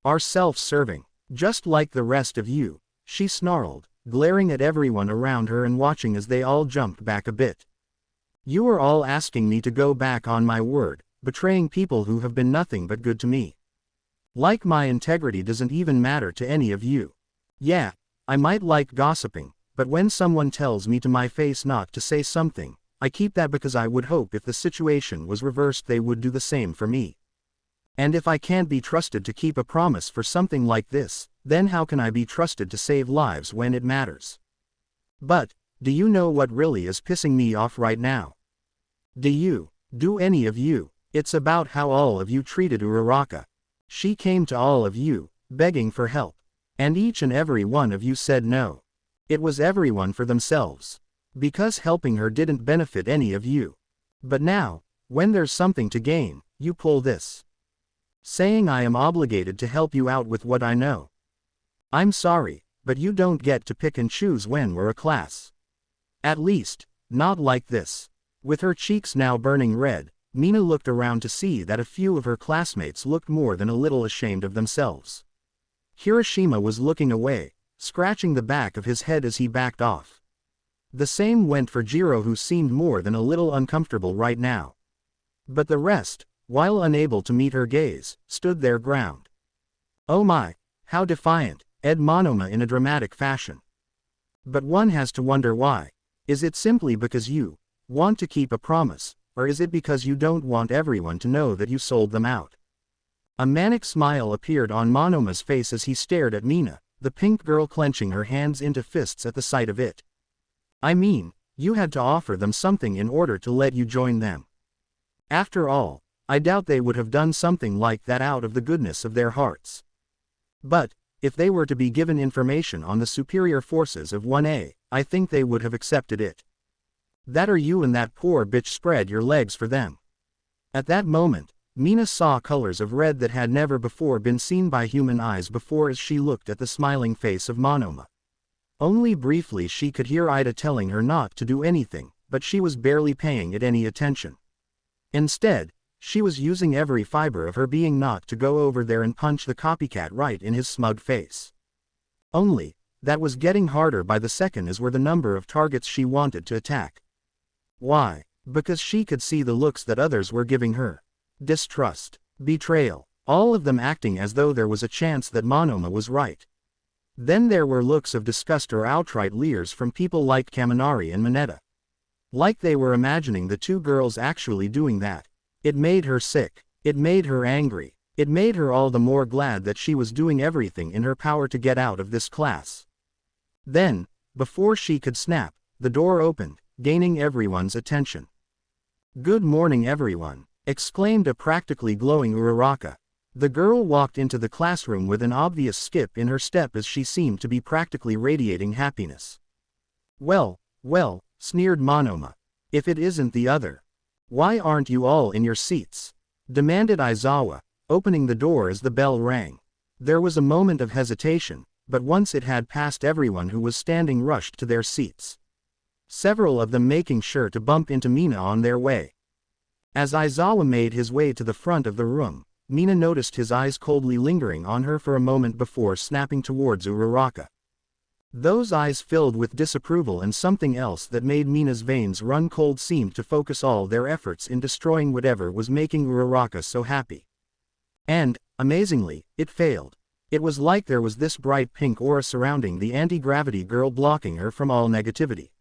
"Are self-serving, just like the rest of you," she snarled, glaring at everyone around her and watching as they all jumped back a bit. "You are all asking me to go back on my word, betraying people who have been nothing but good to me. Like my integrity doesn't even matter to any of you. Yeah, I might like gossiping, but when someone tells me to my face not to say something, I keep that because I would hope if the situation was reversed they would do the same for me. And if I can't be trusted to keep a promise for something like this, then how can I be trusted to save lives when it matters? But, do you know what really is pissing me off right now? Do any of you? It's about how all of you treated Uraraka. She came to all of you, begging for help. And each and every one of you said no. It was everyone for themselves. Because helping her didn't benefit any of you. But now, when there's something to gain, you pull this. Saying I am obligated to help you out with what I know. I'm sorry, but you don't get to pick and choose when we're a class. At least, not like this. With her cheeks now burning red, Mina looked around to see that a few of her classmates looked more than a little ashamed of themselves. Hiroshima was looking away, scratching the back of his head as he backed off. The same went for Jiro, who seemed more than a little uncomfortable right now. But the rest, while unable to meet her gaze, stood their ground. "Oh my, how defiant," said Monoma in a dramatic fashion. "But one has to wonder why. Is it simply because you want to keep a promise, or is it because you don't want everyone to know that you sold them out?" A manic smile appeared on Monoma's face as he stared at Mina, the pink girl clenching her hands into fists at the sight of it. "I mean, you had to offer them something in order to let you join them. After all, I doubt they would have done something like that out of the goodness of their hearts. But, if they were to be given information on the superior forces of 1A, I think they would have accepted it. That or you and that poor bitch spread your legs for them." At that moment, Mina saw colors of red that had never before been seen by human eyes before as she looked at the smiling face of Monoma. Only briefly she could hear Ida telling her not to do anything, but she was barely paying it any attention. Instead, she was using every fiber of her being not to go over there and punch the copycat right in his smug face. Only, that was getting harder by the second, as were the number of targets she wanted to attack. Why? Because she could see the looks that others were giving her. Distrust, betrayal, all of them acting as though there was a chance that Monoma was right. Then there were looks of disgust or outright leers from people like Kaminari and Mineta. Like they were imagining the two girls actually doing that. It made her sick. It made her angry. It made her all the more glad that she was doing everything in her power to get out of this class. Then, before she could snap, the door opened, gaining everyone's attention. "Good morning, everyone," exclaimed a practically glowing Uraraka. The girl walked into the classroom with an obvious skip in her step as she seemed to be practically radiating happiness. Well, sneered Monoma. "If it isn't the other. Why aren't you all in your seats?" demanded Aizawa, opening the door as the bell rang. There was a moment of hesitation, but once it had passed, everyone who was standing rushed to their seats. Several of them making sure to bump into Mina on their way. As Aizawa made his way to the front of the room, Mina noticed his eyes coldly lingering on her for a moment before snapping towards Uraraka. Those eyes filled with disapproval and something else that made Mina's veins run cold seemed to focus all their efforts in destroying whatever was making Uraraka so happy. And, amazingly, it failed. It was like there was this bright pink aura surrounding the anti-gravity girl, blocking her from all negativity.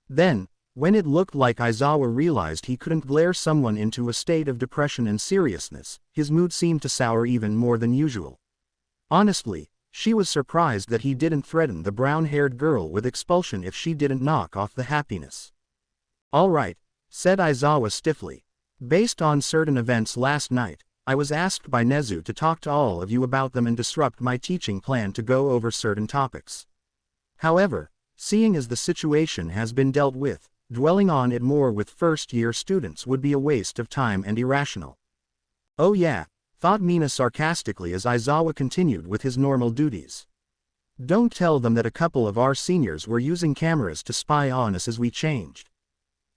Then, when it looked like Aizawa realized he couldn't glare someone into a state of depression and seriousness, his mood seemed to sour even more than usual. Honestly, she was surprised that he didn't threaten the brown-haired girl with expulsion if she didn't knock off the happiness. "All right," said Aizawa stiffly. "Based on certain events last night, I was asked by Nezu to talk to all of you about them and disrupt my teaching plan to go over certain topics. However, seeing as the situation has been dealt with, dwelling on it more with first-year students would be a waste of time and irrational." "Oh yeah," thought Mina sarcastically as Aizawa continued with his normal duties. "Don't tell them that a couple of our seniors were using cameras to spy on us as we changed.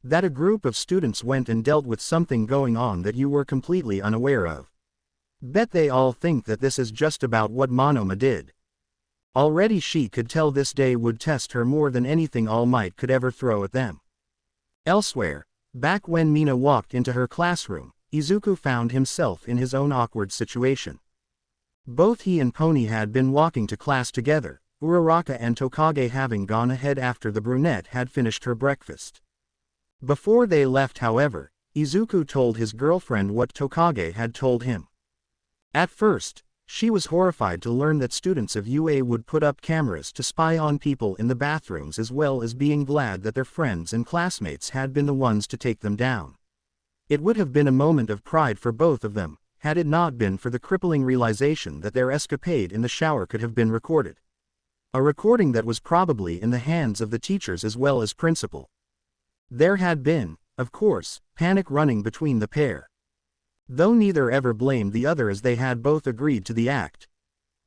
That a group of students went and dealt with something going on that you were completely unaware of. Bet they all think that this is just about what Monoma did. Already she could tell this day would test her more than anything All Might could ever throw at them." Elsewhere, back when Mina walked into her classroom, Izuku found himself in his own awkward situation. Both he and Pony had been walking to class together, Uraraka and Tokage having gone ahead after the brunette had finished her breakfast. Before they left, however, Izuku told his girlfriend what Tokage had told him. At first, she was horrified to learn that students of UA would put up cameras to spy on people in the bathrooms, as well as being glad that their friends and classmates had been the ones to take them down. It would have been a moment of pride for both of them, had it not been for the crippling realization that their escapade in the shower could have been recorded. A recording that was probably in the hands of the teachers as well as principal. There had been, of course, panic running between the pair. Though neither ever blamed the other, as they had both agreed to the act.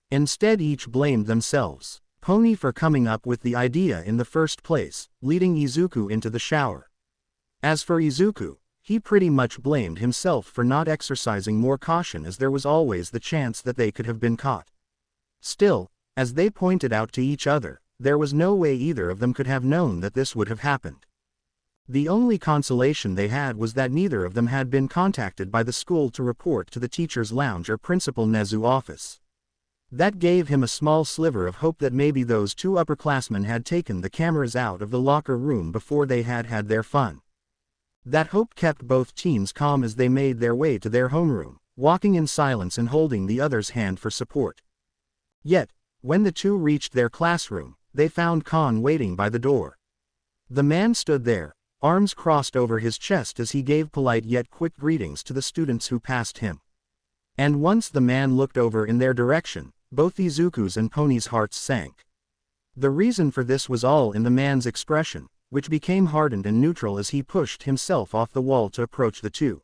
Instead, each blamed themselves. Pony for coming up with the idea in the first place, leading Izuku into the shower. As for Izuku, he pretty much blamed himself for not exercising more caution, as there was always the chance that they could have been caught. Still, as they pointed out to each other, there was no way either of them could have known that this would have happened. The only consolation they had was that neither of them had been contacted by the school to report to the teacher's lounge or Principal Nezu's office. That gave him a small sliver of hope that maybe those two upperclassmen had taken the cameras out of the locker room before they had had their fun. That hope kept both teens calm as they made their way to their homeroom, walking in silence and holding the other's hand for support. Yet, when the two reached their classroom, they found Kon waiting by the door. The man stood there, arms crossed over his chest as he gave polite yet quick greetings to the students who passed him. And once the man looked over in their direction, both Izuku's and Pony's hearts sank. The reason for this was all in the man's expression, which became hardened and neutral as he pushed himself off the wall to approach the two.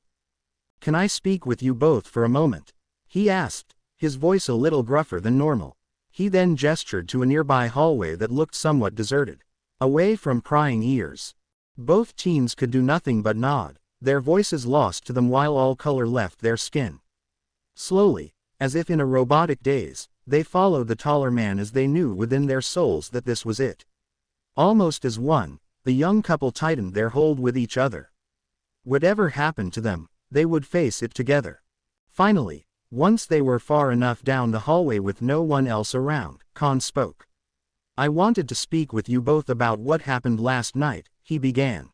"Can I speak with you both for a moment?" he asked, his voice a little gruffer than normal. He then gestured to a nearby hallway that looked somewhat deserted, away from prying ears. Both teens could do nothing but nod, their voices lost to them while all color left their skin. Slowly, as if in a robotic daze, they followed the taller man as they knew within their souls that this was it. Almost as one, the young couple tightened their hold with each other. Whatever happened to them, they would face it together. Finally, once they were far enough down the hallway with no one else around, Kon spoke. "I wanted to speak with you both about what happened last night," he began.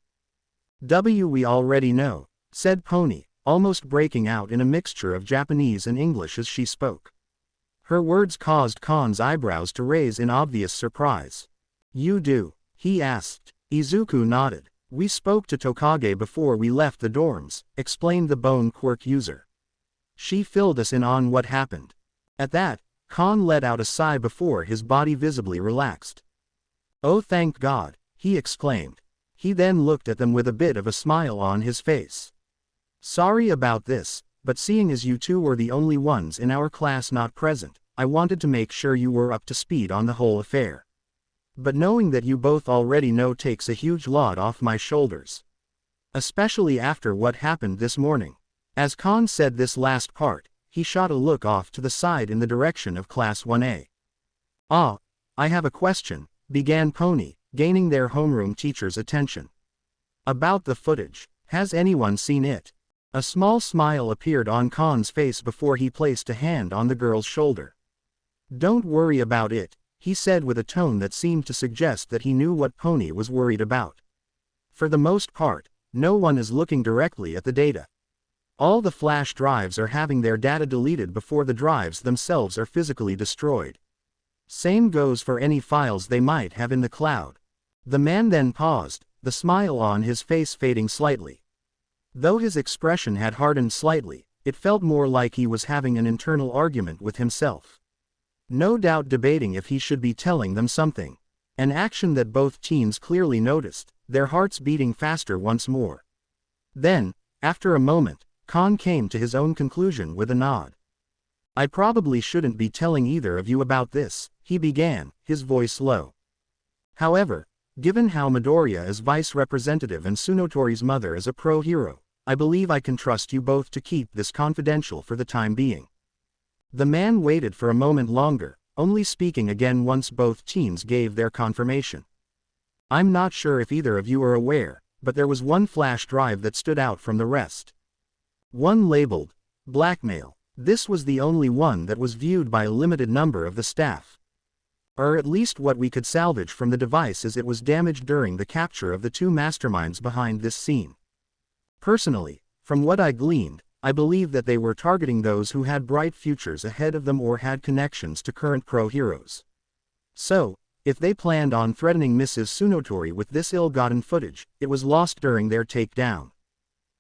"We already know," said Pony, almost breaking out in a mixture of Japanese and English as she spoke. Her words caused Kon's eyebrows to raise in obvious surprise. "You do?" he asked. Izuku nodded. "We spoke to Tokage before we left the dorms," explained the bone quirk user. "She filled us in on what happened." At that, Kon let out a sigh before his body visibly relaxed. "Oh, thank God," he exclaimed. He then looked at them with a bit of a smile on his face. "Sorry about this, but seeing as you two were the only ones in our class not present, I wanted to make sure you were up to speed on the whole affair. But knowing that you both already know takes a huge load off my shoulders. Especially after what happened this morning." As Kon said this last part, he shot a look off to the side in the direction of Class 1A. "Ah, I have a question," began Pony, gaining their homeroom teacher's attention. "About the footage, has anyone seen it?" A small smile appeared on Kon's face before he placed a hand on the girl's shoulder. "Don't worry about it," he said with a tone that seemed to suggest that he knew what Pony was worried about. "For the most part, no one is looking directly at the data. All the flash drives are having their data deleted before the drives themselves are physically destroyed. Same goes for any files they might have in the cloud." The man then paused, the smile on his face fading slightly. Though his expression had hardened slightly, it felt more like he was having an internal argument with himself. No doubt debating if he should be telling them something. An action that both teens clearly noticed, their hearts beating faster once more. Then, after a moment, Kon came to his own conclusion with a nod. "I probably shouldn't be telling either of you about this," he began, his voice low. "However, given how Midoriya is vice representative and Tsunotori's mother is a pro-hero, I believe I can trust you both to keep this confidential for the time being." The man waited for a moment longer, only speaking again once both teens gave their confirmation. "I'm not sure if either of you are aware, but there was one flash drive that stood out from the rest. One labeled, blackmail. This was the only one that was viewed by a limited number of the staff. Or at least what we could salvage from the device as it was damaged during the capture of the two masterminds behind this scene. Personally, from what I gleaned, I believe that they were targeting those who had bright futures ahead of them or had connections to current pro-heroes. So, if they planned on threatening Mrs. Tsunotori with this ill-gotten footage, it was lost during their takedown.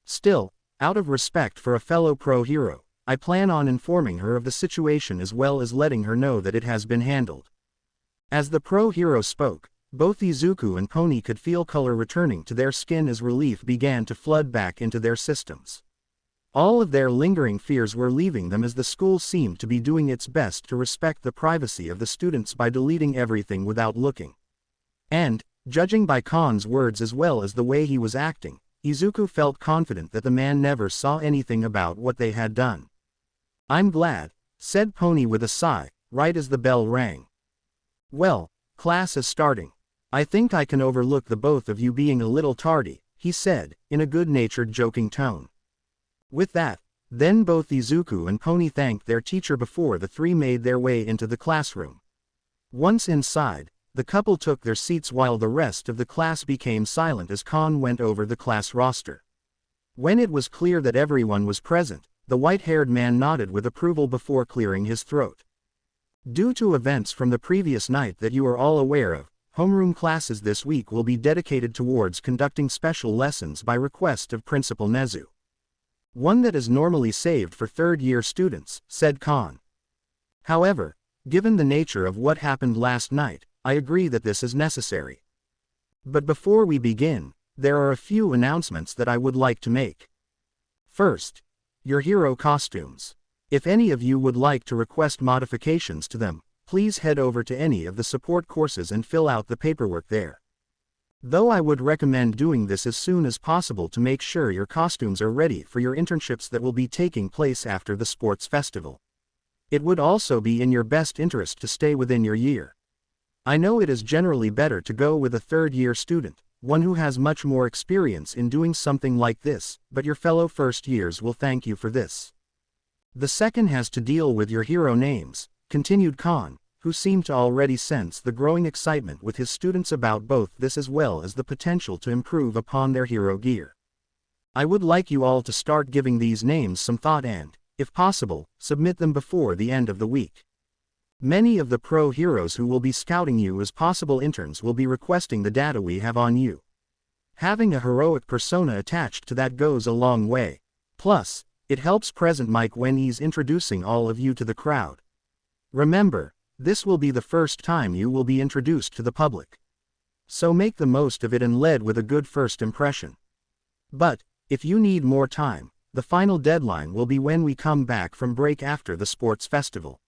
Still, out of respect for a fellow pro-hero, I plan on informing her of the situation as well as letting her know that it has been handled." As the pro-hero spoke, both Izuku and Pony could feel color returning to their skin as relief began to flood back into their systems. All of their lingering fears were leaving them as the school seemed to be doing its best to respect the privacy of the students by deleting everything without looking. And, judging by Khan's words as well as the way he was acting, Izuku felt confident that the man never saw anything about what they had done. "I'm glad," said Pony with a sigh, right as the bell rang. "Well, class is starting. I think I can overlook the both of you being a little tardy," he said, in a good-natured joking tone. With that, then both Izuku and Pony thanked their teacher before the three made their way into the classroom. Once inside, the couple took their seats while the rest of the class became silent as Khan went over the class roster. When it was clear that everyone was present, the white-haired man nodded with approval before clearing his throat. "Due to events from the previous night that you are all aware of, homeroom classes this week will be dedicated towards conducting special lessons by request of Principal Nezu. One that is normally saved for third-year students," said Khan. "However, given the nature of what happened last night, I agree that this is necessary. But before we begin, there are a few announcements that I would like to make. First, your hero costumes. If any of you would like to request modifications to them, please head over to any of the support courses and fill out the paperwork there. Though I would recommend doing this as soon as possible to make sure your costumes are ready for your internships that will be taking place after the sports festival. It would also be in your best interest to stay within your year. I know it is generally better to go with a third-year student, one who has much more experience in doing something like this, but your fellow first years will thank you for this. The second has to deal with your hero names," continued Khan, who seemed to already sense the growing excitement with his students about both this as well as the potential to improve upon their hero gear. "I would like you all to start giving these names some thought and, if possible, submit them before the end of the week. Many of the pro heroes who will be scouting you as possible interns will be requesting the data we have on you. Having a heroic persona attached to that goes a long way. Plus, it helps present Mike when he's introducing all of you to the crowd. Remember, this will be the first time you will be introduced to the public. So make the most of it and lead with a good first impression. But, if you need more time, the final deadline will be when we come back from break after the sports festival."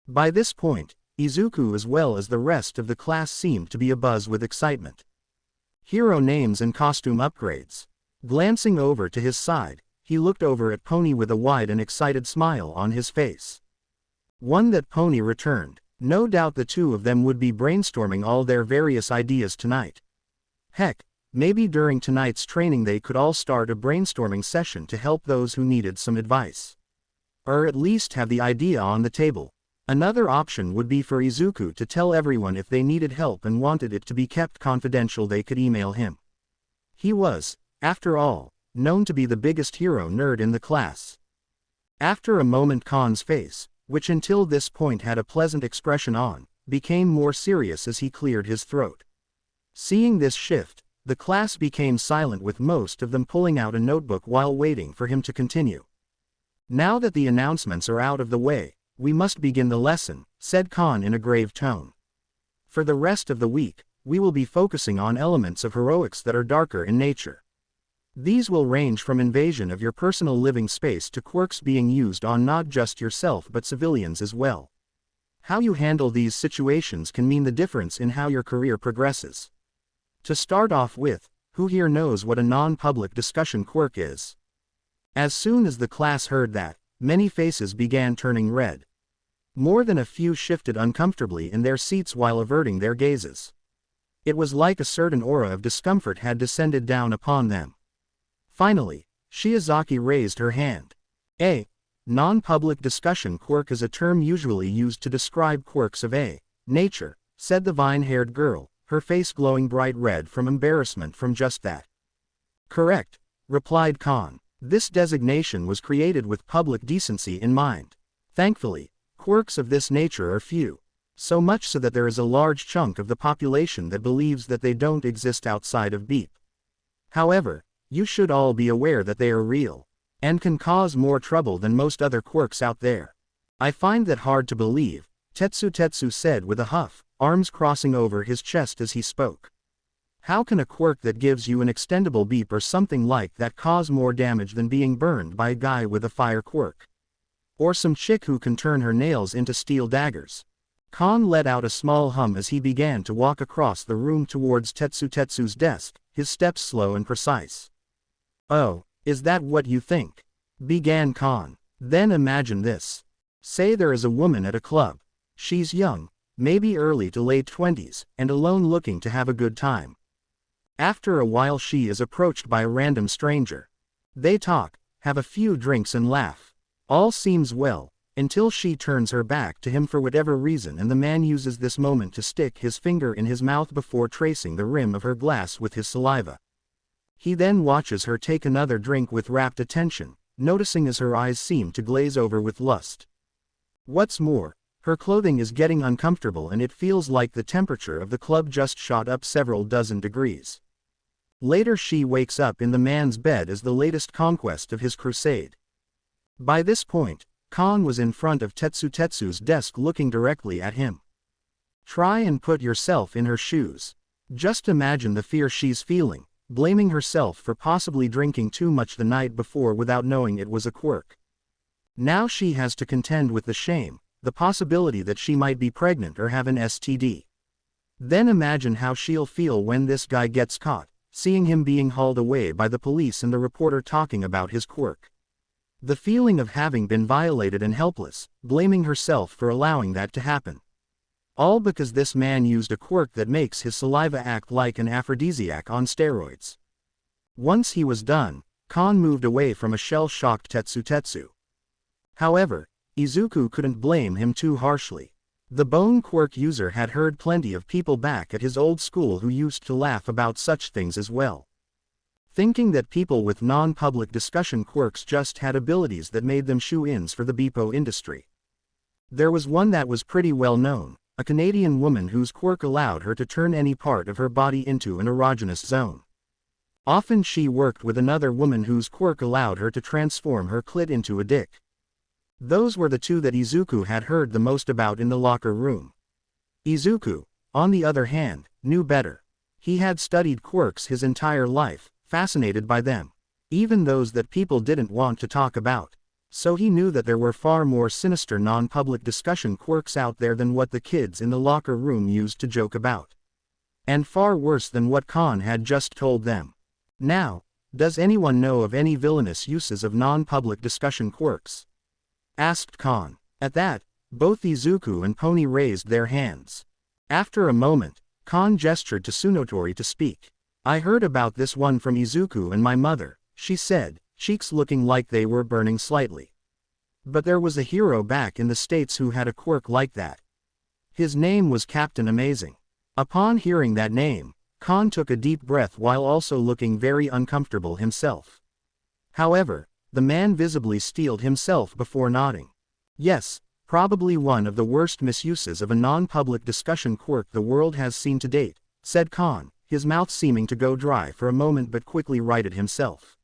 By this point, Izuku as well as the rest of the class seemed to be abuzz with excitement. Hero names and costume upgrades. Glancing over to his side, he looked over at Pony with a wide and excited smile on his face. One that Pony returned. No doubt the two of them would be brainstorming all their various ideas tonight. Heck, maybe during tonight's training they could all start a brainstorming session to help those who needed some advice. Or at least have the idea on the table. Another option would be for Izuku to tell everyone if they needed help and wanted it to be kept confidential they could email him. He was, after all, known to be the biggest hero nerd in the class. After a moment Khan's face, which until this point had a pleasant expression on, became more serious as he cleared his throat. Seeing this shift, the class became silent with most of them pulling out a notebook while waiting for him to continue. "Now that the announcements are out of the way, we must begin the lesson," said Khan in a grave tone. "For the rest of the week, we will be focusing on elements of heroics that are darker in nature. These will range from invasion of your personal living space to quirks being used on not just yourself but civilians as well. How you handle these situations can mean the difference in how your career progresses. To start off with, who here knows what a non-public discussion quirk is?" As soon as the class heard that, many faces began turning red. More than a few shifted uncomfortably in their seats while averting their gazes. It was like a certain aura of discomfort had descended down upon them. Finally, Shiozaki raised her hand. A non-public discussion quirk is a term usually used to describe quirks of a nature, said the vine-haired girl, her face glowing bright red from embarrassment from just that. "Correct," replied Khan. "This designation was created with public decency in mind. Thankfully, quirks of this nature are few, so much so that there is a large chunk of the population that believes that they don't exist outside of Beep. However, you should all be aware that they are real, and can cause more trouble than most other quirks out there. I find that hard to believe," Tetsu said with a huff, arms crossing over his chest as he spoke. How can a quirk that gives you an extendable beep or something like that cause more damage than being burned by a guy with a fire quirk? Or some chick who can turn her nails into steel daggers? Kon let out a small hum as he began to walk across the room towards Tetsu's desk, his steps slow and precise. "Oh, is that what you think?" began Kon. "Then imagine this. Say there is a woman at a club. She's young, maybe early to late 20s, and alone looking to have a good time. After a while she is approached by a random stranger. They talk, have a few drinks and laugh. All seems well, until she turns her back to him for whatever reason, and the man uses this moment to stick his finger in his mouth before tracing the rim of her glass with his saliva. He then watches her take another drink with rapt attention, noticing as her eyes seem to glaze over with lust. What's more, her clothing is getting uncomfortable and it feels like the temperature of the club just shot up several dozen degrees. Later she wakes up in the man's bed as the latest conquest of his crusade. By this point, Kon was in front of Tetsu's desk looking directly at him. Try and put yourself in her shoes. Just imagine the fear she's feeling, blaming herself for possibly drinking too much the night before without knowing it was a quirk. Now she has to contend with the shame, the possibility that she might be pregnant or have an STD. Then imagine how she'll feel when this guy gets caught, seeing him being hauled away by the police and the reporter talking about his quirk. The feeling of having been violated and helpless, blaming herself for allowing that to happen. All because this man used a quirk that makes his saliva act like an aphrodisiac on steroids. Once he was done, Kon moved away from a shell-shocked Tetsu. However, Izuku couldn't blame him too harshly. The bone quirk user had heard plenty of people back at his old school who used to laugh about such things as well. Thinking that people with non-public discussion quirks just had abilities that made them shoe-ins for the beepo industry. There was one that was pretty well known, a Canadian woman whose quirk allowed her to turn any part of her body into an erogenous zone. Often she worked with another woman whose quirk allowed her to transform her clit into a dick. Those were the two that Izuku had heard the most about in the locker room. Izuku, on the other hand, knew better. He had studied quirks his entire life, fascinated by them, even those that people didn't want to talk about. So he knew that there were far more sinister non-public discussion quirks out there than what the kids in the locker room used to joke about. And far worse than what Kon had just told them. Now, does anyone know of any villainous uses of non-public discussion quirks? Asked Kon. At that, both Izuku and Pony raised their hands. After a moment, Kon gestured to Tsunotori to speak. "I heard about this one from Izuku and my mother," she said, cheeks looking like they were burning slightly. "But there was a hero back in the States who had a quirk like that. His name was Captain Amazing." Upon hearing that name, Kon took a deep breath while also looking very uncomfortable himself. However, the man visibly steeled himself before nodding. "Yes, probably one of the worst misuses of a non-public discussion quirk the world has seen to date," said Kon, his mouth seeming to go dry for a moment but quickly righted himself.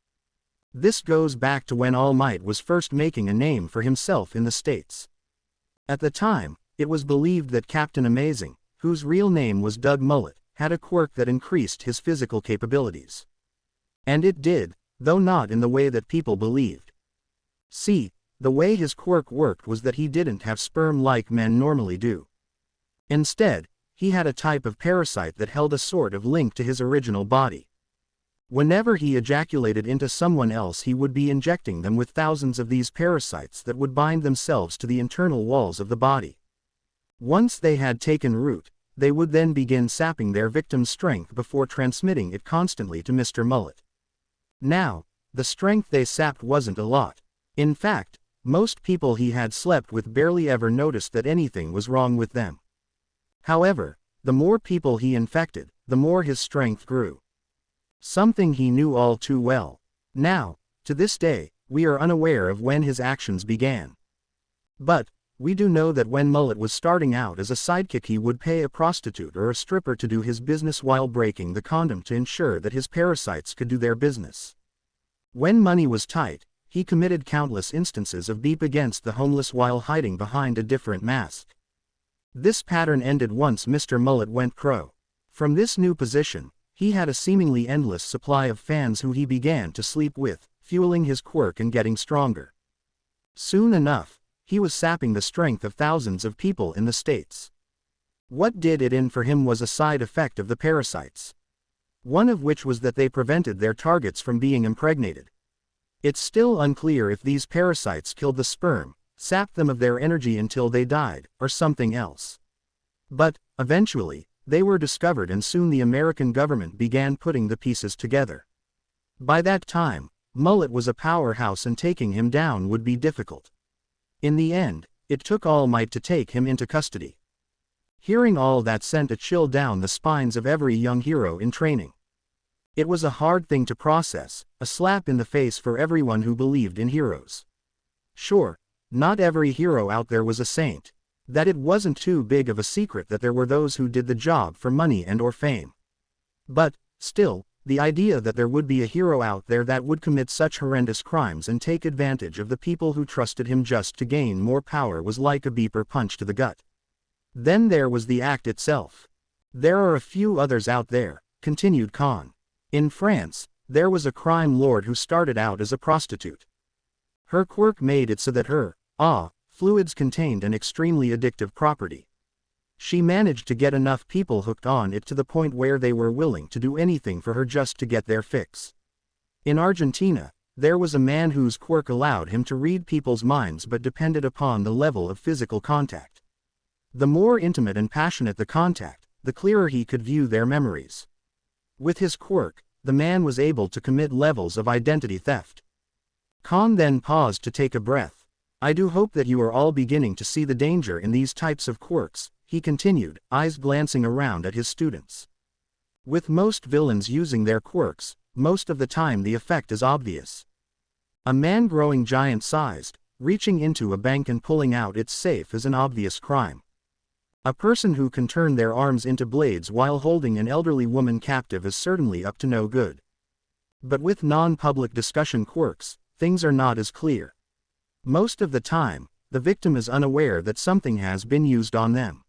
"This goes back to when All Might was first making a name for himself in the States. At the time, it was believed that Captain Amazing, whose real name was Doug Mullet, had a quirk that increased his physical capabilities. And it did, though not in the way that people believed. See, the way his quirk worked was that he didn't have sperm like men normally do. Instead, he had a type of parasite that held a sort of link to his original body. Whenever he ejaculated into someone else, he would be injecting them with thousands of these parasites that would bind themselves to the internal walls of the body. Once they had taken root, they would then begin sapping their victim's strength before transmitting it constantly to Mr. Mullet. Now, the strength they sapped wasn't a lot. In fact, most people he had slept with barely ever noticed that anything was wrong with them. However, the more people he infected, the more his strength grew. Something he knew all too well. Now, to this day, we are unaware of when his actions began. But, we do know that when Mullet was starting out as a sidekick, he would pay a prostitute or a stripper to do his business while breaking the condom to ensure that his parasites could do their business. When money was tight, he committed countless instances of beep against the homeless while hiding behind a different mask. This pattern ended once Mr. Mullet went pro. From this new position, He had a seemingly endless supply of fans who he began to sleep with, fueling his quirk and getting stronger. Soon enough, he was sapping the strength of thousands of people in the States. What did it in for him was a side effect of the parasites. One of which was that they prevented their targets from being impregnated. It's still unclear if these parasites killed the sperm, sapped them of their energy until they died, or something else. But, eventually, they were discovered and soon the American government began putting the pieces together. By that time, Mullet was a powerhouse and taking him down would be difficult. In the end, it took All Might to take him into custody. Hearing all that sent a chill down the spines of every young hero in training. It was a hard thing to process, a slap in the face for everyone who believed in heroes. Sure, not every hero out there was a saint. That it wasn't too big of a secret that there were those who did the job for money and/or fame. But, still, the idea that there would be a hero out there that would commit such horrendous crimes and take advantage of the people who trusted him just to gain more power was like a beeper punch to the gut. Then there was the act itself. There are a few others out there, continued Khan. In France, there was a crime lord who started out as a prostitute. Her quirk made it so that her fluids contained an extremely addictive property. She managed to get enough people hooked on it to the point where they were willing to do anything for her just to get their fix. In Argentina, there was a man whose quirk allowed him to read people's minds but depended upon the level of physical contact. The more intimate and passionate the contact, the clearer he could view their memories. With his quirk, the man was able to commit levels of identity theft. Khan then paused to take a breath. I do hope that you are all beginning to see the danger in these types of quirks, he continued, eyes glancing around at his students. With most villains using their quirks, most of the time the effect is obvious. A man growing giant-sized, reaching into a bank and pulling out its safe is an obvious crime. A person who can turn their arms into blades while holding an elderly woman captive is certainly up to no good. But with non-public discussion quirks, things are not as clear. Most of the time, the victim is unaware that something has been used on them.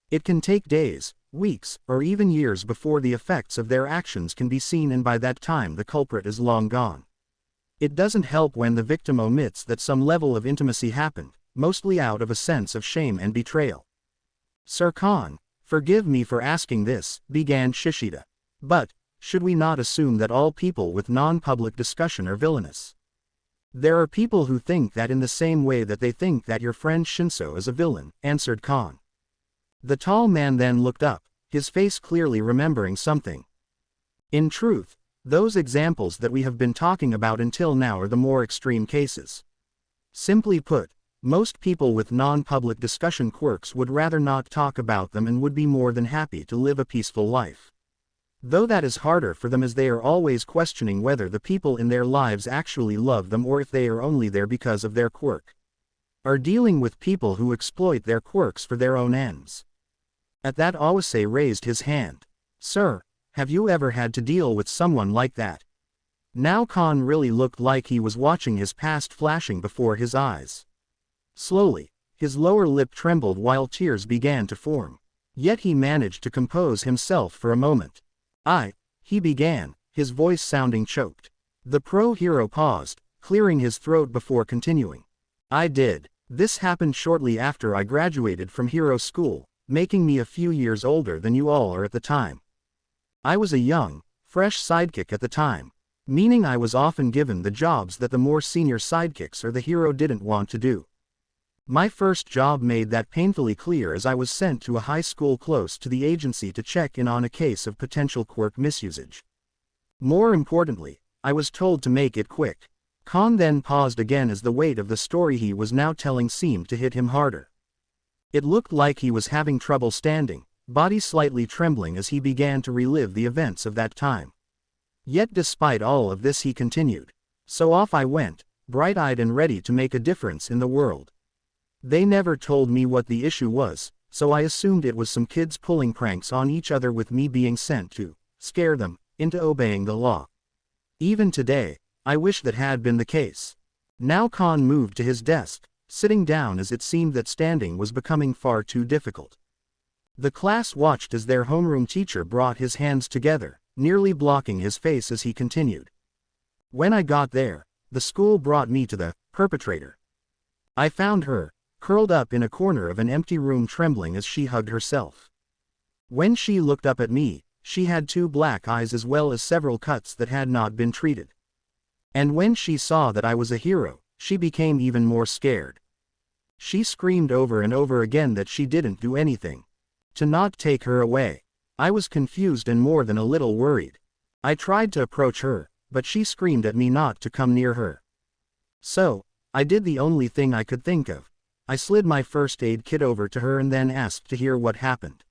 It can take days, weeks, or even years before the effects of their actions can be seen, and by that time the culprit is long gone. It doesn't help when the victim omits that some level of intimacy happened, mostly out of a sense of shame and betrayal. Sir Khan, forgive me for asking this, began Shishida. But, should we not assume that all people with non-public discussion are villainous? There are people who think that in the same way that they think that your friend Shinso is a villain, answered Khan. The tall man then looked up, his face clearly remembering something. In truth, those examples that we have been talking about until now are the more extreme cases. Simply put, most people with non-public discussion quirks would rather not talk about them and would be more than happy to live a peaceful life. Though that is harder for them as they are always questioning whether the people in their lives actually love them or if they are only there because of their quirk. Are dealing with people who exploit their quirks for their own ends. At that Awase raised his hand. Sir, have you ever had to deal with someone like that? Now Khan really looked like he was watching his past flashing before his eyes. Slowly, his lower lip trembled while tears began to form. Yet he managed to compose himself for a moment. He began, his voice sounding choked. The pro-hero paused, clearing his throat before continuing. I did. This happened shortly after I graduated from hero school, making me a few years older than you all are at the time. I was a young, fresh sidekick at the time, meaning I was often given the jobs that the more senior sidekicks or the hero didn't want to do. My first job made that painfully clear as I was sent to a high school close to the agency to check in on a case of potential quirk misusage. More importantly, I was told to make it quick. Khan then paused again as the weight of the story he was now telling seemed to hit him harder. It looked like he was having trouble standing, body slightly trembling as he began to relive the events of that time. Yet despite all of this he continued. So off I went, bright-eyed and ready to make a difference in the world. They never told me what the issue was, so I assumed it was some kids pulling pranks on each other with me being sent to scare them into obeying the law. Even today, I wish that had been the case. Now Khan moved to his desk, sitting down as it seemed that standing was becoming far too difficult. The class watched as their homeroom teacher brought his hands together, nearly blocking his face as he continued. When I got there, the school brought me to the perpetrator. I found her, curled up in a corner of an empty room trembling as she hugged herself. When she looked up at me, she had 2 black eyes as well as several cuts that had not been treated. And when she saw that I was a hero, she became even more scared. She screamed over and over again that she didn't do anything. To not take her away. I was confused and more than a little worried. I tried to approach her, but she screamed at me not to come near her. So, I did the only thing I could think of. I slid my first aid kit over to her and then asked to hear what happened.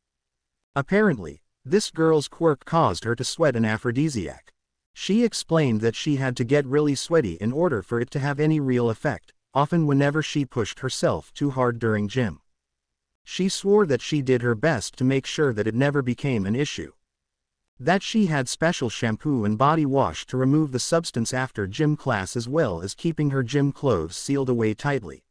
Apparently, this girl's quirk caused her to sweat an aphrodisiac. She explained that she had to get really sweaty in order for it to have any real effect, often whenever she pushed herself too hard during gym. She swore that she did her best to make sure that it never became an issue. That she had special shampoo and body wash to remove the substance after gym class as well as keeping her gym clothes sealed away tightly.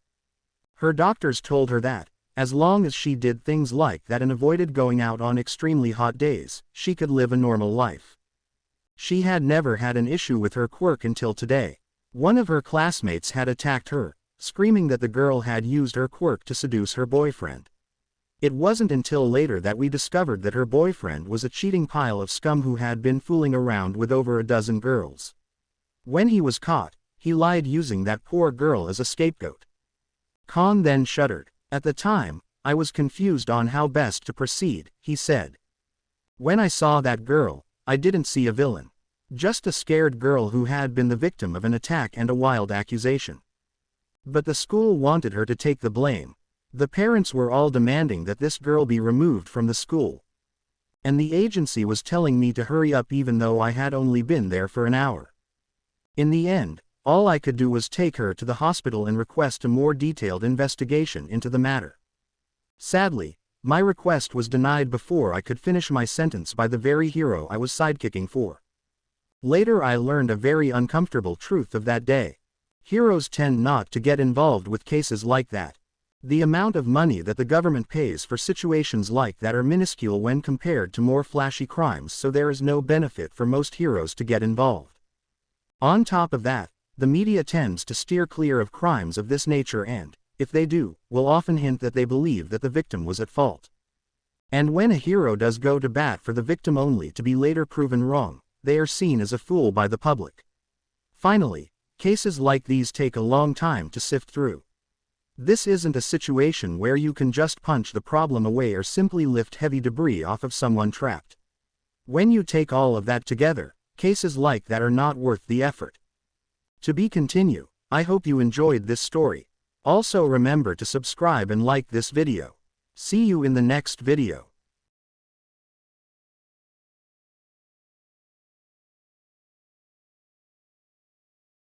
Her doctors told her that, as long as she did things like that and avoided going out on extremely hot days, she could live a normal life. She had never had an issue with her quirk until today. One of her classmates had attacked her, screaming that the girl had used her quirk to seduce her boyfriend. It wasn't until later that we discovered that her boyfriend was a cheating pile of scum who had been fooling around with over a dozen girls. When he was caught, he lied using that poor girl as a scapegoat. Khan then shuddered. At the time, I was confused on how best to proceed, he said. When I saw that girl, I didn't see a villain. Just a scared girl who had been the victim of an attack and a wild accusation. But the school wanted her to take the blame. The parents were all demanding that this girl be removed from the school. And the agency was telling me to hurry up even though I had only been there for an hour. In the end, all I could do was take her to the hospital and request a more detailed investigation into the matter. Sadly, my request was denied before I could finish my sentence by the very hero I was sidekicking for. Later I learned a very uncomfortable truth of that day. Heroes tend not to get involved with cases like that. The amount of money that the government pays for situations like that are minuscule when compared to more flashy crimes, so there is no benefit for most heroes to get involved. On top of that, the media tends to steer clear of crimes of this nature and, if they do, will often hint that they believe that the victim was at fault. And when a hero does go to bat for the victim only to be later proven wrong, they are seen as a fool by the public. Finally, cases like these take a long time to sift through. This isn't a situation where you can just punch the problem away or simply lift heavy debris off of someone trapped. When you take all of that together, cases like that are not worth the effort. To be continued. I hope you enjoyed this story. Also remember to subscribe and like this video. See you in the next video.